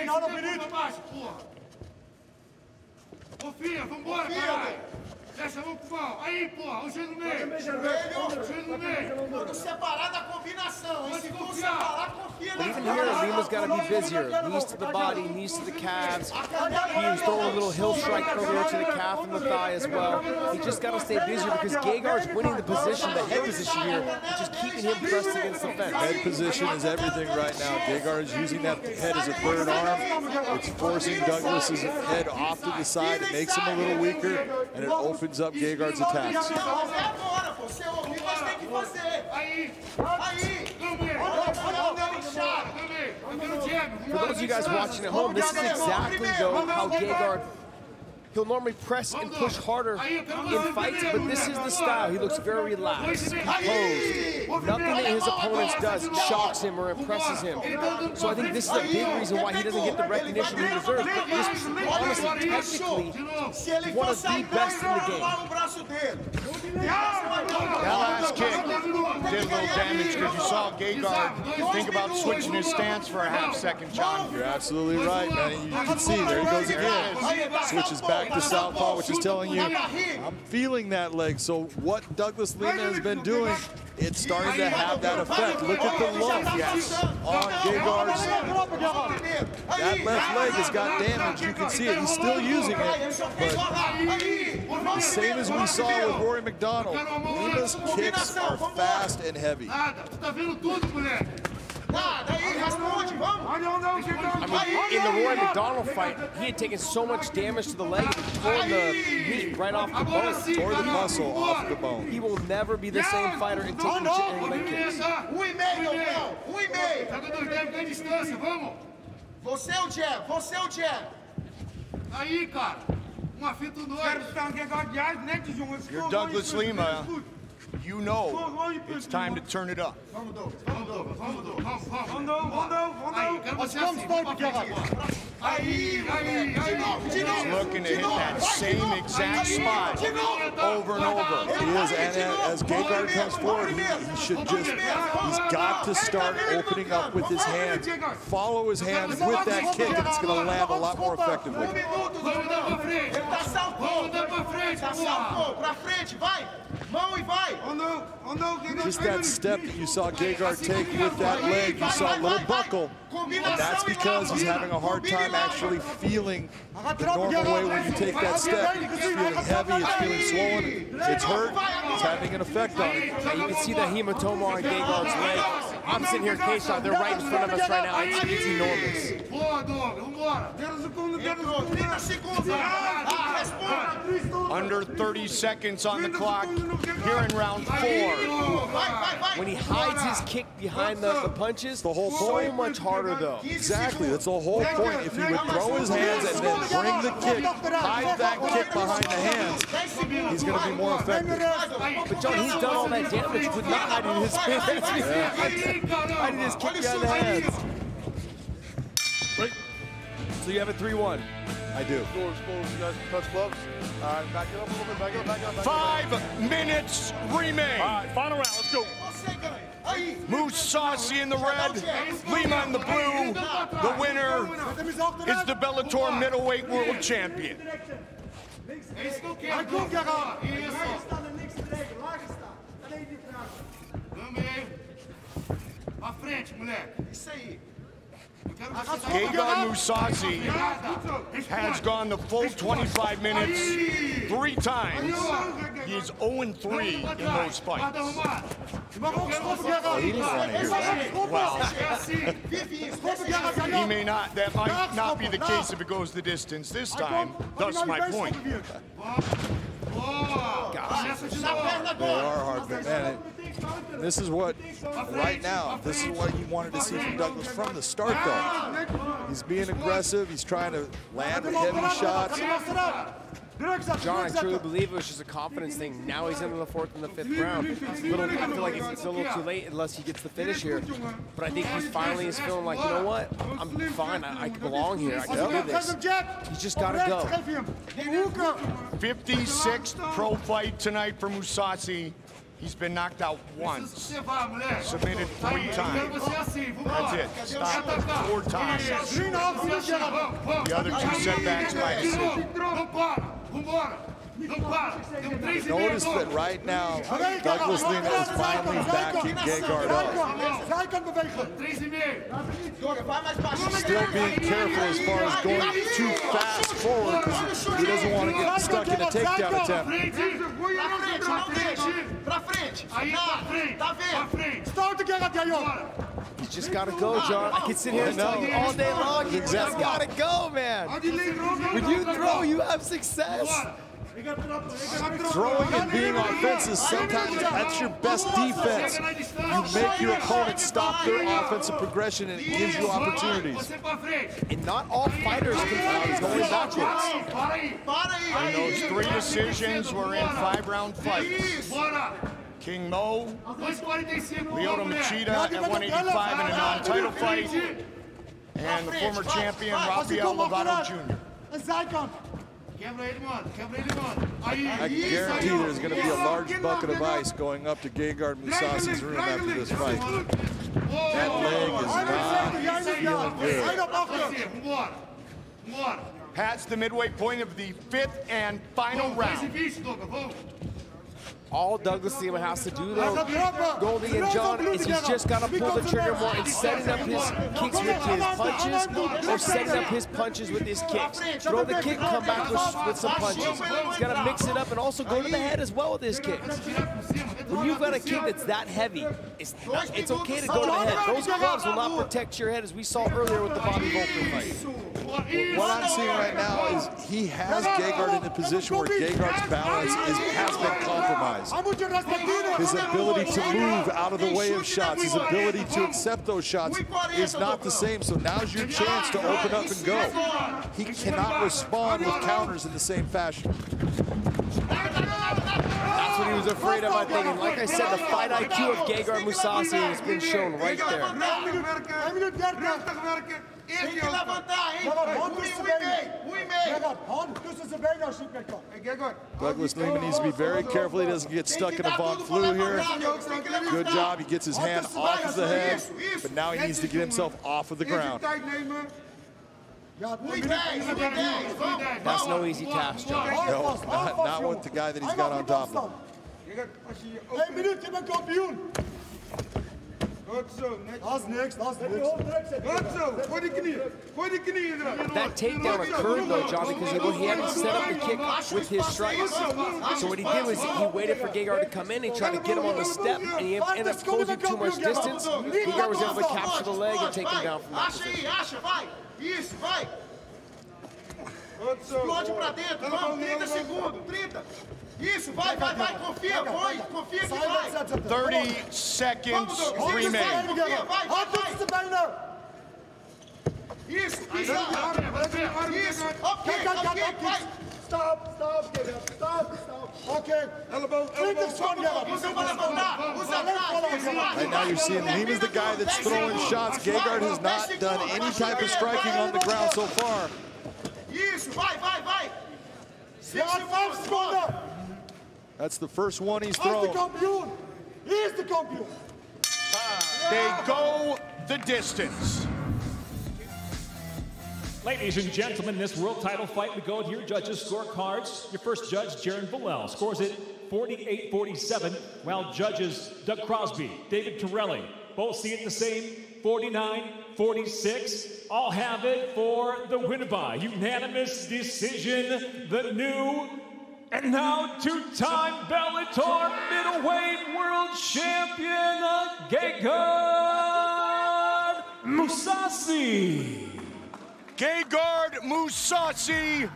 Fecha a mão pro pau. Aí, porra, o joelho no meio. O joelho no meio. Quando separar da combinação. Se for separar, confia na Even here, Lima's got to be busier. Knees to the body, knees to the calves. He was throwing a little heel strike earlier to the calf and the thigh as well. He just got to stay busier because Gegard's winning the position, the head position here, which is keeping him pressed against the fence. Head position is everything right now. Gegard is using that head as a third arm. It's forcing Douglas's head off to the side. It makes him a little weaker, and it opens up Gegard's attacks. For those of you guys watching at home, this is exactly though how Gegard, he'll normally press and push harder in fights, but this is the style. He looks very relaxed, composed. Nothing that his opponents does shocks him or impresses him. So I think this is a big reason why he doesn't get the recognition he deserves. But this, honestly, technically, one of the best in the game. That last kick did a little damage because you saw Gegard think about switching his stance for a half-second, John. You're absolutely right, man. You can see, there he goes again. Switches back to southpaw, which is telling you, I'm feeling that leg. So what Douglas Lima has been doing, it's starting to have that effect. Look at the lump on Gegard's. That left leg has got damage. You can see it. He's still using it. But the same as we saw with Rory McDonald, Lima's kicks are fast and heavy. I mean, in the Roy McDonald fight, he had taken so much damage to the leg and torn the meat right off the bone. Tore the muscle off the bone. He will never be the same fighter in taking any leg kicks. Você é o jab, você é o jab. Aí, cara. Uma fita do outro. You're Douglas Lima. You know it's time to turn it up. He's looking to hit that same exact spot over and over. He is, and as Gegard comes forward, he should just, he's got to start opening up with his hands. Follow his hands with that kick, and it's going to land a lot more effectively. Just that step that you saw Gegard take with that leg, you saw a little buckle, and that's because he's having a hard time actually feeling the normal way when you take that step. It's feeling heavy, it's feeling swollen, it's hurt, it's having an effect on it. Yeah, you can see the hematoma on Gegard's leg. I'm sitting here in K-Shot, they're right in front of us right now. It's enormous. Under 30 seconds on the clock here in round 4. When he hides his kick behind the punches, the whole point. So much harder though. Exactly, that's the whole point. If he would throw his hands and then bring the kick, hide that kick behind the hands, he's going to be more effective. But John, he's done all that damage with not hiding his hands. Hiding his kick behind the hands. So you have a 3-1. I do. Touch gloves. Back it up a little bit. Back it up. 5 minutes remain. All right, final round. Let's go. Mousasi in the red, Lima in the blue. The winner is the Bellator middleweight world champion. Gegard Mousasi has gone the full 25 minutes 3 times. He is 0-3 in those fights. Oh, he didn't want to hear that. Well, he may not. That might not be the case if it goes the distance this time. Thus my point. They are hard, man. This is what, right now, this is what you wanted to see from Douglas from the start, though. He's being aggressive. He's trying to land with heavy shots. John, I truly believe it was just a confidence thing. Now he's into the 4th and the 5th round. I feel like it's a little too late unless he gets the finish here. But I think he finally is feeling like, you know what? I'm fine. I belong here. I can do this. He's just got to go. 56th pro fight tonight for Mousasi. He's been knocked out once. Submitted 3 times. That's it. Stopped 4 times. The other 2 setbacks by decision. Notice that right now, Douglas Lima is finally backing Gegard up. Still being careful as far as going too fast forward because he doesn't want to get stuck in a takedown attempt. He's just got to go, John. I can sit here and tell you all day long, you just got to go, man. When you throw, you have success. Throwing and being offensive, sometimes that's your best defense. You make your opponent stop their offensive progression and it gives you opportunities. And not all fighters can go backwards. And those 3 decisions were in 5-round fights. King Mo, Lyoto Machida at 185 in a non-title fight, and the former champion Rafael Lovato Jr. I guarantee there's going to be a large bucket of ice going up to Gegard Mousasi's room after this fight. That leg is not feeling good. Past the midway point of the 5th and final round. All Douglas Lima has to do, though, Goldie and John, is he's just got to pull the trigger more and setting up his kicks with his punches or setting up his punches with his kicks. Throw the kick, come back with some punches. He's got to mix it up and also go to the head as well with his kicks. When you've got a kick that's that heavy, it's okay to go to the head. Those gloves will not protect your head, as we saw earlier with the Bobby Volker fight. What I'm seeing right now is he has Gegard in a position where Gegard's balance has been compromised. His ability to move out of the way of shots, his ability to accept those shots is not the same. So now's your chance to open up and go. He cannot respond with counters in the same fashion. That's what he was afraid of, I think. And like I said, the fight IQ of Gegard Mousasi has been shown right there. Douglas Lima needs to be very careful he doesn't get stuck in a Von Flue here. Good job, he gets his hand off of the head, but now he needs to get himself off of the ground. That's no easy task, John. No, not with the guy that he's got on top of him. That takedown occurred though, John, because he hadn't set up the kick with his strikes. So what he did was he waited for Gegard to come in and try to get him on the step, and he ended up closing too much distance. Gegard was able to capture the leg and take him down from that position. Explode pra dentro, vamos, 30 segundos, 30. Isso, vai, confia, confia que vai. 30 seconds remain. Isso, ok, vai. Stop, okay. Elbow. Right now you're seeing Lima's the guy that's throwing shots. Gegard has not done any type of striking on the ground so far. Isso, vai. That's the first one he's thrown. They go the distance. Ladies and gentlemen, in this world title fight, we go with your judges' scorecards. Your first judge, Jaron Villel, scores it 48-47, while judges Doug Crosby, David Torelli, both see it the same, 49-46. All have it for the winner by unanimous decision, the new and now two-time Bellator middleweight world champion, Gegard Mousasi. Gegard Mousasi,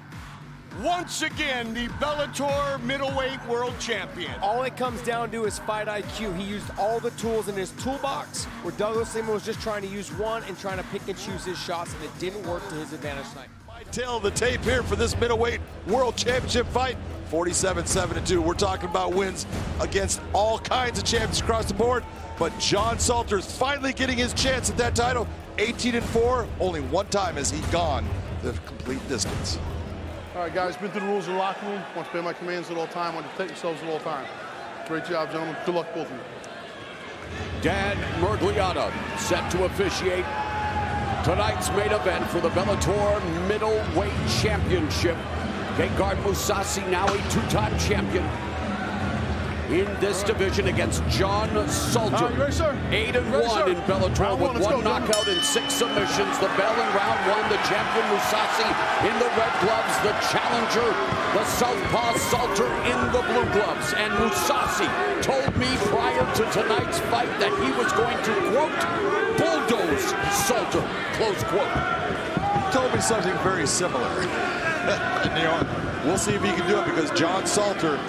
once again, the Bellator middleweight world champion. All it comes down to is fight IQ. He used all the tools in his toolbox, where Douglas Lima was just trying to use one and trying to pick and choose his shots, and it didn't work to his advantage tonight. Tail of the tape here for this middleweight world championship fight. 47-7-2. We're talking about wins against all kinds of champions across the board, but John Salter's finally getting his chance at that title. 18-4, only one time has he gone the complete distance. All right, guys, been through the rules in the locker room. Want to obey my commands at all time. Want to protect yourselves at all time. Great job, gentlemen. Good luck, both of you. Dan Miragliotta set to officiate tonight's main event for the Bellator Middleweight Championship. Gegard Mousasi, now a two-time champion in this division against John Salter. 8-1 in Bellator with one knockout and 6 submissions. The bell in round 1, the champion Mousasi in the red gloves, the challenger, the southpaw Salter in the blue gloves. And Mousasi told me prior to tonight's fight that he was going to, quote, bulldoze Salter, close quote. He told me something very similar. You know, we'll see if he can do it, because John Salter,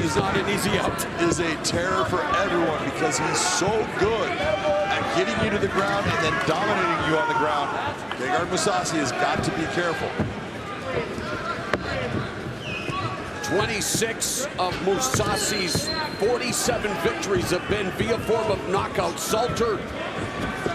he's not an easy out, is a terror for everyone because he's so good at getting you to the ground and then dominating you on the ground. Gegard Mousasi has got to be careful. 26 of Mousasi's 47 victories have been via form of knockout. Salter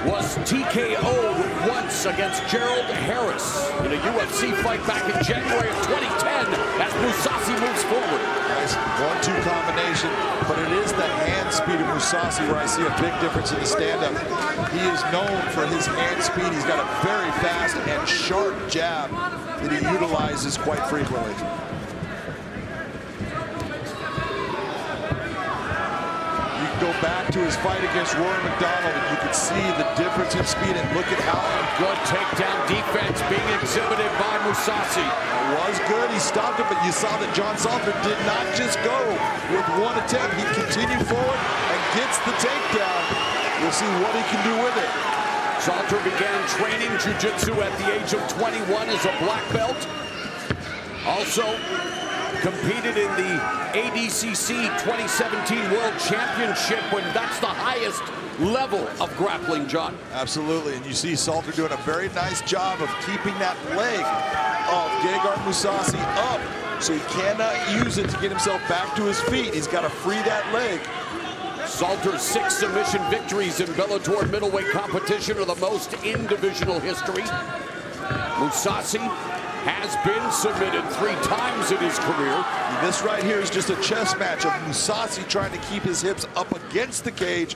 was TKO'd once against Gerald Harris in a UFC fight back in January of 2010 as Mousasi moves forward. Nice 1-2 combination, but it is the hand speed of Mousasi where I see a big difference in the stand-up. He is known for his hand speed. He's got a very fast and sharp jab that he utilizes quite frequently. go back to his fight against Rory McDonald, and you could see the difference in speed. And look at how good takedown defense being exhibited by Mousasi. It was good. He stopped it, but you saw that John Salter did not just go with one attempt. He continued forward and gets the takedown. We'll see what he can do with it. Salter began training jiu-jitsu at the age of 21 as a black belt. Also competed in the ADCC 2017 World Championship, when that's the highest level of grappling, John. Absolutely, and you see Salter doing a very nice job of keeping that leg of Gegard Mousasi up, so he cannot use it to get himself back to his feet. He's got to free that leg. Salter's 6 submission victories in Bellator middleweight competition are the most in divisional history. Mousasi has been submitted 3 times in his career. This right here is just a chess match of Mousasi trying to keep his hips up against the cage,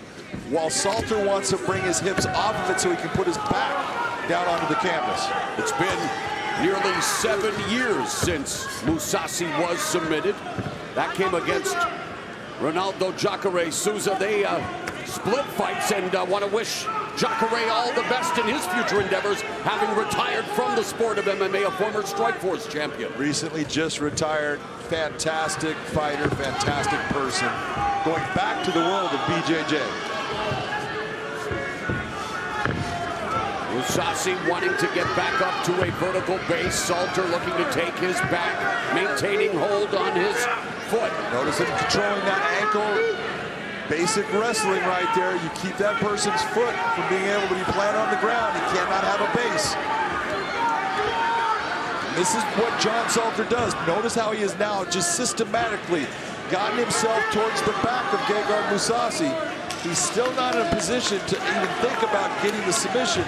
while Salter wants to bring his hips off of it so he can put his back down onto the canvas. It's been nearly 7 years since Mousasi was submitted. That came against Ronaldo Jacare Souza. They split fights, and want to wish Jacare all the best in his future endeavors, having retired from the sport of MMA, a former Strikeforce champion. Recently just retired. Fantastic fighter, fantastic person. Going back to the world of BJJ. Mousasi wanting to get back up to a vertical base. Salter looking to take his back, maintaining hold on his foot. Notice him controlling that ankle. Basic wrestling right there. You keep that person's foot from being able to be planted on the ground. He cannot have a base. This is what John Salter does. Notice how he has now just systematically gotten himself towards the back of Gegard Mousasi. He's still not in a position to even think about getting the submission,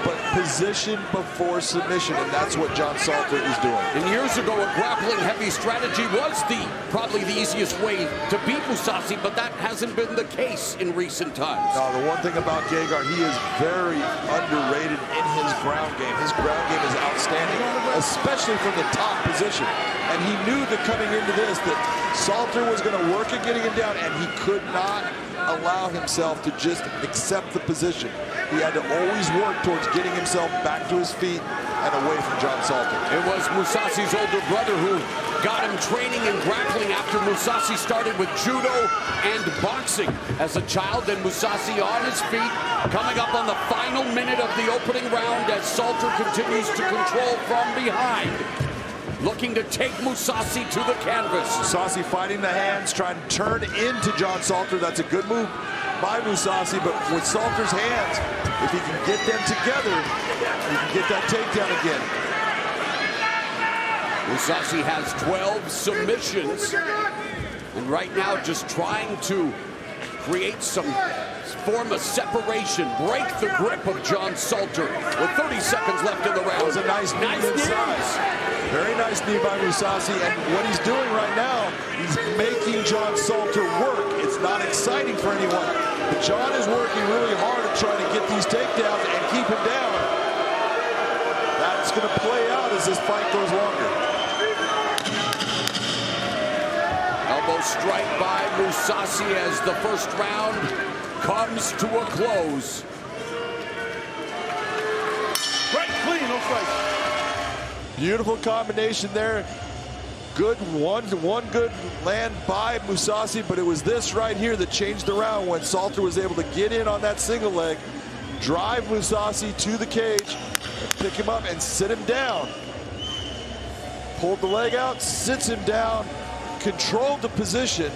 but position before submission, and that's what John Salter is doing. And years ago, a grappling heavy strategy was probably the easiest way to beat Mousasi, but that hasn't been the case in recent times. No, the one thing about Gegard, he is very underrated in his ground game. His ground game is outstanding, especially from the top position. And he knew that coming into this that Salter was going to work at getting him down, and he could not allow himself to just accept the position. He had to always work towards getting himself back to his feet and away from John Salter. It was Mousasi's older brother who got him training and grappling after Mousasi started with judo and boxing as a child. Then Mousasi on his feet, coming up on the final minute of the opening round as Salter continues to control from behind, looking to take Mousasi to the canvas. Mousasi fighting the hands, trying to turn into John Salter. That's a good move by Mousasi, but with Salter's hands, if he can get them together, he can get that takedown again. Mousasi has 12 submissions, and right now just trying to create some form of separation, break the grip of John Salter with 30 seconds left in the round. That was a nice knee inside. Very nice knee by Mousasi, and what he's doing right now, he's making John Salter work. It's not exciting for anyone, but John is working really hard at trying to get these takedowns and keep him down. That's going to play out as this fight goes longer. Elbow strike by Mousasi as the first round comes to a close. Right, clean, no strike. Beautiful combination there. Good one good land by Mousasi, but it was this right here that changed the round when Salter was able to get in on that single leg, drive Mousasi to the cage, pick him up and sit him down. Pulled the leg out, sits him down, controlled the position.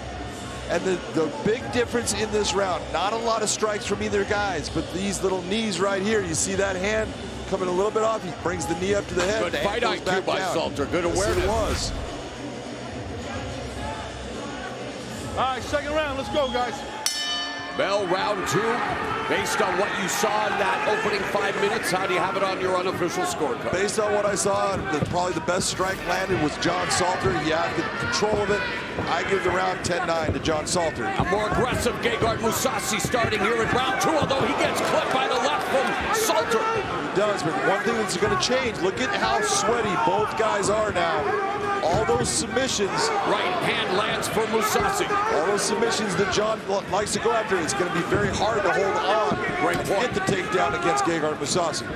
And the big difference in this round, not a lot of strikes from either guys, but these little knees right here, you see that hand coming a little bit off, he brings the knee up to the head. Good fight IQ by Salter, good awareness. Yes, it was. All right, second round, let's go, guys. Bell, round 2. Based on what you saw in that opening 5 minutes, how do you have it on your unofficial scorecard? Based on what I saw, probably the best strike landed was John Salter. He had the control of it. I give the round 10-9 to John Salter. A more aggressive Gegard Mousasi starting here in round 2, although he gets clipped by the left from Salter. He does, but one thing that's going to change, look at how sweaty both guys are now all those submissions. Right hand lands for Mousasi. All those submissions that John likes to go after, it's going to be very hard to hold on and get the takedown against Gegard Mousasi.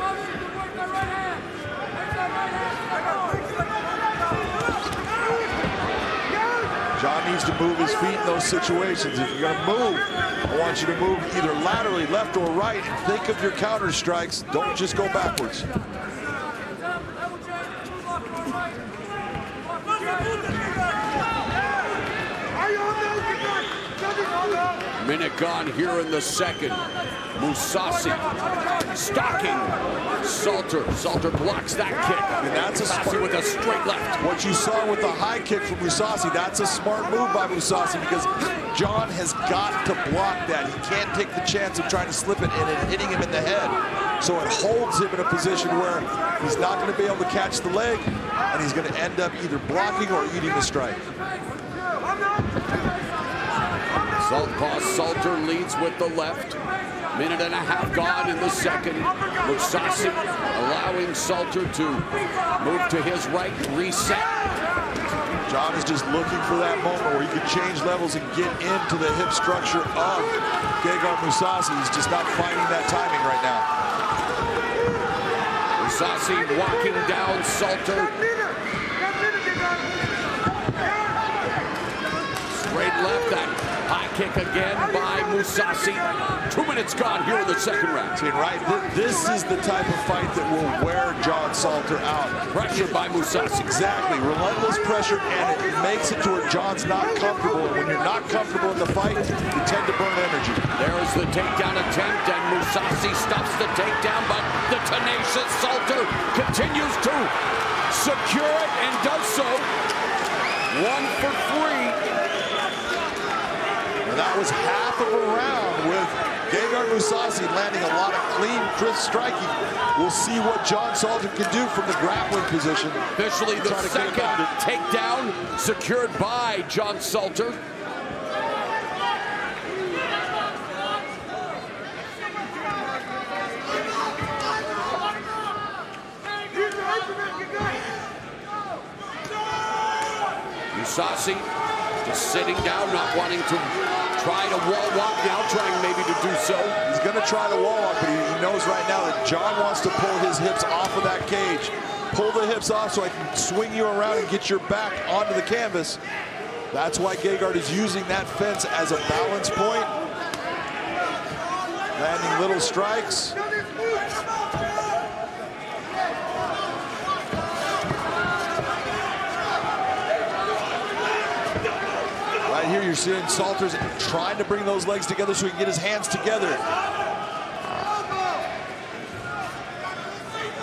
John needs to move his feet in those situations. If you're going to move, I want you to move either laterally, left or right, and think of your counter strikes. Don't just go backwards. Minute gone here in the second. Mousasi stalking Salter. Salter blocks that kick. And that's a smart with a straight left. What you saw with the high kick from Mousasi, that's a smart move by Mousasi because John has got to block that. He can't take the chance of trying to slip it and hitting him in the head. So it holds him in a position where he's not going to be able to catch the leg, and he's going to end up either blocking or eating the strike. Southpaw Salter leads with the left. Minute and a half gone in the second. Mousasi allowing Salter to move to his right, reset. John is just looking for that moment where he can change levels and get into the hip structure of Gegard Mousasi. He's just not finding that timing right now. Mousasi walking down Salter. Straight left, that high kick again by Mousasi. 2 minutes gone here in the second round. See, right, this is the type of fight that will wear John Salter out. Pressure by Mousasi. Exactly, relentless pressure, and it makes it to where John's not comfortable. And when you're not comfortable in the fight, you tend to burn energy. There's the takedown attempt, and Mousasi stops the takedown, but the tenacious Salter continues to secure it and does so. 1 for 3. And that was half of a round with Gegard Mousasi landing a lot of clean, crisp striking. We'll see what John Salter can do from the grappling position. Officially the second takedown secured by John Salter. Mousasi just sitting down, not wanting to try to wall walk now, trying maybe to do so. He's going to try the wall walk, but he knows right now that John wants to pull his hips off of that cage. Pull the hips off so I can swing you around and get your back onto the canvas. That's why Gegard is using that fence as a balance point. Landing little strikes. Right here, you're seeing Salter's trying to bring those legs together so he can get his hands together.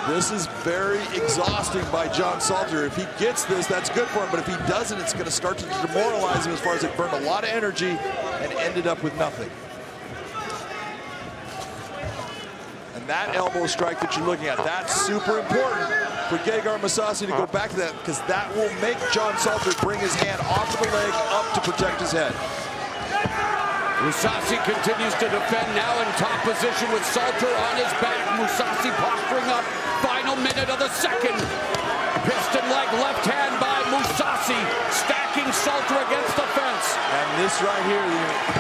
This is very exhausting by John Salter. If he gets this, that's good for him, but if he doesn't, it's going to start to demoralize him as far as it burned a lot of energy and ended up with nothing. And that elbow strike that you're looking at, that's super important for Gegard Mousasi to go back to that, because that will make John Salter bring his hand off of the leg up to protect his head. Mousasi continues to defend, now in top position with Salter on his back. Mousasi posturing up. Final minute of the second. Piston leg left hand by Mousasi, stacking Salter against the fence. And this right here,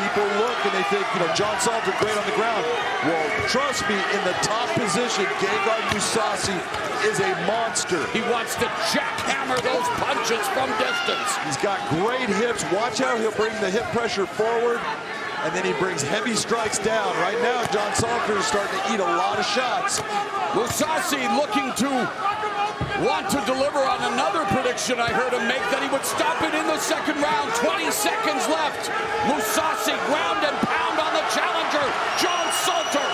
people look and they think, you know, John Salter great on the ground. Well, trust me, in the top position, Gegard Mousasi is a monster. He wants to jackhammer those punches from distance. He's got great hips. Watch how he'll bring the hip pressure forward, and then he brings heavy strikes down. Right now, John Salter is starting to eat a lot of shots. Mousasi looking to want to deliver on another prediction I heard him make, that he would stop it in the second round. 20 seconds left. Mousasi ground and pound on the challenger, John Salter.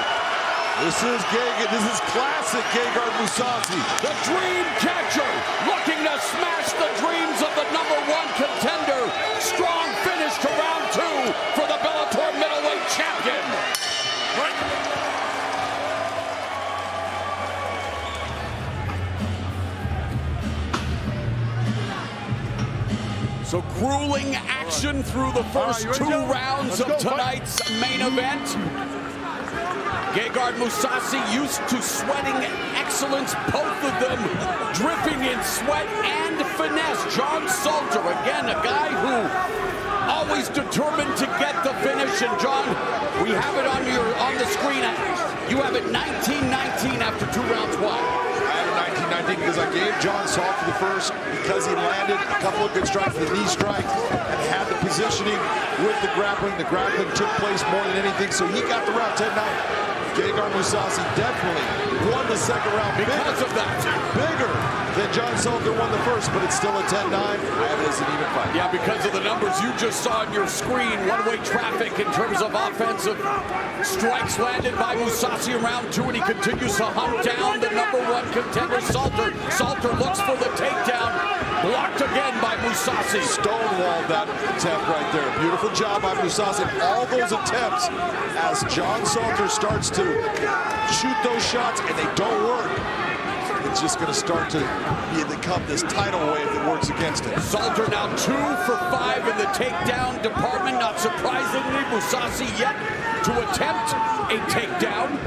This is classic Gegard Mousasi. The dream catcher looking to smash the dreams of the #1 contender. Strong finish to round 2 for the Bellator middleweight champion. So grueling action through the first 2 rounds of tonight's main event. Gegard Mousasi used to sweating excellence, both of them dripping in sweat and finesse. John Salter, again, a guy who always determined to get the finish. And John, we have it on the screen. You have it 19-19 after 2 rounds. Why? I have it 19-19 because I gave John Salter the first because he landed a couple of good strikes, the knee strikes, and had the positioning with the grappling. The grappling took place more than anything, so he got the round 10-9. Gegard Mousasi definitely won the second round because of that. Bigger than John Salter won the first, but it's still a 10-9. I have it as an even fight. Yeah, because of the numbers you just saw on your screen, one-way traffic in terms of offensive strikes landed by Mousasi in round 2, and he continues to hunt down the #1 contender, Salter. Salter looks for the takedown, blocked again by Mousasi. Stonewalled that attempt right there. Beautiful job by Mousasi. All those attempts as John Salter starts to shoot those shots and they don't work. It's just going to start to become this tidal wave that works against him. Salter now 2 for 5 in the takedown department. Not surprisingly, Mousasi yet to attempt a takedown.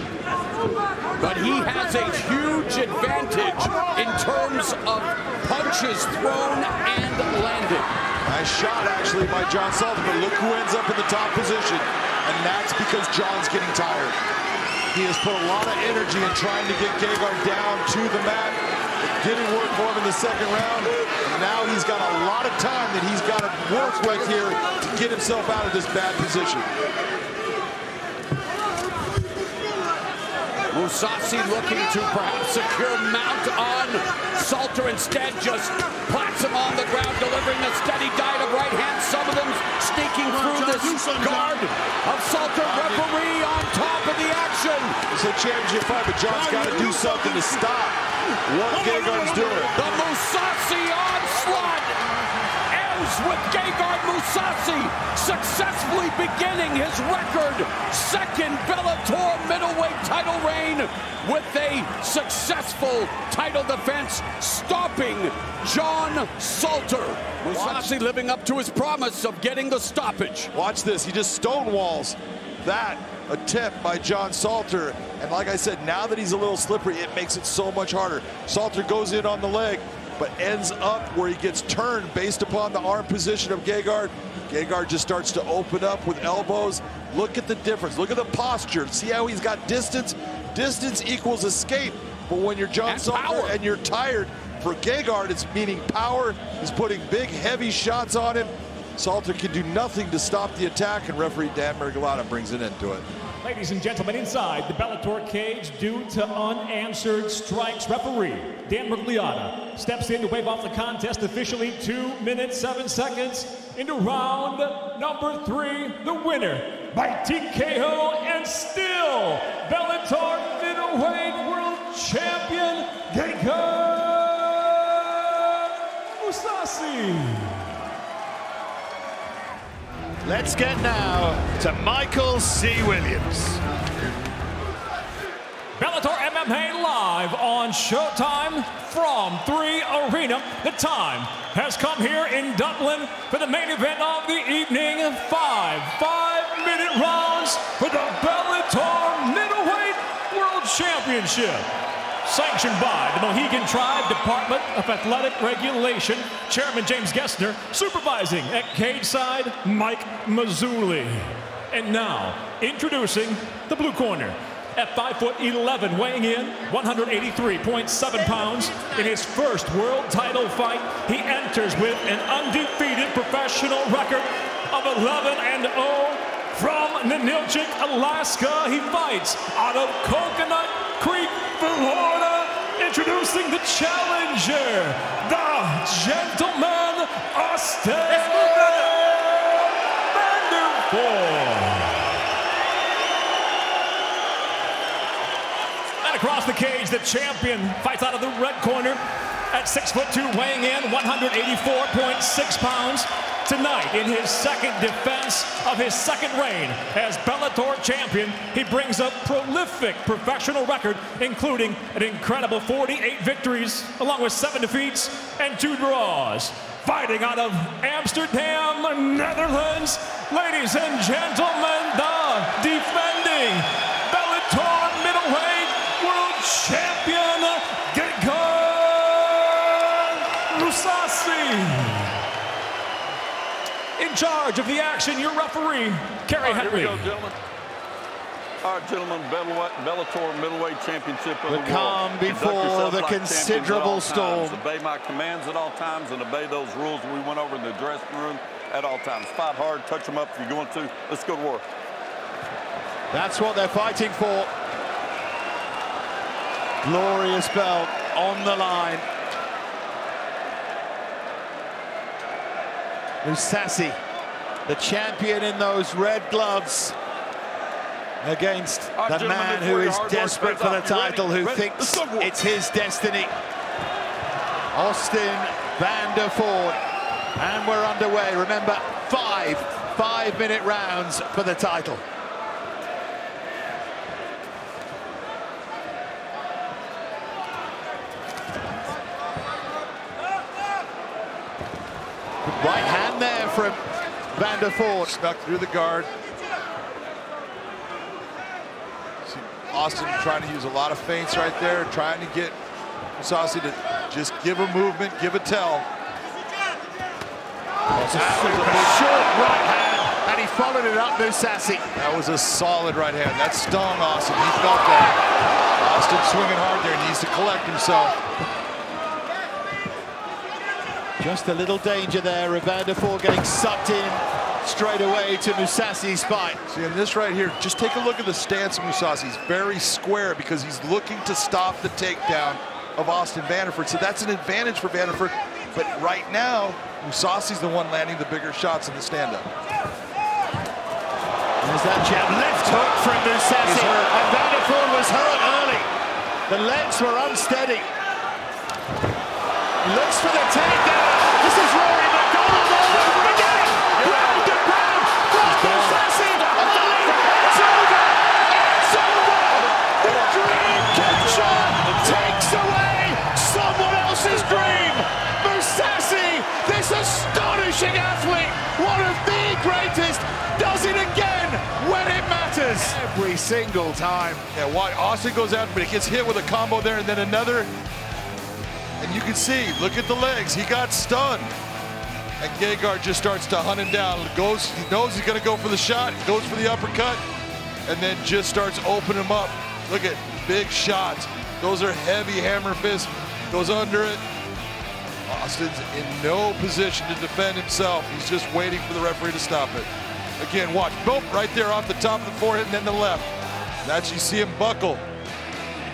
But he has a huge advantage in terms of punches thrown and landed. Nice shot, actually, by John Salter, but look who ends up in the top position. And that's because John's getting tired. He has put a lot of energy in trying to get Gegard down to the mat. It didn't work for him in the second round. And now he's got a lot of time that he's got to work with here to get himself out of this bad position. Mousasi looking to perhaps secure mount on Salter, instead just plants him on the ground, delivering a steady diet of right hands, some of them sneaking through this guard of Salter. Referee on top of the action. It's a championship fight, but John's got to do something to stop what Gegard's doing. The Mousasi onslaught ends with Gegard Mousasi successfully beginning his record second Bellator middleweight title reign with a successful title defense, stopping John Salter. Mousasi living up to his promise of getting the stoppage. Watch this, he just stonewalls that attempt by John Salter. And like I said, now that he's a little slippery, it makes it so much harder. Salter goes in on the leg, but ends up where he gets turned based upon the arm position of Gegard. Gegard just starts to open up with elbows. Look at the difference. Look at the posture. See how he's got distance? Distance equals escape. But when you're John Salter and you're tired, for Gegard, it's meaning power. He's putting big, heavy shots on him. Salter can do nothing to stop the attack, and referee Dan Miragliotta brings it into it. Ladies and gentlemen, inside the Bellator cage, due to unanswered strikes, referee Dan Miragliotta steps in to wave off the contest officially. 2 minutes, 7 seconds into round number 3. The winner by TKO and still Bellator middleweight world champion, Gegard Mousasi. Let's get now to Michael C. Williams. Bellator MMA live on Showtime from 3 Arena. The time has come here in Dublin for the main event of the evening. 5 5-minute rounds for the Bellator Middleweight World Championship. Sanctioned by the Mohegan Tribe Department of Athletic Regulation, Chairman James Gessner, supervising at cage side, Mike Mazzulli. And now, introducing the blue corner. At 5'11", weighing in 183.7 pounds, in his first world title fight, he enters with an undefeated professional record of 11-0. From Ninilchik, Alaska, he fights out of Coconut Creek, Florida. Introducing the challenger, the gentleman, Austin Vanderford. And across the cage, the champion fights out of the red corner at 6'2", weighing in 184.6 pounds. Tonight, in his second defense of his second reign as Bellator champion, he brings a prolific professional record, including an incredible 48 victories, along with 7 defeats and 2 draws. Fighting out of Amsterdam, Netherlands, ladies and gentlemen, the defending Bellator charge of the action, your referee, Kerry Henry. Here we go, gentlemen. All right, gentlemen, Bellator middleweight championship of the world. calm before the considerable storm. Obey my commands at all times and obey those rules we went over in the dressing room at all times. Fight hard, touch them up if you're going to. Let's go to war. That's what they're fighting for. Glorious belt on the line. Mousasi, the champion in those red gloves, against the man who is desperate for the title, who thinks it's his destiny. Austin Vander Ford. And we're underway. Remember, five-minute rounds for the title. Right hand there from Vander Ford. Snuck through the guard. See Austin trying to use a lot of feints right there, trying to get Mousasi to just give a movement, give a tell. That was a big short right hand, and he followed it up, Mousasi. That was a solid right hand. That stung Austin. He felt that. Austin swinging hard there. He needs to collect himself. Just a little danger there. Vander Ford getting sucked in straight away to Mousasi's spine. See, in this right here, just take a look at the stance of Mousasi. He's very square because he's looking to stop the takedown of Austin Vander Ford. So that's an advantage for Vander Ford. But right now, Mousasi's the one landing the bigger shots in the stand-up. There's that jab, left hook from Mousasi. And Vander Ford was hurt early. The legs were unsteady. He looks for the takedown. This is Rory MacDonald all over again. Round and round from Mousasi. And the lead. It's over. It's over. The dream catcher takes away someone else's dream. Mousasi, this astonishing athlete, one of the greatest, does it again when it matters. Every single time. Yeah, Austin goes out, but he gets hit with a combo there and then another. And you can see, look at the legs. He got stunned. And Gegard just starts to hunt him down. He knows he's going to go for the shot. He goes for the uppercut. And then just starts opening him up. Look at big shots. Those are heavy hammer fists. Goes under it. Austin's in no position to defend himself. He's just waiting for the referee to stop it. Again, watch. Boom, right there off the top of the forehead and then the left. That's, you see him buckle.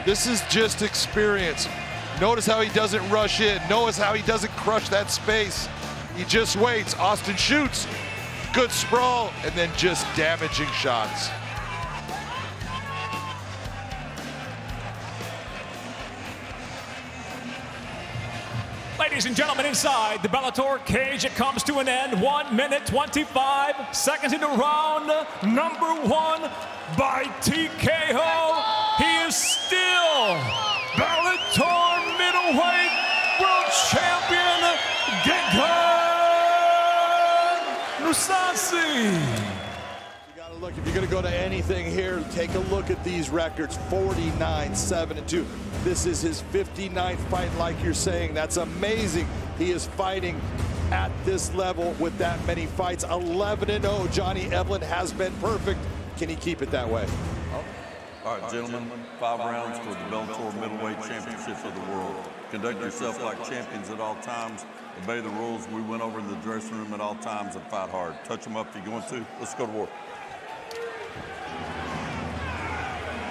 This is just experience. Notice how he doesn't rush in. Notice how he doesn't crush that space. He just waits. Austin shoots. Good sprawl, and then just damaging shots. Ladies and gentlemen, inside the Bellator cage, it comes to an end. 1 minute, 25 seconds into round number 1 by TKO. He is still Bellator middleweight world champion, Gegard Mousasi. Look, if you're going to go to anything here, take a look at these records. 49-7-2. This is his 59th fight, like you're saying. That's amazing. He is fighting at this level with that many fights. 11-0. Johnny Eblen has been perfect. Can he keep it that way? All right, gentlemen, 5 rounds for the Bellator middleweight championship of the world. Conduct yourself like champions at all times. Obey the rules we went over in the dressing room at all times and fight hard. Touch them up if you're going to. Let's go to war.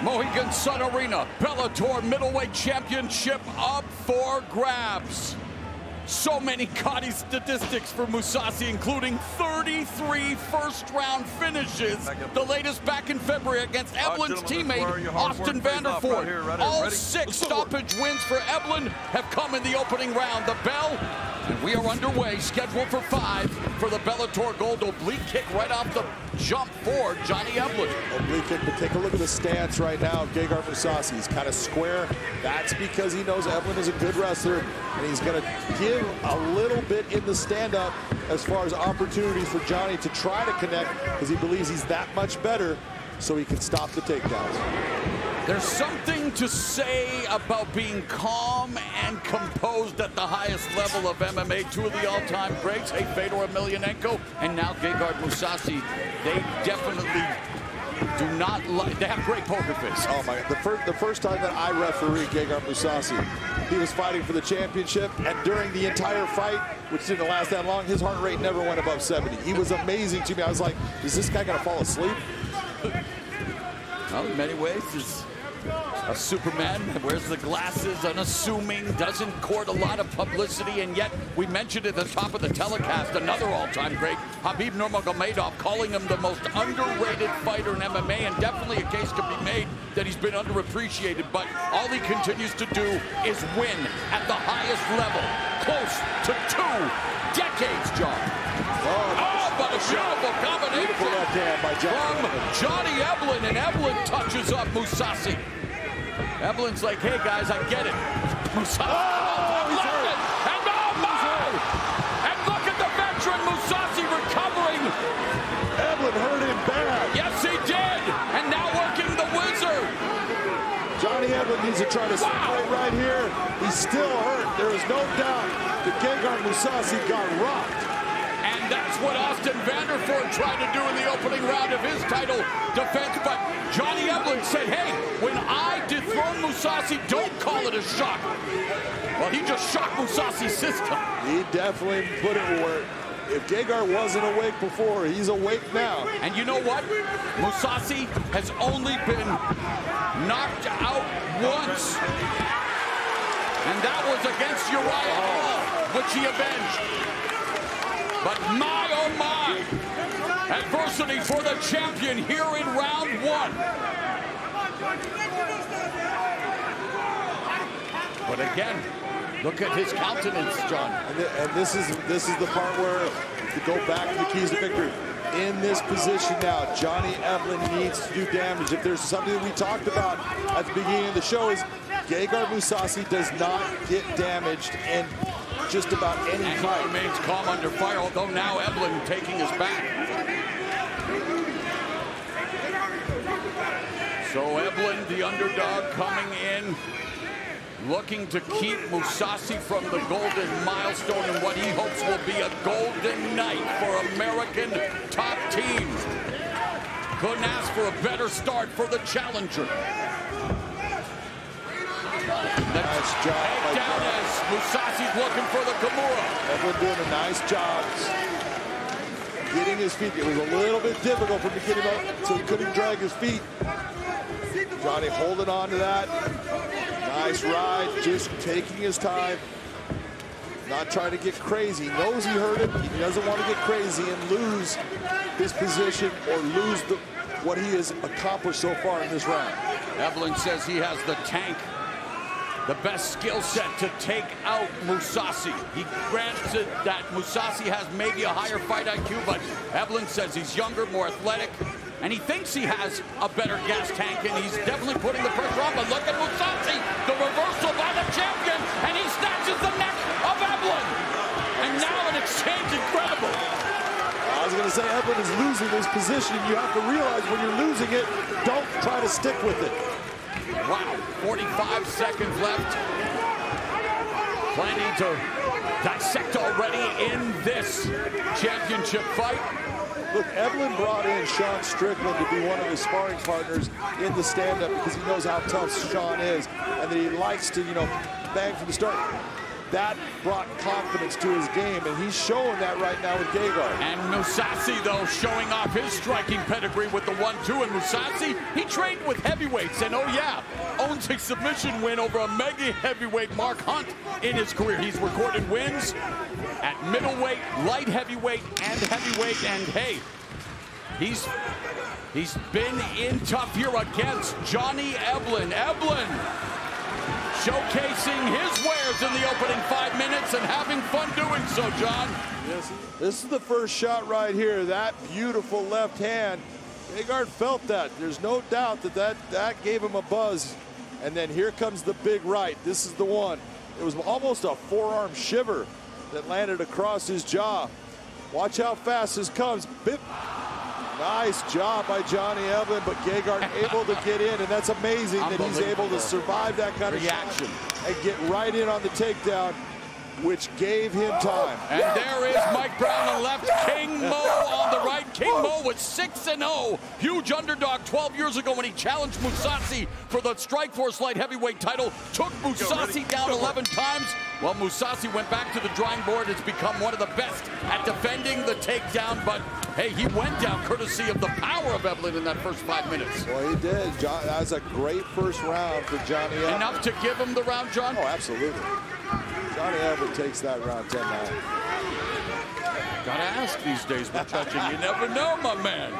Mohegan Sun Arena, Bellator middleweight championship up for grabs. So many gaudy statistics for Mousasi, including 33 first-round finishes. The latest back in February against Eblen's teammate, Austin Vander Ford. All 6 stoppage wins for Eblen have come in the opening round. The bell, and we are underway, scheduled for 5 for the Bellator Gold. Oblique kick right off the jump for Johnny Eblen. Oblique kick, but take a look at the stance right now of Gegard Mousasi. He's kind of square. That's because he knows Eblen is a good wrestler, and he's going to give a little bit in the stand-up as far as opportunities for Johnny to try to connect, because he believes he's that much better, so he can stop the takedowns. There's something to say about being calm and composed at the highest level of MMA. Two of the all-time greats, hey, Fedor Emelianenko and now Gegard Mousasi. They definitely do not like, they have great poker face. Oh my God, the first time that I refereed Gegard Mousasi, he was fighting for the championship, and during the entire fight, which didn't last that long, his heart rate never went above 70. He was amazing to me. I was like, is this guy gonna fall asleep? Well, in many ways, he's a Superman, wears the glasses, unassuming, doesn't court a lot of publicity, and yet we mentioned at the top of the telecast another all-time great, Khabib Nurmagomedov, calling him the most underrated fighter in MMA, and definitely a case to be made that he's been underappreciated, but all he continues to do is win at the highest level, close to 2 decades, John. Oh, but a beautiful combination from Johnny Eblen, and Eblen touches up Mousasi. Eblen's like, hey guys, I get it. Mousasi, he's hurt. And and look at the veteran Mousasi recovering. Eblen hurt him bad. Yes, he did. And now working the wizard. Johnny Eblen needs to try to separate right here. He's still hurt. There is no doubt that Gegard Mousasi got rocked. And that's what Austin Vanderford tried to do in the opening round of his title defense. But Johnny Eblen said, hey, when I dethrone Mousasi, don't call it a shock. Well, he just shocked Mousasi's system. He definitely put it where if Gegard wasn't awake before, he's awake now. And you know what? Mousasi has only been knocked out once. And that was against Uriah Hall, which he avenged. But my, oh my, adversity for the champion here in round 1. But again, look at his countenance, John. And this is the part where to go back to the keys to victory. In this position now, Johnny Eblen needs to do damage. If there's something that we talked about at the beginning of the show is Gegard Mousasi does not get damaged in just about any fight. He remains calm under fire, although now Eblen taking his back. So Eblen, the underdog, coming in, looking to keep Mousasi from the golden milestone in what he hopes will be a golden night for American top teams. Couldn't ask for a better start for the challenger. Nice job. Takedown as Mousasi's looking for the Kimura. Eblen doing a nice job getting his feet. It was a little bit difficult for him to get him up, so he couldn't drag his feet. Johnny holding on to that. Nice ride, just taking his time. Not trying to get crazy. He knows he hurt him. He doesn't want to get crazy and lose his position or lose what he has accomplished so far in this round. Eblen says he has the tank, the best skill set to take out Mousasi. He granted that Mousasi has maybe a higher fight IQ, but Eblen says he's younger, more athletic, and he thinks he has a better gas tank, and he's definitely putting the pressure on. But look at Mousasi, the reversal by the champion, and he snatches the neck of Eblen. And now an exchange incredible. I was going to say Eblen is losing his position. You have to realize when you're losing it, don't try to stick with it. Wow, 45 seconds left. Plenty to dissect already in this championship fight. Look, Eblen brought in Sean Strickland to be one of his sparring partners in the stand-up because he knows how tough Sean is and that he likes to, bang from the start. That brought confidence to his game, and he's showing that right now with Gegard. And Mousasi, though, showing off his striking pedigree with the 1-2. And Mousasi, he trained with heavyweights, and oh yeah, owns a submission win over a mega heavyweight, Mark Hunt, in his career. He's recorded wins at middleweight, light heavyweight, and heavyweight, and hey, he's been in tough here against Johnny Eblen. Eblen showcasing his wares in the opening 5 minutes and having fun doing so, John. Yes, this is the first shot right here. That beautiful left hand. Gegard felt that. There's no doubt that gave him a buzz. And then here comes the big right. This is the one. It was almost a forearm shiver that landed across his jaw. Watch how fast this comes. Nice job by Johnny Eblen, but Gegard able to get in, and that's amazing that he's able to survive that kind of reaction and get right in on the takedown, which gave him time. And there is Mike Brown on the left, King Mo on the right. King Mo with 6-0. Huge underdog 12 years ago when he challenged Mousasi for the Strikeforce light heavyweight title. Took Mousasi down 11 times. Well, Mousasi went back to the drawing board. Has become one of the best at defending the takedown. But, hey, he went down courtesy of the power of Eblen in that first 5 minutes. Well, he did. That was a great first round for Johnny Eblen. Enough to give him the round, John? Oh, absolutely. Johnny Eblen takes that round 10-9. Gotta ask these days with touching. You never know, my man.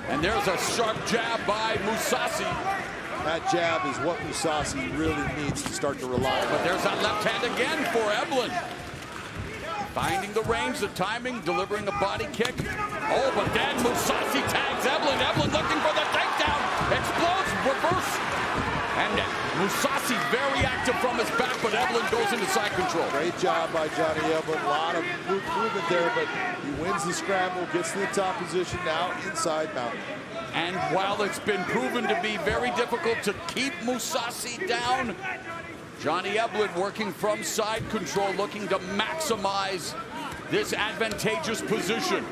And there's a sharp jab by Mousasi. That jab is what Mousasi really needs to start to rely on. But there's that left hand again for Eblen. Finding the range, the timing, delivering a body kick. Oh, but then Mousasi tags Eblen. Eblen looking for the takedown. Explodes, reverse. And Mousasi very active from his back, but Eblen goes into side control. Great job by Johnny Eblen. A lot of movement there, but he wins the scramble, gets to the top position now inside mountain. And while it's been proven to be very difficult to keep Mousasi down, Johnny Eblen working from side control, looking to maximize this advantageous position.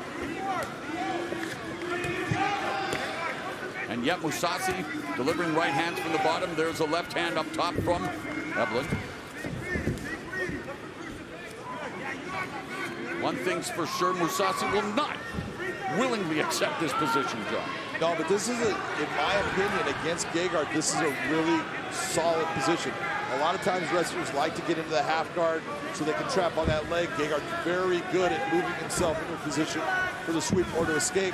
And yet Mousasi delivering right hands from the bottom. There's a left hand up top from Eblen. One thing's for sure, Mousasi will not willingly accept this position, John. No, but this is, in my opinion, against Gegard, this is a really solid position. A lot of times wrestlers like to get into the half guard so they can trap on that leg. Gegard's very good at moving himself into a position for the sweep or to escape.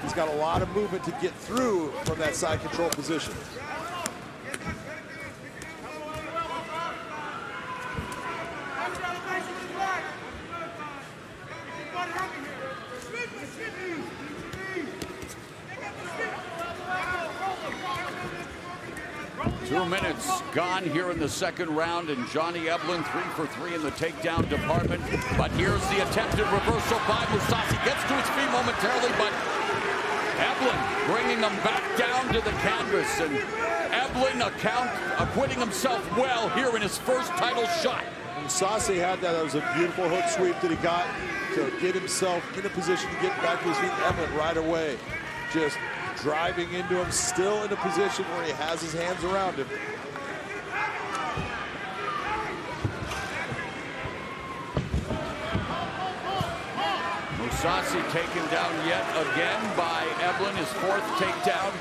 He's got a lot of movement to get through from that side control position. Two minutes gone here in the second round, and Johnny Eblen 3 for 3 in the takedown department. But here's the attempted reversal by Mousasi. Gets to his feet momentarily, but Eblen bringing him back down to the canvas. And Eblen acquitting himself well here in his first title shot. Mousasi had that. That was a beautiful hook sweep that he got to get himself in a position to get back to his feet. Eblen right away just driving into him, still in a position where he has his hands around him. Mousasi taken down yet again by Eblen, his fourth takedown.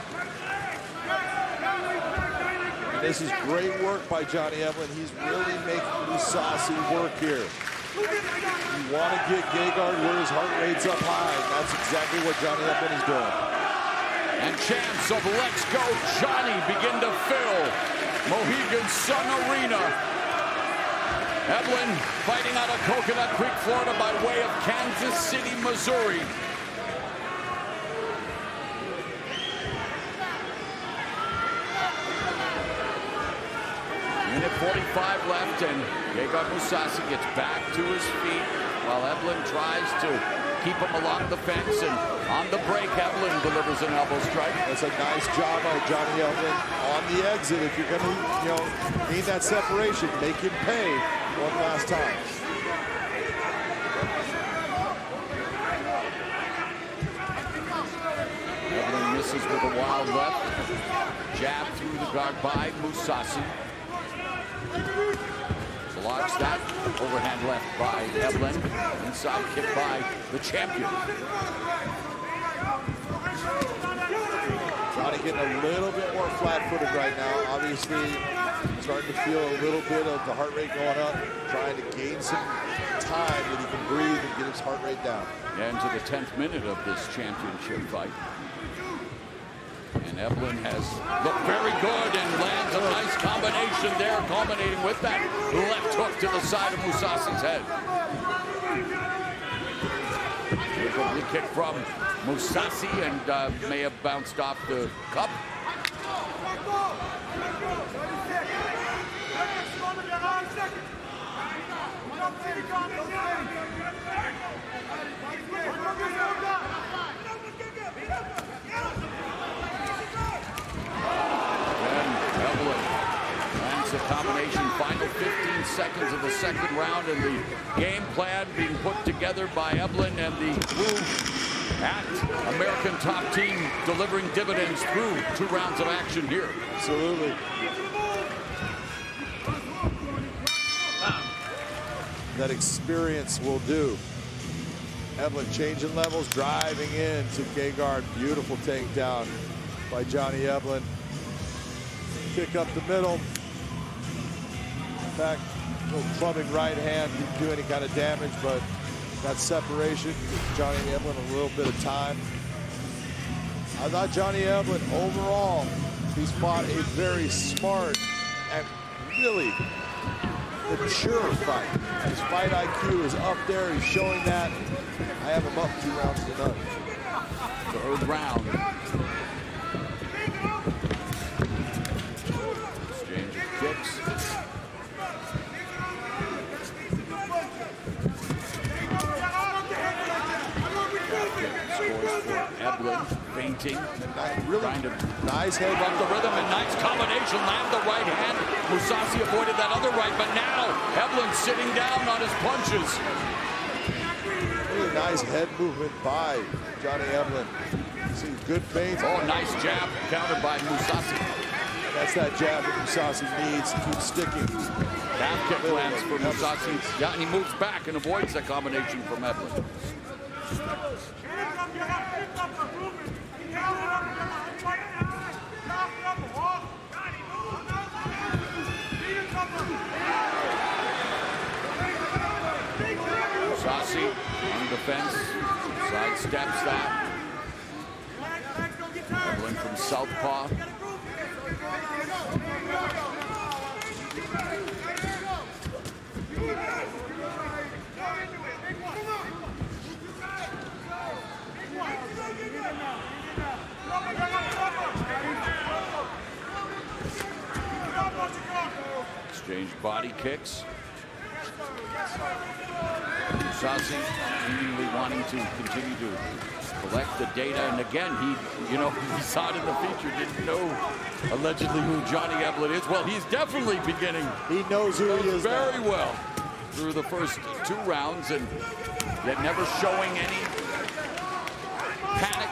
And this is great work by Johnny Eblen. He's really making Mousasi work here. You want to get Gegard where his heart rate's up high. That's exactly what Johnny Eblen is doing. And chants of "Let's Go Johnny" begin to fill Mohegan Sun Arena. Eblen fighting out of Coconut Creek, Florida by way of Kansas City, Missouri. Minute 45 left, and Gegard Mousasi gets back to his feet while Eblen tries to keep him along the fence, and on the break, Eblen delivers an elbow strike. That's a nice job by Johnny Eblen on the exit. If you're going to, need that separation, make him pay one last time. Eblen misses with a wild left. Jab through the guard by Mousasi. Blocks that overhand left by Eblen. Inside kick by the champion. Johnny getting a little bit more flat-footed right now. Obviously, starting to feel a little bit of the heart rate going up. Trying to gain some time that he can breathe and get his heart rate down. And to the 10th minute of this championship fight. And Eblen has looked very good and lands a nice combination there, culminating with that left hook to the side of Mousasi's head. Here's a big kick from Mousasi, and may have bounced off the cup. combination. Final 15 seconds of the second round, and the game plan being put together by Eblen and the crew at American Top Team, delivering dividends through 2 rounds of action here. Absolutely. That experience will do. Eblen changing levels, driving in to Gegard. Beautiful takedown by Johnny Eblen. Kick up the middle. Back, little clubbing right hand, didn't do any kind of damage, but that separation gives Johnny Eblen a little bit of time. I thought Johnny Eblen, overall, he's fought a very smart and really mature fight. His fight IQ is up there. He's showing that. I have him up 2 rounds to none. Third round. Exchange of kicks. Scores for Eblen, fainting. Really trying to nice head up the rhythm and nice combination. Land the right hand. Mousasi avoided that other right, but now Eblen sitting down on his punches. Really nice head movement by Johnny Eblen. See good feints. Oh, nice jab countered by Mousasi. That's that jab that Mousasi needs to keep sticking. Calf kick lands for Mousasi. Yeah, and he moves back and avoids that combination from Eblen. Mousasi on defense, sidesteps that. Eblen from southpaw. Exchange body kicks. Mousasi seemingly wanting to continue to collect the data, and again, he saw it in the feature, didn't know allegedly who Johnny Eblen is. Well, he's definitely beginning. He knows who he is very now. well through the first 2 rounds, and yet never showing any panic.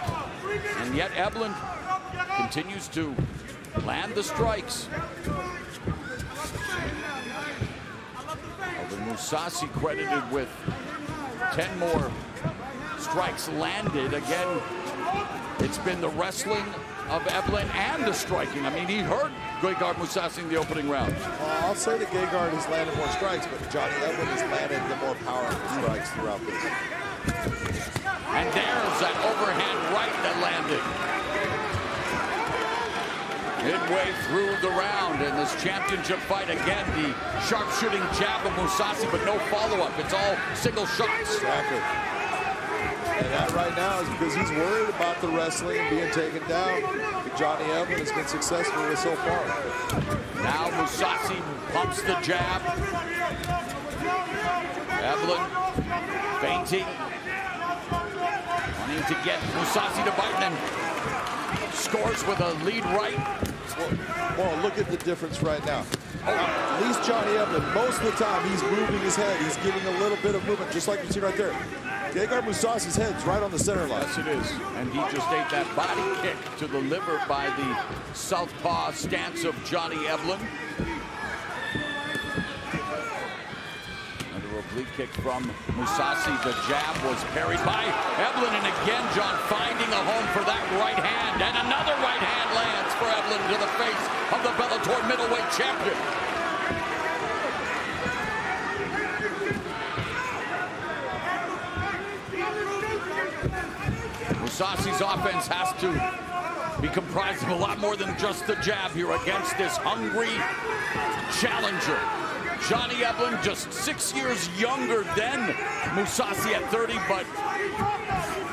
And yet Eblen continues to land the strikes. Mousasi credited with 10 more strikes landed. Again, it's been the wrestling of Eblen and the striking. I mean, he hurt Gegard Mousasi in the opening round. I'll say that Gegard has landed more strikes, but Johnny Eblen has landed the more powerful strikes throughout this. And there's that overhand right that landed. Midway through the round in this championship fight, again, the sharpshooting jab of Mousasi, but no follow-up. It's all single shots. Exactly. And that right now is because he's worried about the wrestling and being taken down. Johnny Eblen has been successful with so far. Now Mousasi pumps the jab. Eblen feinting, wanting to get Mousasi to bite, and then scores with a lead right. Well, look at the difference right now. At least Johnny Eblen, most of the time, he's moving his head. He's getting a little bit of movement, just like you see right there. Gegard Mousasi's head's right on the center line. Yes, it is. And he just ate that body kick to the liver by the southpaw stance of Johnny Eblen. Another oblique kick from Mousasi. The jab was parried by Eblen, and again, John finding a home for that right hand. And another right hand lands for Eblen to the face of the Bellator middleweight champion. Mousasi's offense has to be comprised of a lot more than just the jab here against this hungry challenger. Johnny Eblen, just 6 years younger than Mousasi at 30, but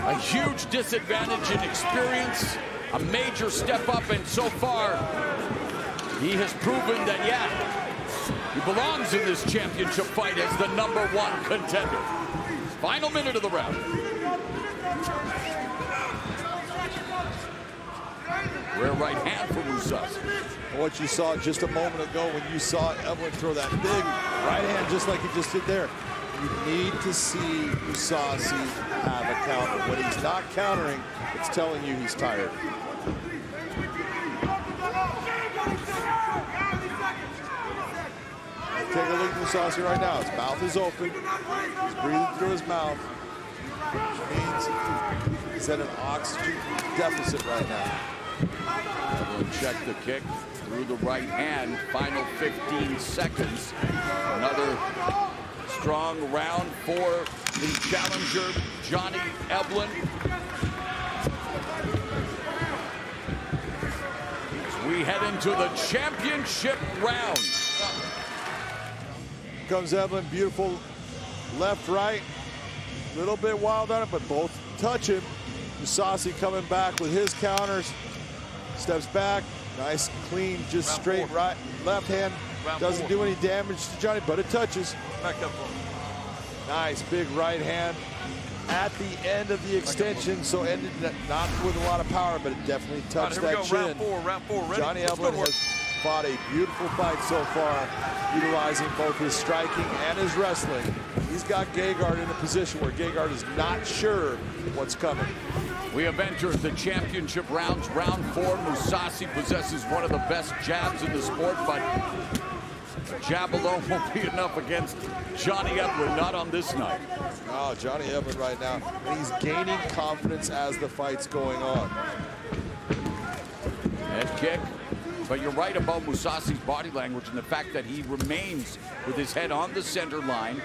a huge disadvantage in experience, a major step up, and so far, he has proven that, yeah, he belongs in this championship fight as the #1 contender. Final minute of the round. Rare right hand for Mousasi. What you saw just a moment ago when you saw Eblen throw that big right hand just like he just did there. You need to see Mousasi have a counter. When he's not countering, it's telling you he's tired. Take a look at Mousasi right now. His mouth is open. He's breathing through his mouth. Which means he's at an oxygen deficit right now. We'll check the kick through the right hand. Final 15 seconds. Another strong round for the challenger, Johnny Eblen. As we head into the championship round. Comes Eblen, beautiful left, right. A little bit wild on it, but both touch him. Mousasi coming back with his counters. Steps back, nice, clean, just round straight four. Right, left hand. Round doesn't do any damage to Johnny, but it touches. Back up for him. Nice, big right hand at the end of the extension, so ended not with a lot of power, but it definitely touched that chin. Round four, ready? Johnny Eblen has fought a beautiful fight so far, utilizing both his striking and his wrestling. He's got Gegard in a position where Gegard is not sure what's coming. We have entered the championship rounds. Round 4, Mousasi possesses one of the best jabs in the sport, but jab alone won't be enough against Johnny Eblen, not on this night. Oh, Johnny Eblen right now, and he's gaining confidence as the fight's going on. Head kick. But you're right about Mousasi's body language and the fact that he remains with his head on the center line.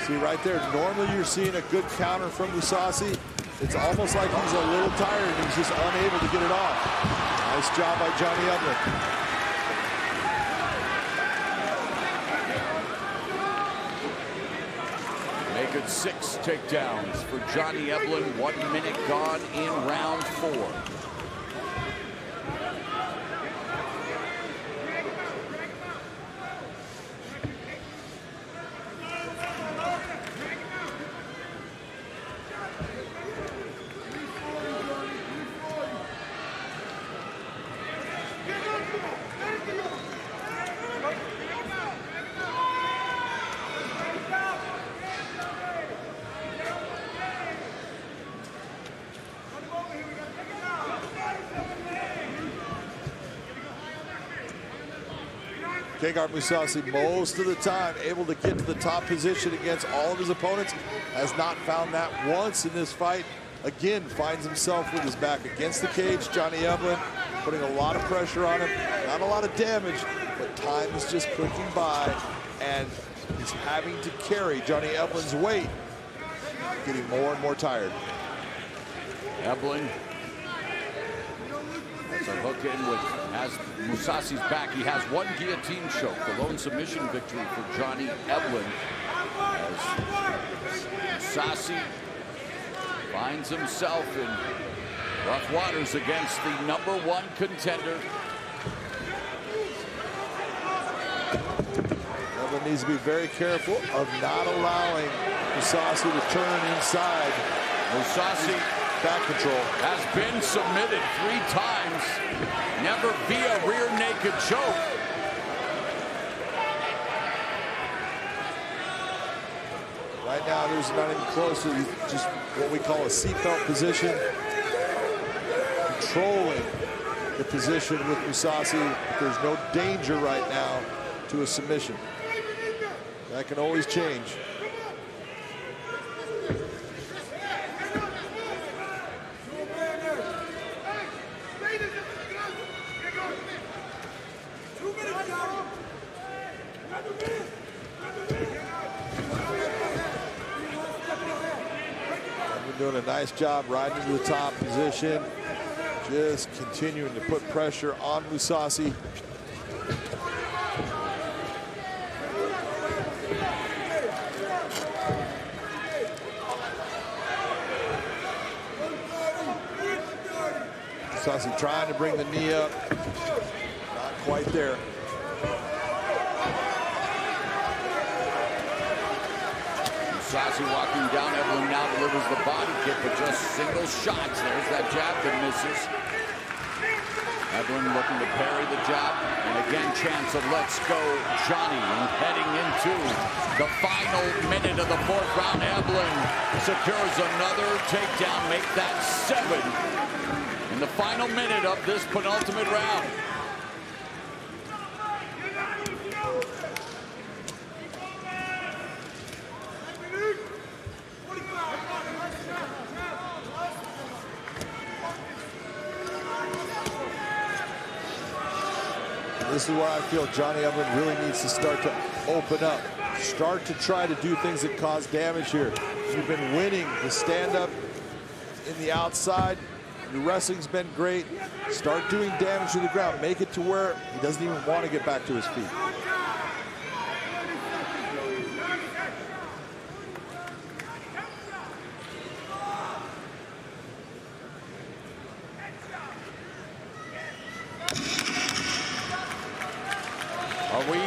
See right there, normally you're seeing a good counter from Mousasi. It's almost like he's a little tired and he's just unable to get it off. Nice job by Johnny Eblen. Make it 6 takedowns for Johnny Eblen. 1 minute gone in round 4. Gegard Mousasi, most of the time, able to get to the top position against all of his opponents. Has not found that once in this fight. Again, finds himself with his back against the cage. Johnny Eblen putting a lot of pressure on him. Not a lot of damage, but time is just clicking by, and he's having to carry Johnny Eblen's weight, getting more and more tired. Eblen has a hook in with, has Mousasi's back. He has one guillotine choke, the lone submission victory for Johnny Eblen. As Mousasi finds himself in rough waters against the #1 contender. Eblen needs to be very careful of not allowing Mousasi to turn inside. Mousasi back control has been submitted 3 times, never via rear naked choke. Right now, there's not even close to just what we call a seatbelt position. Controlling the position with Mousasi. There's no danger right now to a submission. That can always change. Doing a nice job riding to the top position, just continuing to put pressure on Mousasi. Mousasi trying to bring the knee up, not quite there. Mousasi walking down. Evelyn now delivers the body kick, but just single shots. There's that jab that misses. Evelyn looking to parry the jab. And again, chance of let's go Johnny. And heading into the final minute of the 4th round, Evelyn secures another takedown. Make that 7 in the final minute of this penultimate round. This is where I feel Johnny Evelyn really needs to start to open up. Start to try to do things that cause damage here. You've been winning the stand-up in the outside. Your wrestling's been great. Start doing damage to the ground. Make it to where he doesn't even want to get back to his feet. Are we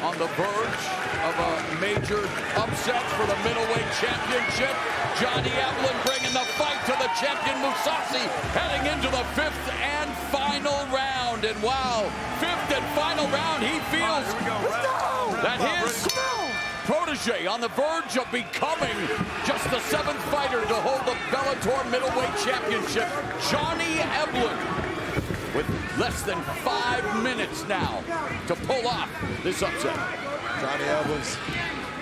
on the verge of a major upset for the middleweight championship? Johnny Evelyn bringing the fight to the champion Mousasi, heading into the 5th and final round. And wow, 5th and final round, he feels that his protege on the verge of becoming just the 7th fighter to hold the Bellator middleweight championship. Johnny Evelyn, with less than 5 minutes now to pull off this upset. Johnny Evelyn's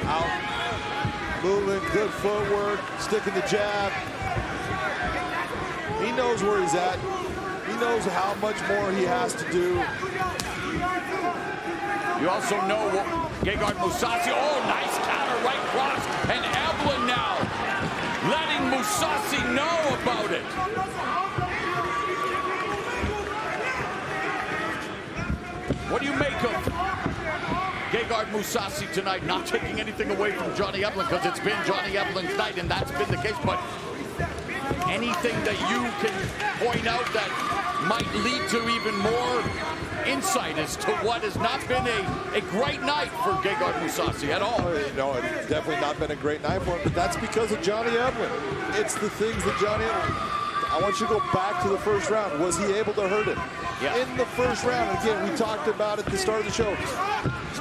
out, moving, good footwork, sticking the jab. He knows where he's at. He knows how much more he has to do. You also know Gegard Mousasi, oh, nice counter, right cross, and Evelyn now letting Mousasi know about it. What do you make of Gegard Mousasi tonight? Not taking anything away from Johnny Evelyn, because it's been Johnny Evelyn's night, and that's been the case. But anything that you can point out that might lead to even more insight as to what has not been a great night for Gegard Mousasi at all? No, it's definitely not been a great night for him, but that's because of Johnny Evelyn. It's the things that Johnny Evelyn... I want you to go back to the 1st round. Was he able to hurt him? Yeah. In the 1st round, again, we talked about at the start of the show,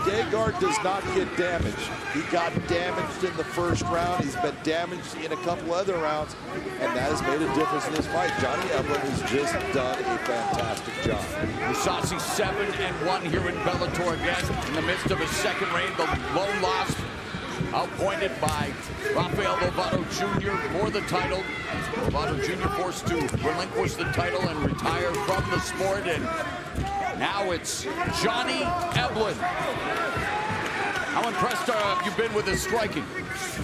Gegard does not get damaged. He got damaged in the 1st round. He's been damaged in a couple other rounds, and that has made a difference in this fight. Johnny Evelyn has just done a fantastic job. Mousasi 7-1 here in Bellator again, in the midst of his 2nd reign, the lone loss, outpointed by Rafael Lovato Jr. for the title. Lovato Jr. forced to relinquish the title and retire from the sport, and now it's Johnny Evelyn. How impressed have you been with his striking?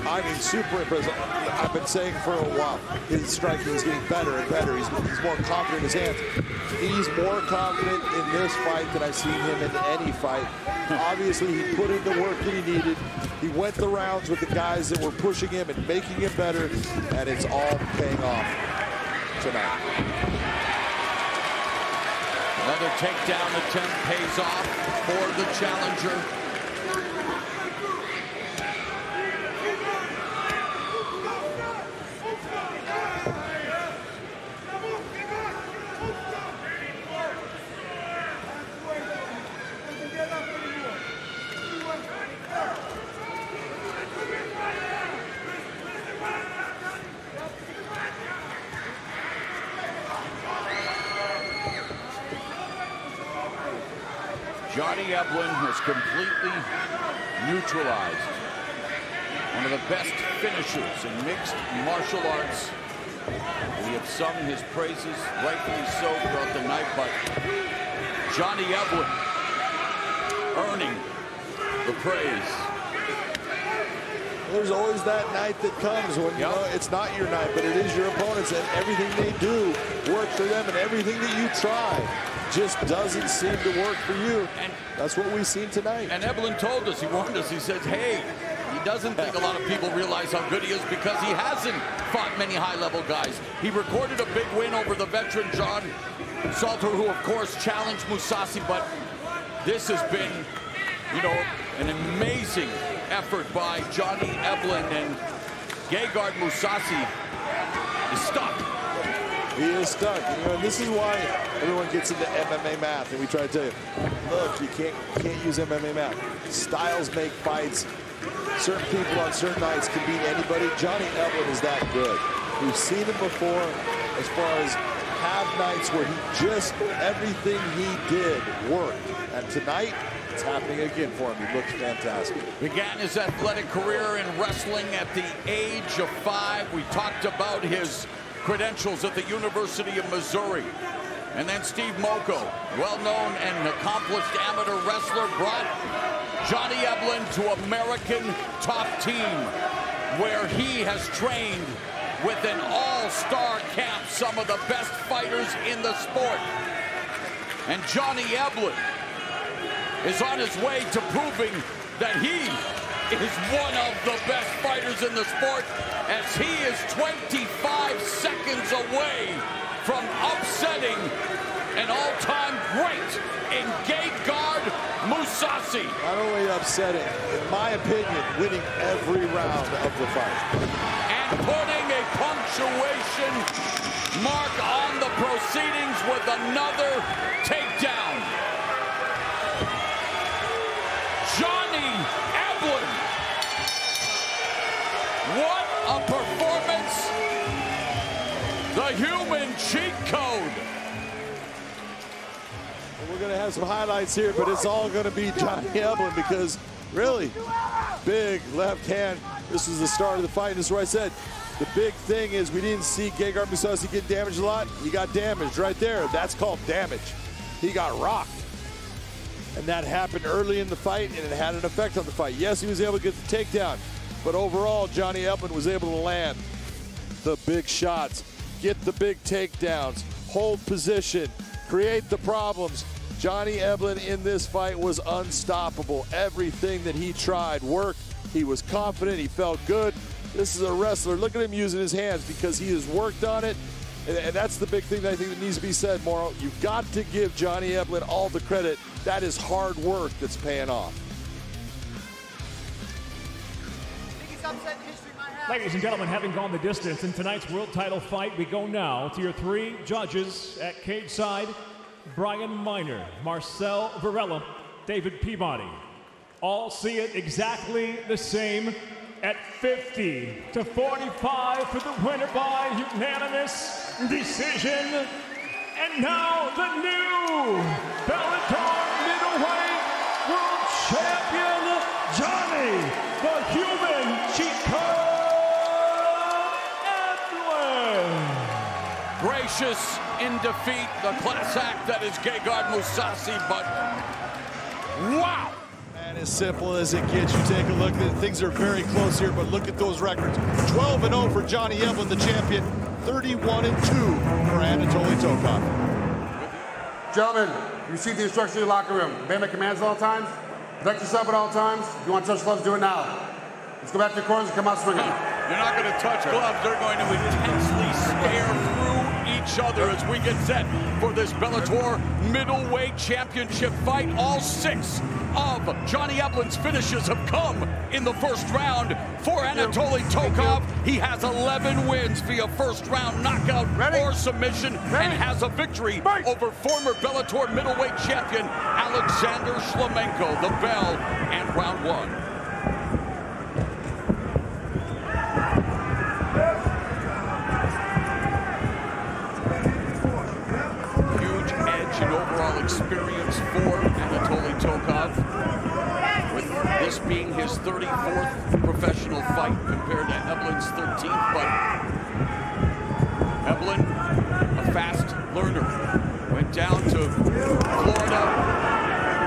I mean, super impressed. I've been saying for a while, his striking is getting better and better. He's more confident in his hands. He's more confident in this fight than I've seen him in any fight. Obviously, he put in the work that he needed. He went the rounds with the guys that were pushing him and making him better, and it's all paying off tonight. Another takedown attempt pays off for the challenger. Johnny Evelyn has completely neutralized one of the best finishers in mixed martial arts. We have sung his praises, rightfully so, throughout the night, but Johnny Evelyn earning the praise. There's always that night that comes when you know it's not your night, but it is your opponent's, and everything they do works for them, and everything that you try just doesn't seem to work for you. And that's what we've seen tonight. And Evelyn told us, he warned us, he says, hey, he doesn't think a lot of people realize how good he is because he hasn't fought many high-level guys. He recorded a big win over the veteran John Salter, who, of course, challenged Mousasi, but this has been, you know, an amazing effort by Johnny Eblen, and Gegard Mousasi is stuck. He is stuck. You know, and this is why everyone gets into MMA math, and we try to tell you, look, you can't use MMA math. Styles make fights. Certain people on certain nights can beat anybody. Johnny Eblen is that good. We've seen him before as far as have nights where he just, everything he did worked. And tonight, it's happening again for him. He looks fantastic. Began his athletic career in wrestling at the age of 5. We talked about his credentials at the University of Missouri. And then Steve Moko, well-known and accomplished amateur wrestler, brought Johnny Eblen to American Top Team, where he has trained with an all-star camp, some of the best fighters in the sport. And Johnny Eblen is on his way to proving that he is one of the best fighters in the sport, as he is 25 seconds away from upsetting an all-time great in Gegard Mousasi. Not only upsetting, in my opinion, winning every round of the fight. And putting a punctuation mark on the proceedings with another takedown. Johnny Eblen. What a performance. The human cheat code. We're going to have some highlights here, but it's all going to be Johnny Eblen because, really, big left hand. This is the start of the fight, and this is what I said. The big thing is we didn't see Gegard Mousasi get damaged a lot. He got damaged right there. That's called damage. He got rocked. And that happened early in the fight, and it had an effect on the fight. Yes, he was able to get the takedown, but overall, Johnny Eblen was able to land the big shots, get the big takedowns, hold position, create the problems. Johnny Eblen in this fight was unstoppable. Everything that he tried worked. He was confident. He felt good. This is a wrestler. Look at him using his hands because he has worked on it. And that's the big thing that I think that needs to be said, Mauro. You've got to give Johnny Eblen all the credit. That is hard work that's paying off. Ladies and gentlemen, having gone the distance in tonight's world title fight, we go now to your 3 judges at cage side. Brian Miner, Marcel Varela, David Peabody. All see it exactly the same at 50 to 45 for the winner by unanimous decision. And now the new Bellator middleweight world champion, Johnny the Human Cheat Code Eblen. Gracious in defeat, the class act that is Gegard Mousasi, but wow! And as simple as it gets, you take a look at it, things are very close here, but look at those records. 12-0 for Johnny Eblen, the champion. 31-2 for Anatoly Tokov. Gentlemen, you see the instructions in your locker room. Obey my commands at all times. Protect yourself at all times. If you want to touch gloves, do it now. Let's go back to the corners and come out swinging. You're not going to touch gloves. They're going to intensely stare through each other as we get set for this Bellator middleweight championship fight. All 6 of Johnny Eblen's finishes have come in the first round for Anatoly Tokov. He has 11 wins via first round knockout or submission and has a victory over former Bellator middleweight champion Alexander Shlemenko. The bell and round 1. And overall experience for Anatoly Tokov, with this being his 34th professional fight compared to Eblen's 13th. But Eblen, a fast learner, went down to Florida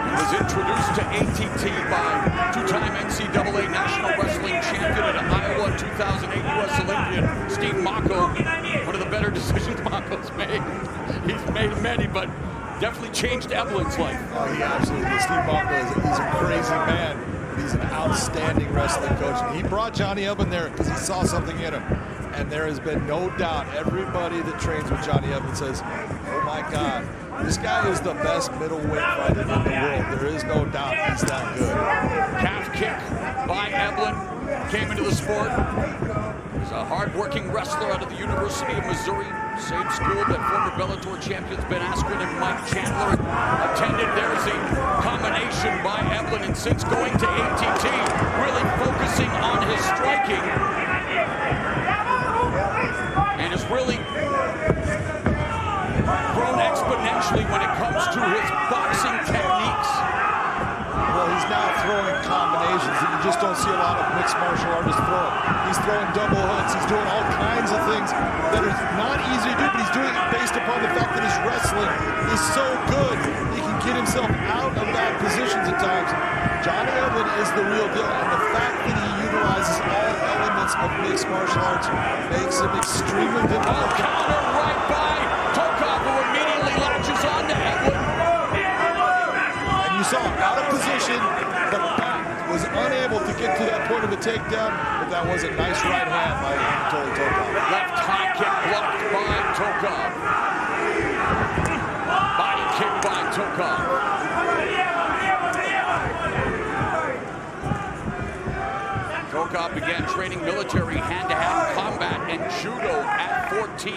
and was introduced to ATT by 2-time NCAA National Wrestling Champion and Iowa 2008 U.S. Olympian Steve Mocco. One of the better decisions Mocco's made. He's made many, but definitely changed Eblen's life. Oh, he absolutely did. Steve Mocco he's a crazy man. He's an outstanding wrestling coach. And he brought Johnny Eblen there because he saw something in him. And there has been no doubt, everybody that trains with Johnny Eblen says, oh my God. This guy is the best middleweight fighter in the world. There is no doubt he's that good. Calf kick by Eblen. Came into the sport. He's a hard-working wrestler out of the University of Missouri. Same school that former Bellator champions Ben Askren and Mike Chandler attended. There's a combination by Eblen, and since going to ATT, really focusing on his striking. And has really grown exponentially when it comes to his boxing techniques. Well, he's now throwing combinations that you just don't see a lot of mixed martial artists throwing. He's throwing double hooks. He's doing all kinds of things that are not easy to do, but he's doing it based upon the fact that his wrestling is so good. He can get himself out of bad positions at times. Johnny Eblen is the real deal, and the fact that he utilizes all elements of mixed martial arts makes him extremely difficult. Counter right by Tokov, who immediately latches on to Eblen. And you saw him out of position, but back was unable to get to that point of a takedown, but that was a nice right hand by Anatoly Tokov. Left high kick blocked by Tokov. Body kick by Tokov. Tokov began training military hand-to-hand combat and judo at 14.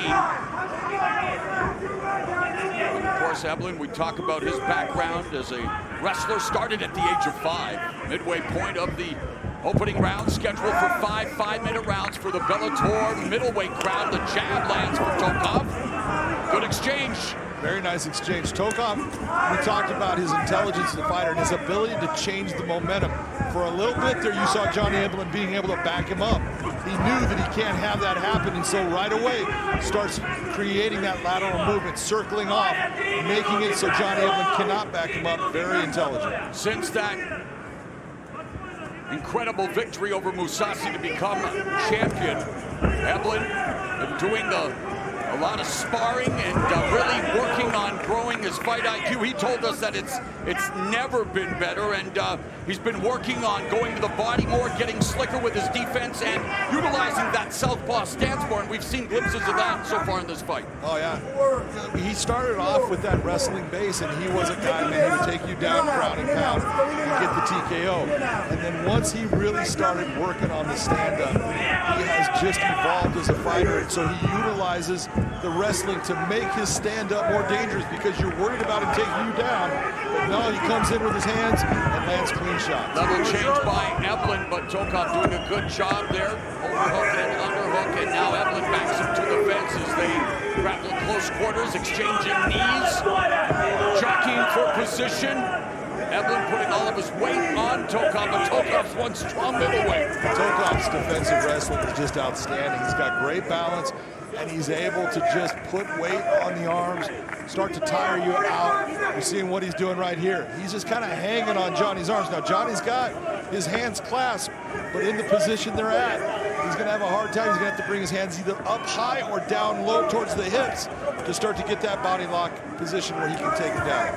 Of course, Eblen, we talk about his background as a wrestler, started at the age of 5. Midway point of the opening round, scheduled for 5 5-minute rounds for the Bellator middleweight crowd. The jab lands for Tokov. Good exchange. Very nice exchange. Tokov, we talked about his intelligence as a fighter and his ability to change the momentum. For a little bit there, you saw Johnny Eblen being able to back him up. He knew that he can't have that happen, and so right away starts creating that lateral movement, circling off, making it so Johnny Eblen cannot back him up. Very intelligent. Since that incredible victory over Mousasi to become champion, Eblen doing a lot of sparring and really working on growing his fight IQ. He told us that it's never been better, and he's been working on going to the body more, getting slicker with his defense, and utilizing that southpaw stance more, and we've seen glimpses of that so far in this fight. Oh, yeah. He started off with that wrestling base, and he was a guy, man, who would take you down ground and pound and get the TKO. And then once he really started working on the stand-up, he has just evolved as a fighter, and so he utilizes the wrestling to make his stand-up more dangerous, because you're worried about him taking you down. But no, he comes in with his hands and lands clean shots. Level change by Eblen, but Tokov doing a good job there. Overhook and underhook, and now Eblen backs him to the fence as they grapple close quarters, exchanging knees, jockeying for position. Eblen putting all of his weight on Tokov, but Tokov's one strong middleweight. Tokov's defensive wrestling is just outstanding. He's got great balance, and he's able to just put weight on the arms, start to tire you out. You're seeing what he's doing right here. He's just kind of hanging on Johnny's arms. Now, Johnny's got his hands clasped, but in the position they're at, he's going to have a hard time. He's going to have to bring his hands either up high or down low towards the hips to start to get that body lock position where he can take it down.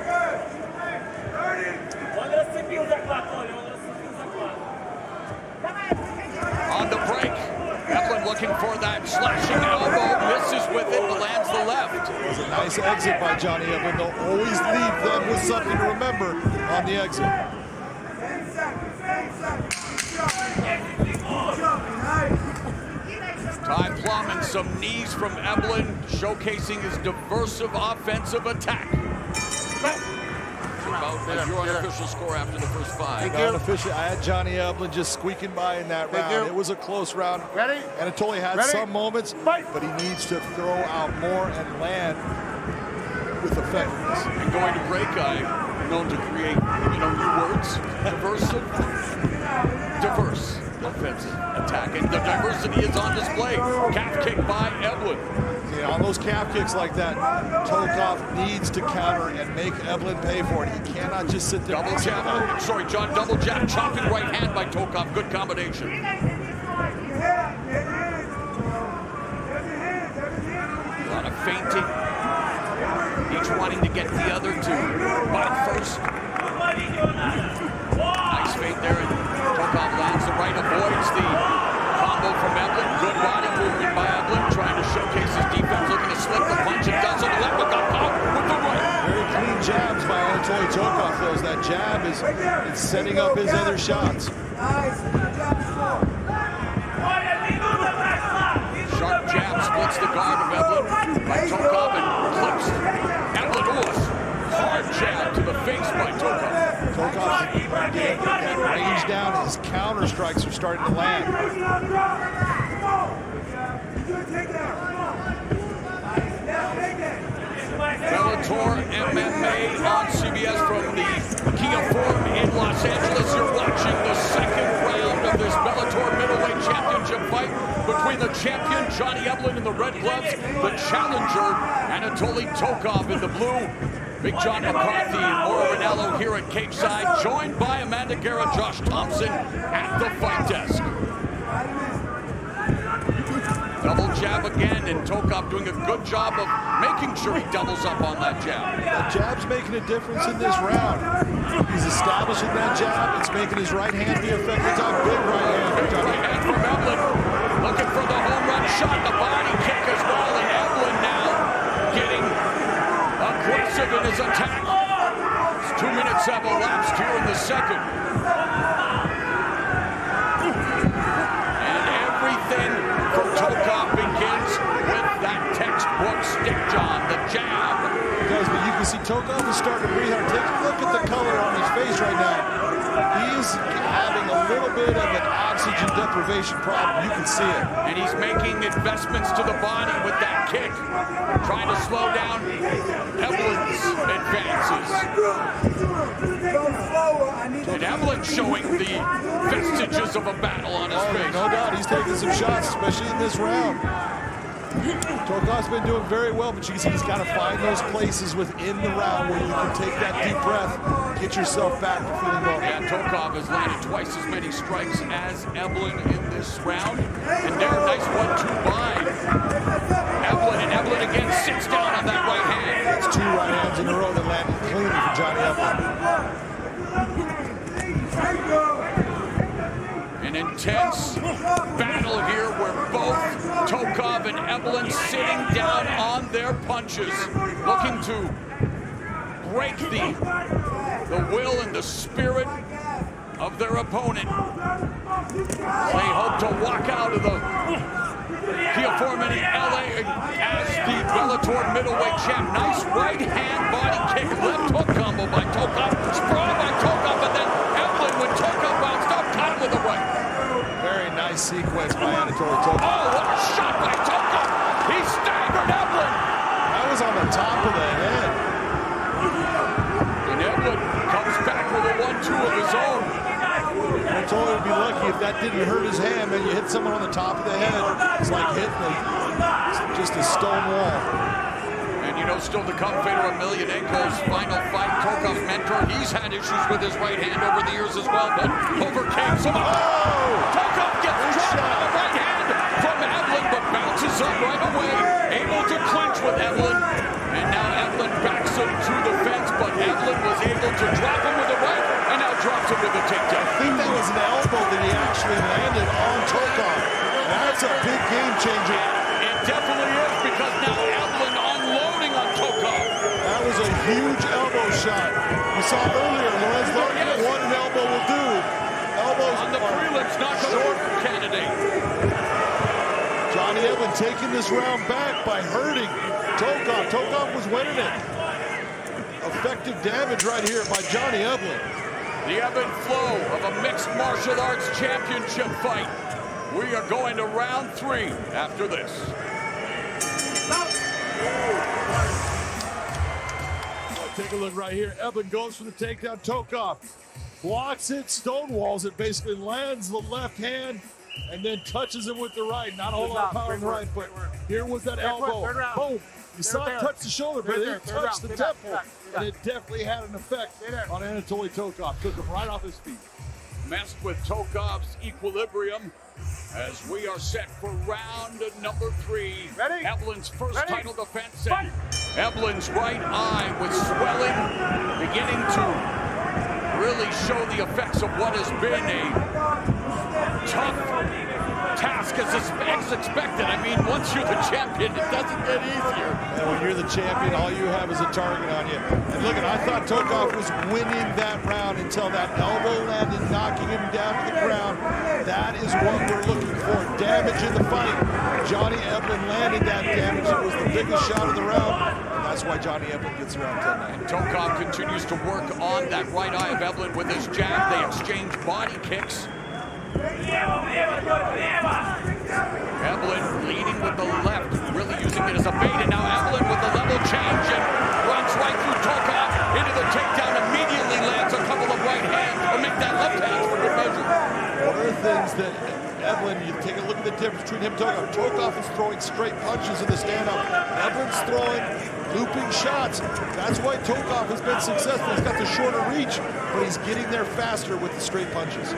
On the break, Eblen looking for that slashing elbow, misses with it, but lands the left. It was a nice exit by Johnny Eblen. They'll always leave them with something to remember on the exit. Ty Plum and some knees from Eblen, showcasing his diversive offensive attack. Your unofficial score after the first 5. Unofficial, I had Johnny Eblen just squeaking by in that round. It was a close round. Ready? Anatoly had some moments, but he needs to throw out more and land with effectiveness. And going to break, I'm known to create, new words. Diverse offensive attack, and the diversity is on display. Calf kick by Eblen. On those calf kicks like that, Tokov needs to counter and make Eblen pay for it. He cannot just sit there. Double jab. Sorry, John, double jab, chopping right hand by Tokov. Good combination. A lot of feinting. Each wanting to get the other to bite first. Nice feint there, and Tokov lands the right, avoids the combo from Eblen. Good body movement by Eblen, trying to showcase his defense, looking to slip the punch, and does on the left, but got caught. jab is setting up his other shots. Sharp jab splits the guard of Evelyn by Tokov and clips Evelyn. Hard jab to the face by Tokov. Tokov getting range down. His counter strikes are starting to land. Bellator MMA on CBS from the Kia Forum in Los Angeles. You're watching the second round of this Bellator middleweight championship fight between the champion Johnny Evelyn in the red gloves, the challenger Anatoly Tokov in the blue. Big John McCarthy and Mauro Ranallo here at cage side, joined by Amanda Guerra, Josh Thompson at the fight desk. Double jab again, and Tokov doing a good job of making sure he doubles up on that jab. That jab's making a difference in this round. He's establishing that jab. It's making his right hand be effective. It's a big right hand. Big right hand from Evelyn. Looking for the home run shot, the body kick as well, and Evelyn now getting aggressive in his attack. 2 minutes have elapsed here in the second. And everything for Tokov begins with that textbook stick, John, the jab. It does, but you can see Tokov is starting to breathe hard. Take a look at the color on his face right now. He's having a little bit of an oxygen deprivation problem. You can see it. And he's making investments to the body with that kick, trying to slow down Evelyn's advances. And Evelyn showing the vestiges of a battle on his face. No doubt, he's taking some shots, especially in this round. Tokov's been doing very well, but you can see he's got to find those places within the round where you can take that deep breath, get yourself back to feeling well. Yeah, Tokov has landed twice as many strikes as Evelyn in this round. And there, nice 1-2 by Evelyn, and Evelyn again sits down on that right hand. That's 2 right hands in a row that landed cleanly for Johnny Evelyn. An intense battle here where both Tokov and Evelyn sitting down on their punches, looking to break the will and the spirit of their opponent. They hope to walk out of the Kia Forum in LA as the Bellator middleweight champ. Nice right hand body kick, left hook combo by Tokov, sprung by Tokov, but then Evelyn, when Tokov bounced up, caught him with the right. Very nice sequence by Anatoly Tokov. Oh, what a shot by Tokov! He staggered Evelyn! That was on the top of the head. And Evelyn comes back with a 1-2 of his own. Anatoly would be lucky if that didn't hurt his hand, man. You hit someone on the top of the head. It's like hitting just a stone wall. And you know, still to come, Fedor Emelianenko's final fight. Tokov's mentor, he's had issues with his right hand over the years as well, but overcame some. Oh! Tokov gets dropped on the right hand from Evelyn, but bounces up right away, able to clinch with Evelyn. And now Evelyn backs him to the fence, but Evelyn was able to drop him with the right, and now drops him with the takedown. I think that was an elbow that he actually landed on Tokov. That's a big game changer. It definitely is, because now Evelyn unloading on Tokov. That was a huge elbow shot. We saw earlier, Lorenz Larkin, what an elbow will do. Elbows on the prelims, not the short candidate. Johnny Evelyn taking this round back by hurting Tokov. Tokov was winning it. Effective damage right here by Johnny Evelyn. The ebb and flow of a mixed martial arts championship fight. We are going to round 3 after this. Take a look right here. Evelyn goes for the takedown. Tokov blocks it, stonewalls it, basically lands the left hand, and then touches him with the right. Not a whole lot of power in the right, but here was that elbow. Boom. You saw it touch the shoulder, but it touched the temple, and it definitely had an effect on Anatoly Tokov. Took him right off his feet. Messed with Tokov's equilibrium as we are set for round number 3. Ready? Evelyn's first Ready? title defense. And Evelyn's right eye with swelling, beginning to really show the effects of what has been a tough task as expected. I mean, once you're the champion, it doesn't get easier. And when you're the champion, all you have is a target on you. And look, I thought Tokov was winning that round until that elbow landed, knocking him down to the ground. That is what we're looking for. Damage in the fight. Johnny Eblen landed that damage. It was the biggest shot of the round. And that's why Johnny Eblen gets around 10-9. Tokov continues to work on that right eye of Eblen with his jab. They exchange body kicks. Eblen leading with the left, really using it as a bait, and now Eblen with the level change and runs right through Tokov into the takedown, immediately lands a couple of right hands, or make that left hand for good measure. One of the things that Eblen, you take a look at the difference between him and Tokov. Tokov is throwing straight punches in the stand-up. Eblen's throwing looping shots. That's why Tokov has been successful. He's got the shorter reach, but he's getting there faster with the straight punches.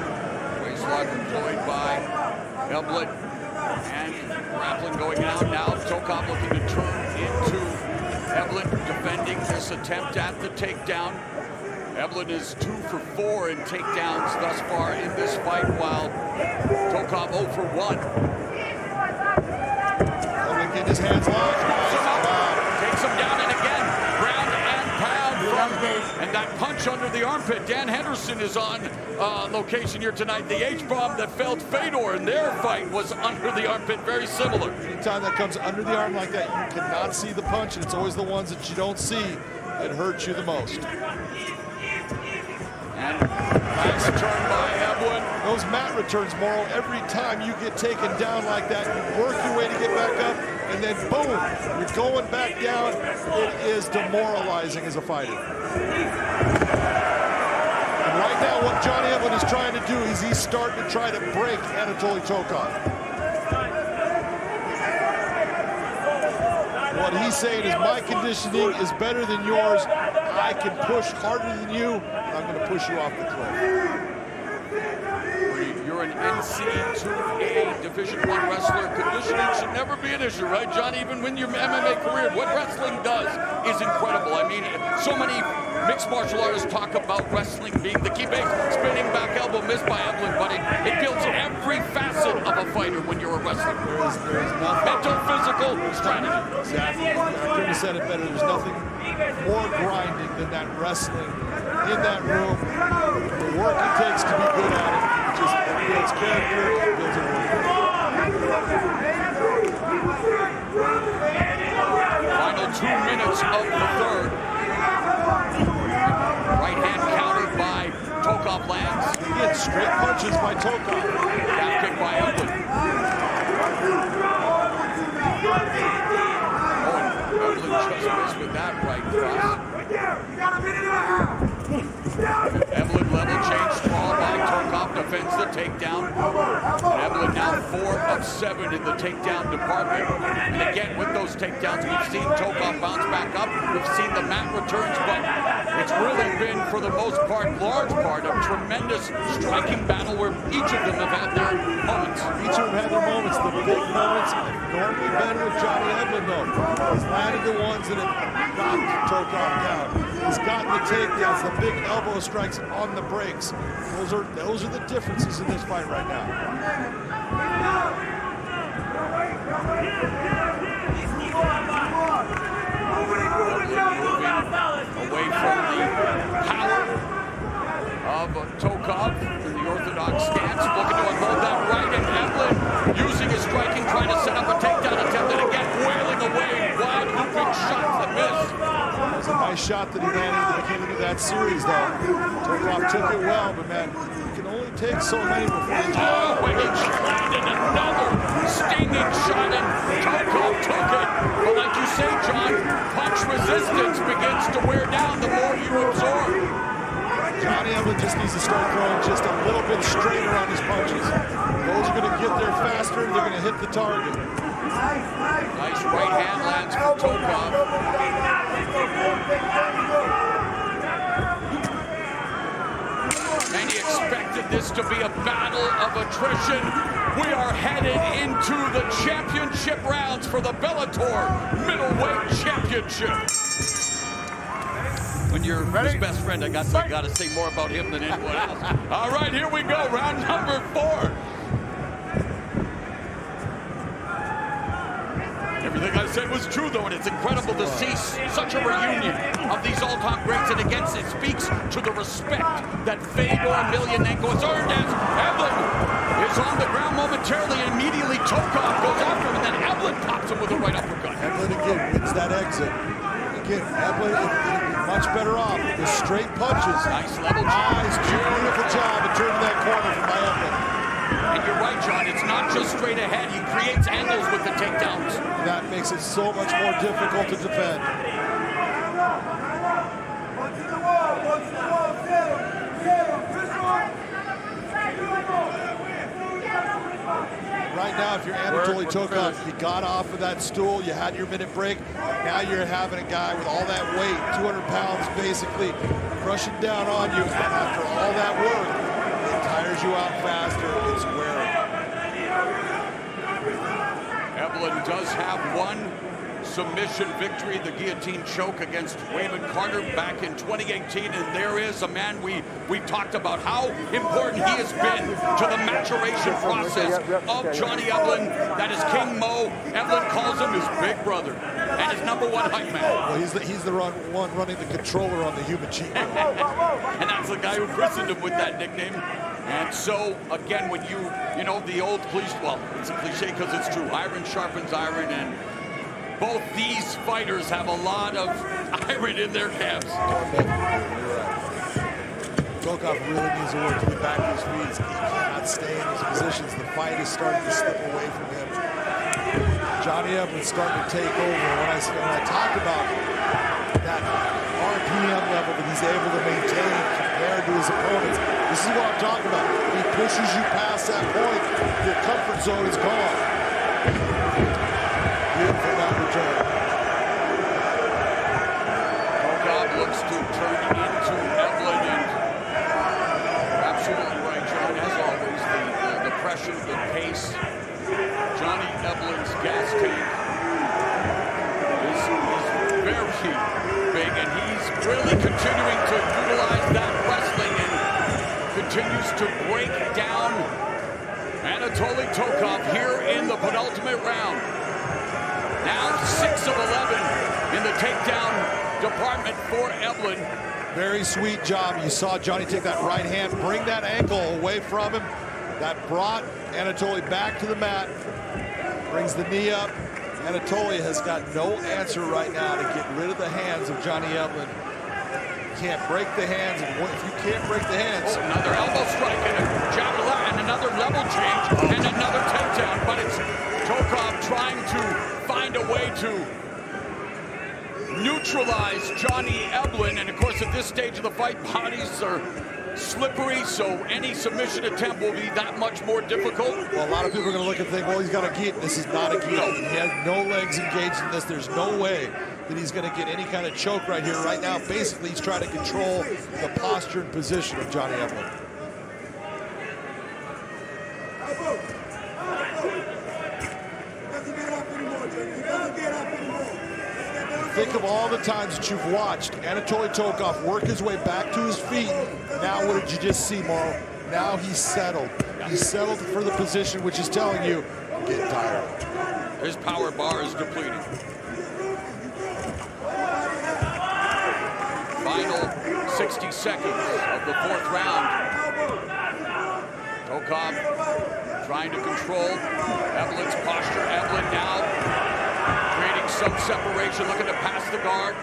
Waistlock employed by Eblen, and grappling going out now. Tokov looking to turn into Eblen, defending this attempt at the takedown. Eblen is 2 for 4 in takedowns thus far in this fight, while Tokov 0 for 1. Eblen getting his hands long. Takes him down, and again, ground and pound from, and that punch under the armpit. Dan Henderson is on location here tonight. The H-bomb that felled Fedor in their fight was under the armpit, very similar. Anytime that comes under the arm like that, you cannot see the punch, and it's always the ones that you don't see that hurt you the most. And nice turn by Eblen. Those mat returns, Mauro, every time you get taken down like that, you work your way to get back up, and then boom, you're going back down. It is demoralizing as a fighter. And right now, what Johnny Eblen is trying to do is he's starting to try to break Anatoly Tokov. What he's saying is, my conditioning is better than yours. I can push harder than you, and I'm going to push you off the cliff. You're an NCAA Division I wrestler. Conditioning should never be an issue, right, John? Even when your MMA career, what wrestling does is incredible. I mean, so many mixed martial artists talk about wrestling being the key base. Spinning back elbow missed by Eblen, but it builds every facet of a fighter when you're a wrestler. There is nothing. Mental, physical, strategy. Exactly. I couldn't have said it better. There's nothing more grinding than that wrestling in that room. The work it takes to be good at it. It builds character, it builds a work. Final 2 minutes of the third. Right hand countered by Tokov lands. Again, straight punches by Tokov. Calf kick by Eblen. Oh, Eblen just missed with that right cross. Eblen level change, sprawl by Tokov, defends the takedown. And Eblen now 4 of 7 in the takedown department. And again, with those takedowns, we've seen Tokov bounce back up. We've seen the mat returns, but it's really been, for the most part, large part, a tremendous striking battle where each of them have had their moments. Each of them had their moments. The big moments have normally been with Johnny Eblen, though. He's landed the ones that have knocked Tokov down. He's gotten the takedowns, the big elbow strikes on the breaks. Those are the differences in this fight right now. Away from the power of Tokov in the orthodox stance, looking to unload that right, and Eblen using his striking, trying to set up a takedown attempt, and again wailing away wide looping shots that miss. It was a nice shot that he landed at the beginning of that series, though. Tokov took it well, but man, you can only take so many before you when he landed another stinging shot, and Tokov took it. But like you say, John, punch resistance begins to wear down the more you absorb. Johnny Eblen just needs to start throwing just a little bit straighter on his punches. Those are going to get there faster, and they're going to hit the target. Nice right hand lands for Tokov. Many expected this to be a battle of attrition. We are headed into the championship rounds for the Bellator Middleweight Championship. When you're his best friend, I got to say more about him than anyone else. All right, here we go, round number 4. said was true, though, and it's incredible to see such a reunion of these all-time greats, and again, it speaks to the respect that Fedor Emelianenko has earned as Eblen is on the ground momentarily, and immediately Tokov goes after him, and then Eblen pops him with a right uppercut. Eblen again wins that exit. Again, Eblen much better off with the straight punches. Nice level. Nice, beautiful job of turning that corner for my Eblen. And you're right, John, it's not just straight ahead. He creates angles with the takedowns. That makes it so much more difficult to defend. Right now, if you're Anatoly Tokov, you got off of that stool, you had your minute break. Now you're having a guy with all that weight, 200 pounds basically, crushing down on you. And after all that work, it tires you out faster, it's wearing. Eblen does have one submission victory, the guillotine choke against Raymond Carter back in 2018, and there is a man we talked about how important he has been to the maturation process of Johnny Eblen. That is King Mo. Eblen calls him his big brother and his #1 hype man. Well, he's the one running the controller on the human cheat. And that's the guy who christened him with that nickname. And so, again, when you know, the old cliche, well, it's a cliche because it's true, iron sharpens iron, and both these fighters have a lot of iron in their calves. Tokov really needs to work to get back to his feet. He cannot stay in his positions. The fight is starting to slip away from him. Johnny Eblen's starting to take over. When I talk about that RPM level that he's able to maintain compared to his opponents, this is what I'm talking about. He pushes you past that point, your comfort zone is gone. Beautiful that return. Tokov looks to turn into Eblen, and absolutely right, John. As always, the pressure, the pace. Johnny Eblen's gas tank is very big, and he's really continuing to utilize that wrestling and continues to break down Anatoly Tokov here in the penultimate round. Now 6 of 11 in the takedown department for Eblen. Very sweet job. You saw Johnny take that right hand, bring that ankle away from him. That brought Anatoly back to the mat. Brings the knee up. Anatoly has got no answer right now to get rid of the hands of Johnny Eblen. Can't break the hands, and if you can't break the hands... Oh, another elbow strike and a jab to left, and another level change, and another takedown, but it's Tokov trying to find a way to neutralize Johnny Eblen, and of course at this stage of the fight, bodies are slippery, so any submission attempt will be that much more difficult. Well, a lot of people are going to look and think, well, he's got a guillotine. This is not a guillotine. He has no legs engaged in this. There's no way that he's going to get any kind of choke right here. Right now, basically, he's trying to control the posture and position of Johnny Eblen. Think of all the times that you've watched Anatoly Tokov work his way back to his feet. Now what did you just see, Mauro? Now he's settled. He's settled for the position, which is telling you, I'm getting tired. His power bar is depleting. Final 60 seconds of the 4th round. Tokov trying to control Eblen's posture. Eblen now creating some separation, looking to pass the guard.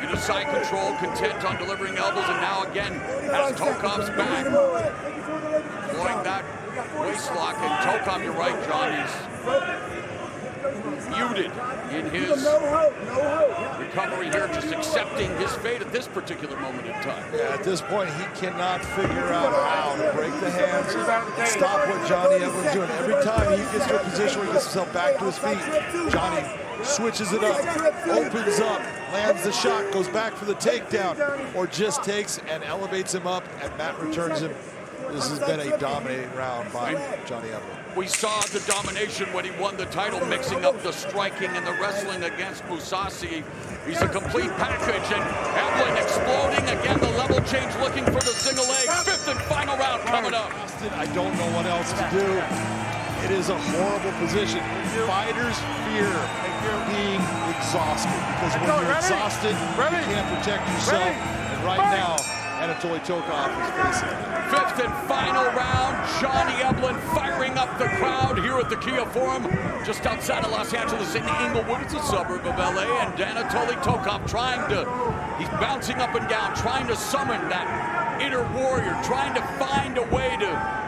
Into side control, content on delivering elbows, and now again has Tokov's back. Deploying that waist lock, and Tokov, you're right, John, he's muted in his recovery here, just accepting his fate at this particular moment in time. Yeah, at this point, he cannot figure out how to break the hands and stop what Johnny Eblen's doing. Every time he gets to a position where he gets himself back to his feet, Johnny switches it up, opens up, lands the shot, goes back for the takedown, or just takes and elevates him up, and Matt returns him. This has been a dominating round by Johnny Eblen. We saw the domination when he won the title, mixing up the striking and the wrestling against Mousasi. He's a complete package, and Eblen exploding again, the level change, looking for the single leg. 5th and final round coming up. I don't know what else to do. It is a horrible position. Fighters fear being exhausted because when you're exhausted, you can't protect yourself. And right now, Anatoly Tokov is facing it. Fifth and final round. Johnny Eblen firing up the crowd here at the Kia Forum, just outside of Los Angeles in Inglewood. It's a suburb of LA, and Anatoly Tokov he's bouncing up and down, trying to summon that inner warrior, trying to find a way to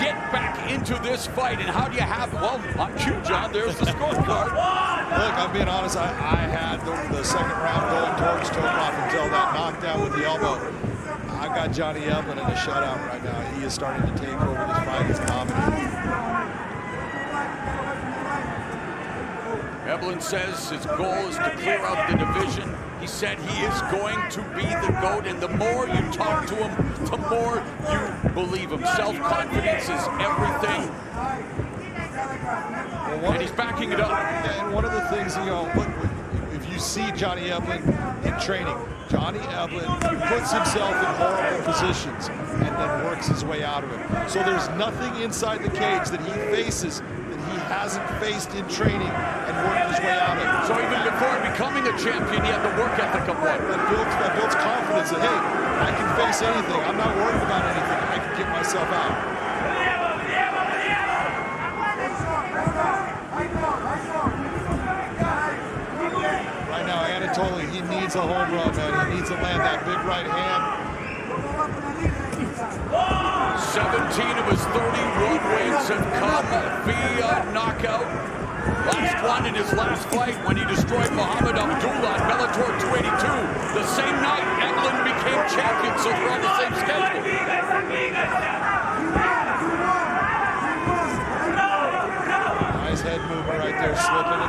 get back into this fight. And how do you have it? Well, on cue, John, there's the scorecard. Look, I'm being honest, I had the second round going towards Tokov until that knockdown with the elbow. I've got Johnny Eblen in a shutout right now. He is starting to take over this fight. He's dominating. Eblen says his goal is to clear out the division. He said he is going to be the GOAT, and the more you talk to him, the more you believe him. Self-confidence is everything. And he's backing it up. And one of the things, you know, if you see Johnny Eblen in training, Johnny Eblen puts himself in horrible positions and then works his way out of it. So there's nothing inside the cage that he faces that he hasn't faced in training and worked his way out of it. So even before becoming a champion, he had the work ethic of one. That builds confidence that, hey, I can face anything. I'm not worried about anything. I can get myself out. Right now, Anatoly, he needs a home run, man. He needs to land that big right hand. 17 of his 31 wins have come via knockout. Last one in his last fight when he destroyed Muhammad Abdullah at Bellator 282. The same night, Eblen became champion, so they're on the same schedule. Nice head movement right there, slipping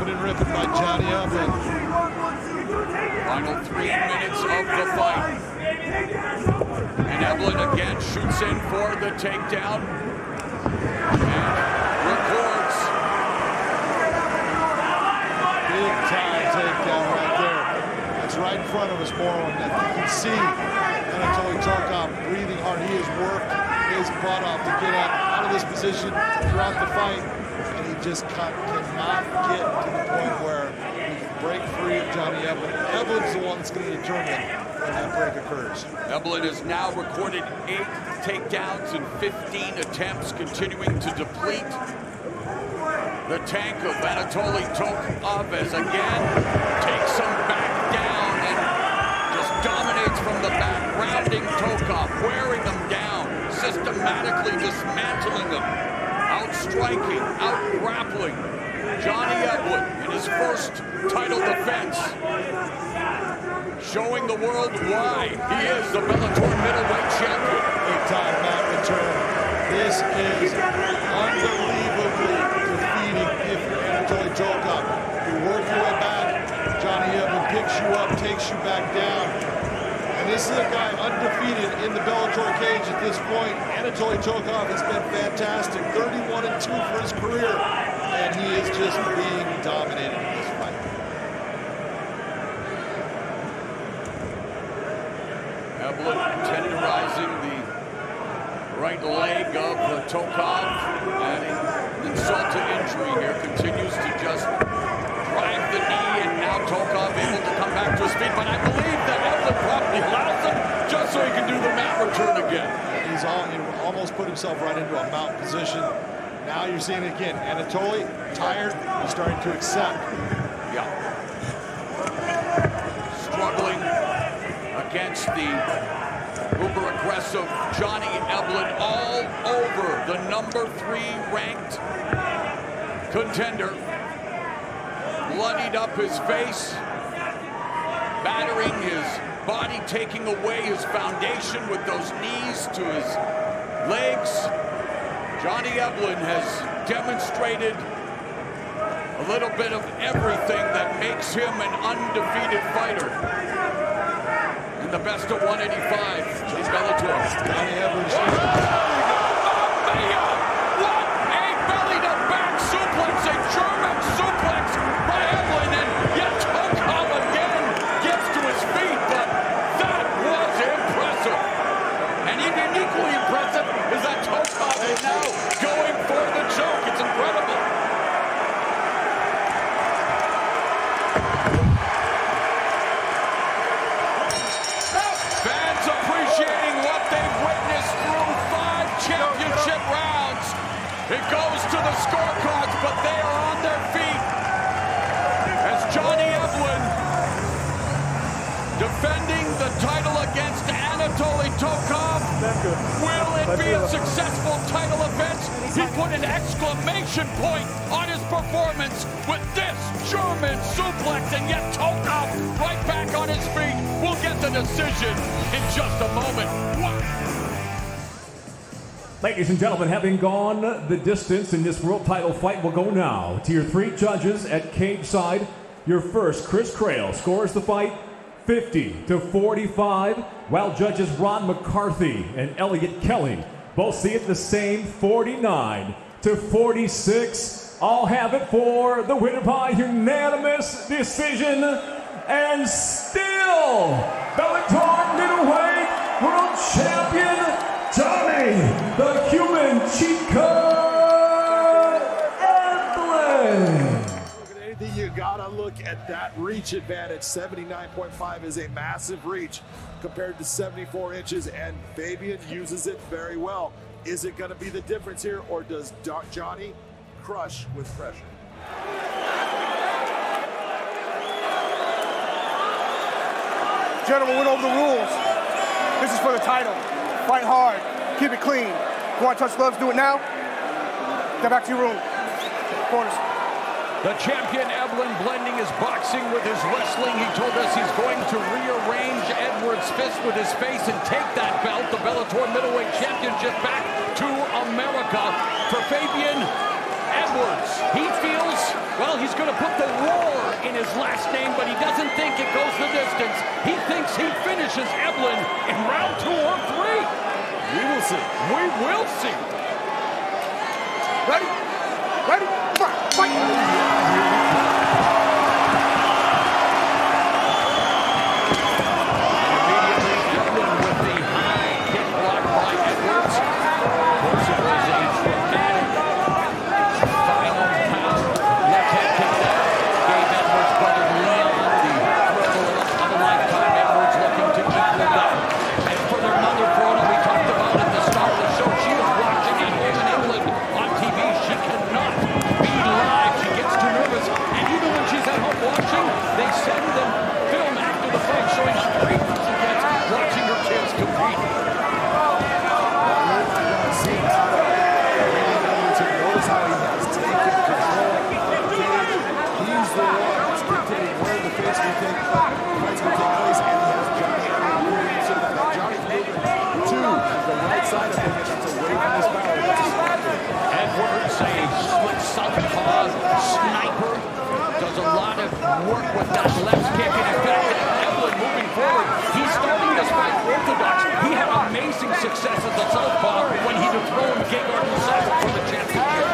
and ripping by Johnny Eblen. Final 3 minutes of the fight. And Eblen again shoots in for the takedown. And records. Big time takedown right there. That's right in front of us, Moreland. You can see Anatoly Tokov breathing hard. He has worked his butt off to get out of this position throughout the fight. And he just cannot get to the point where he can break free of Johnny Eblen. Eblen's the one that's going to determine when that break occurs. Eblen has now recorded 8 takedowns in 15 attempts, continuing to deplete the tank of Anatoly Tokov as again takes him back down and just dominates from the back, rounding Tokov, wearing him down, systematically dismantling him, outstriking, out-grappling Johnny Eblen in his first title defense, showing the world why he is the Bellator middleweight champion. Big-time mat return. This is unbelievably defeating if you're Anatoly Tokov. You work your way back, Johnny Eblen picks you up, takes you back down. And this is a guy undefeated in the Bellator cage at this point. Anatoly Tokov has been fantastic, 31-2 for his career, and he is just being dominated in this fight. Eblen tenderizing the right leg of Tokov, adding insult to injury here, continues to just drive the knee, and now Tokov able to come back to his feet, but I believe that Eblen probably allows him just so he can do the mat return again. He almost put himself right into a mount position. Now you're seeing it again. Anatoly, tired, he's starting to accept. Yeah. Struggling against the uber aggressive Johnny Eblen, all over the #3 ranked contender. Bloodied up his face, battering his body, taking away his foundation with those knees to his legs. Johnny Eblen has demonstrated a little bit of everything that makes him an undefeated fighter. And the best of 185 is Bellator. Johnny Eblen. What a belly-to-back suplex, a German suplex by Eblen, and yet Tokov again gets to his feet, but that was impressive. And even equally impressive is that Tokov is now It goes to the scorecards, but they are on their feet as Johnny Eblen, defending the title against Anatoly Tokov. Will it be a successful title offense? He put an exclamation point on his performance with this German suplex, and yet Tokov right back on his feet. We'll get the decision in just a moment. Ladies and gentlemen, having gone the distance in this world title fight, will go now to your 3 judges at cage side. Your first, Chris Crail, scores the fight 50-45, while judges Ron McCarthy and Elliot Kelly both see it the same, 49-46. All have it for the winner by unanimous decision, and still Bellator middleweight world champion Johnny the Human Cheat Code Eblen. You gotta look at that reach advantage. 79.5 is a massive reach compared to 74 inches, and Fabian uses it very well. Is it gonna be the difference here, or does Johnny crush with pressure? Gentlemen, went over the rules. This is for the title. Fight hard, keep it clean. If you want to touch gloves, do it now. Get back to your room. Corners. The champion Eblen blending his boxing with his wrestling. He told us he's going to rearrange Edwards' fist with his face and take that belt, the Bellator Middleweight Championship, back to America. For Fabian Edwards, he feels, well, he's going to put the roar in his last name, but he doesn't think it goes the distance. He thinks he finishes Eblen in round 2 or 3. We will see. We will see. Ready? Ready? Fight! Edwards, a slick southpaw sniper, does a lot of work with that left kick. And in fact, Eblen moving forward, he's starting this fight orthodox. He had amazing success as a southpaw when he dethroned Gegard Mousasi for the championship.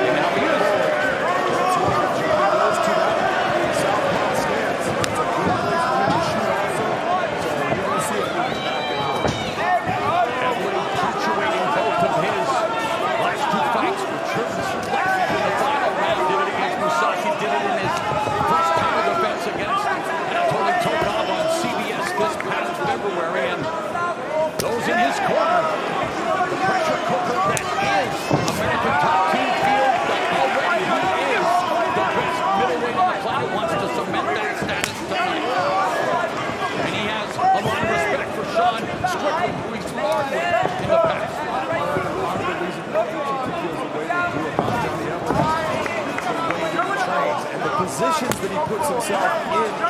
And now he is. Those in his corner, the pressure cooker that is American Top Team field, that already he is the best middleweight on the planet, wants to cement that status tonight. And he has a lot of respect for Sean Strickland, who he's sparred with in the past. And the positions that he puts himself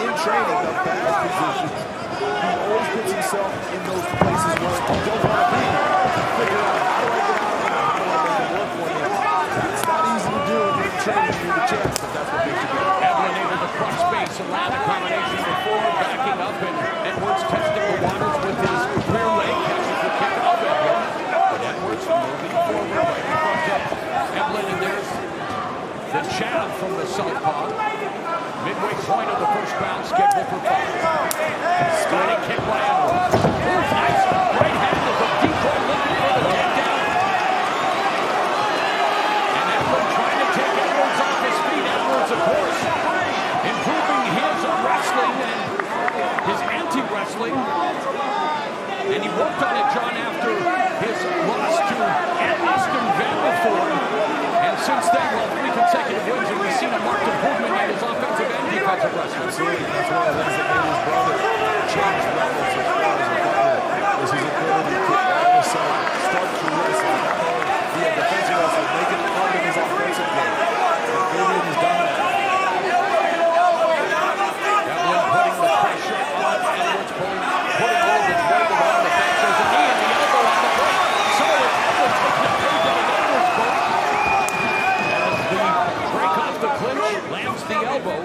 in training, the bad positions, he always puts himself in those places where you don't want to be. Figure out, how do I get out of it? How do I make it work for me? It's not easy to do when you're in training and you're the chance, but that's what makes you good. Eblen able to cross space and land a combination before backing up, and Edwards testing the waters with his rear leg, catches the kick of Eblen. But Edwards moving forward right in front of Eblen, and there's the jab from the southpaw. Midway point of the first round, scheduled for 5. Spinning kick by Edwards. Nice right hand with a decoy looking for the takedown. And Eblen trying to take Edwards off his feet. Edwards, of course, improving his wrestling and his anti-wrestling. And he worked on it, John, after his loss to Austin Vanderford. And since then, well, 3 consecutive wins, and we've seen a marked improvement in his offensive and defensive wrestling. Absolutely. That's one of the things that made his brother change levels as far as a fighter. Was his ability to get out of the side, start to wrestle, be a defensive wrestler, make it part of his offensive game. And Fabian has done that. Evelyn putting the pressure on Edwards, putting all of his weight on the fence. There's a knee and the elbow on the break. So Edwards taking a page out of Edwards' book. As the break off the clinch, lands the elbow.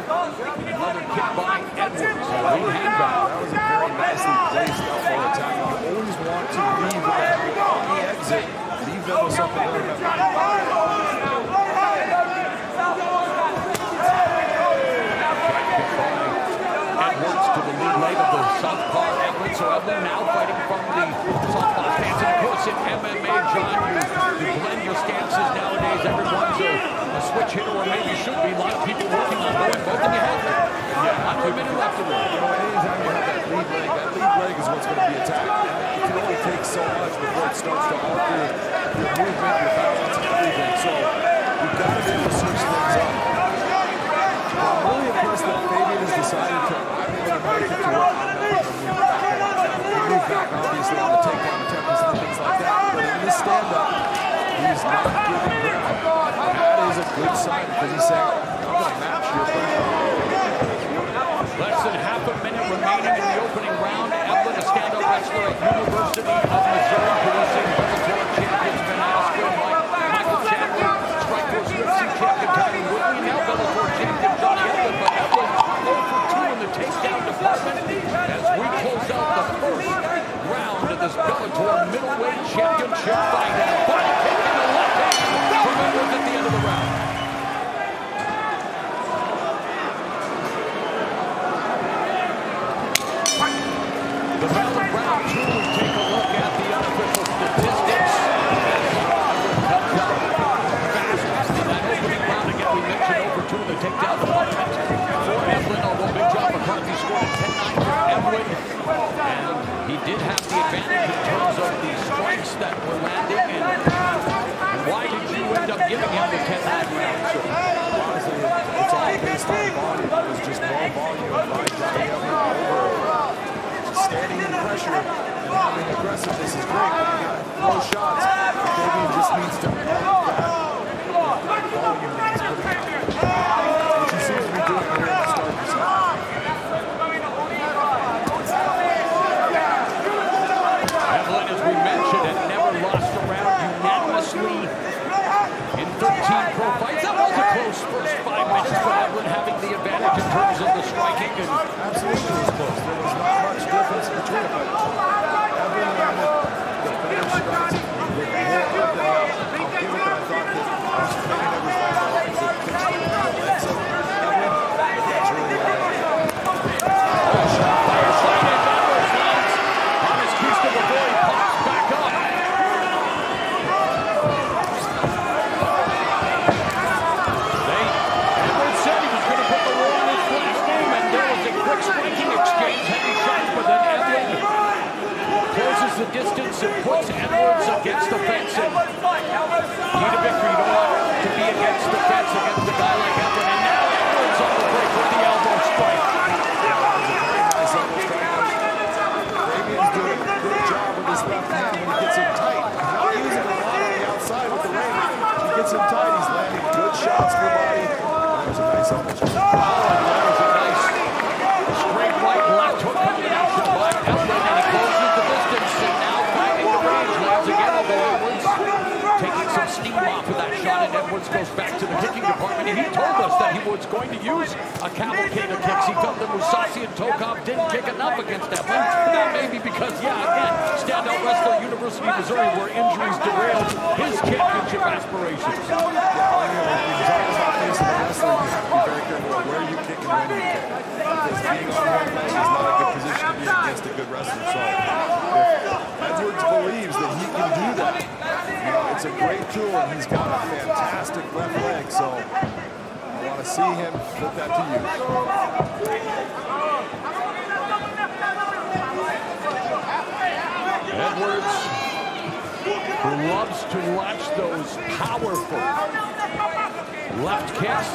Another kick by Edwards. Lead hand back. That was a very nicely placed elbow attack. You always want to leave that on the exit. Leave them with something there. Edwards to the lead leg of the southpaw Evelyn. So Evelyn now fighting from the southpaw stance. And of course in MMA, John, you blend your stances nowadays. Everyone's a switch hitter, or maybe should be. A lot of people working on both, and you have them. Under a minute left to go. Anytime you have that lead leg is what's going to be attacked. It can only take so much before it starts to alter your movement, your balance, and everything. So you've got to be able to switch things up. I'm really impressed that Fabian has decided to make it to work. Move back, obviously, on the takedown attempts and things like that. But in this stand-up, he's not giving ground. That is a good sign because he's saying, I'm going to match your first. Less than half a minute remaining in the opening round. Evelyn, a stand-up wrestler at University of Missouri, producing Bellator champions Ben Askren, Michael Chandler, Strikeforce UFC champion Tyron Woodley, now Bellator champion Johnny Evelyn. But Evelyn 0 for 2 in the takedown department as we close out the first round of this Bellator middleweight championship fight. And a body kick in the left hand from Edwards at the end of the round. The battle of round 2, we take a look at the unofficial statistics. Comes out fast in that opening round. Again, we mentioned over 2 in the takedown department for Evelyn, although Big John McCarthy scored a 10-9 for Evelyn. And he did have the advantage in terms of the strikes that were landing. And why did you end up giving him the 10-9 round? Honestly, it's all based on volume. It was just more volume by Johnny Evelyn over. Standing in pressure and having aggressiveness is great, but you gotta throw shots. Fabian just needs to up that volume that he's putting out, which he seems to be doing here at the start of the season. Evelyn, as we mentioned, had never lost a round unanimously in 13 pro fights. That was a close first 5 minutes, but Evelyn having the advantage in terms of the striking. And absolutely was close. There was not much difference between it, but Evelyn wanted the better shots with more of them. I'll give it that I thought that I was playing everything well. It was a fixed leg, so Evelyn, that's really well. Shot fire slide in Edwards lands on his Kista before he pops back up. Edwards said he was going to put the war on his last name, and there was a quick striking exchange, heavy shots, but then Evelyn closes the distance and puts Edwards against the fence. And key to victory, you don't want to be against the fence against a guy like Evelyn. And now Edwards on the break with the elbow strike. Fabian's doing a good job with his left hand when he gets him tight. He's not using it a lot on the outside with the range. He gets him tight. He's landing good shots for body. There's a nice elbow strike. There's a nice straight right left hook combination by Evelyn, and he closes the distance. And now finding the range, lands again, although Edwards taking some steam off of that shot, and Edwards goes back to the kicking department. And he told us that he was going to use a cavalcade of kicks. He felt that Mousasi and Tokov didn't kick enough against Evelyn. That may be because, again, standout wrestler, University of Missouri, where injuries derailed his championship aspirations. Yeah, when you talk about facing a wrestler, you have to be very careful of where you kick and when you kick. Because being on one leg is not a good position to be against a good wrestler. So if Edwards believes that he can do that, you know, it's a great tool, and he's got a fantastic left leg. So I want to see him put that to use. Edwards, who loves to watch those powerful left kicks.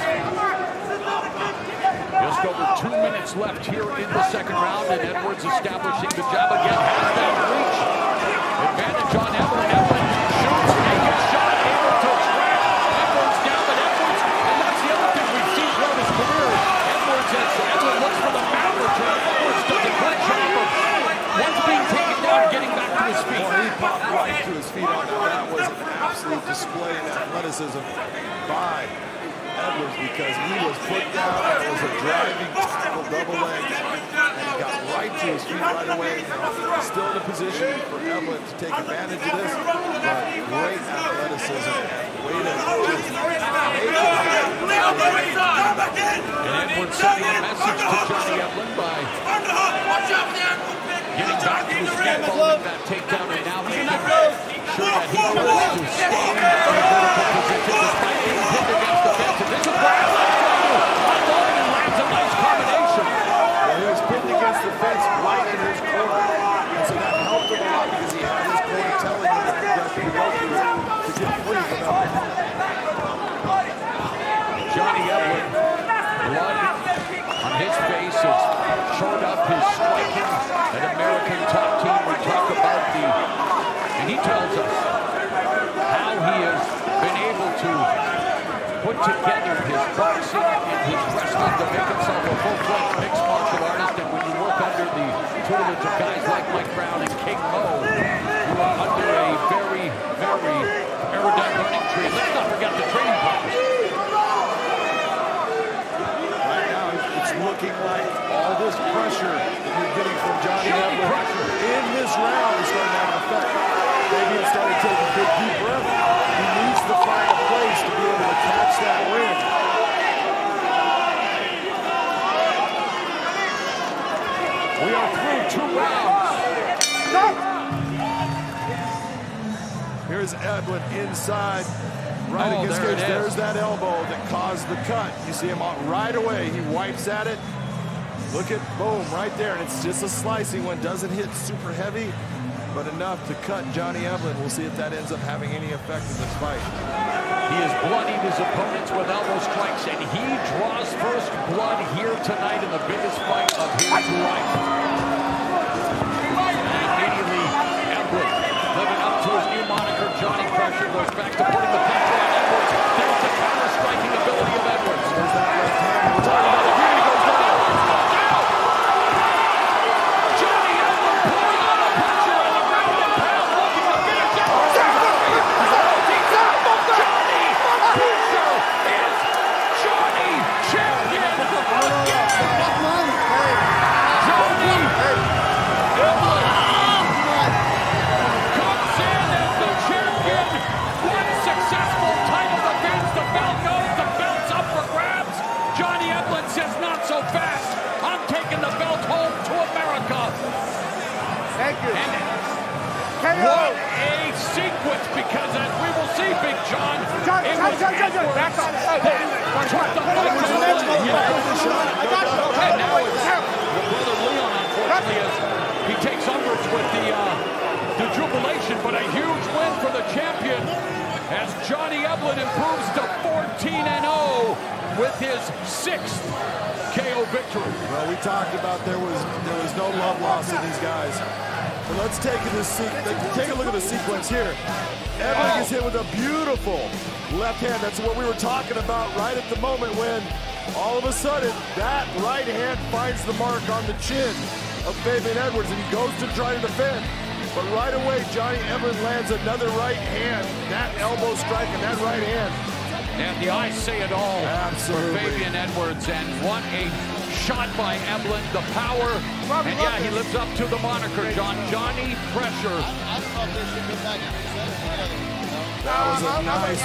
Just over 2 minutes left here in the second round, and Edwards establishing the jab again. Has that reach. Advantage on Evelyn. Evelyn shoots, naked shot, able to track. Edwards down, but Edwards, and that's the other thing we've seen throughout his career. Edwards, as Evelyn looks for the mount return, Edwards doesn't clinch off him. Once being taken down, getting back to his feet. Well, he popped right to his feet on that. That was an absolute display of athleticism by Edwards, because he was put down. It was a driving tackle, double leg, and he got right to his feet right away. Still in a position for Evelyn to take advantage of this, but great athleticism. Way to just make it. And Edwards sending a message to Johnny Evelyn by getting back to his feet following that takedown, and now making sure that he goes to stand in a vertical position despite being pinned against the fence. And this is where Edwards going to unload and lands a nice combination. Well, he was pinned against the fence right in his corner, and so that helped him a lot because he had his corner telling him that he has to be healthy to get free from that. Johnny Evelyn, blood on his face, has shored up his striking. An American top team. We talk about and he tells us how he has been able to put together his boxing and his wrestling to make himself a full-fledged mixed martial artist. And when you work under the tutelage of guys like Mike Brown and King Mo, you are under a very, very erudite learning tree. Let's not forget the training partners. Right now, it's looking like all this pressure that you're getting from Johnny Evelyn in this round is starting to have an effect. Maybe he started taking a big deep breath. He needs to find a place to be able to catch that win. We are through 2 rounds. Here's Evelyn inside, right against Gage. There's that elbow that caused the cut. You see him right away. He wipes at it. Look at, boom, right there. And it's just a slicing one. Doesn't hit super heavy, but enough to cut Johnny Evelyn. We'll see if that ends up having any effect in this fight. He has bloodied his opponents with elbow strikes, and he draws first blood here tonight in the biggest fight of his life. And immediately, Evelyn, living up to his new moniker, Johnny Pressure, goes back to putting the pressure on Edwards. There's the counter-striking ability of Edwards. There's that left hand. We're talking about it. Here he goes down. Johnny Evelyn putting on the pressure on the ground and pound, looking to finish it. What a sequence, because as we will see, Big John, it was Edwards that took the fight to and now it's your brother Leon, unfortunately, as he takes umbrage with the jubilation, but a huge win for the champion as Johnny Evelyn improves to 14-0 with his 6th KO victory. Well, we talked about there was no love lost in these guys. But let's take a look at the sequence here. Evelyn gets hit with a beautiful left hand. That's what we were talking about right at the moment when all of a sudden that right hand finds the mark on the chin of Fabian Edwards, and he goes to try to defend. But right away, Johnny Evelyn lands another right hand. That elbow strike and that right hand. And the eyes say it all. Absolutely. For Fabian Edwards, and what a shot by Evelyn, the power, and yeah, he lives up to the moniker, John. Johnny Pressure. That was a nice,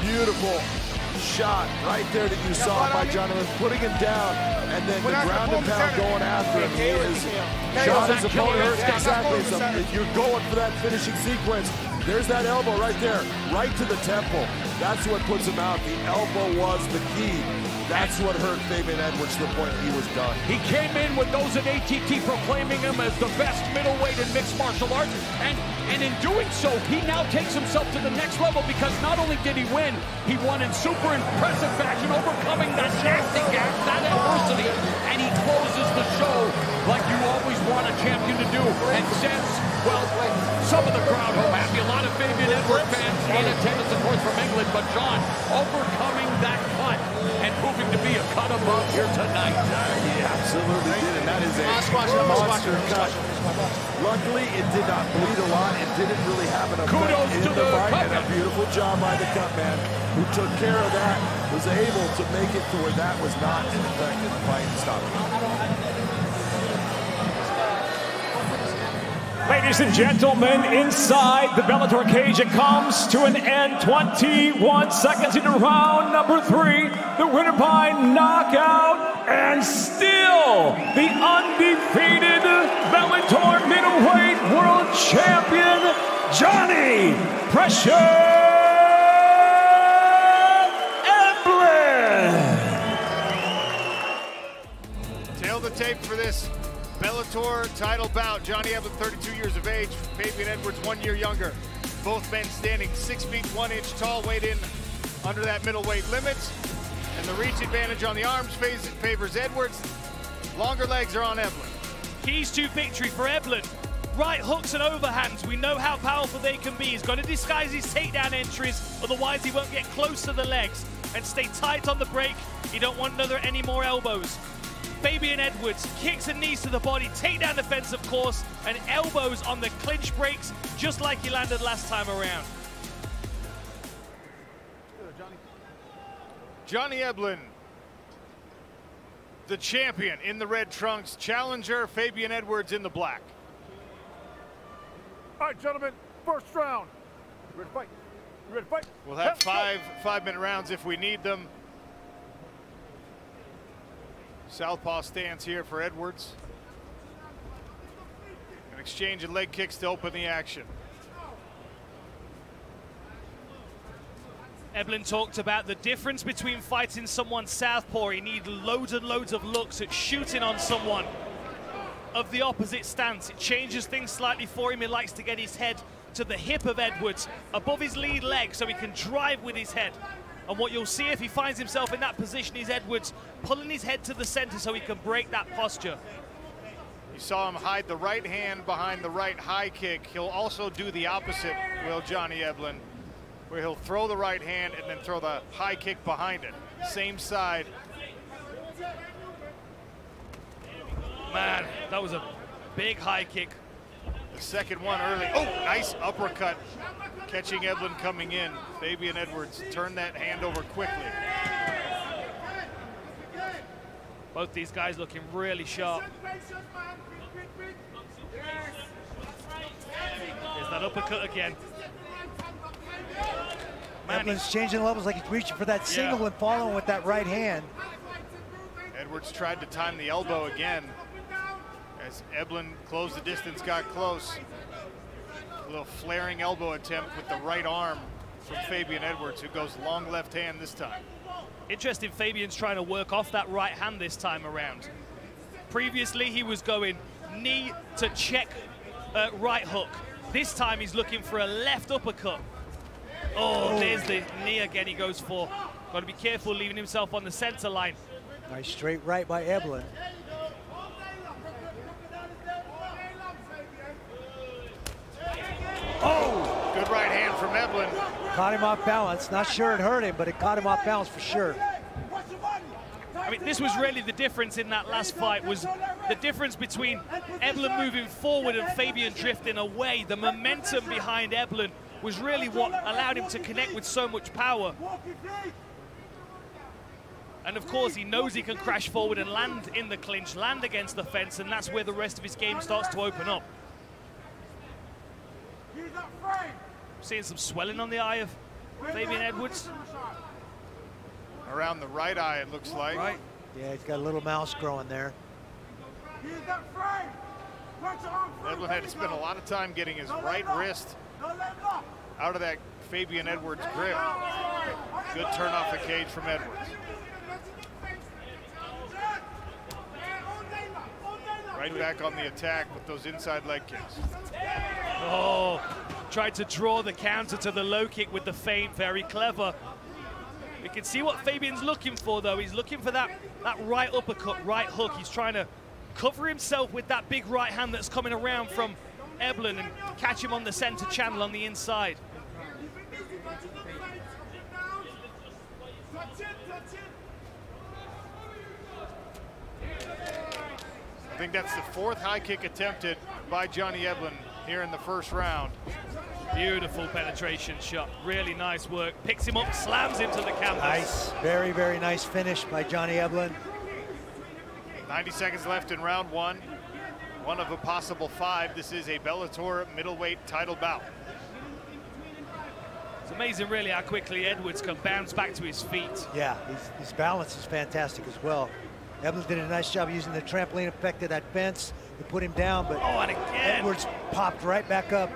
beautiful shot right there that you saw by Johnny, putting him down, and then the ground and pound going after him. He is shot his opponent. Exactly. So you're going for that finishing sequence. There's that elbow right there, right to the temple. That's what puts him out. The elbow was the key. That's what hurt Fabian Edwards to the point he was done. He came in with those at ATT proclaiming him as the best middleweight in mixed martial arts, and in doing so, he now takes himself to the next level because not only did he win, he won in super impressive fashion, overcoming that nasty gap, that adversity, and he closes the show like you always want a champion to do, and sends, well, some of the crowd home happy. A lot of Fabian Edwards fans in attendance, of course, from England, but John overcoming that cut and proving to be a cut above here tonight. He absolutely did, and that is a monster cut. Luckily, it did not bleed a lot. It didn't really have an effect in the fight, and a beautiful job by the cut man who took care of that, was able to make it to where that was not an effect in the fight and stop it. Ladies and gentlemen, inside the Bellator cage, it comes to an end. 21 seconds into round number 3. The winner by knockout, and still the undefeated Bellator middleweight world champion, Johnny Pressure Eblen. Tail the tape for this Bellator title bout. Johnny Eblen, 32 years of age. Fabian Edwards, 1 year younger. Both men standing 6 feet 1 inch tall, weighed in under that middleweight limit. And the reach advantage on the arms favors Edwards. Longer legs are on Eblen. Keys to victory for Eblen. Right hooks and overhands. We know how powerful they can be. He's got to disguise his takedown entries, otherwise he won't get close to the legs. And stay tight on the break. You don't want any more elbows. Fabian Edwards, kicks and knees to the body, takedown defense, of course, and elbows on the clinch breaks, just like he landed last time around. Johnny Eblen, the champion in the red trunks, challenger Fabian Edwards in the black. All right, gentlemen, first round. You ready to fight? You ready to fight? We'll have five-minute rounds if we need them. Southpaw stance here for Edwards. An exchange of leg kicks to open the action. Eblen talked about the difference between fighting someone southpaw. He needs loads and loads of looks at shooting on someone of the opposite stance. It changes things slightly for him. He likes to get his head to the hip of Edwards, above his lead leg, so he can drive with his head. And what you'll see if he finds himself in that position is Edwards pulling his head to the center so he can break that posture. You saw him hide the right hand behind the right high kick. He'll also do the opposite, will Johnny Eblen, where he'll throw the right hand and then throw the high kick behind it. Same side. Man, that was a big high kick. The second one early. Oh, nice uppercut. Catching Eblen coming in. Fabian Edwards turned that hand over quickly. Both these guys looking really sharp. There's that uppercut again. Eblen's changing levels, like he's reaching for that single and following with that right hand. Edwards tried to time the elbow again. As Eblen closed the distance, got close. A little flaring elbow attempt with the right arm from Fabian Edwards, who goes long left hand this time. Interesting, Fabian's trying to work off that right hand this time around. Previously, he was going knee to check right hook. This time, he's looking for a left uppercut. Oh, there's the knee again he goes for. Got to be careful leaving himself on the center line. Nice straight right by Eblen. Oh, good right hand from Eblen. Caught him off balance. Not sure it hurt him, but it caught him off balance for sure. I mean, this was really the difference in that last fight, was the difference between Eblen moving forward and Fabian drifting away. The momentum behind Eblen was really what allowed him to connect with so much power. And of course, he knows he can crash forward and land in the clinch, land against the fence, and that's where the rest of his game starts to open up. Seeing some swelling on the eye of Fabian Edwards. Around the right eye, it looks like. Right. Yeah, he's got a little mouse growing there. Eblen had to spend a lot of time getting his right wrist out of that Fabian Edwards grip. Good turn off the cage from Edwards. Right back on the attack with those inside leg kicks. Oh, tried to draw the counter to the low kick with the feint. Very clever. We can see what Fabian's looking for, though. He's looking for that right uppercut, right hook. He's trying to cover himself with that big right hand that's coming around from Eblen and catch him on the center channel on the inside. I think that's the 4th high kick attempted by Johnny Eblen here in the first round. Beautiful penetration shot. Really nice work. Picks him up, slams him to the canvas. Nice. Very, very nice finish by Johnny Eblen. 90 seconds left in round 1. One of a possible 5. This is a Bellator middleweight title bout. It's amazing, really, how quickly Edwards can bounce back to his feet. Yeah, his balance is fantastic as well. Eblen did a nice job using the trampoline effect of that fence to put him down, but and again. Edwards popped right back up.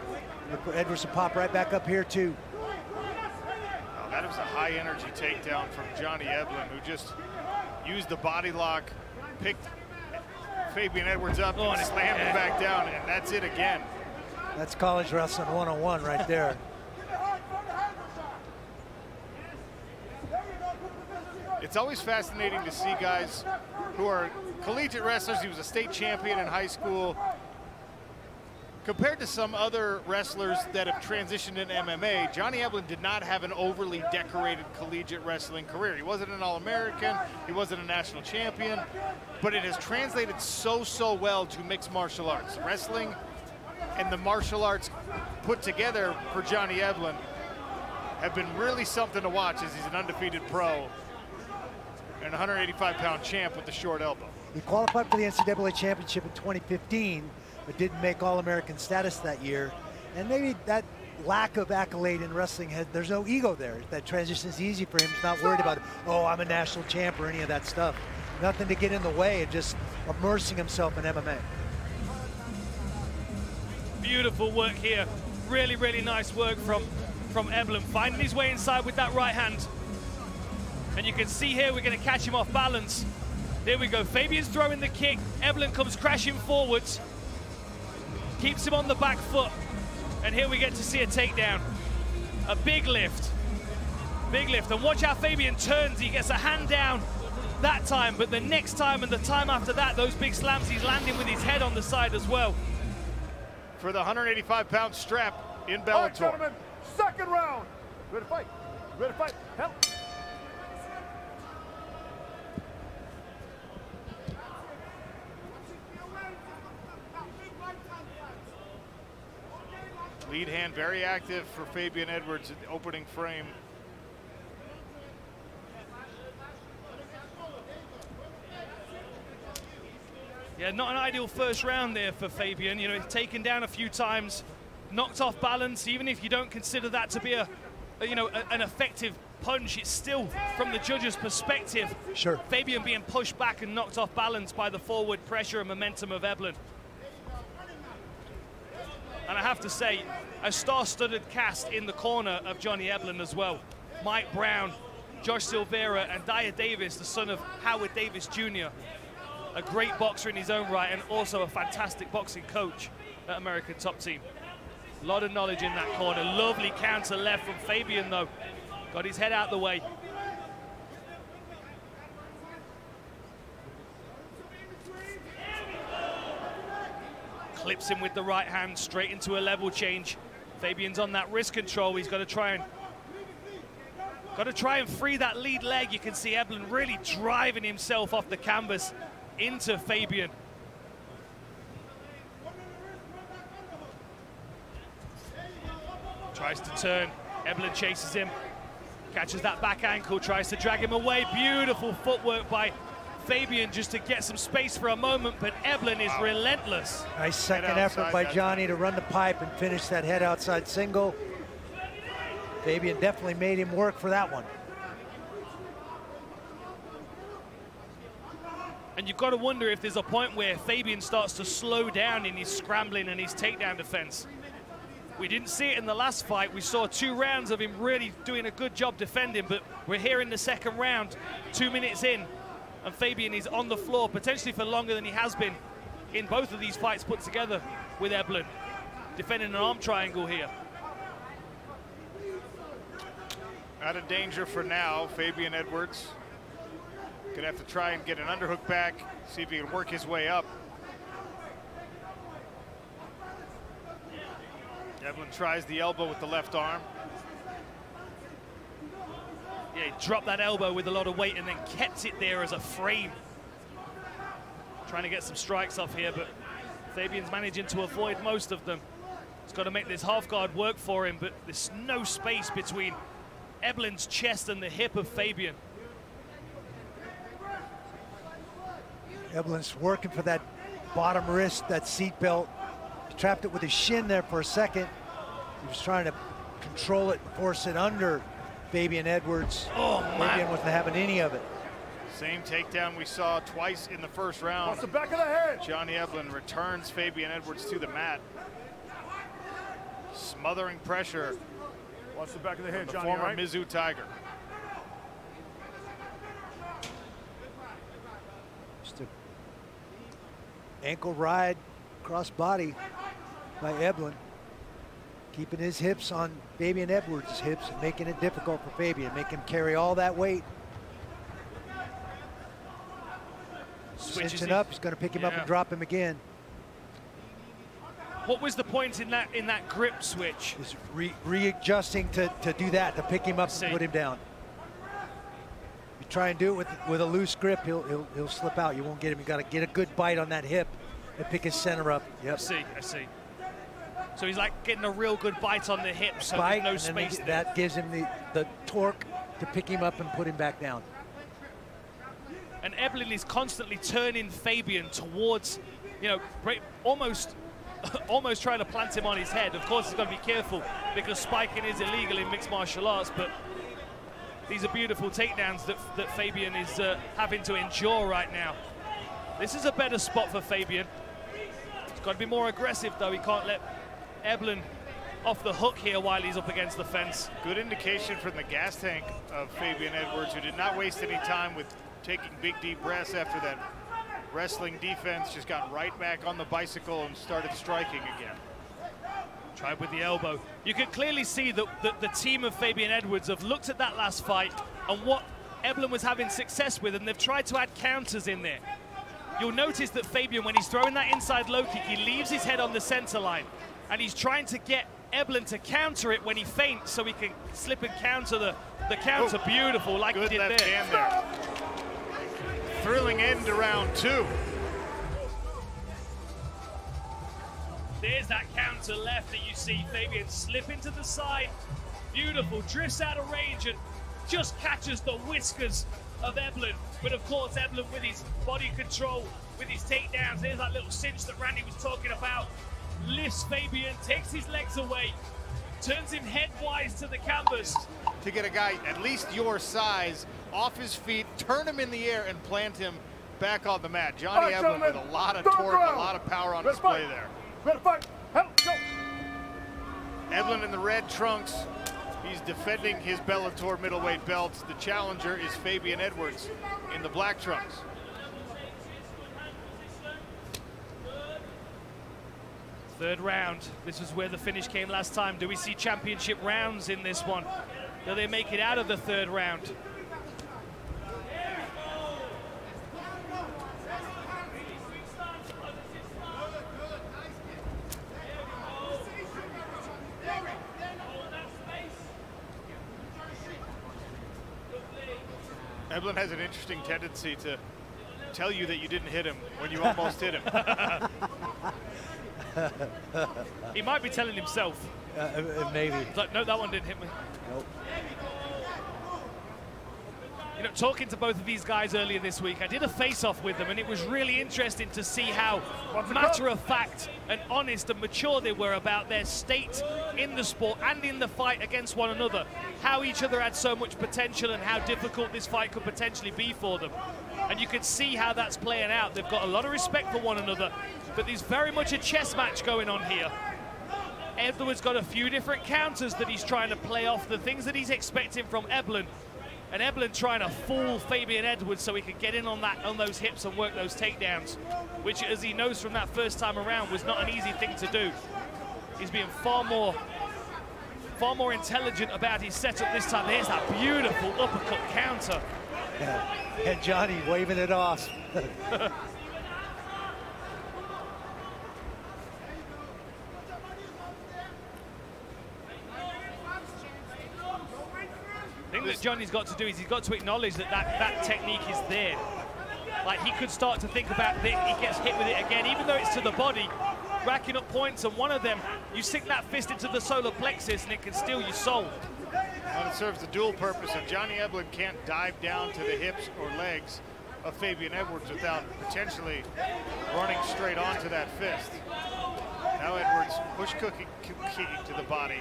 Edwards will pop right back up here, too. Oh, that was a high-energy takedown from Johnny Eblen, who just used the body lock, picked Fabian Edwards up, and slammed him back down, and that's it again. That's college wrestling 101 right there. It's always fascinating to see guys who are collegiate wrestlers. He was a state champion in high school. Compared to some other wrestlers that have transitioned in MMA, Johnny Eblen did not have an overly decorated collegiate wrestling career. He wasn't an All-American, he wasn't a national champion, but it has translated so well to mixed martial arts. Wrestling and the martial arts put together for Johnny Eblen have been really something to watch, as he's an undefeated pro and 185-pound champ with the short elbow. He qualified for the NCAA championship in 2015, but didn't make All-American status that year. And maybe that lack of accolade in wrestling, there's no ego there. That transition is easy for him. He's not worried about, oh, I'm a national champ or any of that stuff. Nothing to get in the way and just immersing himself in MMA. Beautiful work here. Really, really nice work from Eblen, finding his way inside with that right hand. And you can see here, we're going to catch him off balance. There we go. Fabian's throwing the kick. Eblen comes crashing forwards. Keeps him on the back foot. And here we get to see a takedown. A big lift. Big lift. And watch how Fabian turns. He gets a hand down that time. But the next time and the time after that, those big slams, he's landing with his head on the side as well. For the 185-pound strap in Bellator. All right, gentlemen, second round. Ready to fight. Ready to fight. Help. Lead hand very active for Fabian Edwards in the opening frame. Yeah, not an ideal first round there for Fabian. You know, he's taken down a few times, knocked off balance. Even if you don't consider that to be an effective punch, it's still, from the judge's perspective, sure, Fabian being pushed back and knocked off balance by the forward pressure and momentum of Eblen. And I have to say, a star-studded cast in the corner of Johnny Eblen as well. Mike Brown, Josh Silveira, and Dyer Davis, the son of Howard Davis Jr. A great boxer in his own right, and also a fantastic boxing coach at American Top Team. A lot of knowledge in that corner. Lovely counter left from Fabian, though. Got his head out the way. Clips him with the right hand, straight into a level change. Fabian's on that wrist control. He's got to try and free that lead leg. You can see Eblen really driving himself off the canvas into Fabian. Tries to turn. Eblen chases him. Catches that back ankle, tries to drag him away. Beautiful footwork by Fabian just to get some space for a moment, but Eblen is relentless. Nice second effort by Johnny to run the pipe and finish that head outside single. Fabian definitely made him work for that one. And you've got to wonder if there's a point where Fabian starts to slow down in his scrambling and his takedown defense. We didn't see it in the last fight. We saw 2 rounds of him really doing a good job defending, but we're here in the second round, 2 minutes in, and Fabian is on the floor, potentially for longer than he has been in both of these fights put together with Eblen. Defending an arm triangle here. Out of danger for now, Fabian Edwards. Gonna have to try and get an underhook back, see if he can work his way up. Eblen tries the elbow with the left arm. Yeah, he dropped that elbow with a lot of weight and then kept it there as a frame. Trying to get some strikes off here, but Fabian's managing to avoid most of them. He's got to make this half guard work for him, but there's no space between Eblen's chest and the hip of Fabian. Eblen's working for that bottom wrist, that seat belt. He trapped it with his shin there for a second. He was trying to control it, force it under Fabian Edwards. Oh, Fabian wasn't having any of it. Same takedown we saw twice in the first round. Watch the back of the head. Johnny Eblen returns Fabian Edwards to the mat. Smothering pressure. Watch the back of the head, The Johnny. former Right? Mizzou Tiger. Just an ankle ride cross body by Eblen. Keeping his hips on Fabian Edwards' hips and making it difficult for Fabian, make him carry all that weight. Switching up, he's going to pick him up and drop him again. What was the point in that grip switch? He's readjusting to do that, to pick him up and put him down. You try and do it with a loose grip, he'll slip out. You won't get him. You got to get a good bite on that hip and pick his center up. Yep. I see. So he's like getting a real good bite on the hip, so there's no space there. That gives him the torque to pick him up and put him back down. And Eblen is constantly turning Fabian towards, you know, almost trying to plant him on his head. Of course, he's got to be careful because spiking is illegal in mixed martial arts, but these are beautiful takedowns that Fabian is having to endure right now. This is a better spot for Fabian. He's got to be more aggressive, though. He can't let Eblen off the hook here while he's up against the fence. Good indication from the gas tank of Fabian Edwards, who did not waste any time with taking big deep breaths after that wrestling defense. Just got right back on the bicycle and started striking again. Tried with the elbow. You can clearly see that the team of Fabian Edwards have looked at that last fight and what Eblen was having success with, and they've tried to add counters in there. You'll notice that Fabian, when he's throwing that inside low kick, he leaves his head on the center line, and he's trying to get Eblen to counter it when he feints so he can slip and counter the counter. Beautiful, like he did left there. hand there. Thrilling end to round two. There's that counter left that you see Fabian slip into the side. Beautiful, drifts out of range and just catches the whiskers of Eblen. But of course, Eblen with his body control, with his takedowns, there's that little cinch that Randy was talking about. Lifts Fabian, takes his legs away, turns him headwise to the canvas. To get a guy at least your size off his feet, turn him in the air, and plant him back on the mat. Johnny Eblen with a lot of torque, a lot of power on display there. Ready, fight. Help, go. Eblen in the red trunks. He's defending his Bellator middleweight belt. The challenger is Fabian Edwards in the black trunks. Third round. This is where the finish came last time. Do we see championship rounds in this one? Do they make it out of the third round? Eblen has an interesting tendency to tell you that you didn't hit him when you almost hit him. He might be telling himself. Maybe. Like, no, that one didn't hit me. Nope. You know, talking to both of these guys earlier this week, I did a face-off with them, and it was really interesting to see how matter-of-fact and honest and mature they were about their state in the sport and in the fight against one another, how each other had so much potential and how difficult this fight could potentially be for them. And you can see how that's playing out. They've got a lot of respect for one another, but there's very much a chess match going on here. Edwards got a few different counters that he's trying to play off, the things that he's expecting from Eblen. And Eblen trying to fool Fabian Edwards so he could get in on those hips and work those takedowns, which, as he knows from that first time around, was not an easy thing to do. He's being far more intelligent about his setup this time. There's that beautiful uppercut counter. Yeah. And Johnny waving it off. The thing that Johnny's got to do is he's got to acknowledge that technique is there. Like, he could start to think about it, he gets hit with it again, even though it's to the body, racking up points, and one of them, you sink that fist into the solar plexus and it can steal your soul. Well, it serves the dual purpose of Johnny Eblen can't dive down to the hips or legs of Fabian Edwards without potentially running straight onto that fist. Now Edwards push kicking to the body.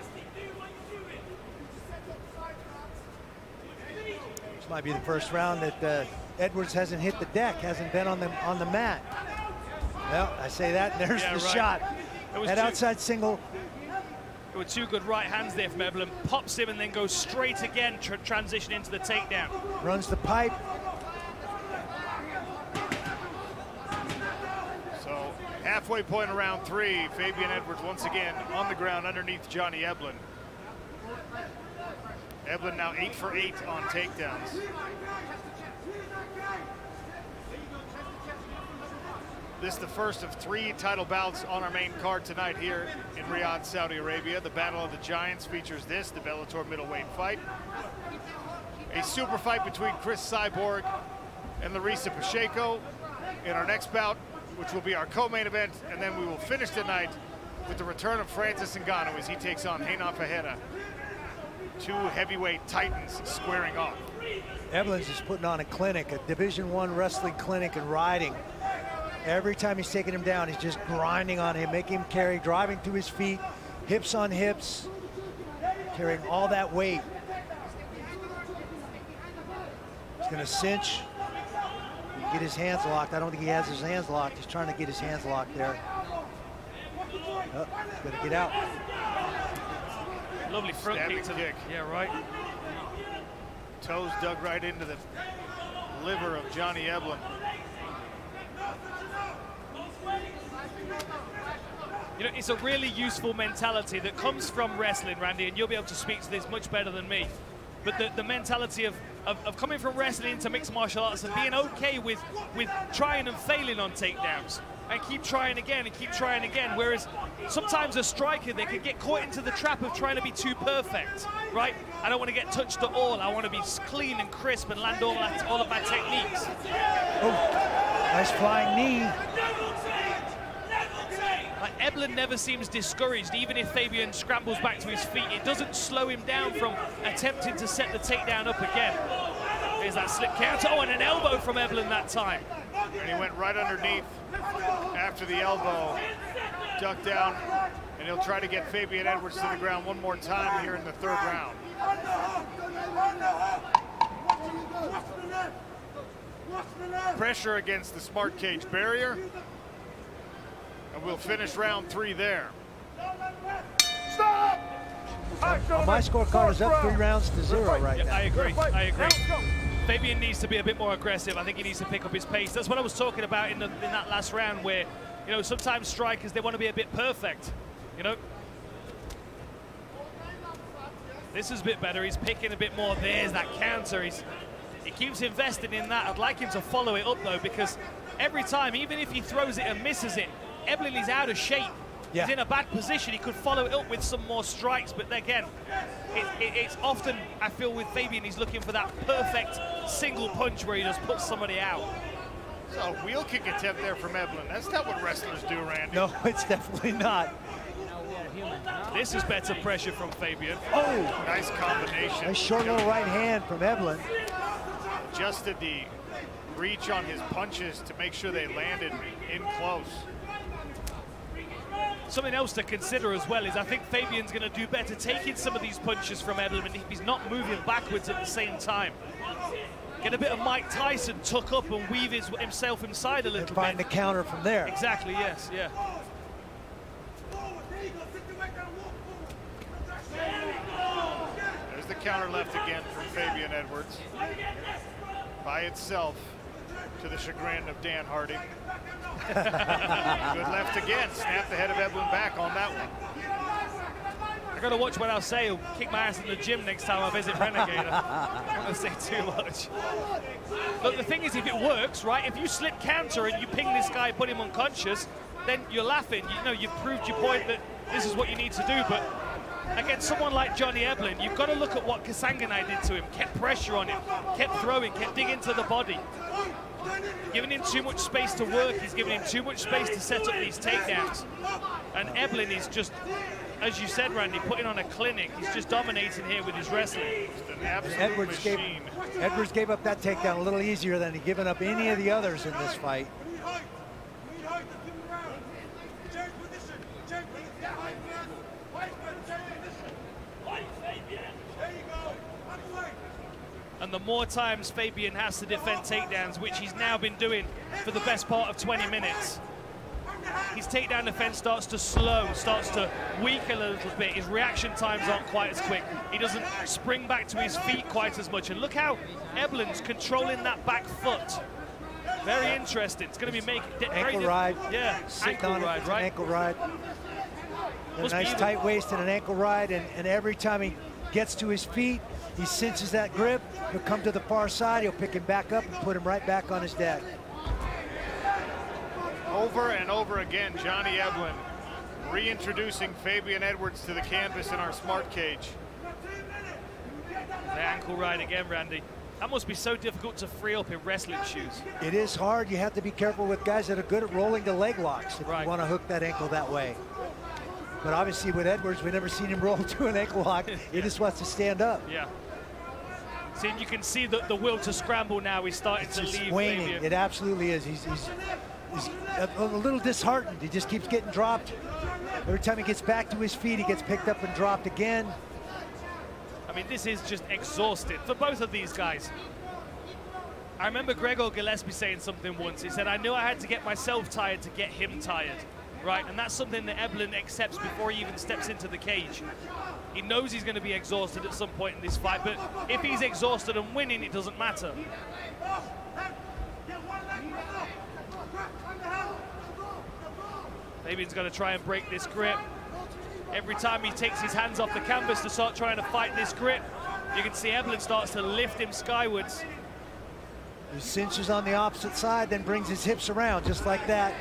This might be the first round that Edwards hasn't hit the deck, hasn't been on the mat. Well, I say that, and there's the shot. That outside single. There were two good right hands there from Eblen. Pops him and then goes straight again, transition into the takedown. Runs the pipe. So halfway point of round 3, Fabian Edwards once again on the ground underneath Johnny Eblen. Eblen now 8 for 8 on takedowns. This is the first of 3 title bouts on our main card tonight here in Riyadh, Saudi Arabia. The Battle of the Giants features this, the Bellator middleweight fight. A super fight between Chris Cyborg and Larissa Pacheco in our next bout, which will be our co-main event, and then we will finish the night with the return of Francis Ngannou as he takes on Renan Ferreira. 2 heavyweight titans squaring off. Eblen's is putting on a clinic, a Division I wrestling clinic and riding. Every time he's taking him down, he's just grinding on him, making him carry, driving through his feet, hips on hips, carrying all that weight. He's gonna cinch, get his hands locked. I don't think he has his hands locked. He's trying to get his hands locked there. Oh, he's gonna get out. Lovely front kick. Yeah, right. Toes dug right into the liver of Johnny Eblen. You know, it's a really useful mentality that comes from wrestling, Randy, and you'll be able to speak to this much better than me. But the mentality of coming from wrestling into mixed martial arts and being okay with trying and failing on takedowns and keep trying again and keep trying again. Whereas sometimes a striker, they can get caught into the trap of trying to be too perfect, right? I don't want to get touched at all. I want to be clean and crisp and land all of my techniques. Oh, nice flying knee. Like, Eblen never seems discouraged, even if Fabian scrambles back to his feet. It doesn't slow him down from attempting to set the takedown up again. There's that slip counter. Oh, and an elbow from Eblen that time. And he went right underneath after the elbow, ducked down, and he'll try to get Fabian Edwards to the ground one more time here in the 3rd round. Pressure against the smart cage barrier. And we'll finish round 3 there. Stop! My scorecard is up 3 rounds to 0 right now. I agree. Fabian needs to be a bit more aggressive. I think he needs to pick up his pace. That's what I was talking about in that last round, where, you know, sometimes strikers, they want to be a bit perfect, you know. This is a bit better. He's picking a bit more. There's that counter. He keeps investing in that. I'd like him to follow it up, though, because every time, even if he throws it and misses it, Eblen is out of shape. Yeah. He's in a bad position. He could follow it up with some more strikes, but again, it's often, I feel, with Fabian, he's looking for that perfect single punch where he just puts somebody out. So a wheel kick attempt there from Eblen. That's not what wrestlers do, Randy. No, it's definitely not. This is better pressure from Fabian. Oh! Nice combination. A short little right hand from Eblen. Adjusted the reach on his punches to make sure they landed in close. Something else to consider as well is I think Fabian's going to do better taking some of these punches from Eblen if he's not moving backwards at the same time. Get a bit of Mike Tyson, tuck up and weave himself inside a little bit. Find the counter from there. Exactly, yes, yeah. There's the counter left again from Fabian Edwards. By itself, to the chagrin of Dan Hardy. Good left again. Snap the head of Eblen back on that one. I gotta watch what I'll say. I'll kick my ass in the gym next time I visit Renegade. I don't want to say too much. But the thing is, if it works, right? If you slip counter and you ping this guy, put him unconscious, then you're laughing. You know, you've proved your point that this is what you need to do. But against someone like Johnny Eblen, you've got to look at what Kasanganay did to him. Kept pressure on him, kept throwing, kept digging to the body. Giving him too much space to work. He's giving him too much space to set up these takedowns. And Eblen is just, as you said, Randy, putting on a clinic. He's just dominating here with his wrestling. Edwards gave up that takedown a little easier than he'd given up any of the others in this fight. And the more times Fabian has to defend takedowns, which he's now been doing for the best part of 20 minutes, his takedown defense starts to slow, starts to weaken a little bit. His reaction times aren't quite as quick. He doesn't spring back to his feet quite as much. And look how Eblen's controlling that back foot. Very interesting. It's going to be making ankle ride. Yeah, ankle ride, right? Ankle ride. A nice tight waist and an ankle ride, and every time he gets to his feet, he cinches that grip. He'll come to the far side. He'll pick him back up and put him right back on his deck. Over and over again, Johnny Eblen reintroducing Fabian Edwards to the canvas in our smart cage. The ankle ride again, Randy. That must be so difficult to free up in wrestling shoes. It is hard. You have to be careful with guys that are good at rolling the leg locks if you want to hook that ankle that way. But obviously with Edwards, we've never seen him roll to an ankle lock. He just wants to stand up. Yeah. See, you can see that the will to scramble now is starting to leave waning. Fabian. It absolutely is. He's a little disheartened. He just keeps getting dropped. Every time he gets back to his feet, he gets picked up and dropped again. I mean, this is just exhausting for both of these guys. I remember Gregor Gillespie saying something once. He said, I knew I had to get myself tired to get him tired, right? And that's something that Eblen accepts before he even steps into the cage. He knows he's going to be exhausted at some point in this fight, but if he's exhausted and winning, it doesn't matter. Fabian's going to try and break this grip. Every time he takes his hands off the canvas to start trying to fight this grip, you can see Eblen starts to lift him skywards. He cinches on the opposite side, then brings his hips around just like that.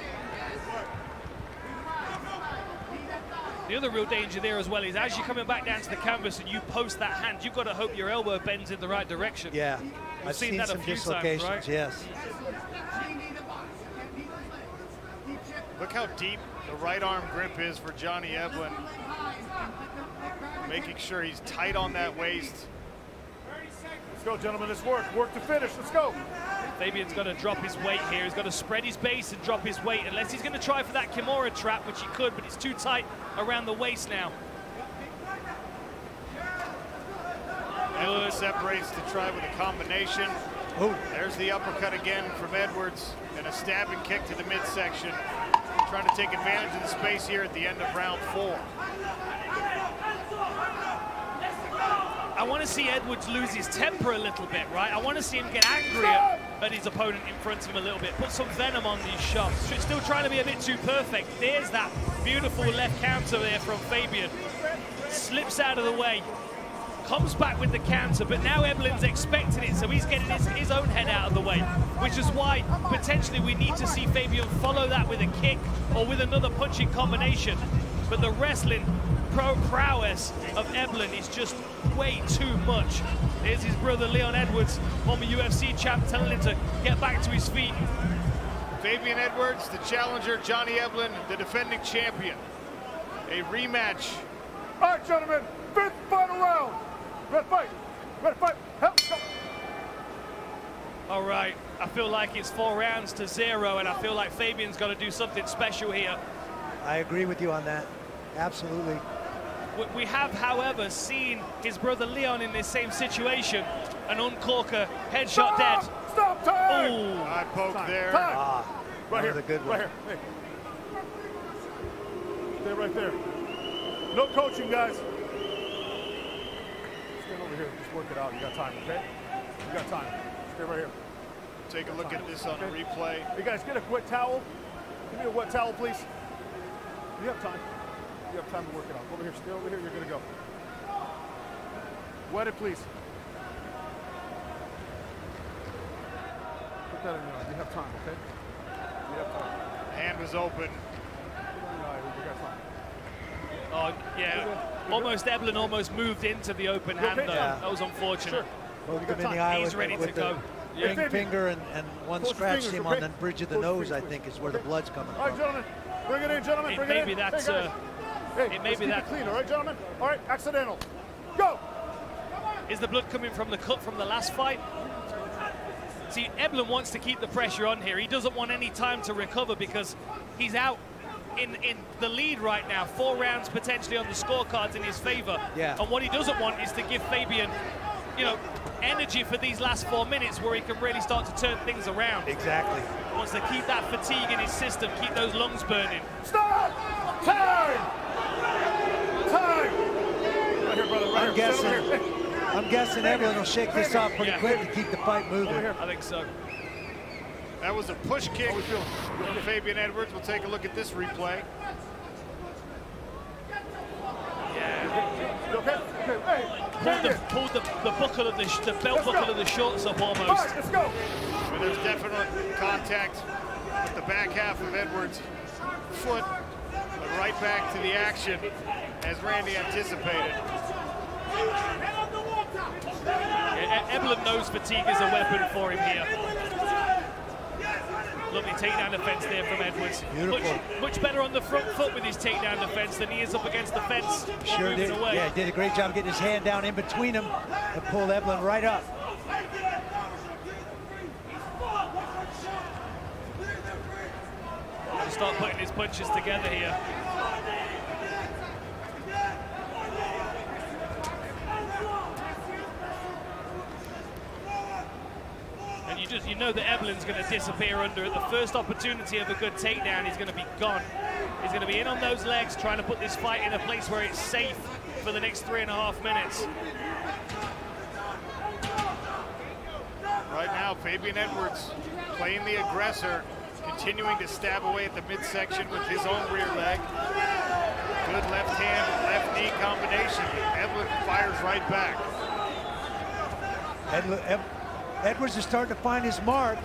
The other real danger there as well is as you're coming back down to the canvas and you post that hand, you've got to hope your elbow bends in the right direction. Yeah, I've seen that some a few dislocations, times, right? yes. Look how deep the right arm grip is for Johnny Eblen. Making sure he's tight on that waist. Let's go, gentlemen. Let's work. Work to finish. Let's go. Fabian's got to drop his weight here. He's got to spread his base and drop his weight, unless he's going to try for that Kimura trap, which he could, but it's too tight around the waist now. Edwards separates to try with a combination. Ooh. There's the uppercut again from Edwards, and a stabbing kick to the midsection. Trying to take advantage of the space here at the end of round 4. I want to see Edwards lose his temper a little bit, right? I want to see him get angry at his opponent in front of him a little bit, put some venom on these shots. Still trying to be a bit too perfect. There's that beautiful left counter there from Fabian. Slips out of the way, comes back with the counter, but now Eblen's expecting it, so he's getting his own head out of the way, which is why potentially we need to see Fabian follow that with a kick or with another punching combination. But the wrestling prowess of Eblen is just way too much. Here's his brother Leon Edwards, former UFC champ, telling him to get back to his feet. Fabian Edwards, the challenger, Johnny Eblen, the defending champion. A rematch. All right, gentlemen, 5th final round. Red fight. Red fight. Help. Go. All right, I feel like it's 4 rounds to 0, and I feel like Fabian's got to do something special here. I agree with you on that. Absolutely. We have, however, seen his brother Leon in this same situation. An uncorker, headshot dead. Stop time! Ooh. Eye poke there. Right here. A good one. Right here. Hey. Stay right there. No coaching, guys. Stand over over here. Just work it out. You got time, okay? You got time. Stay right here. Take a look at this on a replay. Hey guys, get a wet towel. Give me a wet towel, please. You have time. You have time to work it out. Over here, stay over here. You're gonna go. Wet it, please. Put that in your eye. You have time, okay? You have time. Hand was open. Oh, yeah. Almost Eblen almost moved into the open hand, though. Yeah. That was unfortunate. Well, we got in the eye He's ready to go. Ring finger and one scratched him on the bridge of the nose, I think, is where the blood's coming from. All right, gentlemen. Bring it in, gentlemen. It Bring may it in. be that's, hey, guys. Hey, it may let's be keep that. it clean, all right, gentlemen? All right, accidental. Go! Is the blood coming from the cut from the last fight? See, Eblen wants to keep the pressure on here. He doesn't want any time to recover because he's out in the lead right now. 4 rounds potentially on the scorecards in his favor. Yeah. And what he doesn't want is to give Fabian, you know, energy for these last 4 minutes where he can really start to turn things around. Exactly. He wants to keep that fatigue in his system, keep those lungs burning. Stop! Time! Time! Right here, brother. Right here. I'm guessing Eblen will shake this off pretty quick to keep the fight moving. I think so. That was a push kick from Fabian Edwards. We'll take a look at this replay. Yeah. Okay? Hey, pulled the buckle of the belt buckle of the shorts up almost. All right, let's go. But there's definite contact with the back half of Edwards' foot, but right back to the action as Randy anticipated. Eblen knows fatigue is a weapon for him here. Lovely takedown defense there from Edwards. Beautiful. Much better on the front foot with his takedown defense than he is up against the fence. Sure did. Away. Yeah, did a great job getting his hand down in between them and pulled Eblen right up. He'll start putting his punches together here. And you know that Eblen's going to disappear under it. The first opportunity of a good takedown, he's going to be gone. He's going to be in on those legs, trying to put this fight in a place where it's safe for the next 3.5 minutes. Right now, Fabian Edwards playing the aggressor, continuing to stab away at the midsection with his own rear leg. Good left hand, left knee combination. Eblen fires right back. Edwards is starting to find his mark.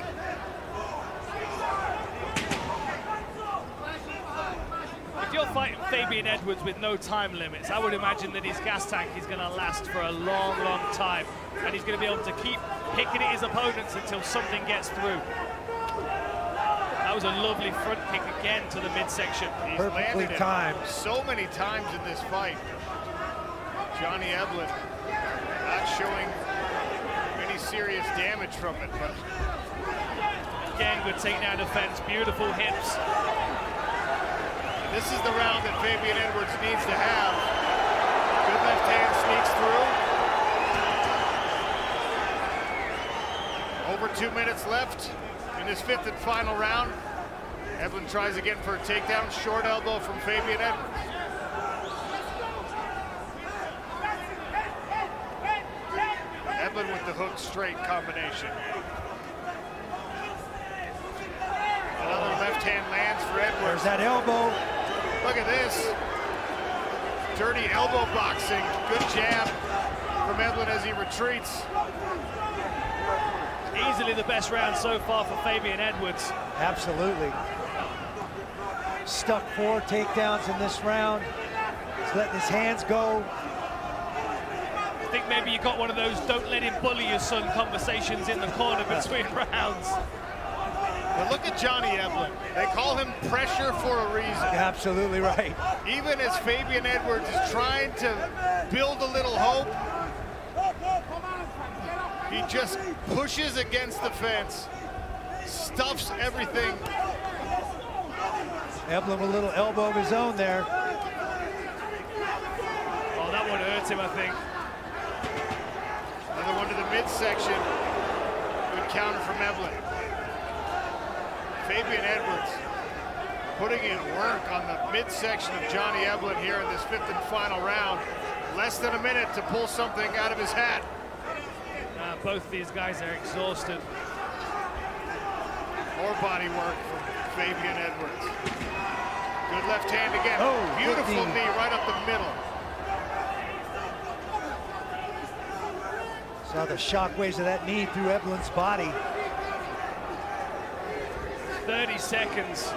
If you're fighting Fabian Edwards with no time limits, I would imagine that his gas tank is going to last for a long, long time. And he's going to be able to keep picking at his opponents until something gets through. That was a lovely front kick again to the midsection. He's Perfectly landed timed. it so many times in this fight. Johnny Eblen not showing any serious damage from it, but again, good takedown defense, beautiful hips. This is the round that Fabian Edwards needs to have. Good left hand sneaks through. Over 2 minutes left in this 5th and final round. Eblen tries again for a takedown. Short elbow from Fabian Edwards. Eblen with the hook straight combination. Another left hand lands for Edwards. There's that elbow. Look at this. Dirty elbow boxing. Good jab from Eblen as he retreats. Easily the best round so far for Fabian Edwards. Absolutely. Stuck 4 takedowns in this round. He's letting his hands go. I think maybe you got one of those don't let him bully your son conversations in the corner between rounds. But look at Johnny Eblen. They call him pressure for a reason. Absolutely right. Even as Fabian Edwards is trying to build a little hope, he just pushes against the fence, stuffs everything. Eblen with a little elbow of his own there. Oh, that one hurt him, I think. Another one to the midsection. Good counter from Eblen. Fabian Edwards putting in work on the midsection of Johnny Eblen here in this 5th and final round. Less than a minute to pull something out of his hat. Both these guys are exhausted. More body work from Fabian Edwards. Good left hand again. Oh, beautiful knee right up the middle. Saw the shockwaves of that knee through Eblen's body. 30 seconds.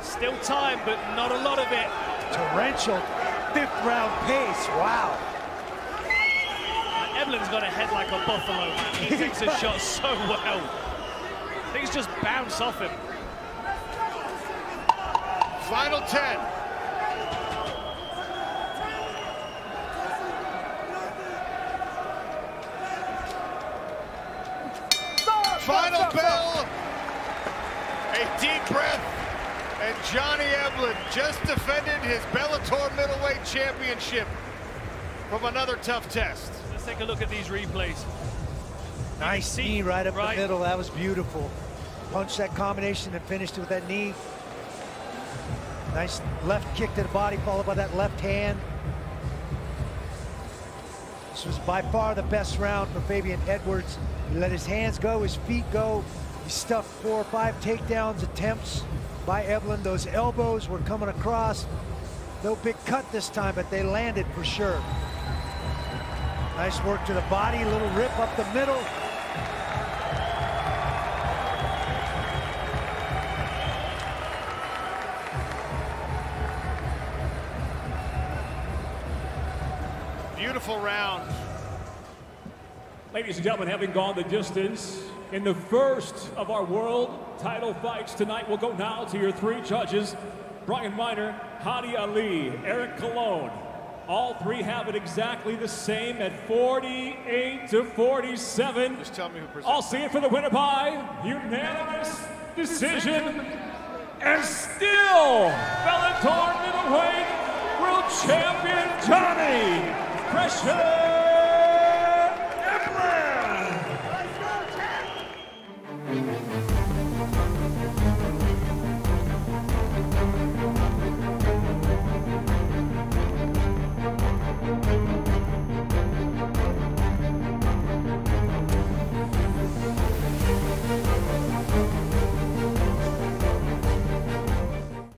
Still time, but not a lot of it. Torrential fifth round pace. Wow. Eblen's got a head like a buffalo, man. He takes a shot so well. Things just bounce off him. Final 10. Final bell. A deep breath. And Johnny Eblen just defended his Bellator middleweight championship from another tough test. Let's take a look at these replays. Nice knee right up the middle. That was beautiful. Punched that combination and finished with that knee. Nice left kick to the body, followed by that left hand. This was by far the best round for Fabian Edwards. He let his hands go, his feet go. He stuffed 4 or 5 takedowns attempts by Eblen. Those elbows were coming across. No big cut this time, but they landed for sure. Nice work to the body, little rip up the middle. Beautiful round. Ladies and gentlemen, having gone the distance in the first of our world title fights tonight, we'll go now to your 3 judges. Brian Miner, Hadi Ali, Eric Colon. All 3 have it exactly the same at 48-47. Just tell me who presents. I'll see it for the winner by unanimous decision. And still, Bellator middleweight world champion Johnny Pressure